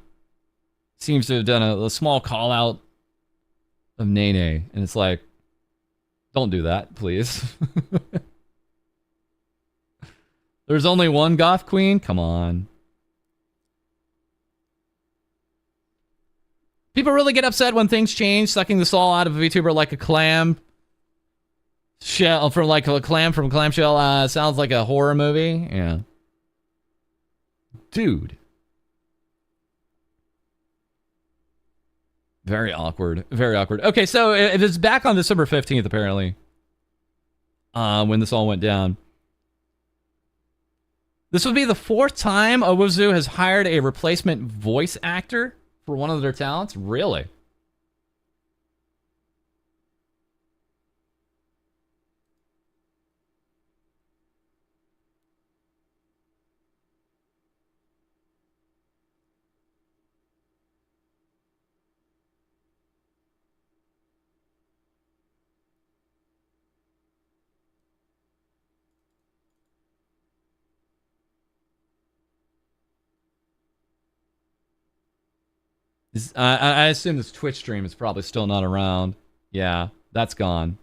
seems to have done a small call out of Nene, and it's like, don't do that, please. There's only one goth queen? Come on. People really get upset when things change, sucking the soul out of a VTuber like a clam shell from like a clam from clamshell. Sounds like a horror movie. Yeah. Dude. Very awkward. Very awkward. Okay, so it is back on December 15th, apparently. When this all went down. This would be the 4th time Owazu has hired a replacement voice actor for one of their talents? Really? I assume this Twitch stream is probably still not around. Yeah, that's gone.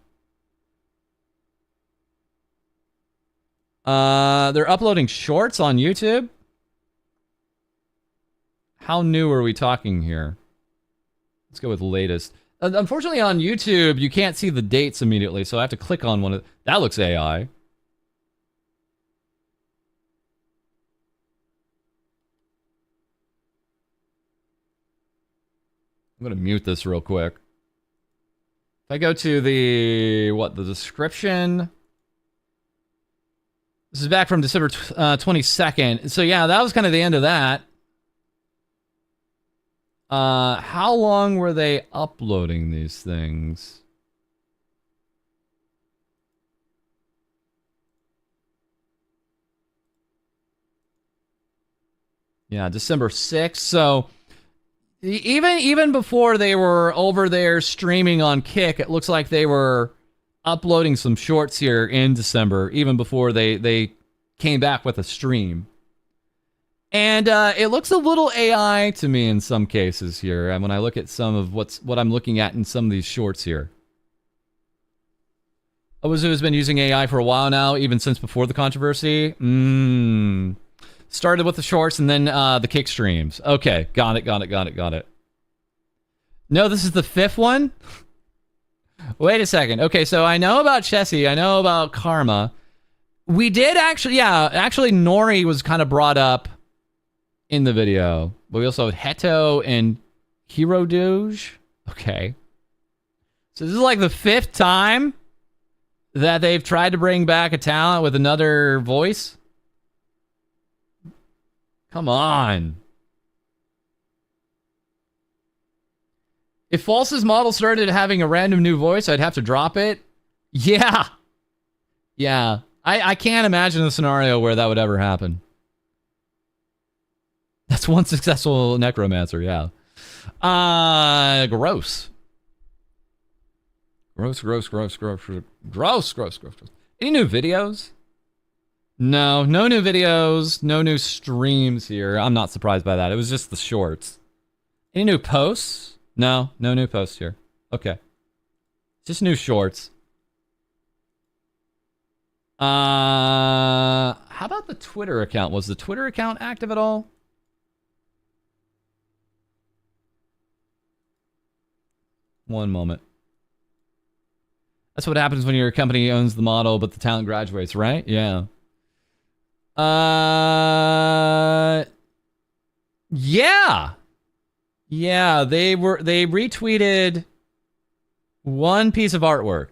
They're uploading shorts on YouTube? How new are we talking here? Let's go with latest. Unfortunately, on YouTube, you can't see the dates immediately, so I have to click on one of... That looks AI. I'm going to mute this real quick. If I go to the description. This is back from December 22nd. So yeah, that was kind of the end of that. How long were they uploading these things? Yeah, December 6th. So even before they were over there streaming on Kick, it looks like they were uploading some shorts here in December, even before they came back with a stream. And it looks a little AI to me in some cases here. And when I look at some of what I'm looking at in some of these shorts here. Owazu has been using AI for a while now, even since before the controversy. Started with the shorts and then the Kick streams. Okay, got it. No, this is the 5th one? Wait a second. Okay, so I know about Chessie. I know about Karma. We did actually, actually Nori was kind of brought up in the video. But we also had Heto and Hero Doge. Okay. So this is like the 5th time that they've tried to bring back a talent with another voice. Come on. If False's model started having a random new voice, I'd have to drop it. Yeah. Yeah. I can't imagine a scenario where that would ever happen. That's one successful necromancer, yeah. Gross. Gross. Any new videos? No new videos, no new streams here. I'm not surprised by that. It was just the shorts. Any new posts? No new posts here. Okay. Just new shorts. How about the Twitter account? Was the Twitter account active at all? One moment. That's what happens when your company owns the model, but the talent graduates, right? Yeah. Yeah. Yeah, they retweeted one piece of artwork.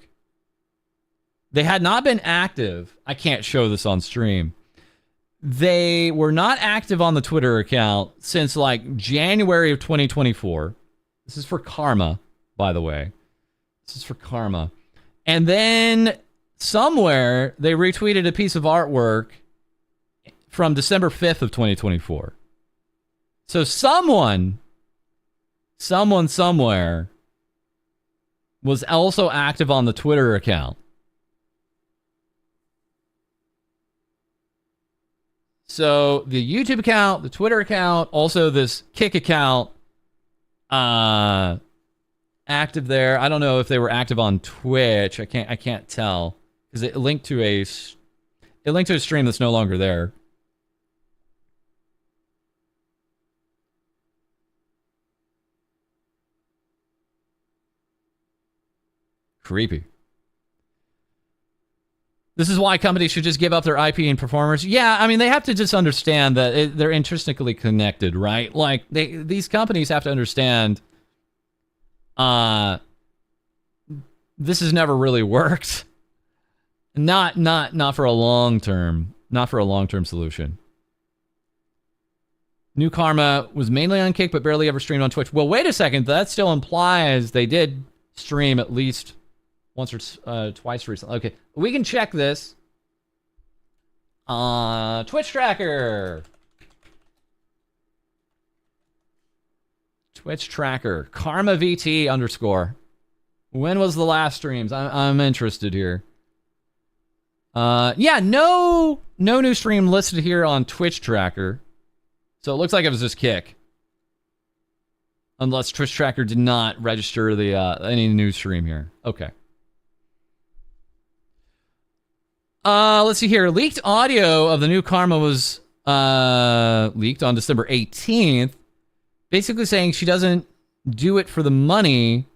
They had not been active. I can't show this on stream. They were not active on the Twitter account since like January of 2024. This is for Karma, by the way. This is for Karma. And then somewhere they retweeted a piece of artwork from December 5th of 2024. So someone somewhere was also active on the Twitter account. So the YouTube account, the Twitter account, also this Kick account, active there. I don't know if they were active on Twitch. I can't tell because it linked to a stream that's no longer there. Creepy. This is why companies should just give up their IP and performers. Yeah, I mean, they have to just understand that they're intrinsically connected, right? Like, these companies have to understand this has never really worked. Not for a long term. Not for a long-term solution. New Karma was mainly on Kick, but barely ever streamed on Twitch. Well, wait a second. That still implies they did stream at least once or twice recently. Okay, we can check this. Twitch tracker. Twitch tracker. Karma VT _. When was the last streams? I'm interested here. Yeah, no new stream listed here on Twitch tracker. So it looks like it was just Kick. Unless Twitch tracker did not register the any new stream here. Okay. Let's see here. Leaked audio of the new Karma was leaked on December 18th. Basically saying she doesn't do it for the money,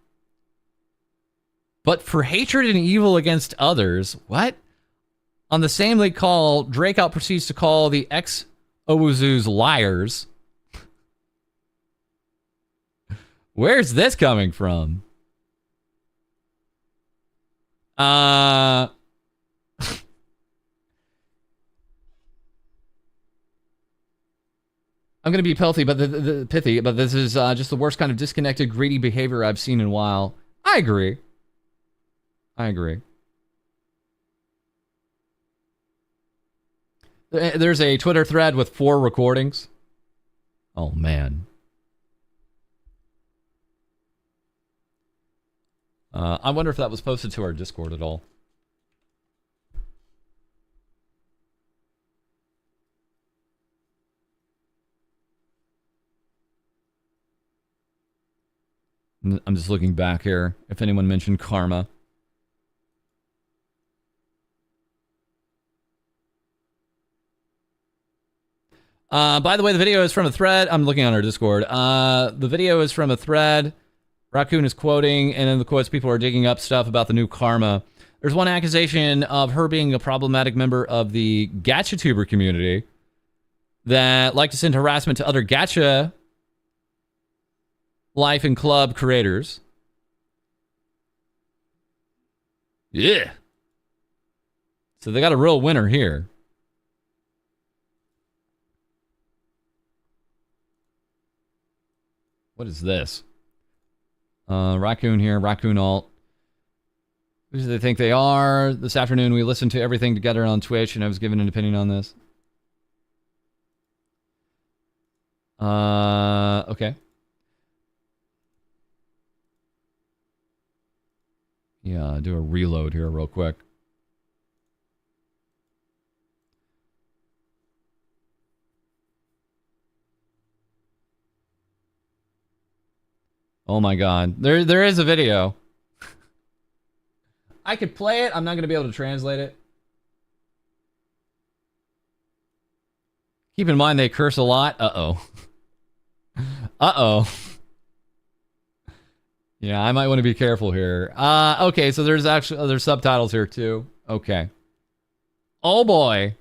but for hatred and evil against others. What? On the same leak call, Drakeout proceeds to call the ex-Owuzus liars. Where's this coming from? I'm gonna be pithy, but this is just the worst kind of disconnected, greedy behavior I've seen in a while. I agree. There's a Twitter thread with 4 recordings. Oh man. I wonder if that was posted to our Discord at all. I'm just looking back here. If anyone mentioned Karma. By the way, the video is from a thread. I'm looking on our Discord. The video is from a thread. Raccoon is quoting, and in the quotes, people are digging up stuff about the new Karma. There's one accusation of her being a problematic member of the GachaTuber community that like to send harassment to other gacha life and club creators. Yeah. So they got a real winner here. What is this? Raccoon here, Raccoon alt. Who do they think they are? This afternoon we listened to everything together on Twitch and I was given an opinion on this. Okay. Yeah, do a reload here real quick. Oh my god. There is a video. I could play it. I'm not going to be able to translate it. Keep in mind they curse a lot. Uh-oh. Uh-oh. Yeah, I might want to be careful here. Okay, so there's subtitles here too. Okay. Oh boy.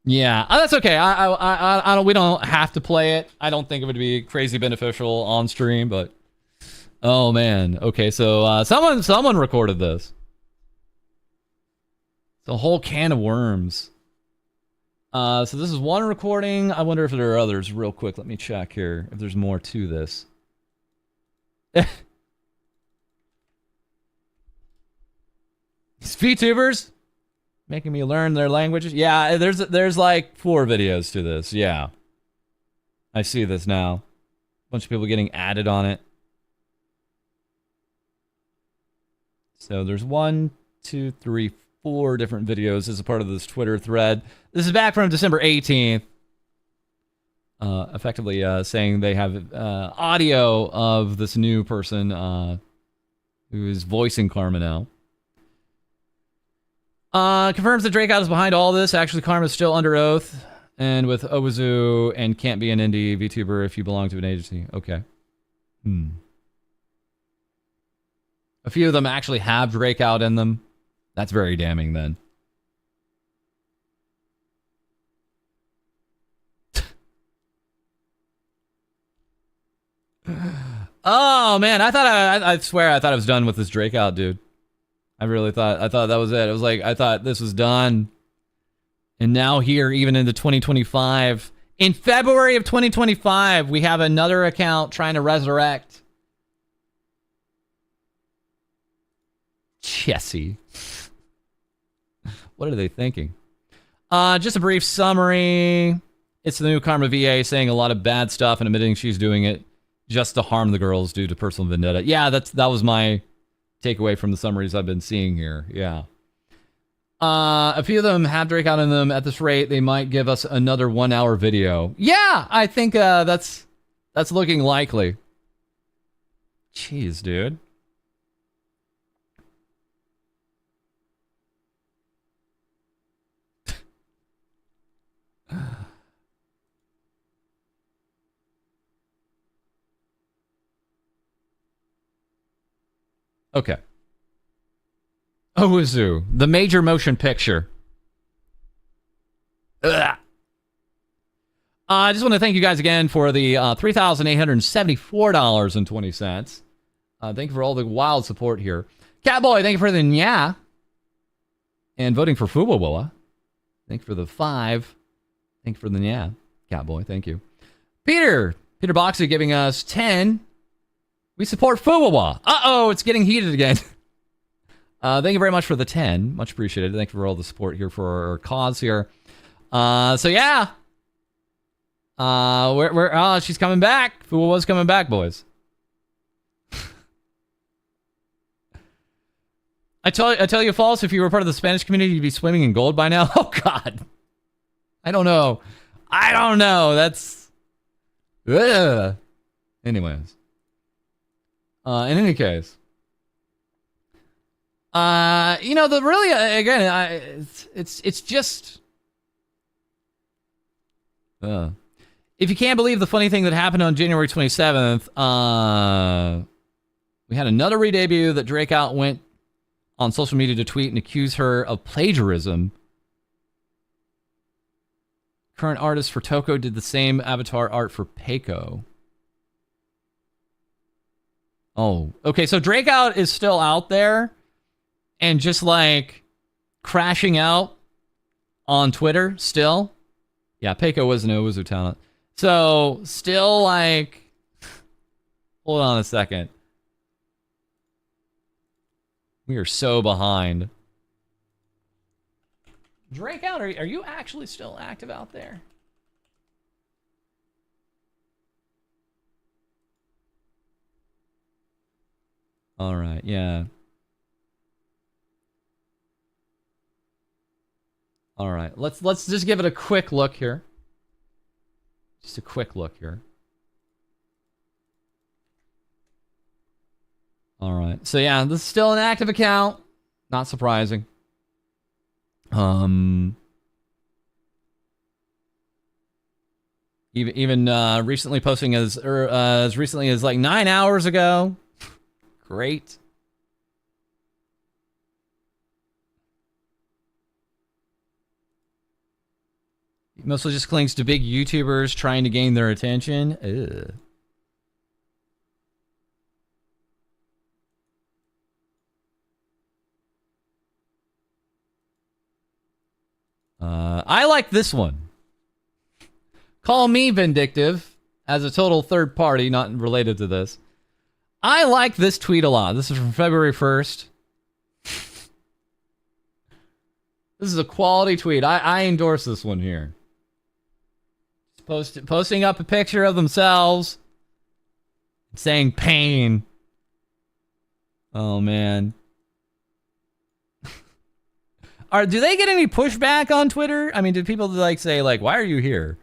Yeah, that's okay. I don't. We don't have to play it. I don't think it would be crazy beneficial on stream, but oh man. Okay, so someone recorded this. It's a whole can of worms. So this is one recording. I wonder if there are others. Real quick, let me check here if there's more to this. These VTubers making me learn their languages. Yeah, there's like 4 videos to this. Yeah, I see this now. Bunch of people getting added on it. So there's 1, 2, 3, 4 different videos as a part of this Twitter thread. This is back from December 18th. Effectively saying they have audio of this new person who is voicing Carminel. Confirms that Drakeout is behind all this. Actually, Karma's still under oath. And with Owazu and can't be an indie VTuber if you belong to an agency. Okay. A few of them actually have Drakeout in them. That's very damning then. Oh man, I swear I thought I was done with this Drakeout, dude. I really thought that was it. It was like I thought this was done. And now here, even into 2025, in February of 2025, we have another account trying to resurrect. Chessie. What are they thinking? Just a brief summary. It's the new Karma VA saying a lot of bad stuff and admitting she's doing it just to harm the girls due to personal vendetta. Yeah, that was my takeaway from the summaries I've been seeing here. Yeah. A few of them have Drakeout in them. At this rate, they might give us another 1-hour video. Yeah, I think that's looking likely. Jeez, dude. Okay. Owazu, the major motion picture. Ugh. I just want to thank you guys again for the $3,874.20. Thank you for all the wild support here. Catboy, thank you for the nya. And voting for Fuwawa. Thank you for the 5. Thank you for the nya. Catboy, thank you. Peter Boxy giving us 10. We support Fuwawa. Uh-oh, it's getting heated again. Thank you very much for the 10. Much appreciated. Thank you for all the support here for our cause here. So yeah. She's coming back. Fuwawa's coming back, boys. I tell you false, if you were part of the Spanish community, you'd be swimming in gold by now. Oh god. I don't know. That's ugh. Anyways. In any case, the really again, it's just, if you can't believe the funny thing that happened on January 27th, we had another re-debut that Drakeout went on social media to tweet and accuse her of plagiarism. Current artist for Toko did the same avatar art for Peiko. Oh, okay, so Drakeout is still out there and just like crashing out on Twitter still. Yeah, Peiko was an Owazu talent. So still like, hold on a second. We are so behind. Drakeout, are you actually still active out there? All right, yeah. All right, let's just give it a quick look here. Just a quick look here. All right. So yeah, this is still an active account. Not surprising. Even recently posting as recently as like 9 hours ago. Great. He mostly just clings to big YouTubers trying to gain their attention. Ugh. I like this one. Call me vindictive as a total third party, not related to this. I like this tweet a lot. This is from February 1st. This is a quality tweet. I endorse this one here. Posting up a picture of themselves saying pain. Oh, man. Do they get any pushback on Twitter? I mean, did people like say like, why are you here?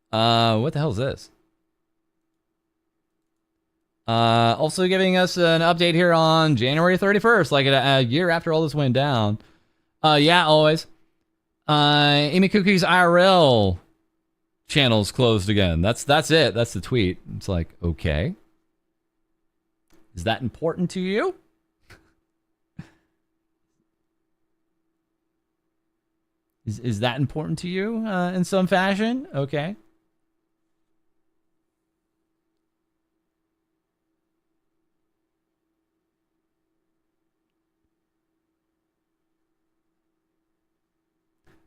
What the hell is this? Also giving us an update here on January 31st, like a year after all this went down. Yeah, always. Amy Cookie's IRL channel's closed again. That's it. That's the tweet. It's like, okay. Is that important to you? Is that important to you in some fashion? Okay.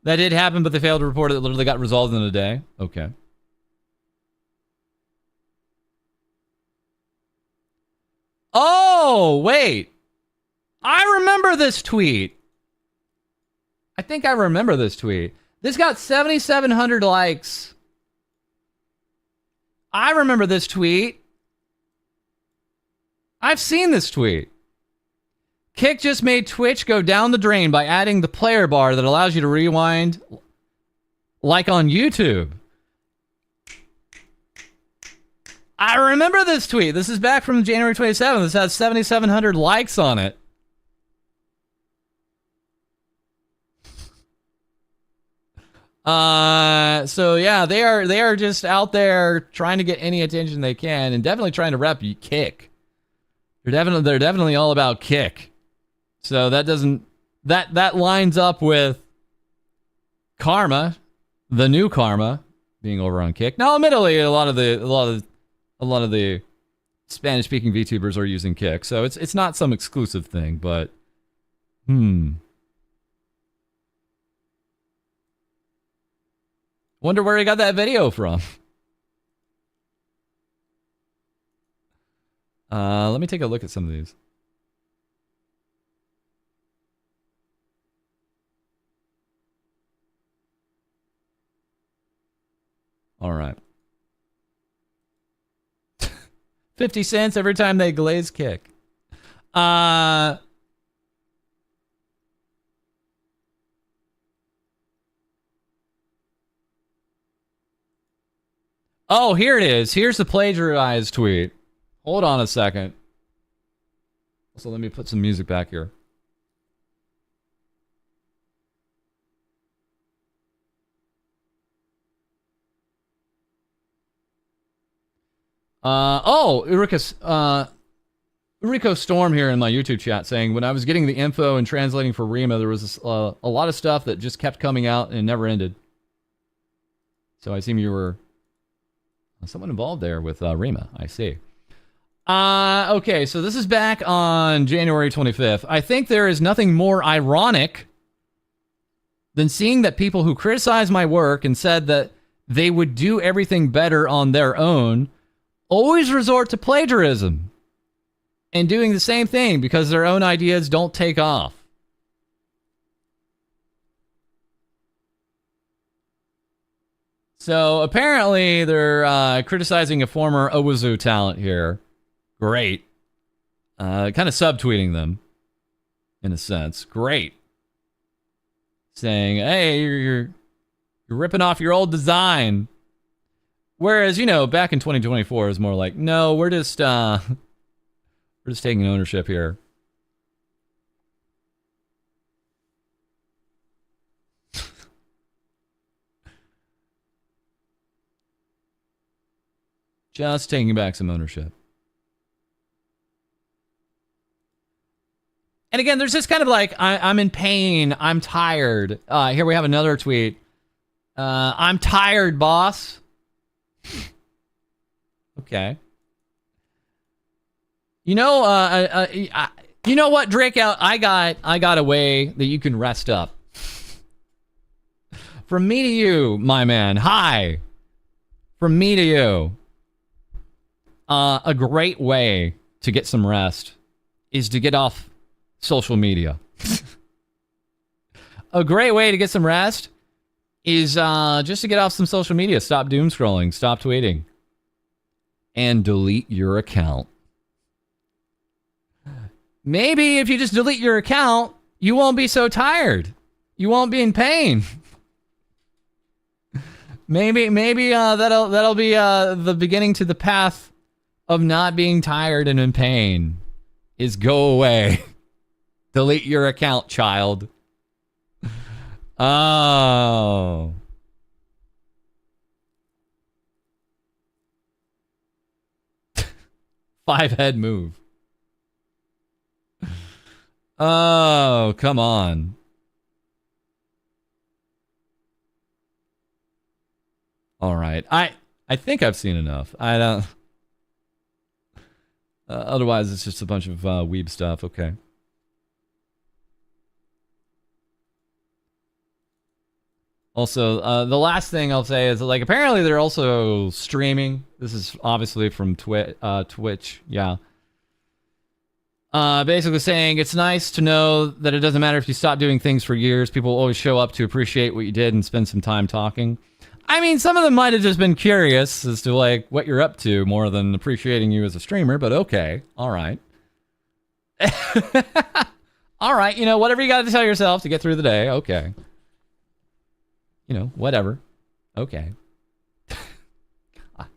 That did happen, but they failed to report it. It literally got resolved in a day. Okay. Oh, wait. I remember this tweet. I think I remember this tweet. This got 7,700 likes. I remember this tweet. I've seen this tweet. Kick just made Twitch go down the drain by adding the player bar that allows you to rewind like on YouTube. I remember this tweet. This is back from January 27th. This has 7,700 likes on it. So yeah, they are just out there trying to get any attention they can, and definitely trying to rep Kick. They're definitely all about Kick. So that lines up with Karma, the new Karma, being over on Kick. Now, admittedly, a lot of the Spanish-speaking VTubers are using Kick, so it's not some exclusive thing, but wonder where he got that video from. Let me take a look at some of these. All right. 50 cents every time they glaze Kick. Oh, here it is. Here's the plagiarized tweet. Hold on a second. So let me put some music back here. Uriko Storm here in my YouTube chat saying, when I was getting the info and translating for Rima, there was a lot of stuff that just kept coming out and never ended. So I assume you were someone involved there with Rima. I see. Okay, so this is back on January 25th. I think there is nothing more ironic than seeing that people who criticized my work and said that they would do everything better on their own always resort to plagiarism and doing the same thing because their own ideas don't take off. So apparently they're criticizing a former Owazu talent here. Great. Kind of subtweeting them, in a sense. Great. Saying, hey, you're ripping off your old design. Whereas, you know, back in 2024 it was more like, no, we're just taking ownership here. Just taking back some ownership. And again, there's this kind of like, I'm in pain. I'm tired. Here we have another tweet. I'm tired, boss. Okay. You know, you know what, Drake? I got a way that you can rest up. From me to you, my man. Hi. From me to you. A great way to get some rest is to get off social media. A great way to get some rest is just to get off some social media. Stop doom scrolling. Stop tweeting. And delete your account. Maybe if you just delete your account, you won't be so tired. You won't be in pain. Maybe that'll be the beginning to the path of not being tired and in pain. Is go away. Delete your account, child. Oh. Five head move. Oh, come on. All right. I think I've seen enough. I don't... otherwise, it's just a bunch of weeb stuff. Okay. Also, the last thing I'll say is, like, apparently they're also streaming. This is obviously from Twitch. Yeah. Basically saying it's nice to know that it doesn't matter if you stop doing things for years. People always show up to appreciate what you did and spend some time talking. I mean, some of them might have just been curious as to, like, what you're up to more than appreciating you as a streamer, but okay. All right. All right, you know, whatever you got to tell yourself to get through the day, okay. You know, whatever. Okay. God.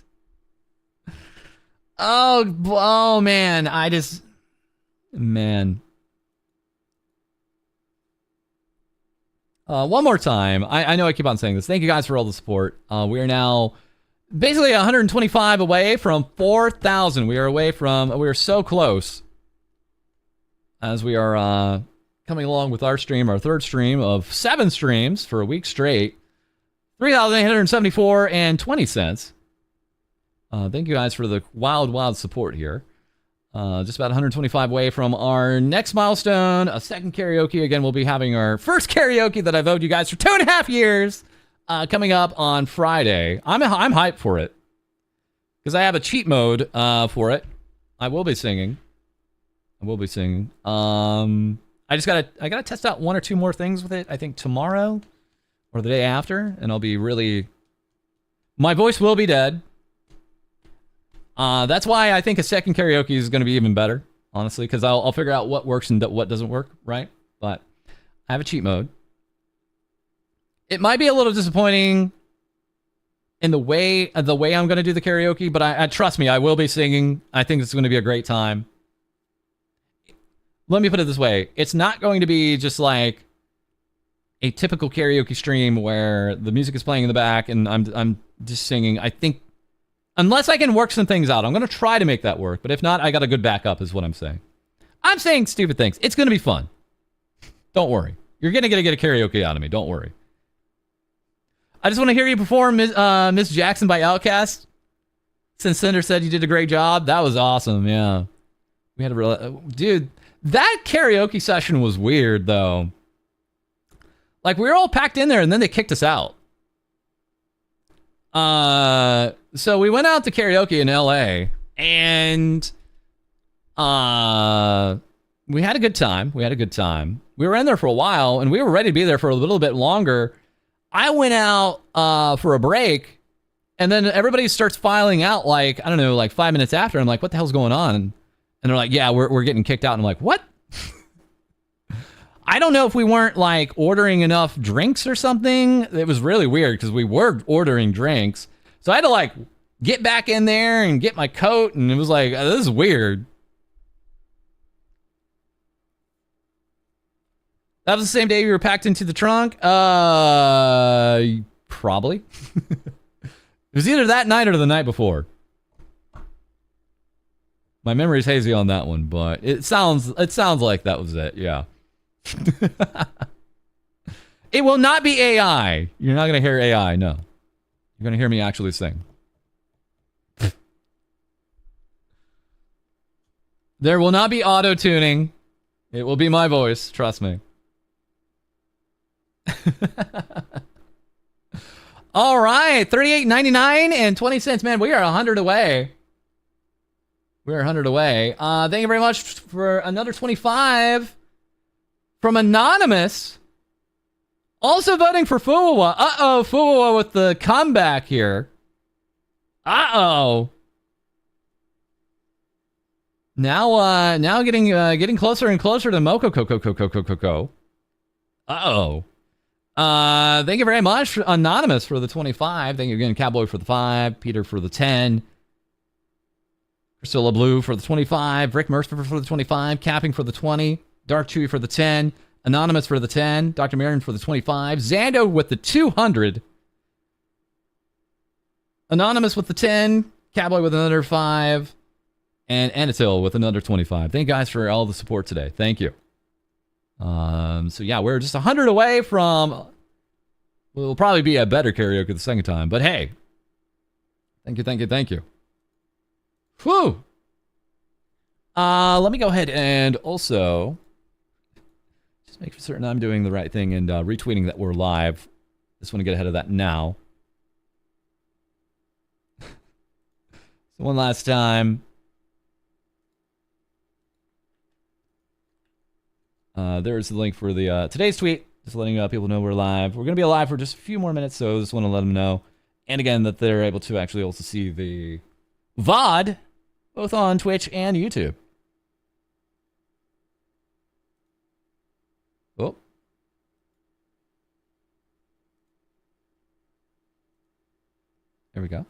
Oh, man. Man. One more time. I know I keep on saying this. Thank you guys for all the support. We are now basically 125 away from 4,000. We are so close as we are coming along with our stream, our third stream of 7 streams for a week straight. 3,874 and 20 cents. Thank you guys for the wild support here. Just about 125 away from our next milestone, a second karaoke. Again, we'll be having our first karaoke that I've owed you guys for 2.5 years, coming up on Friday. I'm hyped for it because I have a cheat mode for it. I will be singing. I gotta test out 1 or 2 more things with it. I think tomorrow or the day after, and I'll be really. My voice will be dead. That's why I think a second karaoke is going to be even better, honestly, because I'll figure out what works and what doesn't work, right? But I have a cheat mode. It might be a little disappointing in the way I'm going to do the karaoke, but I trust me, I will be singing. I think it's going to be a great time. Let me put it this way: it's not going to be just like a typical karaoke stream where the music is playing in the back and I'm just singing. I think. Unless I can work some things out. I'm going to try to make that work. But if not, I got a good backup is what I'm saying. I'm saying stupid things. It's going to be fun. Don't worry. You're going to get a karaoke out of me. Don't worry. I just want to hear you perform Miss Jackson by Outkast. Since Cinder said you did a great job. That was awesome. Yeah. We had a real... Dude, that karaoke session was weird, though. Like, we were all packed in there, and then they kicked us out. So we went out to karaoke in LA and we had a good time. We were in there for a while and we were ready to be there for a little bit longer. I went out for a break and then everybody starts filing out like, I don't know, like 5 minutes after. I'm like, what the hell's going on? And they're like, yeah, we're getting kicked out. And I'm like, what? I don't know if we weren't like ordering enough drinks or something. It was really weird because we were ordering drinks. So I had to like get back in there and get my coat, and it was like, this is weird. That was the same day you were packed into the trunk? Probably. It was either that night or the night before. My memory's hazy on that one, but it sounds like that was it, yeah. It will not be AI. You're not going to hear AI, no. You're going to hear me actually sing. There will not be auto-tuning. It will be my voice, trust me. All right, $38.99 and 20 cents. Man, we are 100 away. We're 100 away. Thank you very much for another 25 from Anonymous. Also voting for Fuwa. Uh-oh, Fuwa with the comeback here. Uh-oh. Now getting closer and closer to Moko. Uh-oh. Thank you very much, Anonymous, for the 25. Thank you again, Cowboy, for the 5. Peter for the 10. Priscilla Blue for the 25. Rick Mercer for the 25. Capping for the 20. Dark Chewy for the 10. Anonymous for the 10. Dr. Marion for the 25. Zando with the 200. Anonymous with the 10. Cowboy with another 5. And Anatil with another 25. Thank you guys for all the support today. Thank you. So yeah, we're just 100 away from... We'll probably be a better karaoke the second time. But hey. Thank you. Whew. Let me go ahead and also... just make certain I'm doing the right thing and retweeting that we're live. Just want to get ahead of that now. So one last time. There's the link for the today's tweet. Just letting people know we're live. We're going to be alive for just a few more minutes, so I just want to let them know. And again, that they're able to actually also see the VOD, both on Twitch and YouTube. Oh. There we go.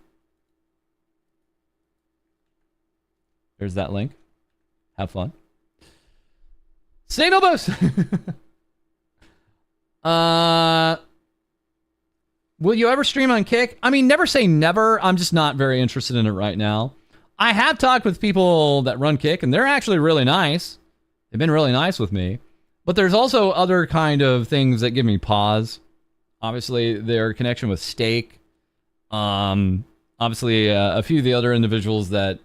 There's that link. Have fun. Say no boast! Will you ever stream on Kick? I mean, never say never. I'm just not very interested in it right now. I have talked with people that run Kick, and they're actually really nice. They've been really nice with me. But there's also other kind of things that give me pause. Obviously, their connection with Stake. Obviously, a few of the other individuals that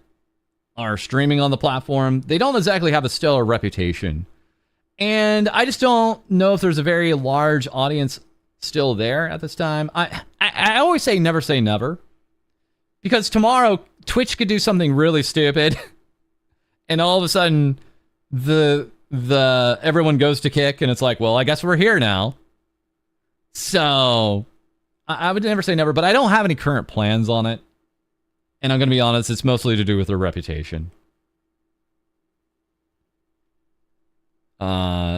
are streaming on the platform, they don't exactly have a stellar reputation. And I just don't know if there's a very large audience still there at this time. I always say never. Because tomorrow, Twitch could do something really stupid. And all of a sudden, everyone goes to Kick, and it's like, well, I guess we're here now. So, I would never say never, but I don't have any current plans on it. And I'm going to be honest, it's mostly to do with their reputation.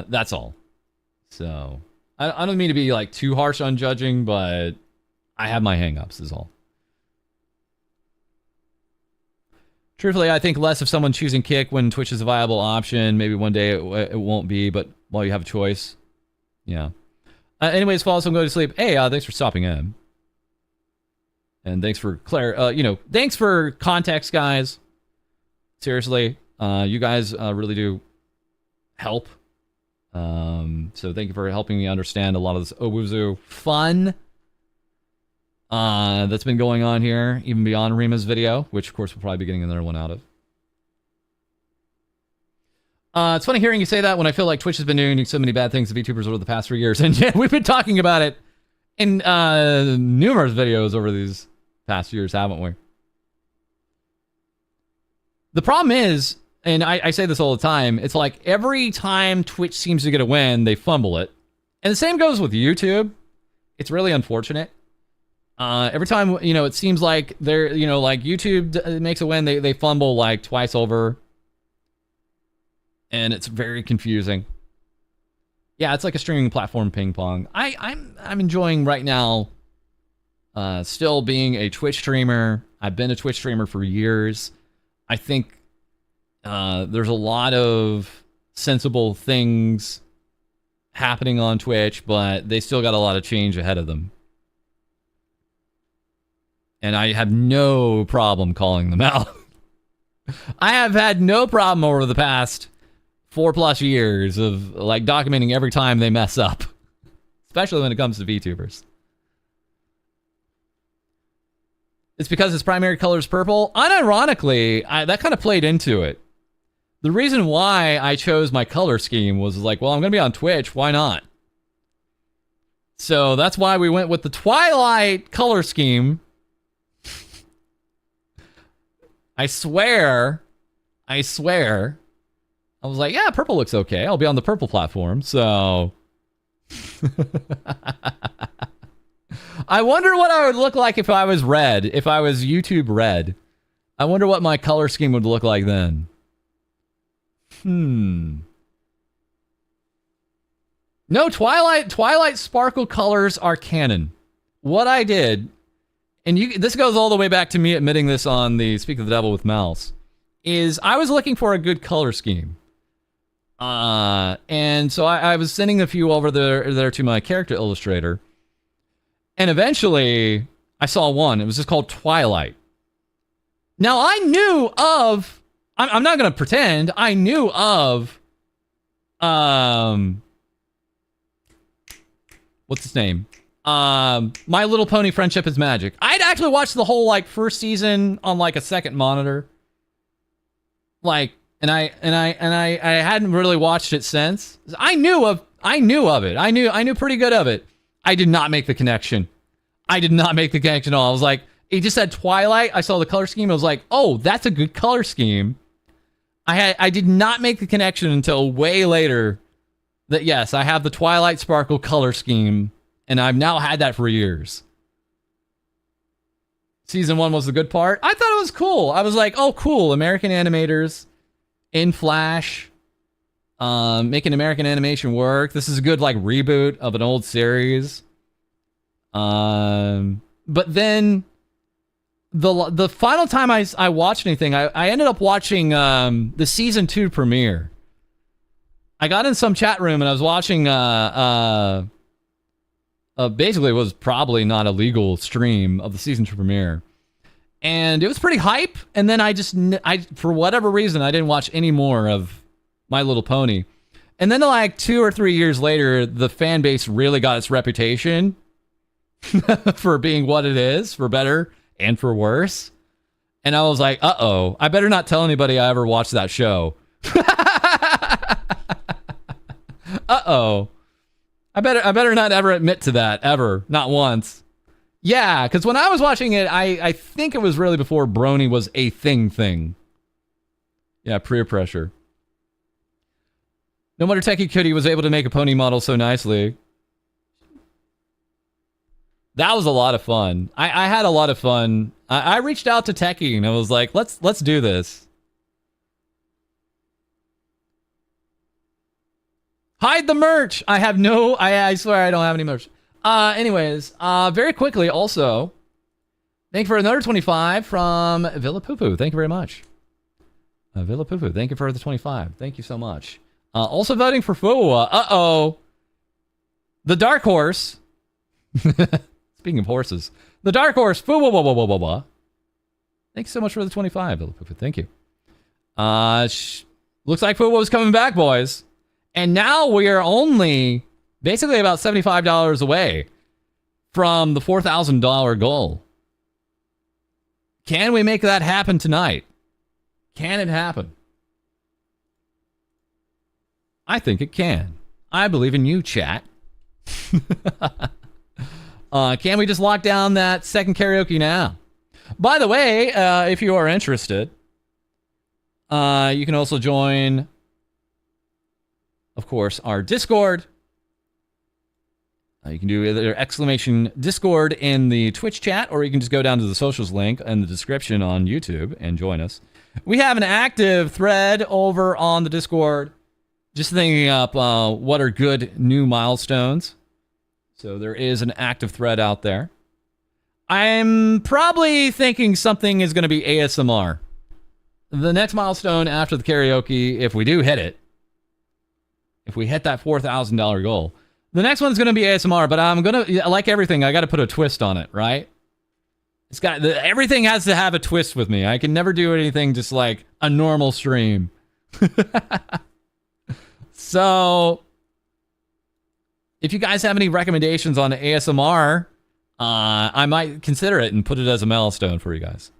That's all. So, I don't mean to be like too harsh on judging, but I have my hangups is all. Truthfully, I think less of someone choosing Kick when Twitch is a viable option. Maybe one day it won't be, but while you have a choice. Yeah. Anyways, False, I'm going to sleep. Hey, thanks for stopping in. And thanks for thanks for context, guys. Seriously, you guys really do help. So thank you for helping me understand a lot of this Owuzu fun that's been going on here, even beyond Rima's video, which of course we'll probably be getting another one out of. It's funny hearing you say that when I feel like Twitch has been doing so many bad things to VTubers over the past 3 years, and yeah, we've been talking about it in numerous videos over these past years, haven't we? The problem is, and I say this all the time, it's like every time Twitch seems to get a win, they fumble it. And the same goes with YouTube. It's really unfortunate. Every time, it seems like they're, like YouTube makes a win, they fumble like twice over. And it's very confusing. Yeah, it's like a streaming platform ping pong. I'm enjoying right now Still being a Twitch streamer. I've been a Twitch streamer for years. I think there's a lot of sensible things happening on Twitch, but they still got a lot of change ahead of them. And I have no problem calling them out. I have had no problem over the past 4+ years of like documenting every time they mess up, especially when it comes to VTubers. It's because its primary color is purple. Unironically, that kind of played into it. The reason why I chose my color scheme was like, well, I'm going to be on Twitch. Why not? So that's why we went with the Twilight color scheme. I swear. I was like, yeah, purple looks okay. I'll be on the purple platform. So I wonder what I would look like if I was red, if I was YouTube red. I wonder what my color scheme would look like then. No, Twilight sparkle colors are canon. What I did, and this goes all the way back to me admitting this on the Speak of the Devil with Mouse, is I was looking for a good color scheme. And so I was sending a few over there to my character illustrator. And eventually, I saw one. It was just called Twilight. Now, I knew of... I'm not going to pretend. I knew of... what's his name? My Little Pony Friendship is Magic. I'd actually watched the whole, like, first season on, like, a second monitor. Like, and I hadn't really watched it since. I knew of it. I knew pretty good of it. I did not make the connection. At all. I was like, it just said Twilight. I saw the color scheme. I was like, oh, that's a good color scheme. I did not make the connection until way later that, yes, I have the Twilight Sparkle color scheme, and I've now had that for years. Season 1 was the good part. I thought it was cool. I was like, oh, cool. American animators in Flash, making American animation work. This is a good, like, reboot of an old series. But then the final time I watched anything, I ended up watching the season 2 premiere. I got in some chat room and I was watching basically it was probably not a legal stream of the season 2 premiere. And it was pretty hype, and then I for whatever reason I didn't watch any more of My Little Pony. And then like 2 or 3 years later, the fan base really got its reputation for being what it is, for better and for worse. And I was like, uh-oh, I better not tell anybody I ever watched that show. Uh-oh. I better not ever admit to that, ever. Not once. Yeah, because when I was watching it, I think it was really before Brony was a thing. Yeah, peer pressure. No wonder Techie Kitty was able to make a pony model so nicely. That was a lot of fun. I had a lot of fun. I reached out to Techie and I was like, let's do this. Hide the merch. I swear I don't have any merch. Anyways, very quickly also, thank you for another 25 from Villa Poo. Thank you very much. Villa Poo, thank you for the 25. Thank you so much. Also voting for Fuwa. Uh-oh. The Dark Horse. Speaking of horses, the Dark Horse. Fuwa. Thank you so much for the 25, Villa Poo. Thank you. Looks like Fuwa was coming back, boys. And now we are only basically about $75 away from the $4,000 goal. Can we make that happen tonight? Can it happen? I think it can. I believe in you, chat. Can we just lock down that second karaoke now? By the way, if you are interested, you can also join, of course, our Discord. You can do either exclamation Discord in the Twitch chat, or you can just go down to the socials link in the description on YouTube and join us. We have an active thread over on the Discord, just thinking up what are good new milestones. So there is an active thread out there. I'm probably thinking something is going to be ASMR. The next milestone after the karaoke, if we do hit it, if we hit that $4,000 goal, the next one's going to be ASMR, but I'm going to, like everything, I got to put a twist on it, right? Everything has to have a twist with me. I can never do anything just like a normal stream. So, if you guys have any recommendations on ASMR, I might consider it and put it as a milestone for you guys.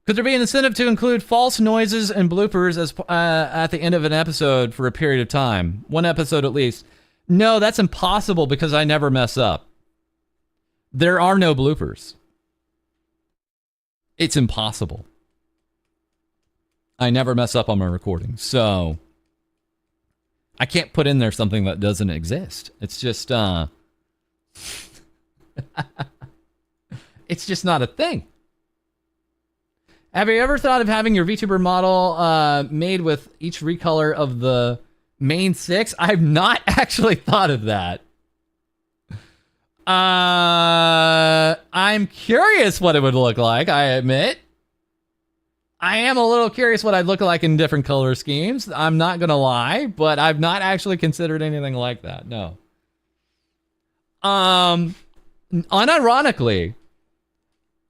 Could there be an incentive to include false noises and bloopers as at the end of an episode for a period of time? One episode at least. No, that's impossible because I never mess up. There are no bloopers. It's impossible. I never mess up on my recording, so I can't put in there something that doesn't exist. It's just, it's just not a thing. Have you ever thought of having your VTuber model made with each recolor of the main 6? I've not actually thought of that. I'm curious what it would look like, I admit. I am a little curious what I'd look like in different color schemes. I'm not going to lie, but I've not actually considered anything like that, no. Unironically,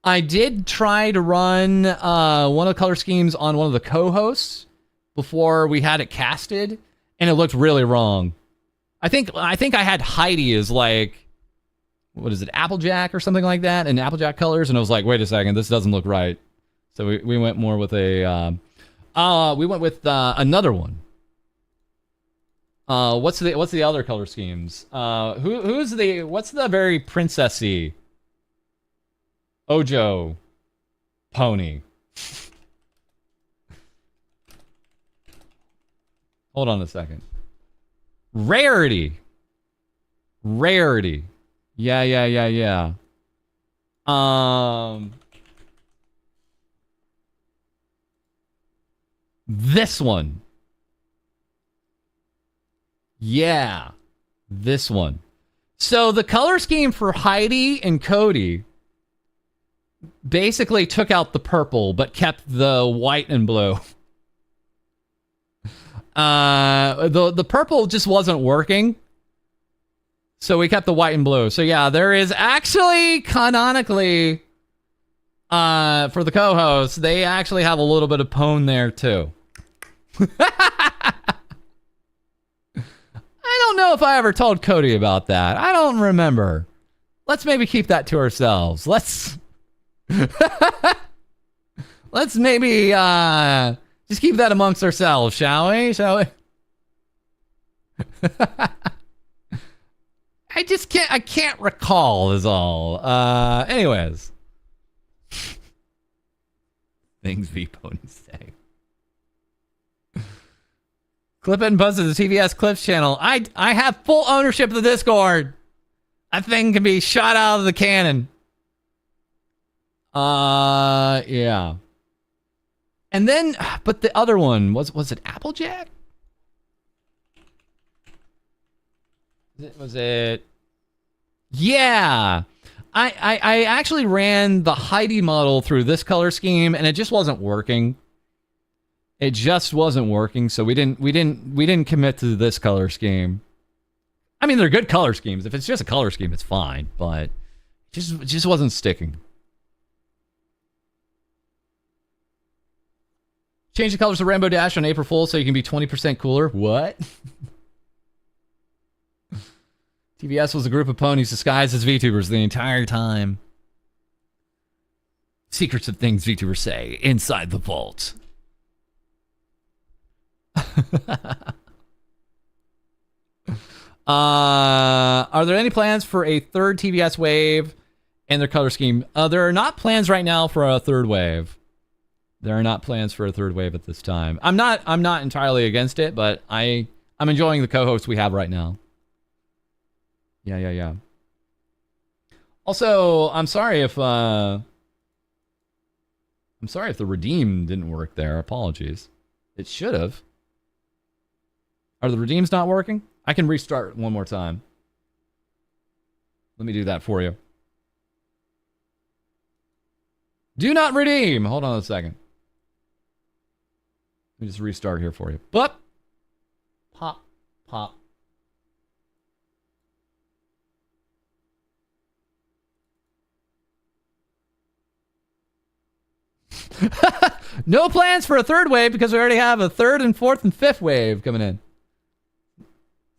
I did try to run one of the color schemes on one of the co-hosts before we had it casted, and it looked really wrong. I think I had Heidi as like, what is it, Applejack or something like that, and Applejack colors, and I was like, wait a second, this doesn't look right. So we went more with a, we went with another one. What's the other color schemes? What's the very princessy Ojo pony? Hold on a second. Rarity. Yeah. This one. Yeah. This one. So the color scheme for Heidi and Cody basically took out the purple but kept the white and blue. The purple just wasn't working. So we kept the white and blue. So yeah, there is actually canonically for the co-hosts, they actually have a little bit of pone there too. I don't know if I ever told Cody about that. I don't remember. Let's maybe keep that to ourselves. Let's maybe just keep that amongst ourselves, shall we? I can't recall is all. Anyways. Things V-Ponies say. Clip it and post it to the TVS Clips channel. I have full ownership of the Discord. That thing can be shot out of the cannon. Yeah. And then, but the other one, was it Applejack? Was it? Yeah. I actually ran the Heidi model through this color scheme, and it just wasn't working. It just wasn't working, so we didn't commit to this color scheme. I mean, they're good color schemes. If it's just a color scheme, it's fine, but it just wasn't sticking. Change the colors of Rainbow Dash on April Fool's so you can be 20% cooler. What? TBS was a group of ponies disguised as VTubers the entire time. Secrets of things VTubers say inside the vault. Are there any plans for a third TBS wave and their color scheme? There are not plans right now for a third wave. There are not plans for a third wave at this time. I'm not entirely against it, but I'm enjoying the co-hosts we have right now. Yeah. Also, I'm sorry if the redeem didn't work there. Apologies. It should have. Are the redeems not working? I can restart one more time. Let me do that for you. Do not redeem. Hold on a second. Let me just restart here for you. Pop. Pop. Pop. No plans for a third wave because we already have a third and fourth and fifth wave coming in.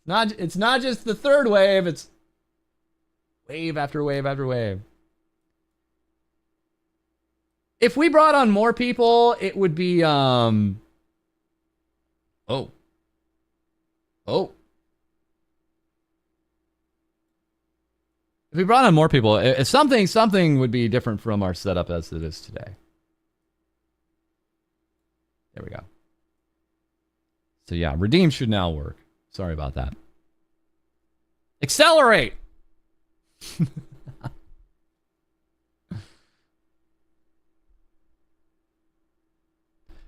It's not just the third wave, it's wave after wave after wave. If we brought on more people, it would be Oh. If we brought on more people, something would be different from our setup as it is today. There we go. So yeah, redeem should now work. Sorry about that. Accelerate!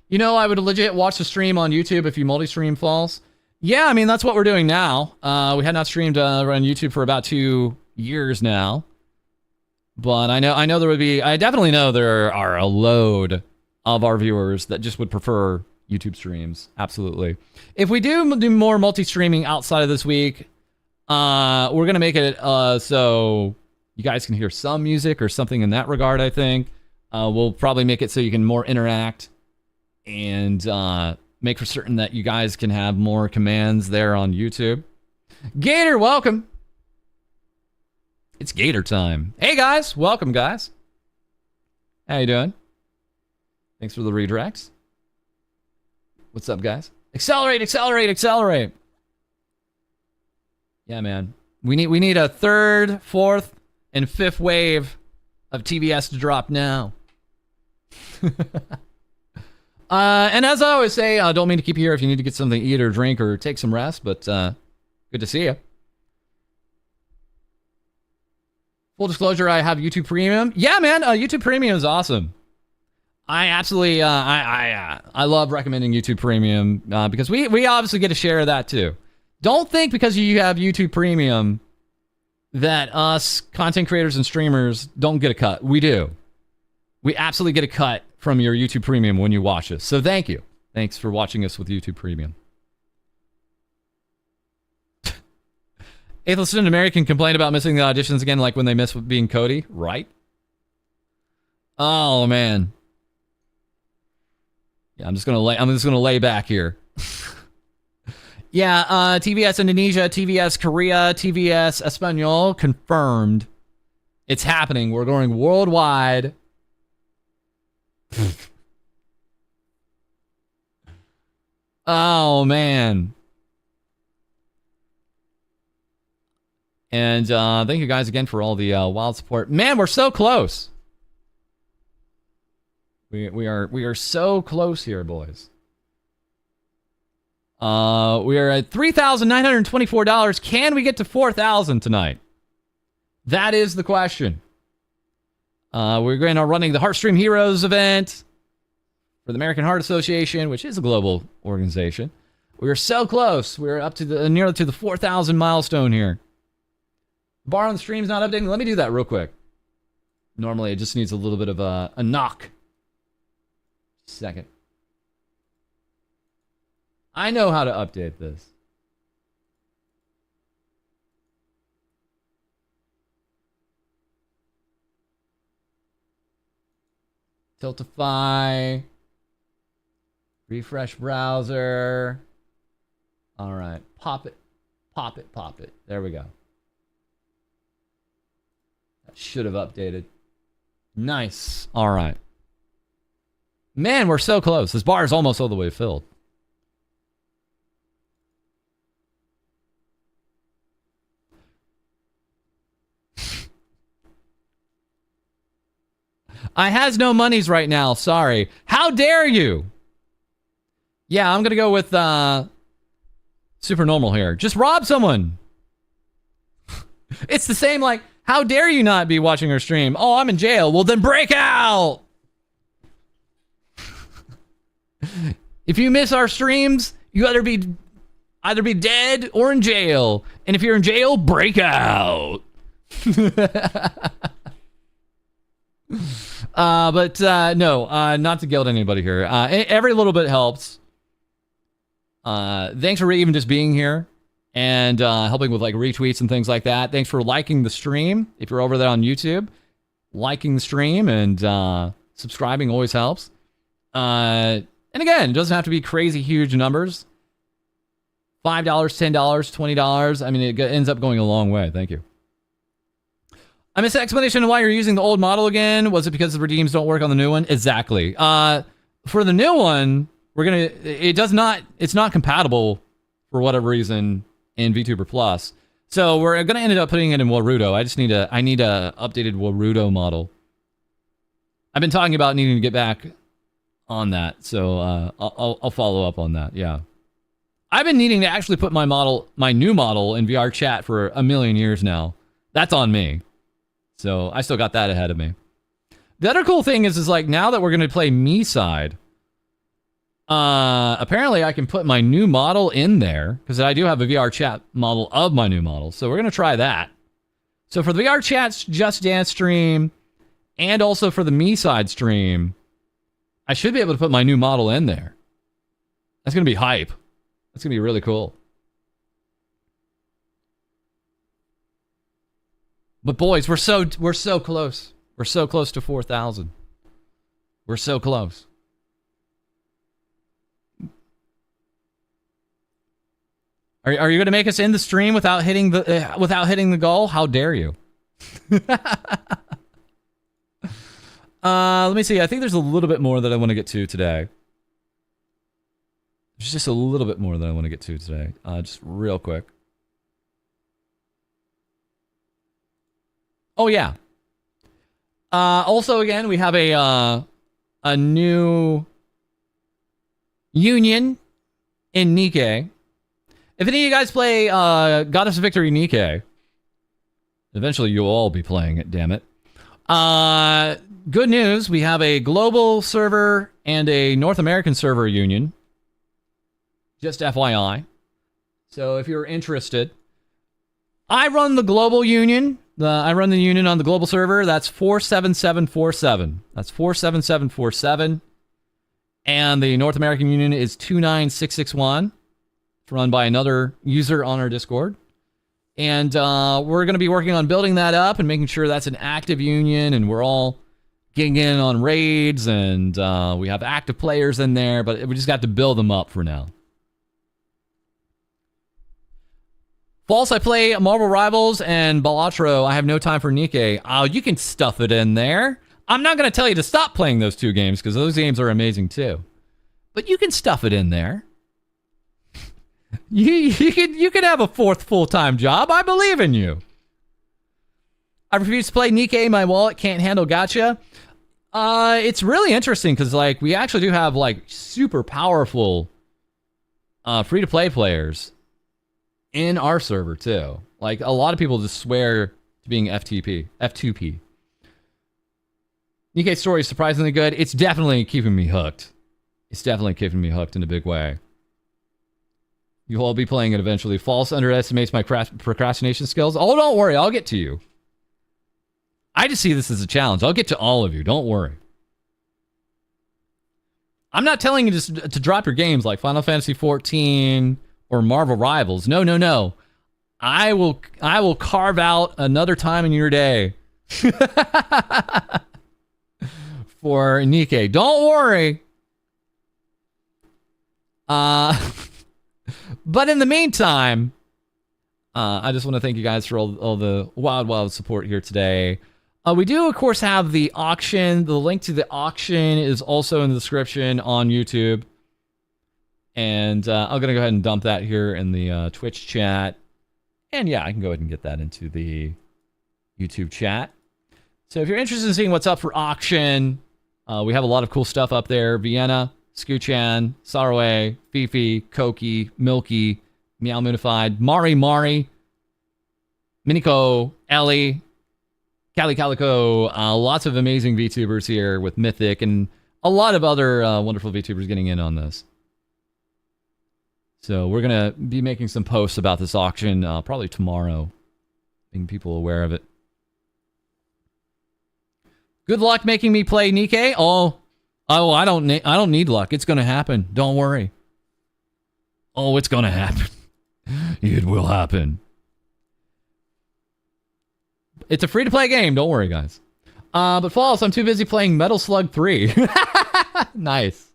You know, I would legit watch the stream on YouTube if you multi-stream False. Yeah, I mean, that's what we're doing now. We had not streamed on YouTube for about 2 years now. But I know there would be... I definitely know there are a load of our viewers that just would prefer YouTube streams. Absolutely. If we do more multi-streaming outside of this week, we're going to make it so you guys can hear some music or something in that regard, I think. We'll probably make it so you can more interact and make for certain that you guys can have more commands there on YouTube. Gator, welcome. It's Gator time. Hey, guys. Welcome, guys. How you doing? Thanks for the redirects. What's up, guys? Accelerate, accelerate, accelerate. Yeah, man. We need a third, fourth, and fifth wave of TBS to drop now. And as I always say, don't mean to keep you here if you need to get something to eat or drink or take some rest, but good to see you. Full disclosure, I have YouTube Premium. Yeah, man, YouTube Premium is awesome. I absolutely, I love recommending YouTube Premium because we obviously get a share of that too. Don't think because you have YouTube Premium that us content creators and streamers don't get a cut. We do. We absolutely get a cut from your YouTube Premium when you watch us. So thank you. Thanks for watching us with YouTube Premium. Aethelson and American complain about missing the auditions again, like when they miss being Cody, right? Oh man. Yeah, I'm just gonna lay back here. Yeah, TVS Indonesia, TVS Korea, TVS Espanol confirmed. It's happening. We're going worldwide. Oh man. And thank you guys again for all the wild support. Man, we're so close. We are so close here, boys. We are at $3,924. Can we get to 4,000 tonight? That is the question. We're going to running the Heartstream Heroes event for the American Heart Association, which is a global organization. We are so close. We're up to nearly to the 4,000 milestone here. The bar on the stream's not updating. Let me do that real quick. Normally, it just needs a little bit of a knock. Second. I know how to update this. Tiltify. Refresh browser. All right. Pop it. Pop it. Pop it. There we go. That should have updated. Nice. All right. Man, we're so close. This bar is almost all the way filled. I has no monies right now. Sorry. How dare you? Yeah, I'm going to go with super normal here. Just rob someone. It's the same like, how dare you not be watching our stream? Oh, I'm in jail. Well, then break out. If you miss our streams, you either be dead or in jail. And if you're in jail, break out. But no, not to guilt anybody here. Every little bit helps. Thanks for even just being here and helping with like retweets and things like that. Thanks for liking the stream. If you're over there on YouTube, liking the stream and subscribing always helps. And again, it doesn't have to be crazy huge numbers. $5, $10, $20. I mean, it ends up going a long way. Thank you. I missed the explanation of why you're using the old model again. Was it because the redeems don't work on the new one? Exactly. For the new one, it's not compatible for whatever reason in VTuber Plus. So we're gonna end up putting it in Warudo. I need a updated Warudo model. I've been talking about needing to get back on that, so I'll follow up on that. Yeah, I've been needing to actually put my new model in VR chat for a million years now. That's on me. So I still got that ahead of me. The other cool thing is like now that we're gonna play me side, apparently I can put my new model in there because I do have a VR chat model of my new model. So we're gonna try that. So for the VR chat's Just Dance stream and also for the me side stream, I should be able to put my new model in there. That's gonna be hype. That's gonna be really cool. But boys, we're so close. We're so close to 4,000. We're so close. Are you going to make us end the stream without hitting the goal? How dare you? Let me see. I think there's a little bit more that I want to get to today. There's just a little bit more that I want to get to today. Just real quick. Oh yeah. Also, again, we have a new union in Nikkei. If any of you guys play Goddess of Victory Nikkei, eventually you'll all be playing it. Damn it. Good news. We have a global server and a North American server union. Just FYI. So if you're interested, I run the global union. I run the union on the global server. That's 47747. That's 47747. And the North American union is 29661. It's run by another user on our Discord. And we're going to be working on building that up and making sure that's an active union. And we're all getting in on raids. And we have active players in there. But we just got to build them up for now. False, I play Marvel Rivals and Balatro. I have no time for Nikkei. Oh, you can stuff it in there. I'm not going to tell you to stop playing those two games because those games are amazing too. But you can stuff it in there. You can have a fourth full-time job. I believe in you. I refuse to play Nikkei. My wallet can't handle gacha. It's really interesting because like we actually do have like super powerful free-to-play players in our server too. Like a lot of people just swear to being F2P. Nikkei story is surprisingly good. It's definitely keeping me hooked. It's definitely keeping me hooked in a big way. You'll all be playing it eventually. False underestimates my procrastination skills. Oh, don't worry. I'll get to you. I just see this as a challenge. I'll get to all of you. Don't worry. I'm not telling you to drop your games like Final Fantasy 14 or Marvel Rivals. No. I will carve out another time in your day for Nikkei. Don't worry. But in the meantime, I just want to thank you guys for all the wild support here today. We do, of course, have the auction. The link to the auction is also in the description on YouTube. And I'm going to go ahead and dump that here in the Twitch chat. And yeah, I can go ahead and get that into the YouTube chat. So if you're interested in seeing what's up for auction, we have a lot of cool stuff up there. Vienna, Scooch-chan, Saraway, Fifi, Koki, Milky, Meow Moonified, Mari, Miniko, Ellie, Cali Calico. Lots of amazing VTubers here with Mythic and a lot of other wonderful VTubers getting in on this. So we're going to be making some posts about this auction probably tomorrow, making people aware of it. Good luck making me play Nikkei. Oh, I don't need luck. It's gonna happen. Don't worry. Oh, it's gonna happen. It will happen. It's a free-to-play game. Don't worry, guys. But False, I'm too busy playing Metal Slug 3. Nice.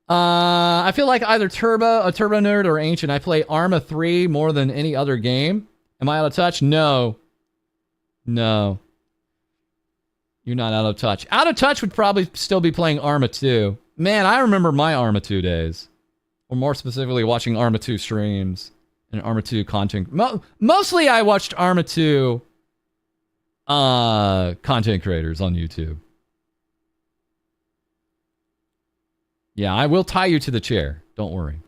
I feel like either a Turbo Nerd or Ancient. I play Arma 3 more than any other game. Am I out of touch? No. No. You're not out of touch. Out of touch would probably still be playing Arma 2. Man, I remember my Arma 2 days. Or more specifically, watching Arma 2 streams and Arma 2 content. Mostly I watched Arma 2 content creators on YouTube. Yeah, I will tie you to the chair. Don't worry.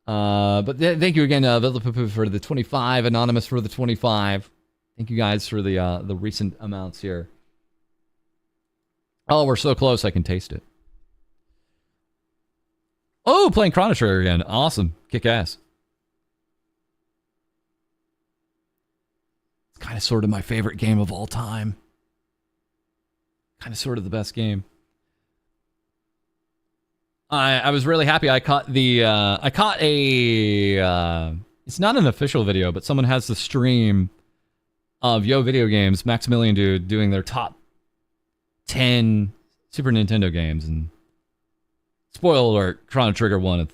But thank you again, Villapupu, for the 25, Anonymous for the 25. Thank you guys for the recent amounts here. Oh, we're so close, I can taste it. Oh, playing Chrono Trigger again. Awesome. Kick ass. It's kind of sort of my favorite game of all time. Kind of sort of the best game. I was really happy. I caught a it's not an official video, but someone has the stream of Yo Video Games, Maximilian Dude, doing their top 10 Super Nintendo games, and spoiler alert, Chrono Trigger 1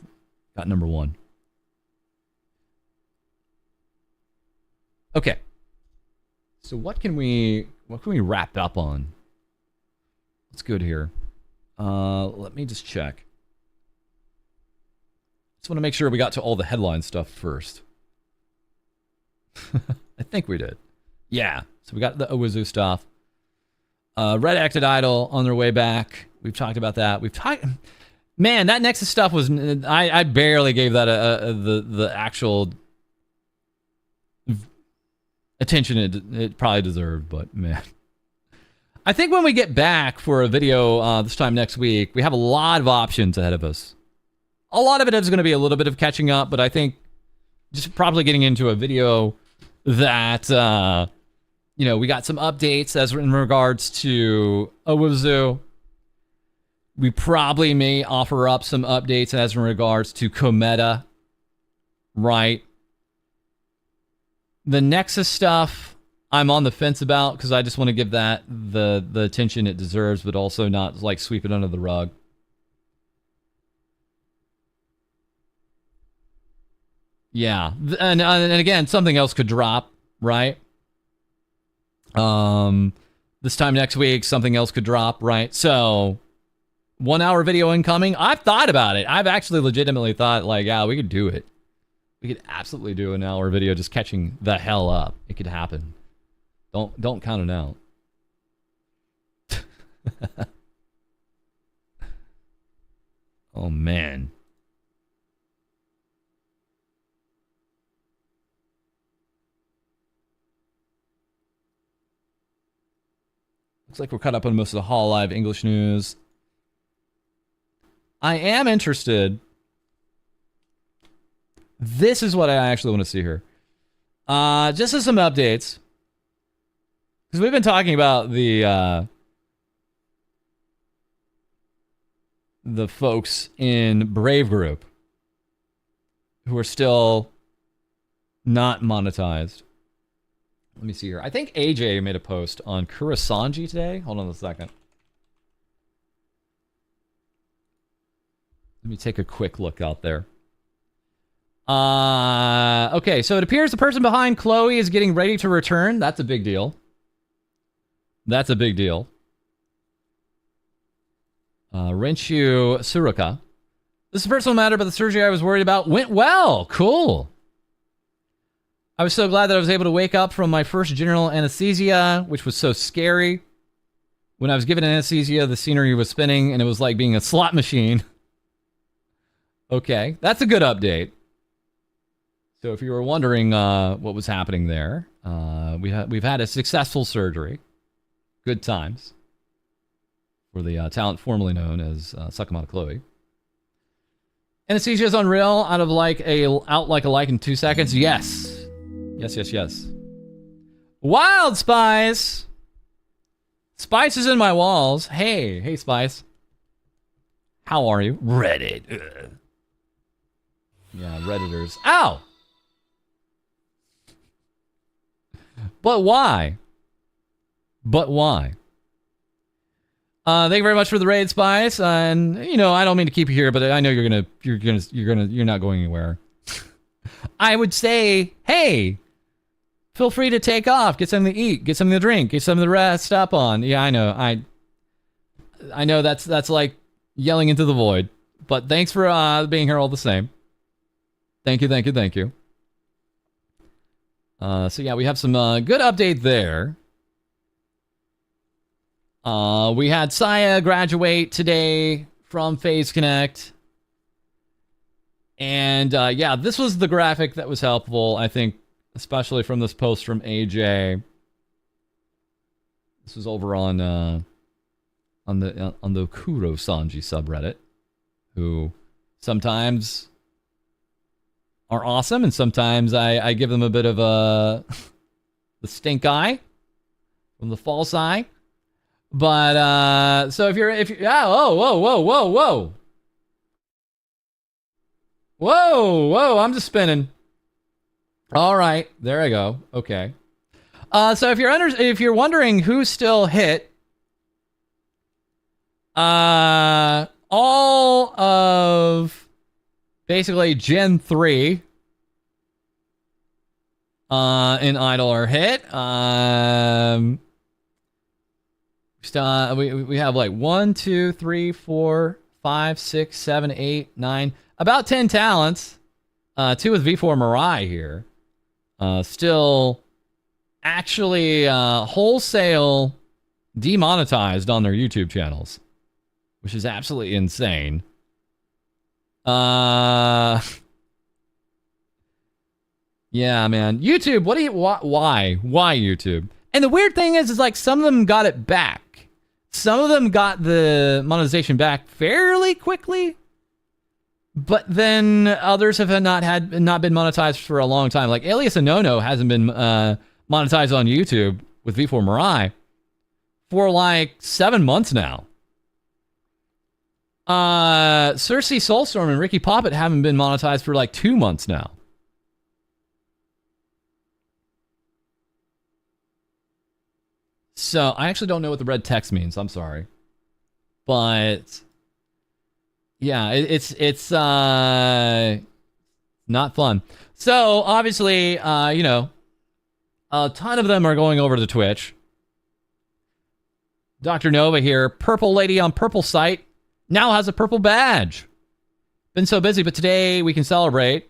got number 1. Okay. So what can we wrap up on? What's good here? Let me just check. Just want to make sure we got to all the headline stuff first. I think we did. Yeah. So we got the Owizu stuff. Red Acted Idol on their way back. We've talked about that. Man, that Nexus stuff was... I barely gave that the actual attention it probably deserved, but man. I think when we get back for a video this time next week, we have a lot of options ahead of us. A lot of it is going to be a little bit of catching up, but I think just probably getting into a video that, we got some updates as in regards to Owizu. We probably may offer up some updates as in regards to Cometa, right? The Nexus stuff, I'm on the fence about because I just want to give that the attention it deserves, but also not like sweep it under the rug. Yeah, and again, something else could drop, right? This time next week, something else could drop, right? So, 1 hour video incoming. I've thought about it. I've actually legitimately thought, like, yeah, we could do it. We could absolutely do an hour video just catching the hell up. It could happen. Don't count it out. Oh, man. Looks like we're caught up on most of the Hall Live English news. I am interested. This is what I actually want to see here. Just as some updates. Because we've been talking about the folks in Brave Group who are still not monetized. Let me see here. I think AJ made a post on Kurisanji today. Hold on a second. Let me take a quick look out there. Okay, so it appears the person behind Chloe is getting ready to return. That's a big deal. That's a big deal. Renshu Suruka. This is a personal matter, but the surgery I was worried about went well. Cool. I was so glad that I was able to wake up from my first general anesthesia, which was so scary. When I was given anesthesia, the scenery was spinning, and it was like being a slot machine. Okay, that's a good update. So if you were wondering what was happening there, we've had a successful surgery. Good times. For the talent formerly known as Sakamoto Chloe. Anesthesia is unreal. Out like a like in 2 seconds. Yes. Yes. Wild Spice. Spice is in my walls. Hey, Spice. How are you? Reddit. Ugh. Yeah, Redditors. Ow! But why? Thank you very much for the raid, Spice. And I don't mean to keep you here, but I know you're not going anywhere. I would say, hey, feel free to take off, get something to eat, get something to drink, get something to rest up on. Yeah, I know. I know that's like yelling into the void. But thanks for being here all the same. Thank you. So yeah, we have some good update there. We had Saya graduate today from Phase Connect. And yeah, this was the graphic that was helpful, I think, especially from this post from AJ. This was over on the Kuro Sanji subreddit, who sometimes are awesome, and sometimes I give them a bit of the stink eye from the false eye. But so if you're whoa, I'm just spinning. All right, there I go. Okay. So if you're wondering who's still hit, all of basically Gen 3 in Idle are hit. We have like 1, 2, 3, 4, 5, 6, 7, 8, 9, about 10 talents. 2 with V4 Mirai here. Still actually wholesale demonetized on their YouTube channels, which is absolutely insane. Yeah, man. YouTube, why YouTube? And the weird thing is like some of them got it back. Some of them got the monetization back fairly quickly, but then others have not been monetized for a long time. Like Alias Anono hasn't been monetized on YouTube with V4 Mirai for like 7 months now. Cersei Soulstorm and Ricky Poppet haven't been monetized for like 2 months now. So I actually don't know what the red text means. I'm sorry, but yeah, it's not fun. So obviously, a ton of them are going over to Twitch. Dr. Nova here, purple lady on purple site, now has a purple badge. Been so busy, but today we can celebrate.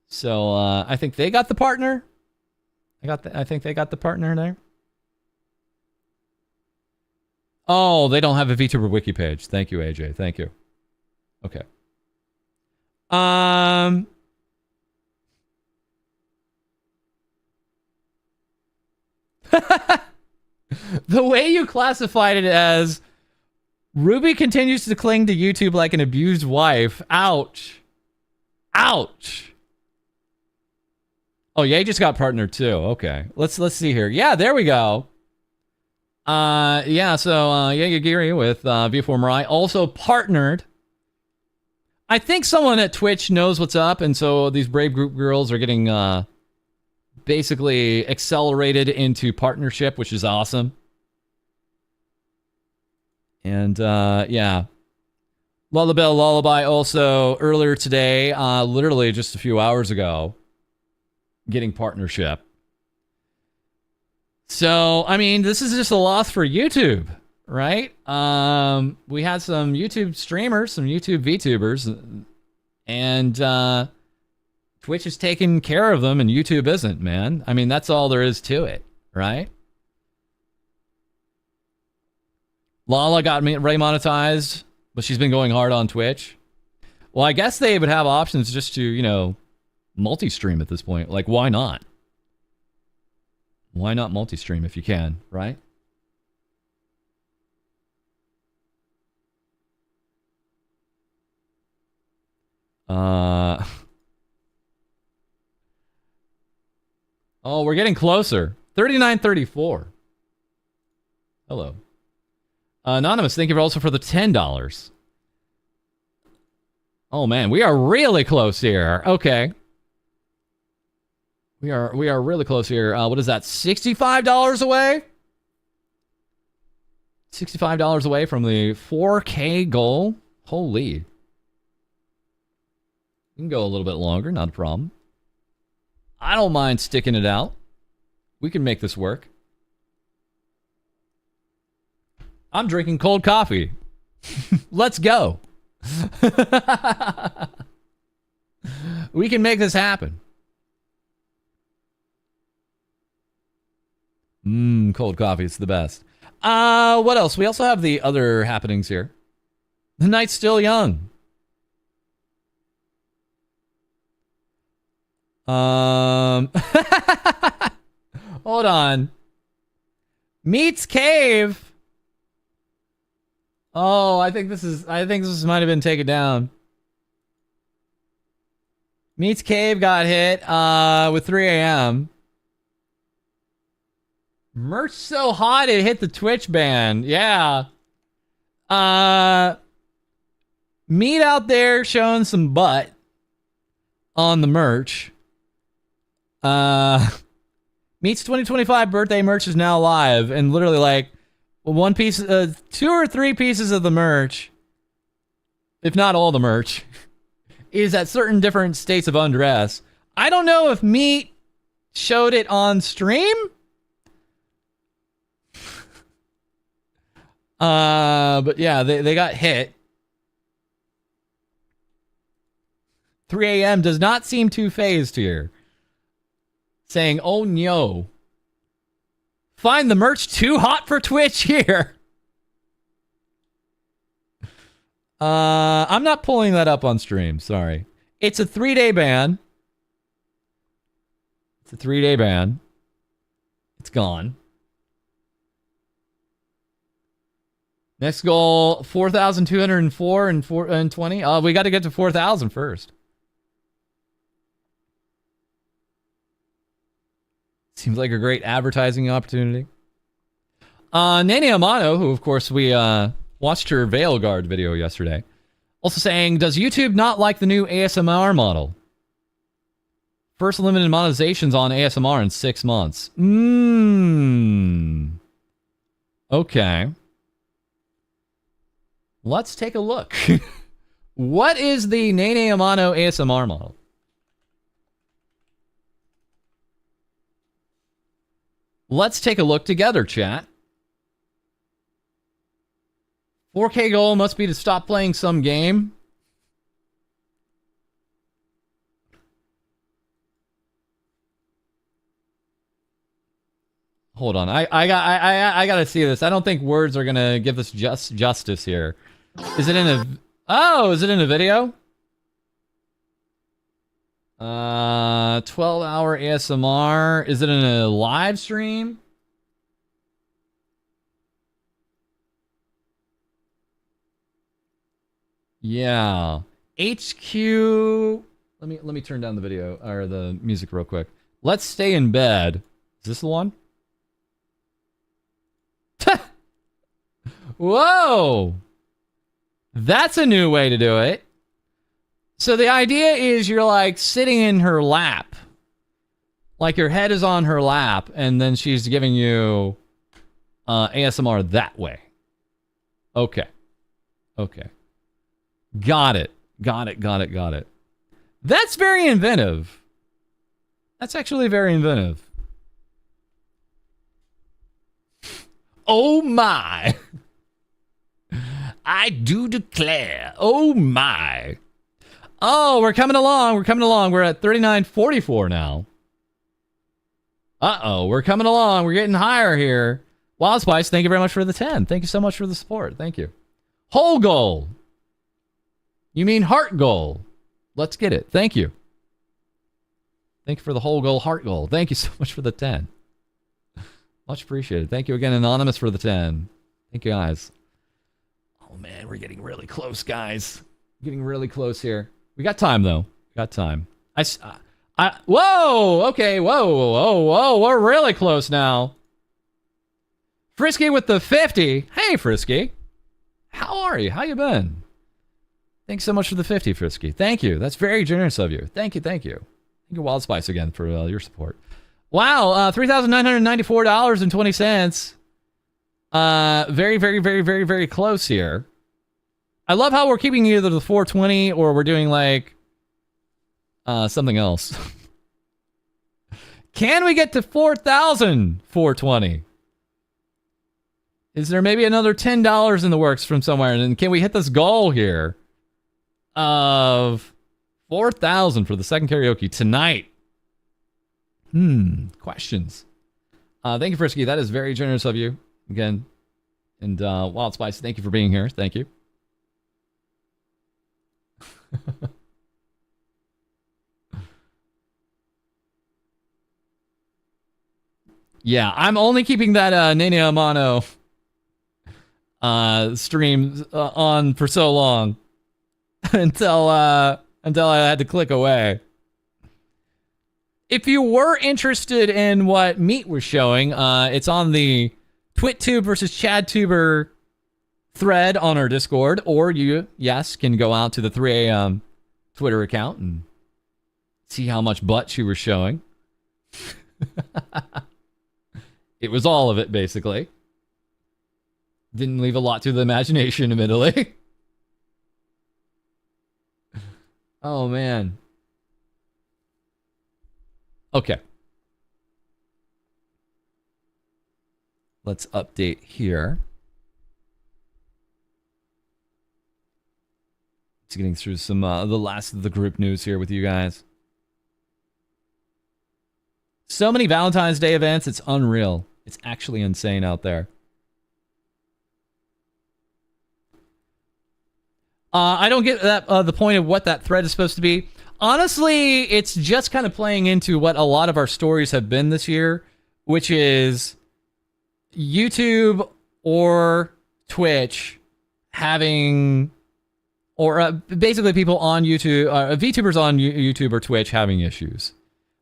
So I think they got the partner. I think they got the partner there. Oh, they don't have a VTuber wiki page. Thank you, AJ. Thank you. Okay. The way you classified it as Ruby continues to cling to YouTube like an abused wife. Ouch. Ouch. Oh, yeah, you just got partnered too. Okay. Let's see here. Yeah, there we go. Yeah, so Yagiri with V4 Mirai also partnered. I think someone at Twitch knows what's up, and so these Brave Group girls are getting basically accelerated into partnership, which is awesome. And yeah. Lullabelle Lullaby also earlier today, literally just a few hours ago, getting partnership. So, I mean, this is just a loss for YouTube, right? We had some YouTube streamers, some YouTube VTubers, and Twitch is taking care of them and YouTube isn't, man. I mean, that's all there is to it, right? Lala got re-monetized, but she's been going hard on Twitch. Well, I guess they would have options just to, multi-stream at this point. Like, why not? Why not multi-stream if you can, right? Oh, we're getting closer. 39.34. Hello. Anonymous, thank you also for the $10. Oh man, we are really close here. Okay. We are really close here. What is that? $65 away? $65 away from the 4K goal? Holy. You can go a little bit longer, not a problem. I don't mind sticking it out. We can make this work. I'm drinking cold coffee. Let's go. We can make this happen. Cold coffee, it's the best. What else? We also have the other happenings here. The night's still young. Hold on. Meets Cave. Oh, I think this might have been taken down. Meets Cave got hit with 3 a.m. Merch so hot it hit the Twitch ban. Yeah. Meat out there showing some butt on the merch. Meat's 2025 birthday merch is now live, and literally like one piece, 2 or 3 pieces of the merch, if not all the merch, is at certain different states of undress. I don't know if Meat showed it on stream. But yeah, they got hit. 3 a.m. does not seem too phased here. Saying, oh no. Find the merch too hot for Twitch here. I'm not pulling that up on stream, sorry. It's a 3-day ban. It's a 3-day ban. It's gone. Next goal, 4,204 and 20. We got to get to 4,000 first. Seems like a great advertising opportunity. Nene Amano, who of course we watched her Veilguard video yesterday, also saying, does YouTube not like the new ASMR model? First limited monetizations on ASMR in 6 months. Okay. Let's take a look. What is the Nene Amano ASMR model? Let's take a look together, chat. 4K goal must be to stop playing some game. Hold on, I gotta see this. I don't think words are gonna give us justice here. Is it in a? Oh, is it in a video? 12-hour ASMR. Is it in a live stream? Yeah. HQ. Let me turn down the video or the music real quick. Let's stay in bed. Is this the one? Whoa! That's a new way to do it. So the idea is you're like sitting in her lap. Like your head is on her lap and then she's giving you ASMR that way. Okay. Okay. Got it. Got it. That's very inventive. That's actually very inventive. Oh my. I do declare. Oh my. Oh, we're coming along. We're at 39.44 now. Uh-oh, we're coming along. We're getting higher here. Wild Spice, thank you very much for the 10. Thank you so much for the support. Thank you. Whole goal. You mean heart goal. Let's get it. Thank you. Thank you for the whole goal, heart goal. Thank you so much for the 10. Much appreciated. Thank you again, Anonymous, for the 10. Thank you, guys. Oh, man, we're getting really close, guys. Getting really close here. We got time though. Got time. Whoa. Okay. Whoa. We're really close now. Frisky with the 50. Hey, Frisky. How are you? How you been? Thanks so much for the 50, Frisky. Thank you. That's very generous of you. Thank you. Thank you. Thank you, Wild Spice, again for your support. Wow. $3,994.20. Very, very, very, very, very close here. I love how we're keeping either the 420 or we're doing like something else. Can we get to 4,420? Is there maybe another $10 in the works from somewhere? And can we hit this goal here of 4,000 for the second karaoke tonight? Questions. Thank you, Frisky. That is very generous of you again. And Wild Spice, thank you for being here. Thank you. Yeah, I'm only keeping that Nene Amano stream on for so long until I had to click away. If you were interested in what Meat was showing, it's on the TwitTube versus ChadTuber thread on our Discord, or you, yes, can go out to the 3 a.m. Twitter account and see how much butt she was showing. It was all of it, basically. Didn't leave a lot to the imagination, admittedly. Oh, man. Okay. Let's update here. Just getting through some the last of the group news here with you guys. So many Valentine's Day events, it's unreal. It's actually insane out there. I don't get that the point of what that thread is supposed to be. Honestly, it's just kind of playing into what a lot of our stories have been this year, which is YouTube or Twitch having, or basically people on YouTube, VTubers on YouTube or Twitch having issues.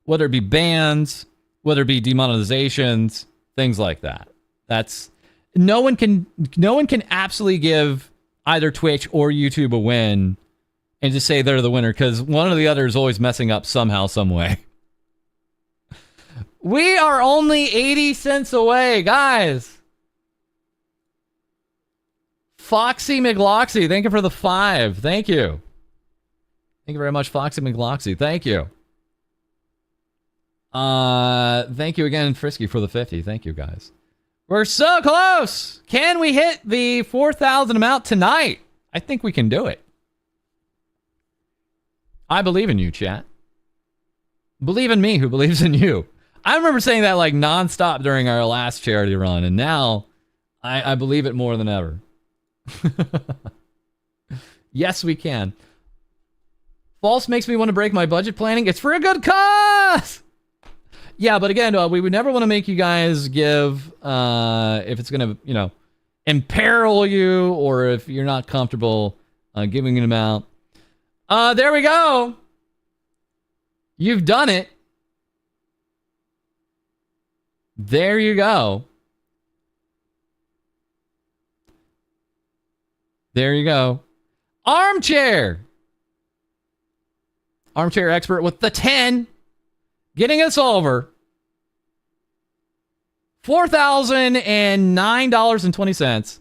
Whether it be bans, whether it be demonetizations, things like that. That's no one can absolutely give either Twitch or YouTube a win and just say they're the winner, because one or the other is always messing up somehow, some way. We are only 80 cents away, guys. Foxy McLoxy, thank you for the 5. Thank you. Thank you very much, Foxy McLoxy. Thank you. Thank you again, Frisky, for the 50. Thank you, guys. We're so close. Can we hit the 4,000 amount tonight? I think we can do it. I believe in you, chat. Believe in me who believes in you. I remember saying that like nonstop during our last charity run, and now I believe it more than ever. Yes, we can. False makes me want to break my budget planning. It's for a good cause! Yeah, but again, we would never want to make you guys give, if it's going to, imperil you, or if you're not comfortable giving an amount. There we go. You've done it. There you go. There you go. Armchair. Armchair expert with the 10. Getting us over $4,009.20.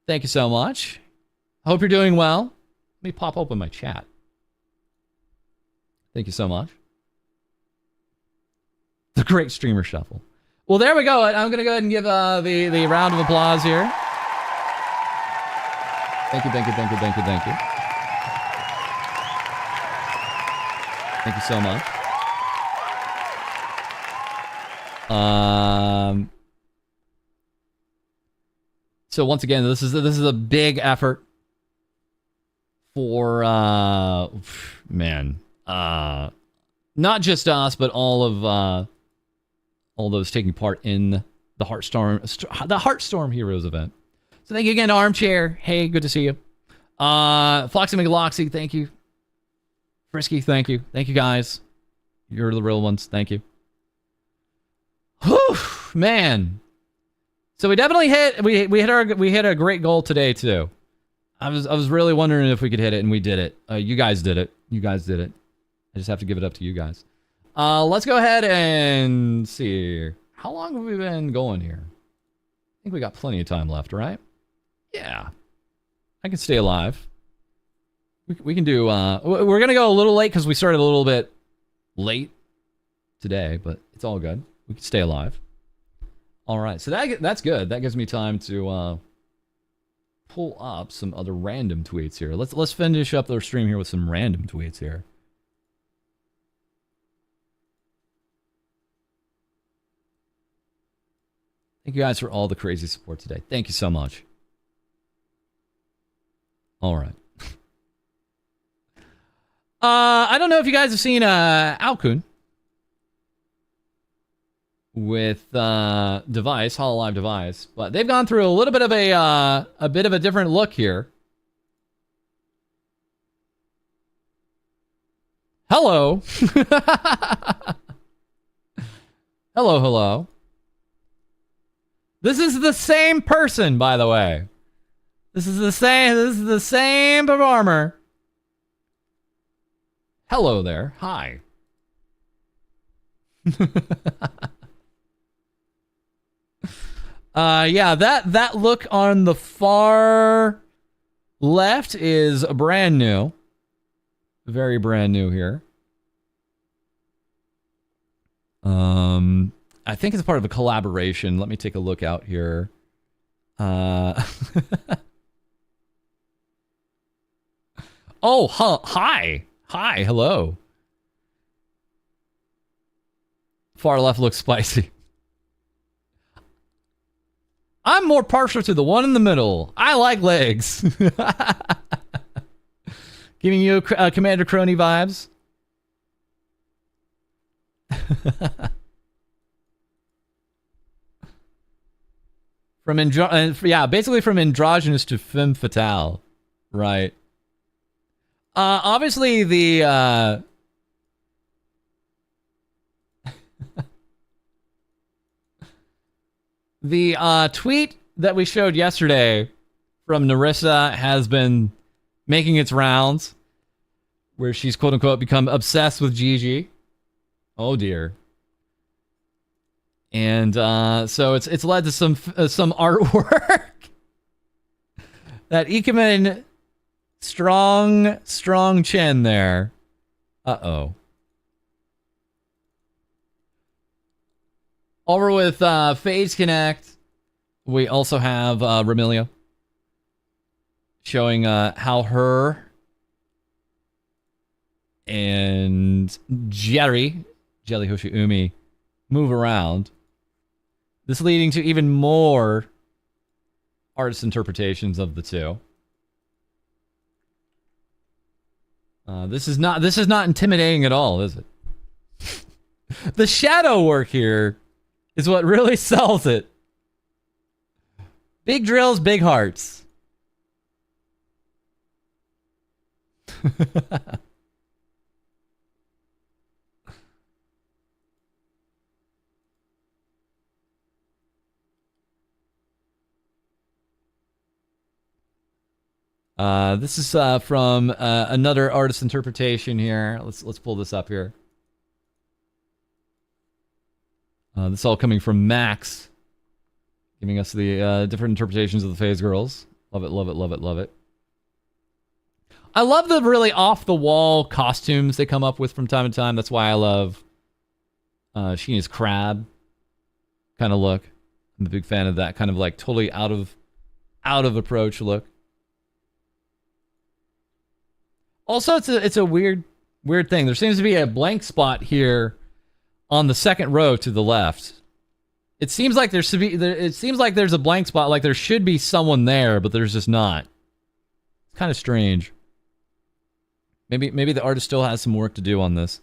Thank you so much. I hope you're doing well. Let me pop open my chat. Thank you so much. The great streamer shuffle. Well, there we go. I'm going to go ahead and give the round of applause here. Thank you, thank you, thank you, thank you, thank you. Thank you so much. So once again, this is a big effort for not just us, but all those taking part in the Heartstorm Heroes event. So thank you again, Armchair. Hey, good to see you. Foxy McGloxy, thank you. Frisky, thank you. Thank you, guys. You're the real ones. Thank you. Whew, man. So we definitely hit we hit a great goal today too. I was really wondering if we could hit it, and we did it. You guys did it. You guys did it. I just have to give it up to you guys. Let's go ahead and see. How long have we been going here? I think we got plenty of time left, right? Yeah. I can stay alive. We can do, we're going to go a little late because we started a little bit late today, but it's all good. We can stay alive. All right, so that's good. That gives me time to pull up some other random tweets here. Let's finish up the stream here with some random tweets here. Thank you guys for all the crazy support today. Thank you so much. All right. I don't know if you guys have seen Alkun with Device, HoloLive Device, but they've gone through a little bit of a bit of a different look here. Hello. Hello, hello. This is the same person, by the way. This is the same performer. Hello there. Hi. Yeah, that look on the far left is brand new. Very brand new here. I think it's part of a collaboration. Let me take a look out here. Oh, hi. Hi, hello. Far left looks spicy. I'm more partial to the one in the middle. I like legs. Giving you Commander Crony vibes. Basically from androgynous to femme fatale, right? Obviously the the tweet that we showed yesterday from Narissa has been making its rounds, where she's quote unquote become obsessed with Gigi. Oh dear. And so it's led to some artwork that Ikemen strong chin there. Uh-oh. Over with Phase Connect, we also have Remilio showing how her and Jelly Hoshiumi move around. This leading to even more artist interpretations of the two. This is not intimidating at all, is it? The shadow work here is what really sells it. Big drills, big hearts. This is from another artist interpretation here. Let's pull this up here. This is all coming from Max, giving us the different interpretations of the Phase Girls. Love it, love it, love it, love it. I love the really off-the-wall costumes they come up with from time to time. That's why I love Sheena's crab kind of look. I'm a big fan of that kind of like totally out of approach look. Also, it's a weird thing. There seems to be a blank spot here on the second row to the left. It seems like there's a blank spot, like there should be someone there, but there's just not. It's kind of strange. Maybe the artist still has some work to do on this.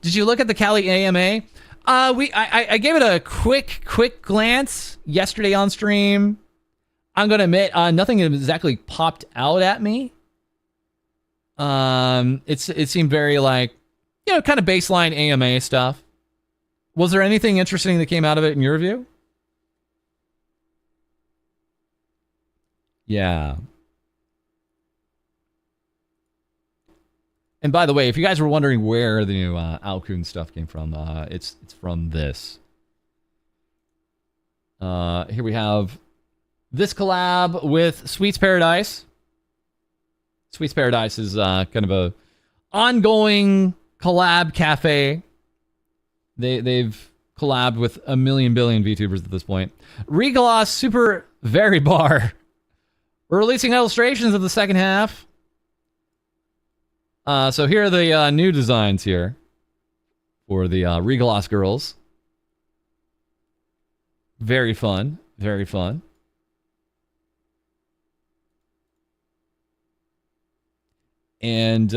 Did you look at the Cali AMA? I gave it a quick glance yesterday on stream. I'm gonna admit, nothing exactly popped out at me. It seemed very like, kind of baseline AMA stuff. Was there anything interesting that came out of it in your view? Yeah. And by the way, if you guys were wondering where the new Alcoon stuff came from, it's from this. Here we have this collab with Sweets Paradise. Sweets Paradise is kind of a ongoing collab cafe. They've collabed with a million billion VTubers at this point. Regloss Super Very Bar. We're releasing illustrations of the second half. So here are the new designs here for the Regloss girls. Very fun. Very fun. And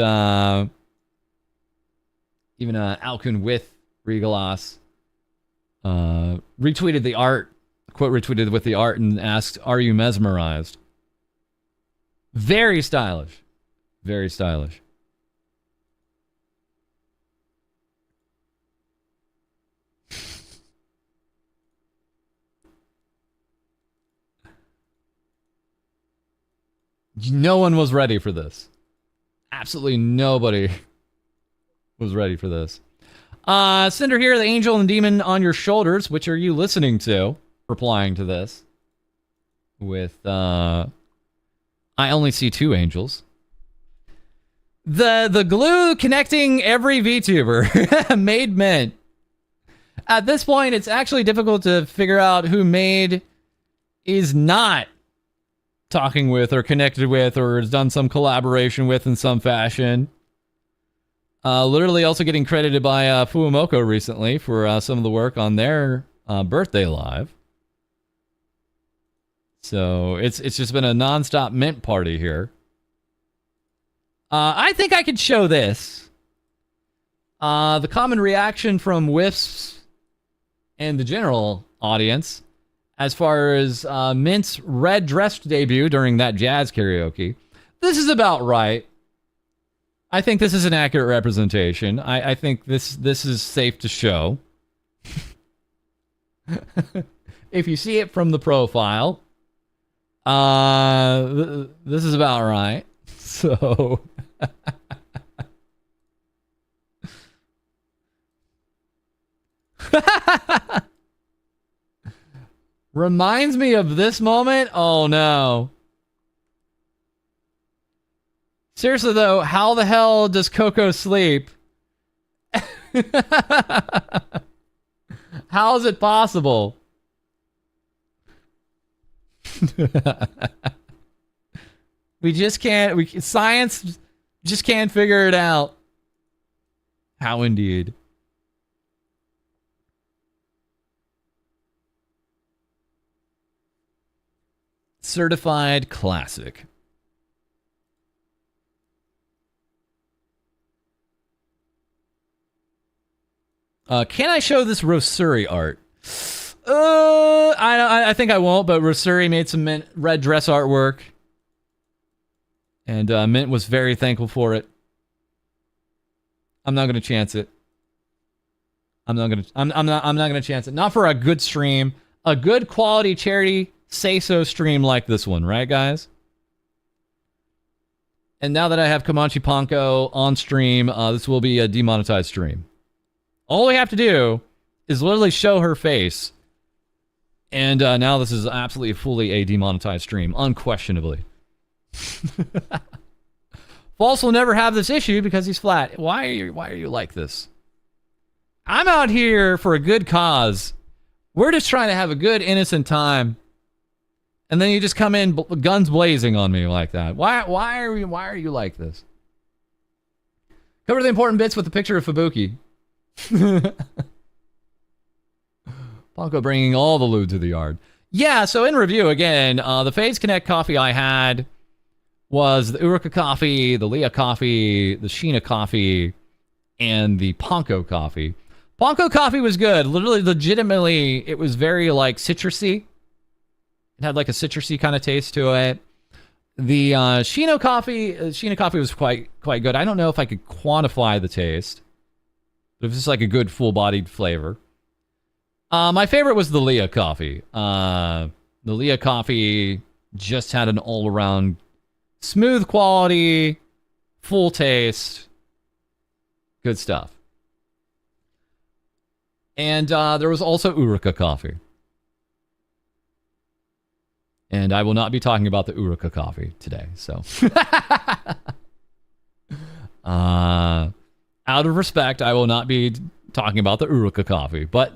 even Alkun with Regloss retweeted the art, quote retweeted with the art and asked, "Are you mesmerized?" Very stylish. Very stylish. No one was ready for this. Absolutely nobody was ready for this. Cinder here, the angel and demon on your shoulders. Which are you listening to? Replying to this with, I only see two angels. The glue connecting every VTuber. Made Mint. At this point, it's actually difficult to figure out who Made is not talking with or connected with or has done some collaboration with in some fashion. Literally also getting credited by Fuumoko recently for some of the work on their birthday live. So it's just been a non-stop Mint party here. I think I could show this. The common reaction from Wisps and the general audience as far as Mint's red dress debut during that jazz karaoke. This is about right. I think this is an accurate representation. I think this is safe to show. If you see it from the profile, this is about right. So... Reminds me of this moment? Oh no. Seriously though, how the hell does Coco sleep? How is it possible? Science just can't figure it out. How indeed. Certified classic. Can I show this Rosuri art? I think I won't, but Rosuri made some Mint red dress artwork. And Mint was very thankful for it. I'm not gonna chance it. I'm not gonna chance it. Not for a good stream. A good quality charity say-so stream like this one, right, guys? And now that I have Comanche Ponko on stream, this will be a demonetized stream. All we have to do is literally show her face. And now this is absolutely fully a demonetized stream, unquestionably. False will never have this issue because he's flat. Why are you like this? I'm out here for a good cause. We're just trying to have a good, innocent time. And then you just come in guns blazing on me like that. Why are you like this? Cover the important bits with the picture of Fubuki. Ponko bringing all the loot to the yard. Yeah, so in review again, the Phase Connect coffee I had was the Uruka coffee, the Leah coffee, the Sheena coffee, and the Ponko coffee. Ponko coffee was good. Literally, legitimately, it was very like citrusy. It had like a citrusy kind of taste to it. The Shino coffee was quite good. I don't know if I could quantify the taste. It was just like a good full-bodied flavor. My favorite was the Leah coffee. The Leah coffee just had an all-around smooth quality, full taste, good stuff. And there was also Uruka coffee. And I will not be talking about the Uruka coffee today, so. Out of respect, I will not be talking about the Uruka coffee. But,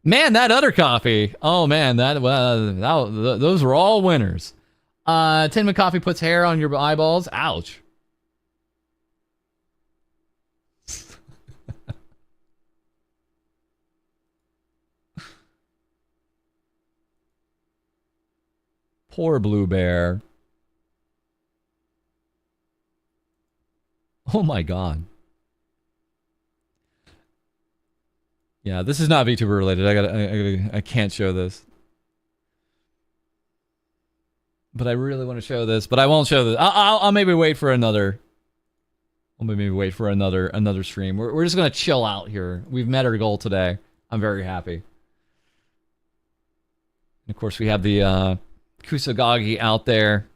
man, that other coffee. Oh, man, those were all winners. Tinman coffee puts hair on your eyeballs. Ouch. Poor Blue Bear. Oh my god. Yeah, this is not VTuber related. I can't show this. But I really want to show this, but I won't show this. I'll maybe wait for another. I'll maybe wait for another stream. We're just gonna chill out here. We've met our goal today. I'm very happy. And of course, we have the Kusagagi out there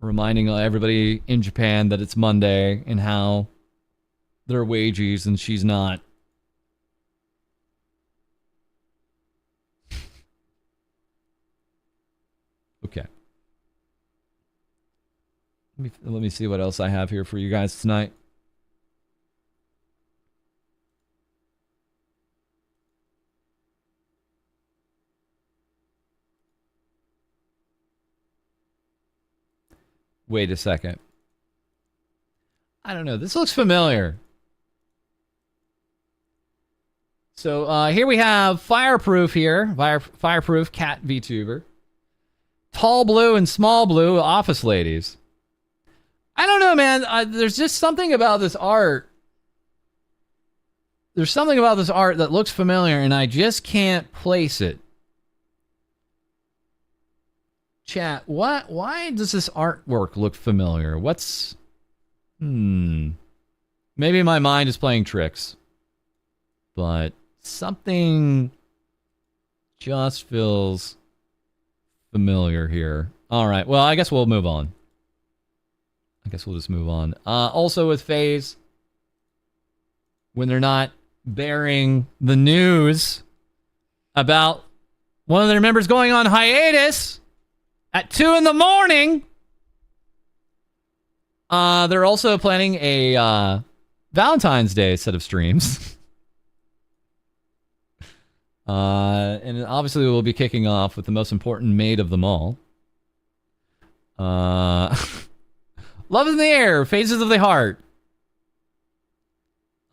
reminding everybody in Japan that it's Monday and how they're wages and she's not. Okay. Let me see what else I have here for you guys tonight. Wait a second. I don't know. This looks familiar. So here we have Fireproof here. Fireproof Cat VTuber. Tall Blue and Small Blue Office Ladies. I don't know, man. There's just something about this art. There's something about this art that looks familiar, and I just can't place it. Chat, why does this artwork look familiar? What's... Maybe my mind is playing tricks. But something just feels familiar here. Alright, well, I guess we'll move on. I guess we'll just move on. Also with FaZe, when they're not bearing the news about one of their members going on hiatus at 2 in the morning, they're also planning a Valentine's Day set of streams. And obviously we'll be kicking off with the most important maid of them all. Love in the Air, Phases of the Heart.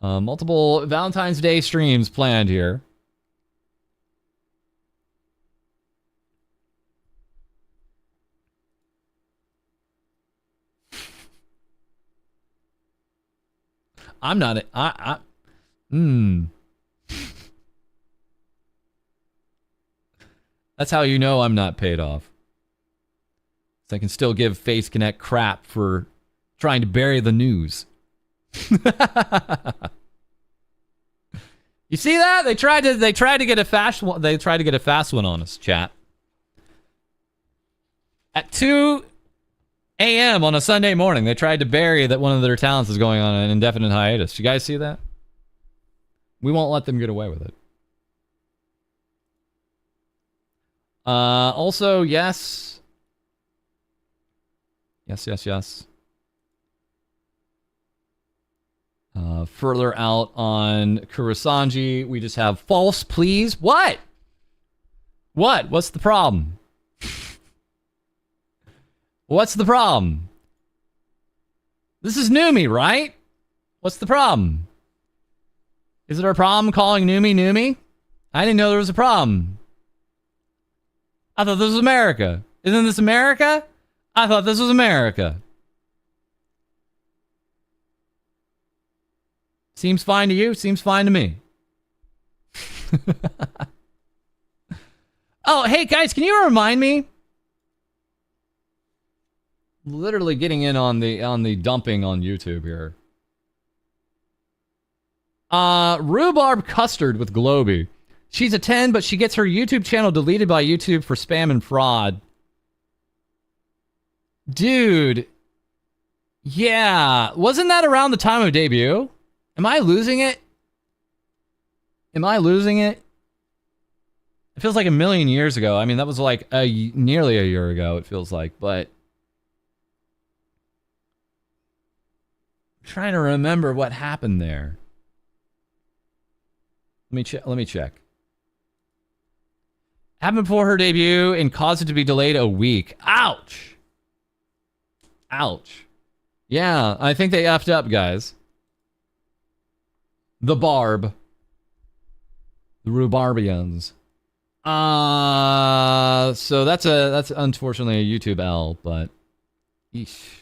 Multiple Valentine's Day streams planned here. I'm not... That's how you know I'm not paid off. So I can still give Face Connect crap for trying to bury the news. You see that? They tried to get a fast one. They tried to get a fast one on us, chat. At 2 a.m. on a Sunday morning, they tried to bury that one of their talents is going on an indefinite hiatus. You guys see that? We won't let them get away with it. Also, yes. Yes. Further out on Kurosanji, we just have false please. What? What's the problem? What's the problem? This is Numi, right? What's the problem? Is it our problem calling Numi? I didn't know there was a problem. I thought this was America. Isn't this America? I thought this was America. Seems fine to you? Seems fine to me. Oh, hey guys, can you remind me? Literally getting in on the dumping on YouTube here. Rhubarb Custard with Globy. She's a 10, but she gets her YouTube channel deleted by YouTube for spam and fraud. Dude. Yeah. Wasn't that around the time of debut? Am I losing it? Am I losing it? It feels like a million years ago. I mean, that was like nearly a year ago, it feels like, but I'm trying to remember what happened there. Let me check. Happened before her debut and caused it to be delayed a week. Ouch. Ouch. Yeah, I think they effed up, guys. The Barb. The Rhubarbians. So that's unfortunately a YouTube L, but eesh.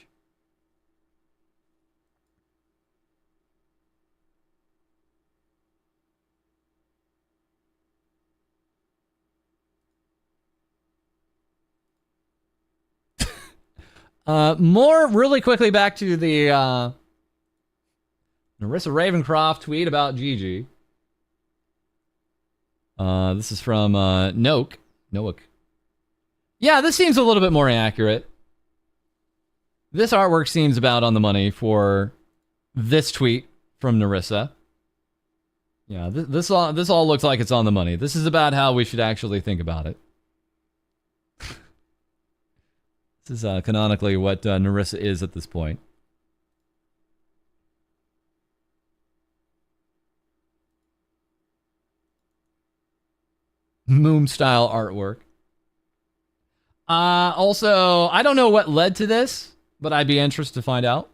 More really quickly back to the Narissa Ravencroft tweet about Gigi. This is from Noak. Yeah, this seems a little bit more accurate. This artwork seems about on the money for this tweet from Narissa. Yeah, this all looks like it's on the money. This is about how we should actually think about it. This is canonically what Narissa is at this point. Moom-style artwork. Also, I don't know what led to this, but I'd be interested to find out.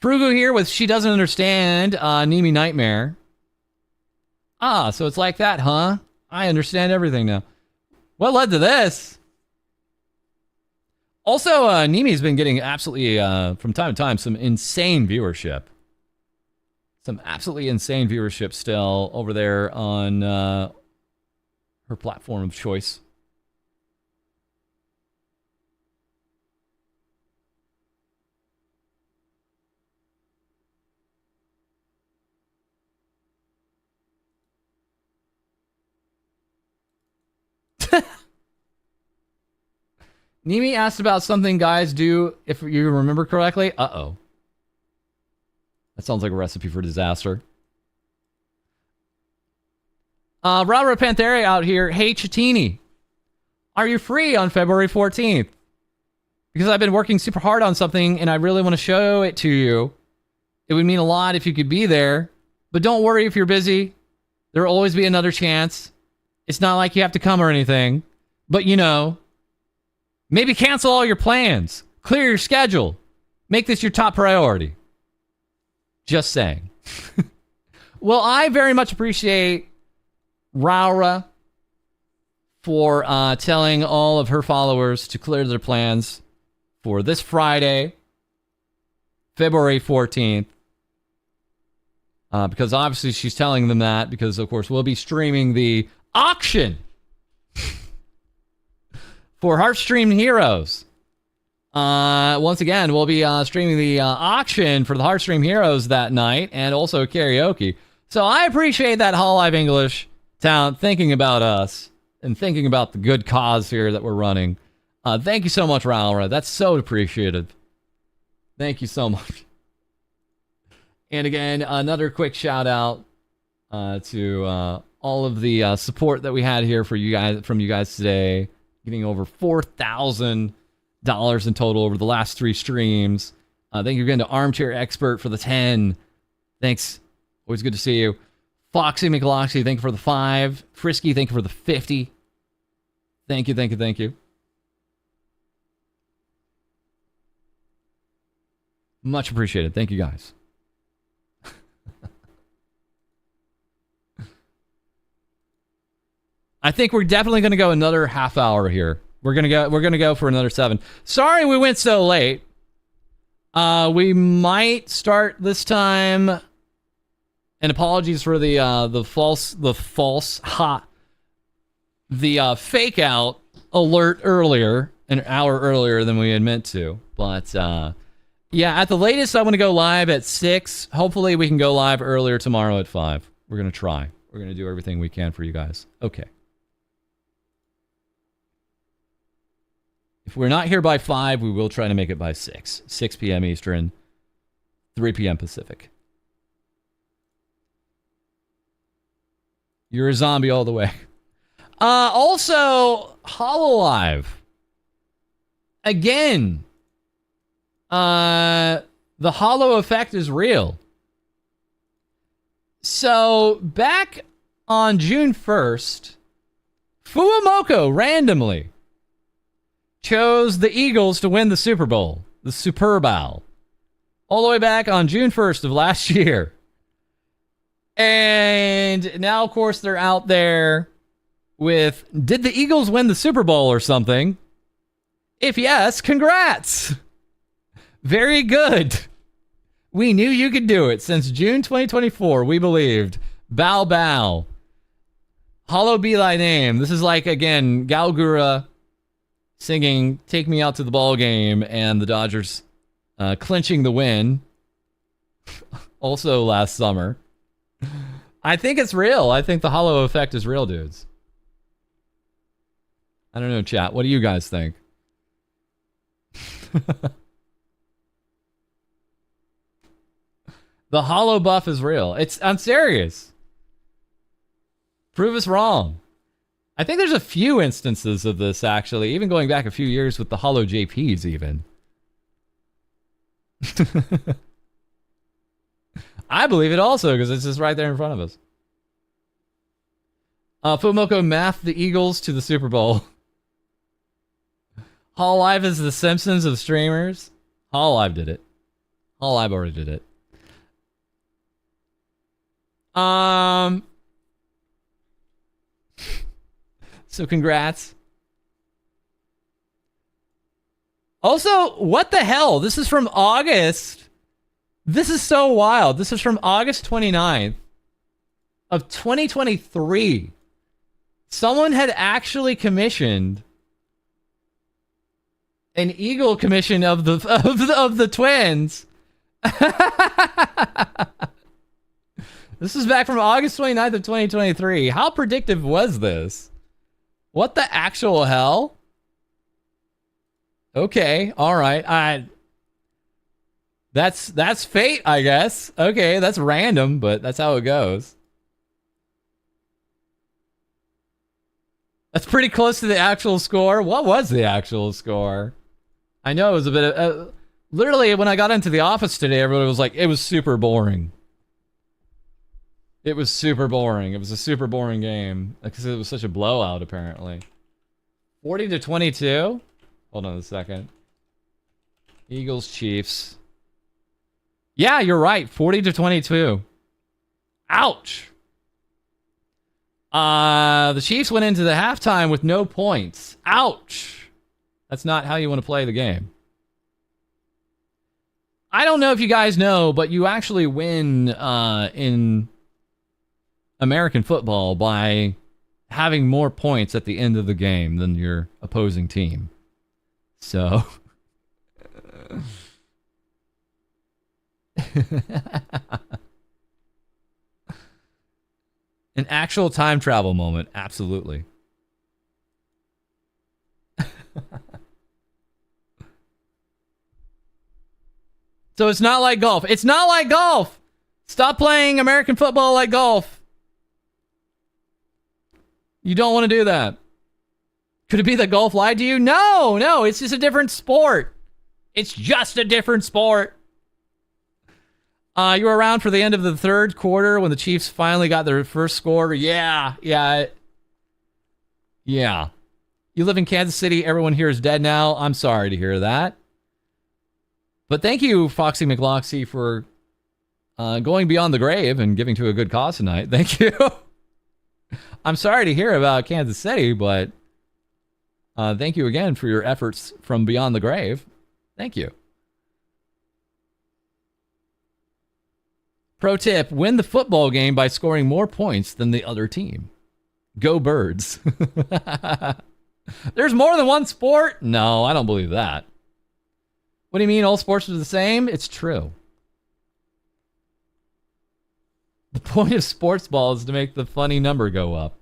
Frugu here with She Doesn't Understand, Nemi Nightmare. Ah, so it's like that, huh? I understand everything now. What led to this? Also, Nemi's been getting absolutely, from time to time, some insane viewership. Some absolutely insane viewership still over there on her platform of choice. Nemi asked about something guys do, if you remember correctly. Uh-oh. That sounds like a recipe for disaster. Robert Pantheri out here. Hey, Chatini. Are you free on February 14th? Because I've been working super hard on something and I really want to show it to you. It would mean a lot if you could be there. But don't worry if you're busy. There will always be another chance. It's not like you have to come or anything. But you know, maybe cancel all your plans. Clear your schedule. Make this your top priority. Just saying. Well, I very much appreciate Raura for telling all of her followers to clear their plans for this Friday, February 14th. Because obviously she's telling them that because, of course, we'll be streaming the auction for Heartstream Heroes. Once again, we'll be streaming the auction for the Heartstream Heroes that night and also karaoke. So I appreciate that Hololive English talent thinking about us and thinking about the good cause here that we're running. Thank you so much, Raura. That's so appreciated. Thank you so much. And again, another quick shout out to all of the support that we had here for you guys from you guys today. Getting over $4,000 in total over the last 3 streams. Thank you again to Armchair Expert for the 10. Thanks. Always good to see you. Foxy McLoxy, thank you for the 5. Frisky, thank you for the 50. Thank you, thank you, thank you. Much appreciated. Thank you, guys. I think we're definitely going to go another half hour here. We're going to go for another 7. Sorry we went so late. We might start this time And apologies for the fake out alert earlier, an hour earlier than we had meant to. But yeah, at the latest, I want to go live at 6. Hopefully, we can go live earlier tomorrow at 5. We're gonna try. We're gonna do everything we can for you guys. Okay. If we're not here by 5, we will try to make it by 6. 6 p.m. Eastern, 3 p.m. Pacific. You're a zombie all the way. Also, HoloLive. Again, the Holo effect is real. So, back on June 1st, Fuamoko randomly chose the Eagles to win the Super Bowl, the Super Bowl, all the way back on June 1st of last year. And now, of course, they're out there with, did the Eagles win the Super Bowl or something? If yes, congrats. Very good. We knew you could do it. Since June 2024, we believed. Bow bow. Holo be thy name. This is like, again, Galgura singing Take Me Out to the Ball Game and the Dodgers clinching the win. Also last summer. I think it's real. I think the Holo effect is real, dudes. I don't know, chat. What do you guys think? The Holo buff is real. I'm serious. Prove us wrong. I think there's a few instances of this, actually, even going back a few years with the Holo JPs, even. I believe it also, because it's just right there in front of us. Fumoko mathed the Eagles to the Super Bowl. HoloLive is the Simpsons of streamers. HoloLive did it. HoloLive already did it. So congrats. Also, what the hell? This is from August. This is so wild. This is from August 29th of 2023. Someone had actually commissioned an Eagle commission of the twins. This is back from August 29th of 2023. How predictive was this? What the actual hell? Okay, all right. That's fate, I guess. Okay, that's random, but that's how it goes. That's pretty close to the actual score. What was the actual score? I know it was a bit of... literally, when I got into the office today, everybody was like, it was super boring. It was super boring. It was a super boring game. Because it was such a blowout, apparently. 40-22? Hold on a second. Eagles, Chiefs. Yeah, you're right. 40-22. Ouch. The Chiefs went into the halftime with no points. Ouch. That's not how you want to play the game. I don't know if you guys know, but you actually win in American football by having more points at the end of the game than your opposing team. So... An actual time travel moment, absolutely. So it's not like golf. It's not like golf! Stop playing American football like golf. You don't want to do that. Could it be that golf lied to you? No, it's just a different sport. It's just a different sport. You were around for the end of the third quarter when the Chiefs finally got their first score. Yeah. You live in Kansas City. Everyone here is dead now. I'm sorry to hear that. But thank you, Foxy McLoxy, for going beyond the grave and giving to a good cause tonight. Thank you. I'm sorry to hear about Kansas City, but thank you again for your efforts from beyond the grave. Thank you. Pro tip, win the football game by scoring more points than the other team. Go Birds. There's more than one sport? No, I don't believe that. What do you mean all sports are the same? It's true. The point of sports ball is to make the funny number go up.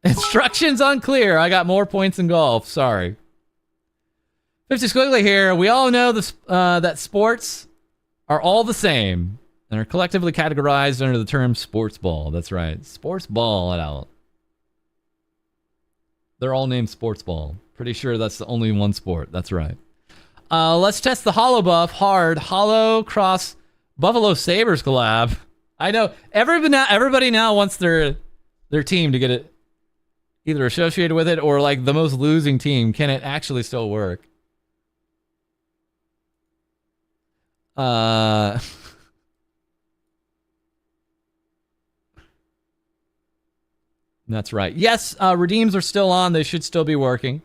Instructions unclear. I got more points in golf. Sorry. 50 Squiggly here. We all know that sports are all the same and are collectively categorized under the term sports ball. That's right. Sports ball out. They're all named sports ball. Pretty sure that's the only one sport. That's right. Let's test the Hollow Buff hard. Hollow cross Buffalo Sabres collab. I know everybody now wants their team to get it either associated with it or like the most losing team. Can it actually still work? That's right. Yes, redeems are still on. They should still be working.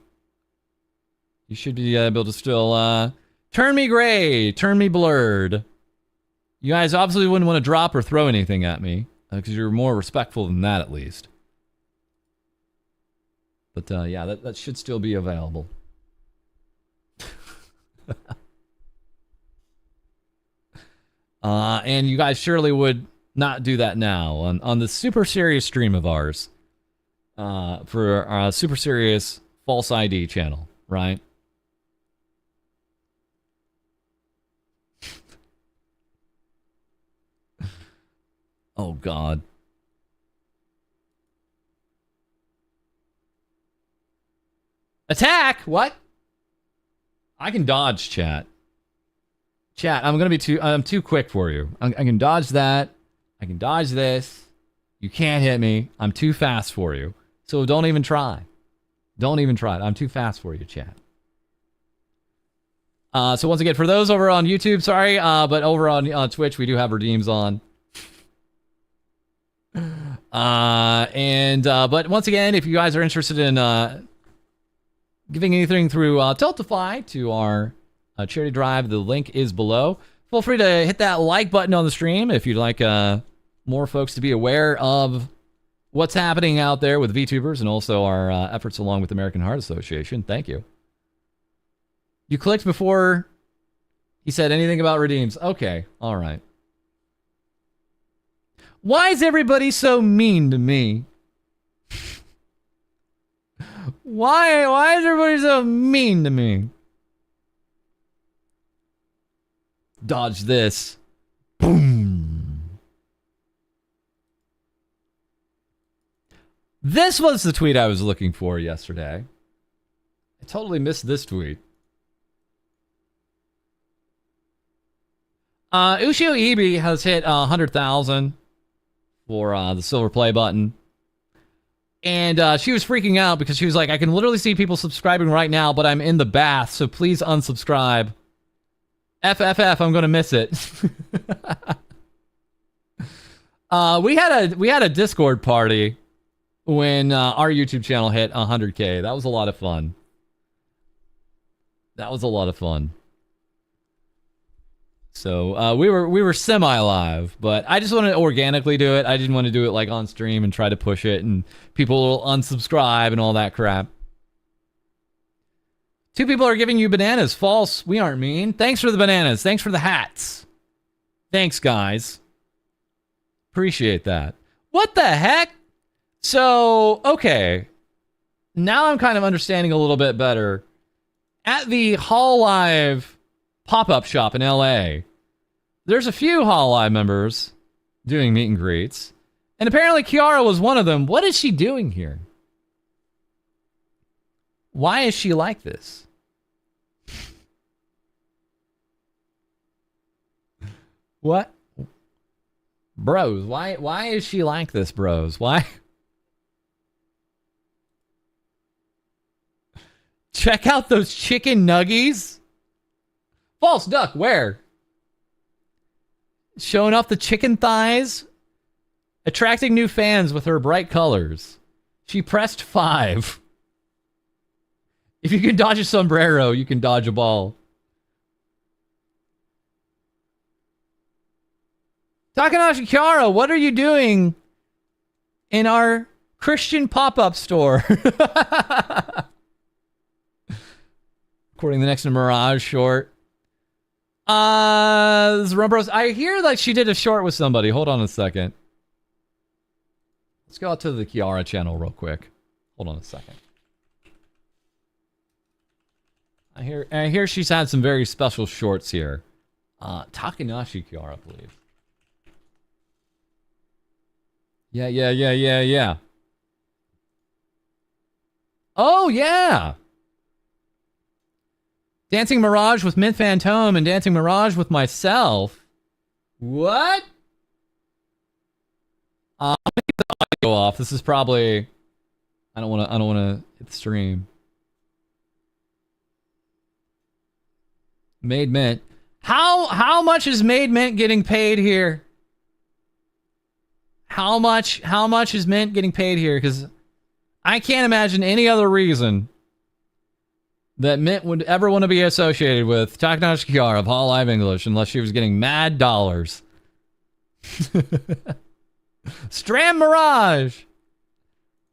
You should be able to still turn me gray, turn me blurred. You guys obviously wouldn't want to drop or throw anything at me because you're more respectful than that, at least. But yeah, that should still be available. And you guys surely would not do that now on the super serious stream of ours for our super serious FalseEyeD channel, right? Oh, God. Attack! What? I can dodge, chat. Chat, I'm too quick for you. I can dodge that. I can dodge this. You can't hit me. I'm too fast for you. So don't even try. Don't even try it. I'm too fast for you, chat. So once again, for those over on YouTube, sorry, but over on Twitch, we do have redeems on. But once again, if you guys are interested in giving anything through Tiltify to our charity drive, the link is below. Feel free to hit that like button on the stream if you'd like more folks to be aware of what's happening out there with VTubers and also our efforts along with the American Heart Association. Thank you. You clicked before he said anything about redeems. Okay, all right. Why is everybody so mean to me? Why is everybody so mean to me? Dodge this. Boom. This was the tweet I was looking for yesterday. I totally missed this tweet. Ushio Ibi has hit 100,000 for the silver play button. And she was freaking out because she was like, I can literally see people subscribing right now, but I'm in the bath, so please unsubscribe. FFF, I'm gonna miss it. We had a Discord party when our YouTube channel hit 100K. That was a lot of fun. That was a lot of fun. So we were semi-live, but I just wanted to organically do it. I didn't want to do it like on stream and try to push it, and people will unsubscribe and all that crap. 2 people are giving you bananas. False. We aren't mean. Thanks for the bananas. Thanks for the hats. Thanks, guys. Appreciate that. What the heck? So, okay. Now I'm kind of understanding a little bit better. At the Hall Live pop-up shop in LA, there's a few Hall Live members doing meet and greets. And apparently Kiara was one of them. What is she doing here? Why is she like this? What? Bros, why is she like this, bros? Why? Check out those chicken nuggies. False duck, where? Showing off the chicken thighs. Attracting new fans with her bright colors. She pressed 5. If you can dodge a sombrero, you can dodge a ball. Takanashi Kiara, what are you doing in our Christian pop-up store? According to the next Mirage short. This is Rumbros. I hear like she did a short with somebody. Hold on a second. Let's go out to the Kiara channel real quick. Hold on a second. I hear she's had some very special shorts here. Takanashi Kiara, please. Yeah. Oh, yeah! Dancing Mirage with Mint Phantom and Dancing Mirage with myself. What? I'm gonna get the audio off. This is probably... I don't wanna hit the stream. Made Mint. How much is Made Mint getting paid here? How much is Mint getting paid here? Because I can't imagine any other reason that Mint would ever want to be associated with Takanashi Kiara of Hall Live English unless she was getting mad dollars. Stram Mirage!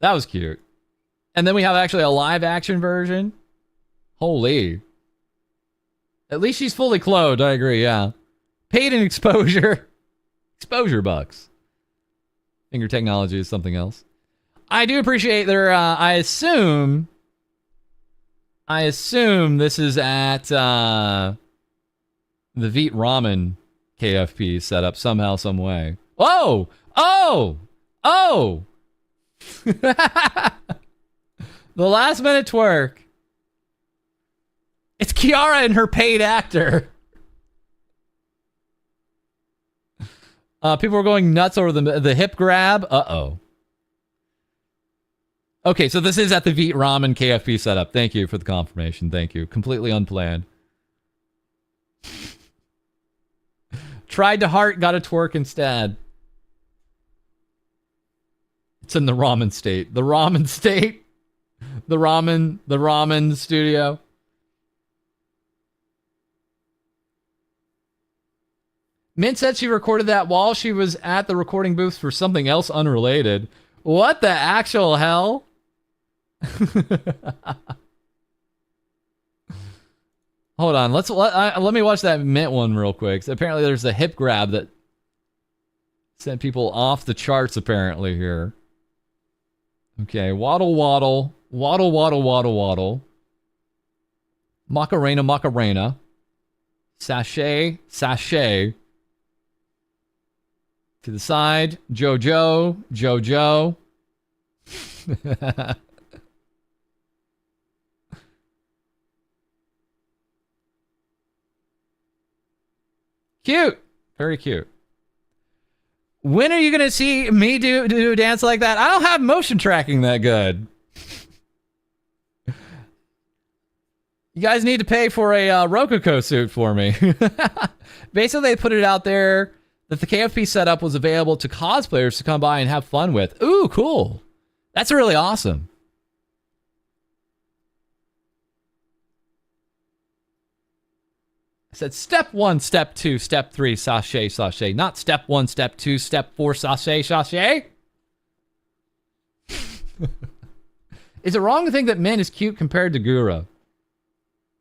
That was cute. And then we have actually a live action version. Holy. At least she's fully clothed, I agree, yeah. Paid in exposure. Exposure bucks. Finger technology is something else. I do appreciate their, I assume this is at, the Veet Ramen KFP setup somehow, some way. Oh! Oh! Oh! The last minute twerk. It's Kiara and her paid actor. People were going nuts over the hip grab. Uh-oh. Okay, so this is at the Veet Ramen KFP setup. Thank you for the confirmation. Thank you. Completely unplanned. Tried to heart, got a twerk instead. It's in the ramen state. The ramen state. The ramen studio. Mint said she recorded that while she was at the recording booth for something else unrelated. What the actual hell? Hold on, let me watch that Mint one real quick. So apparently there's a hip grab that sent people off the charts apparently here. Okay, waddle waddle, waddle waddle waddle waddle. Macarena Macarena. Sachet sachet. To the side, Jojo, Jojo. Cute. Very cute. When are you going to see me do a dance like that? I don't have motion tracking that good. You guys need to pay for a Rococo suit for me. Basically, they put it out there that the KFP setup was available to cosplayers to come by and have fun with. Ooh, cool. That's really awesome. I said step 1, step 2, step 3, sachet, sachet. Not step 1, step 2, step 4, sachet, sachet. Is it wrong to think that Min is cute compared to Gura?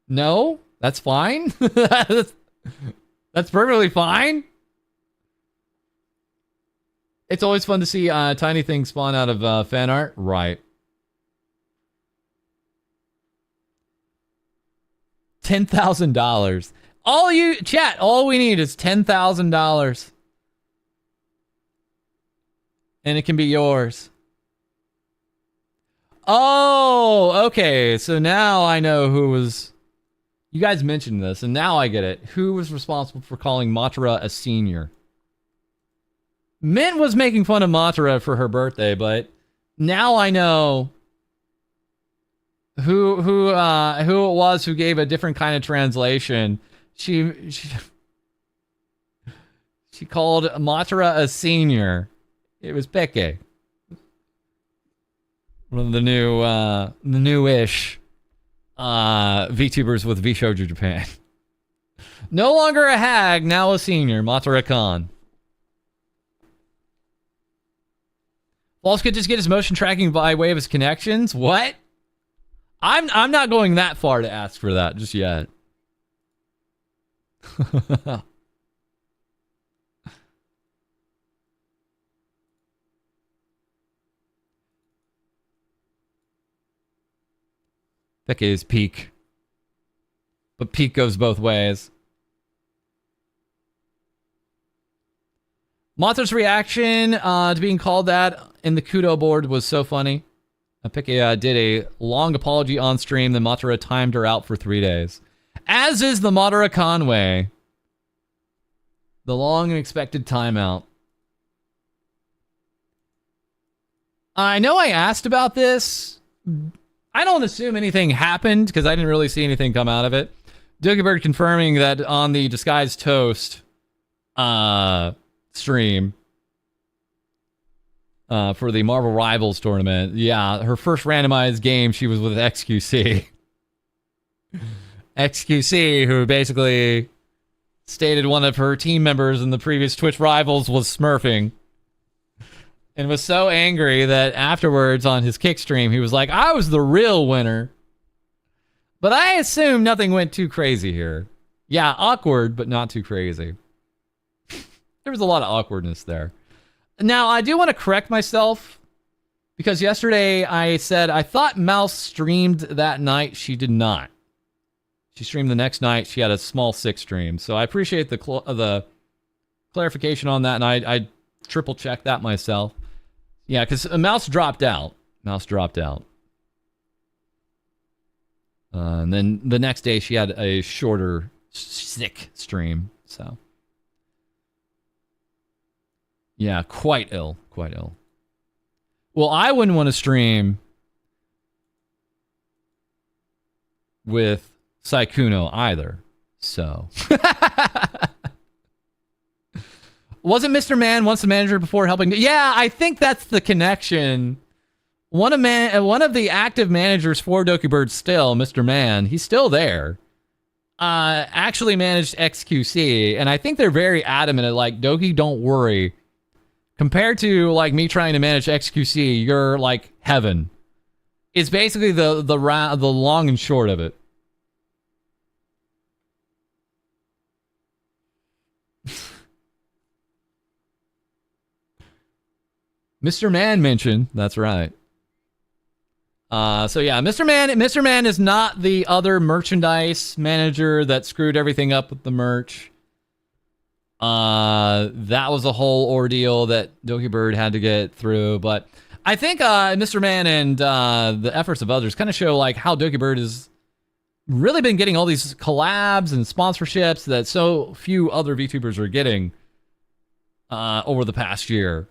No, that's fine. That's perfectly fine. It's always fun to see tiny things spawn out of fan art. Right. $10,000. All we need is $10,000. And it can be yours. Oh, okay. So now I know who was... You guys mentioned this, and now I get it. Who was responsible for calling Matara a senior? Mint was making fun of Matara for her birthday, but now I know who it was who gave a different kind of translation. She called Matara a senior. It was Peke. One of the newish VTubers with VShoujo Japan. No longer a hag, now a senior, Matara Khan. False could just get his motion tracking by way of his connections. What? I'm not going that far to ask for that just yet. That is peak. But peak goes both ways. Mothra's reaction to being called that in the Kudo board was so funny. Piki did a long apology on stream, then Mothra timed her out for 3 days. As is the Mothra Conway. The long and expected timeout. I know I asked about this. I don't assume anything happened because I didn't really see anything come out of it. Dookiebird confirming that on the Disguised Toast stream for the Marvel Rivals tournament. Yeah, her first randomized game, she was with XQC. XQC, who basically stated one of her team members in the previous Twitch Rivals was smurfing. And was so angry that afterwards on his kick stream, he was like, I was the real winner. But I assume nothing went too crazy here. Yeah, awkward, but not too crazy. There was a lot of awkwardness there. Now, I do want to correct myself, because yesterday I said I thought Mouse streamed that night. She did not. She streamed the next night. She had a small 6 stream. So I appreciate the clarification on that, and I triple-checked that myself. Yeah, because Mouse dropped out. Mouse dropped out. And then the next day she had a shorter, sick stream. So, yeah, quite ill. Quite ill. Well, I wouldn't want to stream with Saikuno either. So. Wasn't Mr. Man once the manager before helping? Yeah, I think that's the connection. One of the active managers for Dookiebird still, Mr. Man, he's still there. Actually managed XQC, and I think they're very adamant at like, Doki, don't worry. Compared to like me trying to manage XQC, you're like heaven. It's basically the long and short of it. Mr. Man mentioned, that's right. So yeah, Mr. Man is not the other merchandise manager that screwed everything up with the merch. That was a whole ordeal that Dookiebird had to get through, but I think Mr. Man and the efforts of others kind of show like how Dookiebird has really been getting all these collabs and sponsorships that so few other VTubers are getting over the past year.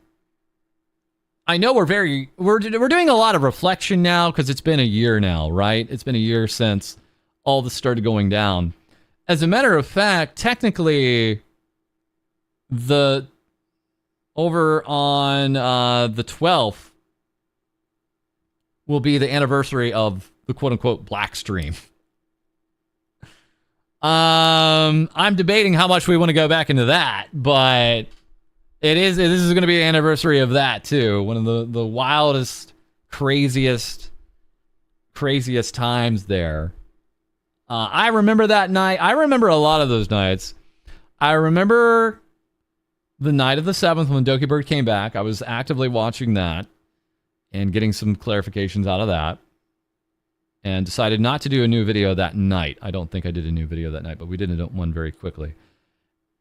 I know we're doing a lot of reflection now because it's been a year now, right? It's been a year since all this started going down. As a matter of fact, technically, over on the 12th will be the anniversary of the quote-unquote black stream. I'm debating how much we want to go back into that, but this is going to be an anniversary of that too. One of the wildest, craziest times there. I remember that night. I remember a lot of those nights. I remember the night of the 7th when Dookiebird came back. I was actively watching that and getting some clarifications out of that. And decided not to do a new video that night. I don't think I did a new video that night, but we did one very quickly.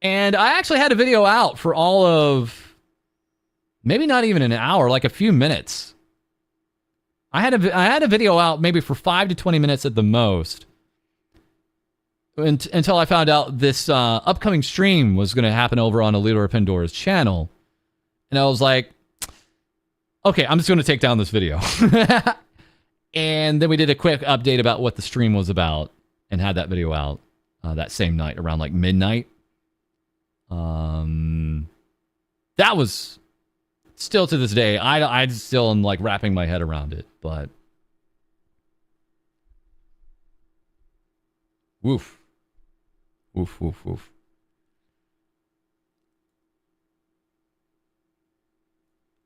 And I actually had a video out for all of, maybe not even an hour, like a few minutes. I had a video out maybe for 5 to 20 minutes at the most. Until I found out this upcoming stream was going to happen over on Alidor Pandora's channel. And I was like, okay, I'm just going to take down this video. And then we did a quick update about what the stream was about and had that video out that same night around like midnight. That was still to this day, I still am like wrapping my head around it, but woof. Woof, woof, woof.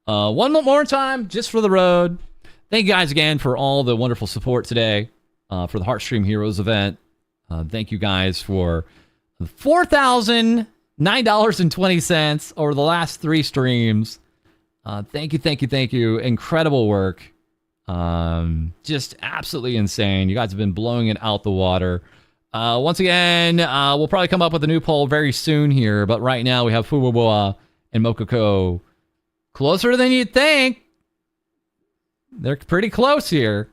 One more time, just for the road. Thank you guys again for all the wonderful support today for the Heartstream Heroes event. Thank you guys for $4,009.20 over the last 3 streams. Thank you. Incredible work. Just absolutely insane. You guys have been blowing it out the water. Once again, we'll probably come up with a new poll very soon here, but right now we have Fuwaboa and Mokoko closer than you'd think. They're pretty close here.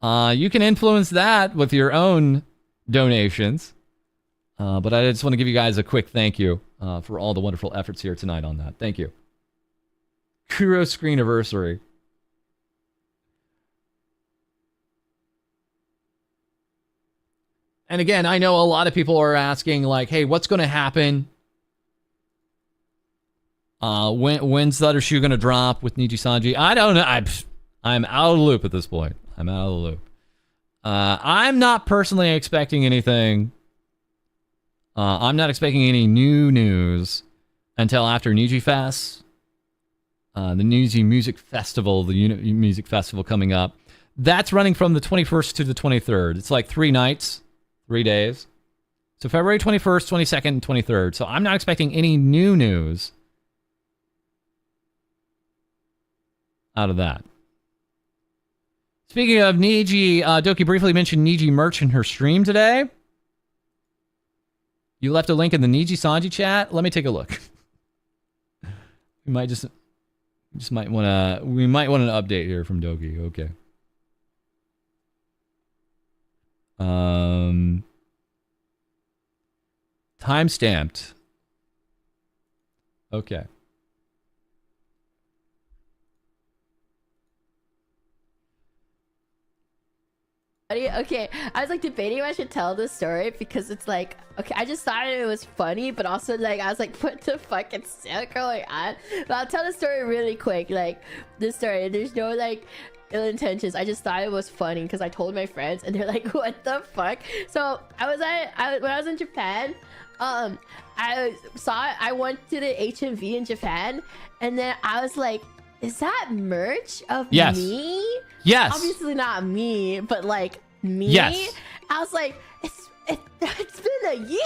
You can influence that with your own donations. But I just want to give you guys a quick thank you for all the wonderful efforts here tonight on that. Thank you. Kuro Screeniversary. And again, I know a lot of people are asking, like, hey, what's going to happen? When's the other shoe going to drop with Niji Sanji? I don't know. I'm out of the loop at this point. I'm out of the loop. I'm not personally expecting anything. I'm not expecting any new news until after Niji Fest. The Niji Music Festival, the Unit Music Festival coming up. That's running from the 21st to the 23rd. It's like 3 nights, 3 days. So February 21st, 22nd, and 23rd. So I'm not expecting any new news out of that. Speaking of Niji, Doki briefly mentioned Niji merch in her stream today. You left a link in the Niji Sanji chat. Let me take a look. We might might want to. We might want an update here from Doki. Okay. Time stamped. Okay. Okay, I was like debating if I should tell this story because it's like, okay, I just thought it was funny, but also like I was like, what the fuck is still going on? But I'll tell the story really quick. Like this story, there's no like ill intentions. I just thought it was funny because I told my friends and they're like, what the fuck? So when I was in Japan, I went to the HMV in Japan, and then I was like, is that merch of me? Yes. Obviously not me, but like me. Yes. I was like, it's been a year.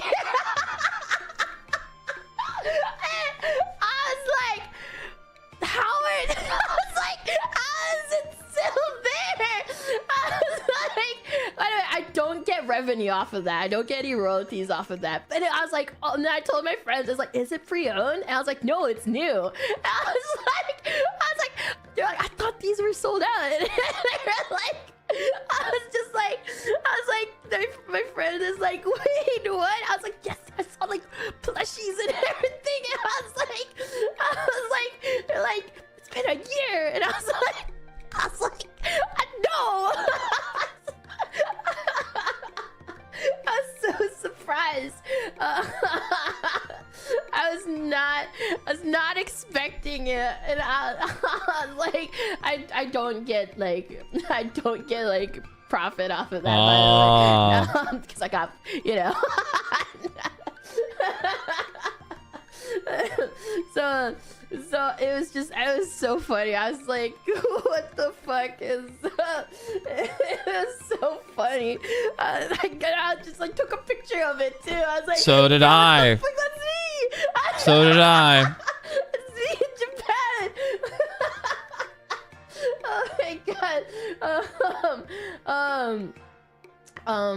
I was like, Howard. I was like, how is it still there? I was like, by the way, I don't get revenue off of that. I don't get any royalties off of that. But I was like, oh, and then I told my friends, I was like, is it pre-owned? And I was like, no, it's new. And I was like, they're like, I thought these were sold out. And they're like, my friend is like, wait, what? I was like, yes, I saw like plushies and everything. And I was like, they're like, it's been a year. And I was like, no. I was so surprised. I was not expecting it, and I was like, I don't get like profit off of that, because I got, you know. So it was so funny. I was like, what the fuck is that? It was so funny. I just like took a picture of it too. I was like, so did I. That's me. So did I. It's me in Japan. Oh my god.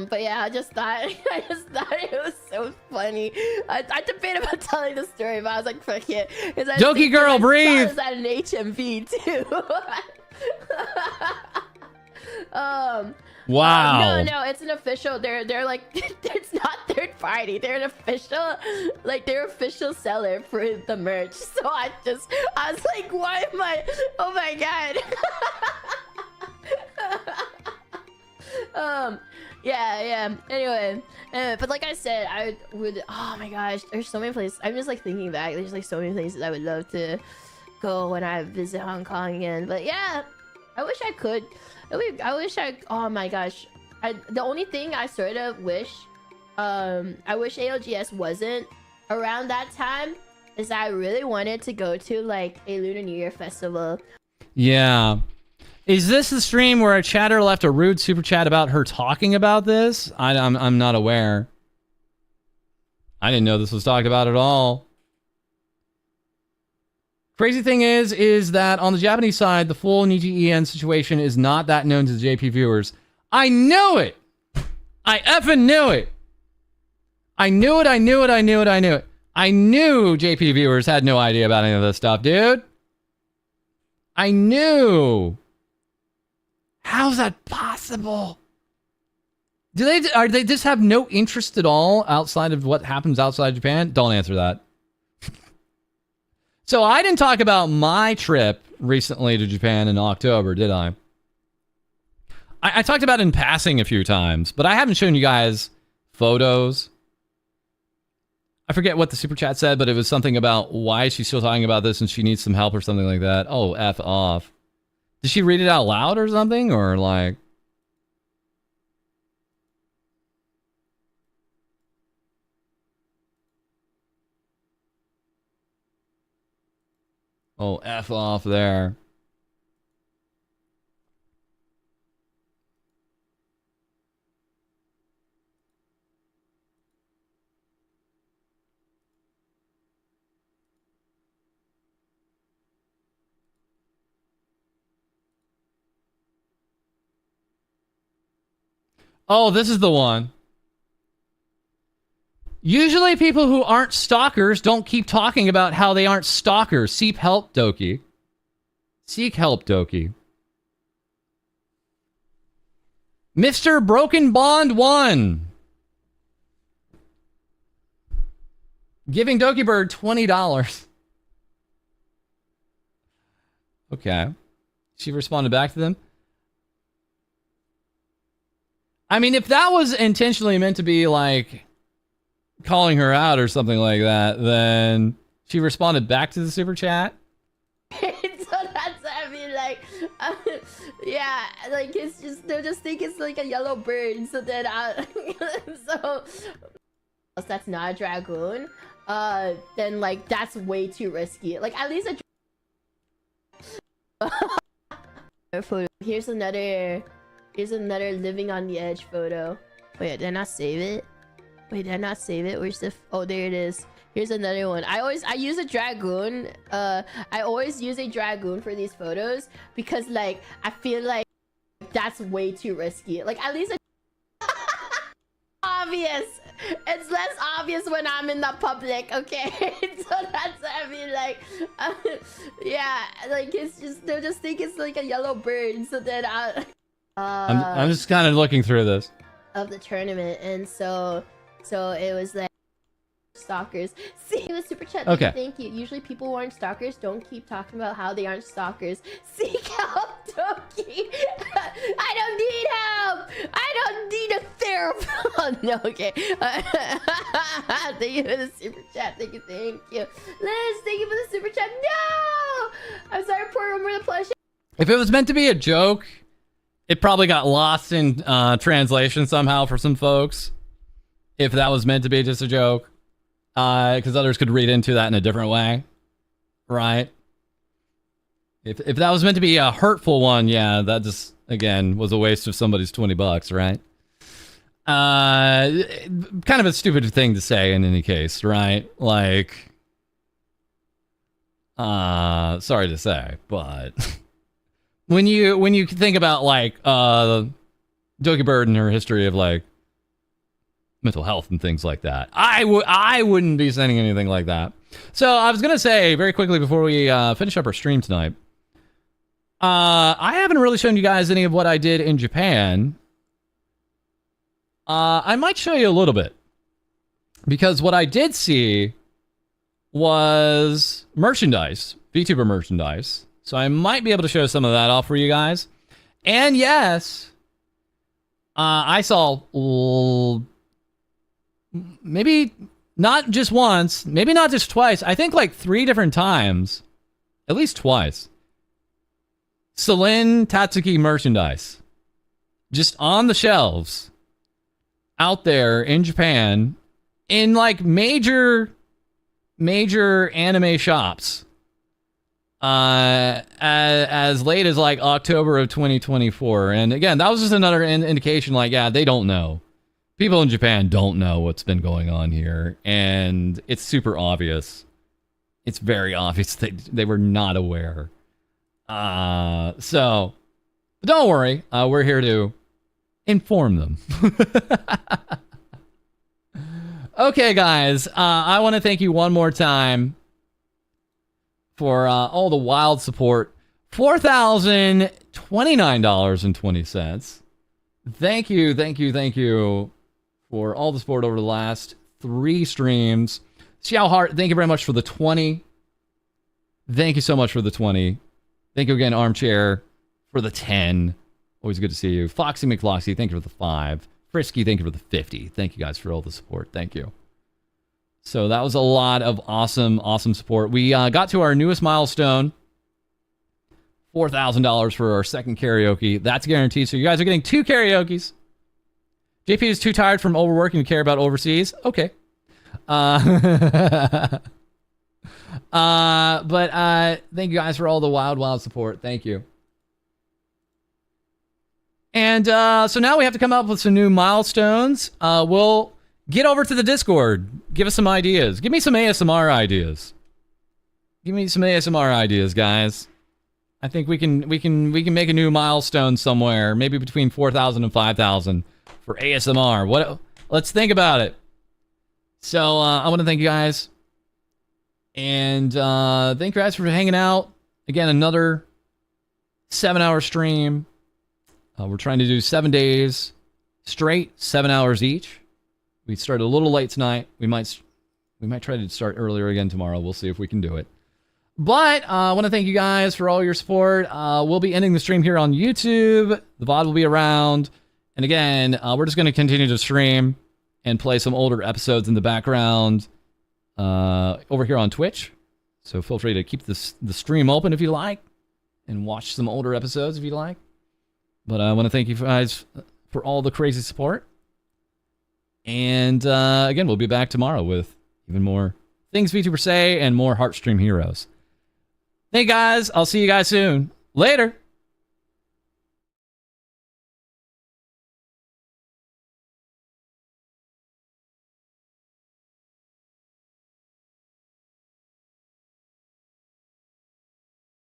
But yeah, I just thought it was so funny. I debated about telling the story, but I was like, fuck it. Doki girl, breathe. I was at an HMV too. Wow. No, it's an official. They're like, it's not third party. They're an official, like they're official seller for the merch. So I was like, why am I? Oh my god. Yeah. Anyway, but like I said, I would. Oh my gosh, there's so many places. I'm just like thinking back. There's like so many places I would love to go when I visit Hong Kong again. But yeah, I wish I could. I wish I. Oh my gosh, the only thing I sort of wish, I wish ALGS wasn't around that time is I really wanted to go to like a Lunar New Year festival. Yeah. Is this the stream where a chatter left a rude super chat about her talking about this? I'm not aware. I didn't know this was talked about at all. Crazy thing is that on the Japanese side, the full Niji En situation is not that known to the JP viewers. I knew it! I effing knew it! I knew it. I knew JP viewers had no idea about any of this stuff, dude. I knew. How's that possible? Are they just have no interest at all outside of what happens outside Japan? Don't answer that. So I didn't talk about my trip recently to Japan in October, did I? I talked about it in passing a few times, but I haven't shown you guys photos. I forget what the super chat said, but it was something about why is she still talking about this and she needs some help or something like that. Oh, F off. Did she read it out loud or something? Or like... Oh, F off there. Oh, this is the one. Usually people who aren't stalkers don't keep talking about how they aren't stalkers. Seek help, Doki. Seek help, Doki. Mr. Broken Bond 1. Giving Doki Bird $20. Okay. She responded back to them. I mean, if that was intentionally meant to be like calling her out or something like that, then she responded back to the super chat. So that's, I mean, like, yeah, like it's just, they'll just think it's like a yellow bird. So then so that's not a dragoon. Then like that's way too risky. Like at least a photo. Here's another living on the edge photo. Wait, did I not save it? Where's the oh, there it is. Here's another one. I use a dragoon. I always use a dragoon for these photos because like I feel like that's way too risky. Like at least obvious. It's less obvious when I'm in the public, okay? So that's, I mean, like, yeah, like it's just, they'll just think it's like a yellow bird. So then I'm just kind of looking through this of the tournament, and so it was like stalkers. See the super chat. Okay. Thank you. Usually people who aren't stalkers don't keep talking about how they aren't stalkers. Seek help, Doki. I don't need help. I don't need a therapist. Oh, no, okay. Thank you for the super chat. Thank you. Liz, thank you for the super chat. No! I'm sorry, poor Rumor the plush. If it was meant to be a joke, it probably got lost in translation somehow for some folks. If that was meant to be just a joke. Because others could read into that in a different way. Right? If that was meant to be a hurtful one, yeah, that just, again, was a waste of somebody's $20, right? Kind of a stupid thing to say in any case, right? Like, sorry to say, but when you think about like Doki Bird and her history of like mental health and things like that, I wouldn't be saying anything like that. So I was gonna say very quickly before we finish up our stream tonight, I haven't really shown you guys any of what I did in Japan. I might show you a little bit, because what I did see was merchandise, VTuber merchandise. So I might be able to show some of that off for you guys. And yes, I saw maybe not just once, maybe not just twice, I think like 3 different times, at least twice, Celine Tatsuki merchandise just on the shelves out there in Japan in like major major anime shops as late as like October of 2024. And again, that was just another indication like, yeah, they don't know. People in Japan don't know what's been going on here. And it's super obvious. It's very obvious they were not aware. So, but don't worry. We're here to inform them. Okay, guys. I want to thank you one more time for all the wild support. $4,029.20. Thank you for all the support over the last 3 streams. Xiao Hart, thank you very much for the 20. Thank you so much for the 20. Thank you again, Armchair, for the 10. Always good to see you. Foxy McFloxy, thank you for the 5. Frisky, thank you for the 50. Thank you guys for all the support. Thank you. So that was a lot of awesome support. We got to our newest milestone, $4,000 for our second karaoke. That's guaranteed. So you guys are getting 2 karaokes. JP is too tired from overworking to care about overseas. Okay. But thank you guys for all the wild support. Thank you. And so now we have to come up with some new milestones. We'll get over to the Discord. Give us some ideas. Give me some ASMR ideas. Give me some ASMR ideas, guys. I think we can make a new milestone somewhere, maybe between 4,000 and 5,000 for ASMR. Let's think about it. So I want to thank you guys. And thank you guys for hanging out. Again, another 7-hour stream. We're trying to do 7 days straight, 7 hours each. We started a little late tonight. We might try to start earlier again tomorrow. We'll see if we can do it. But I want to thank you guys for all your support. We'll be ending the stream here on YouTube. The VOD will be around. And again, we're just going to continue to stream and play some older episodes in the background over here on Twitch. So feel free to keep the stream open if you like and watch some older episodes if you like. But I want to thank you guys for all the crazy support. And again, we'll be back tomorrow with even more things VTuber say and more Heartstream heroes. Hey guys, I'll see you guys soon. Later.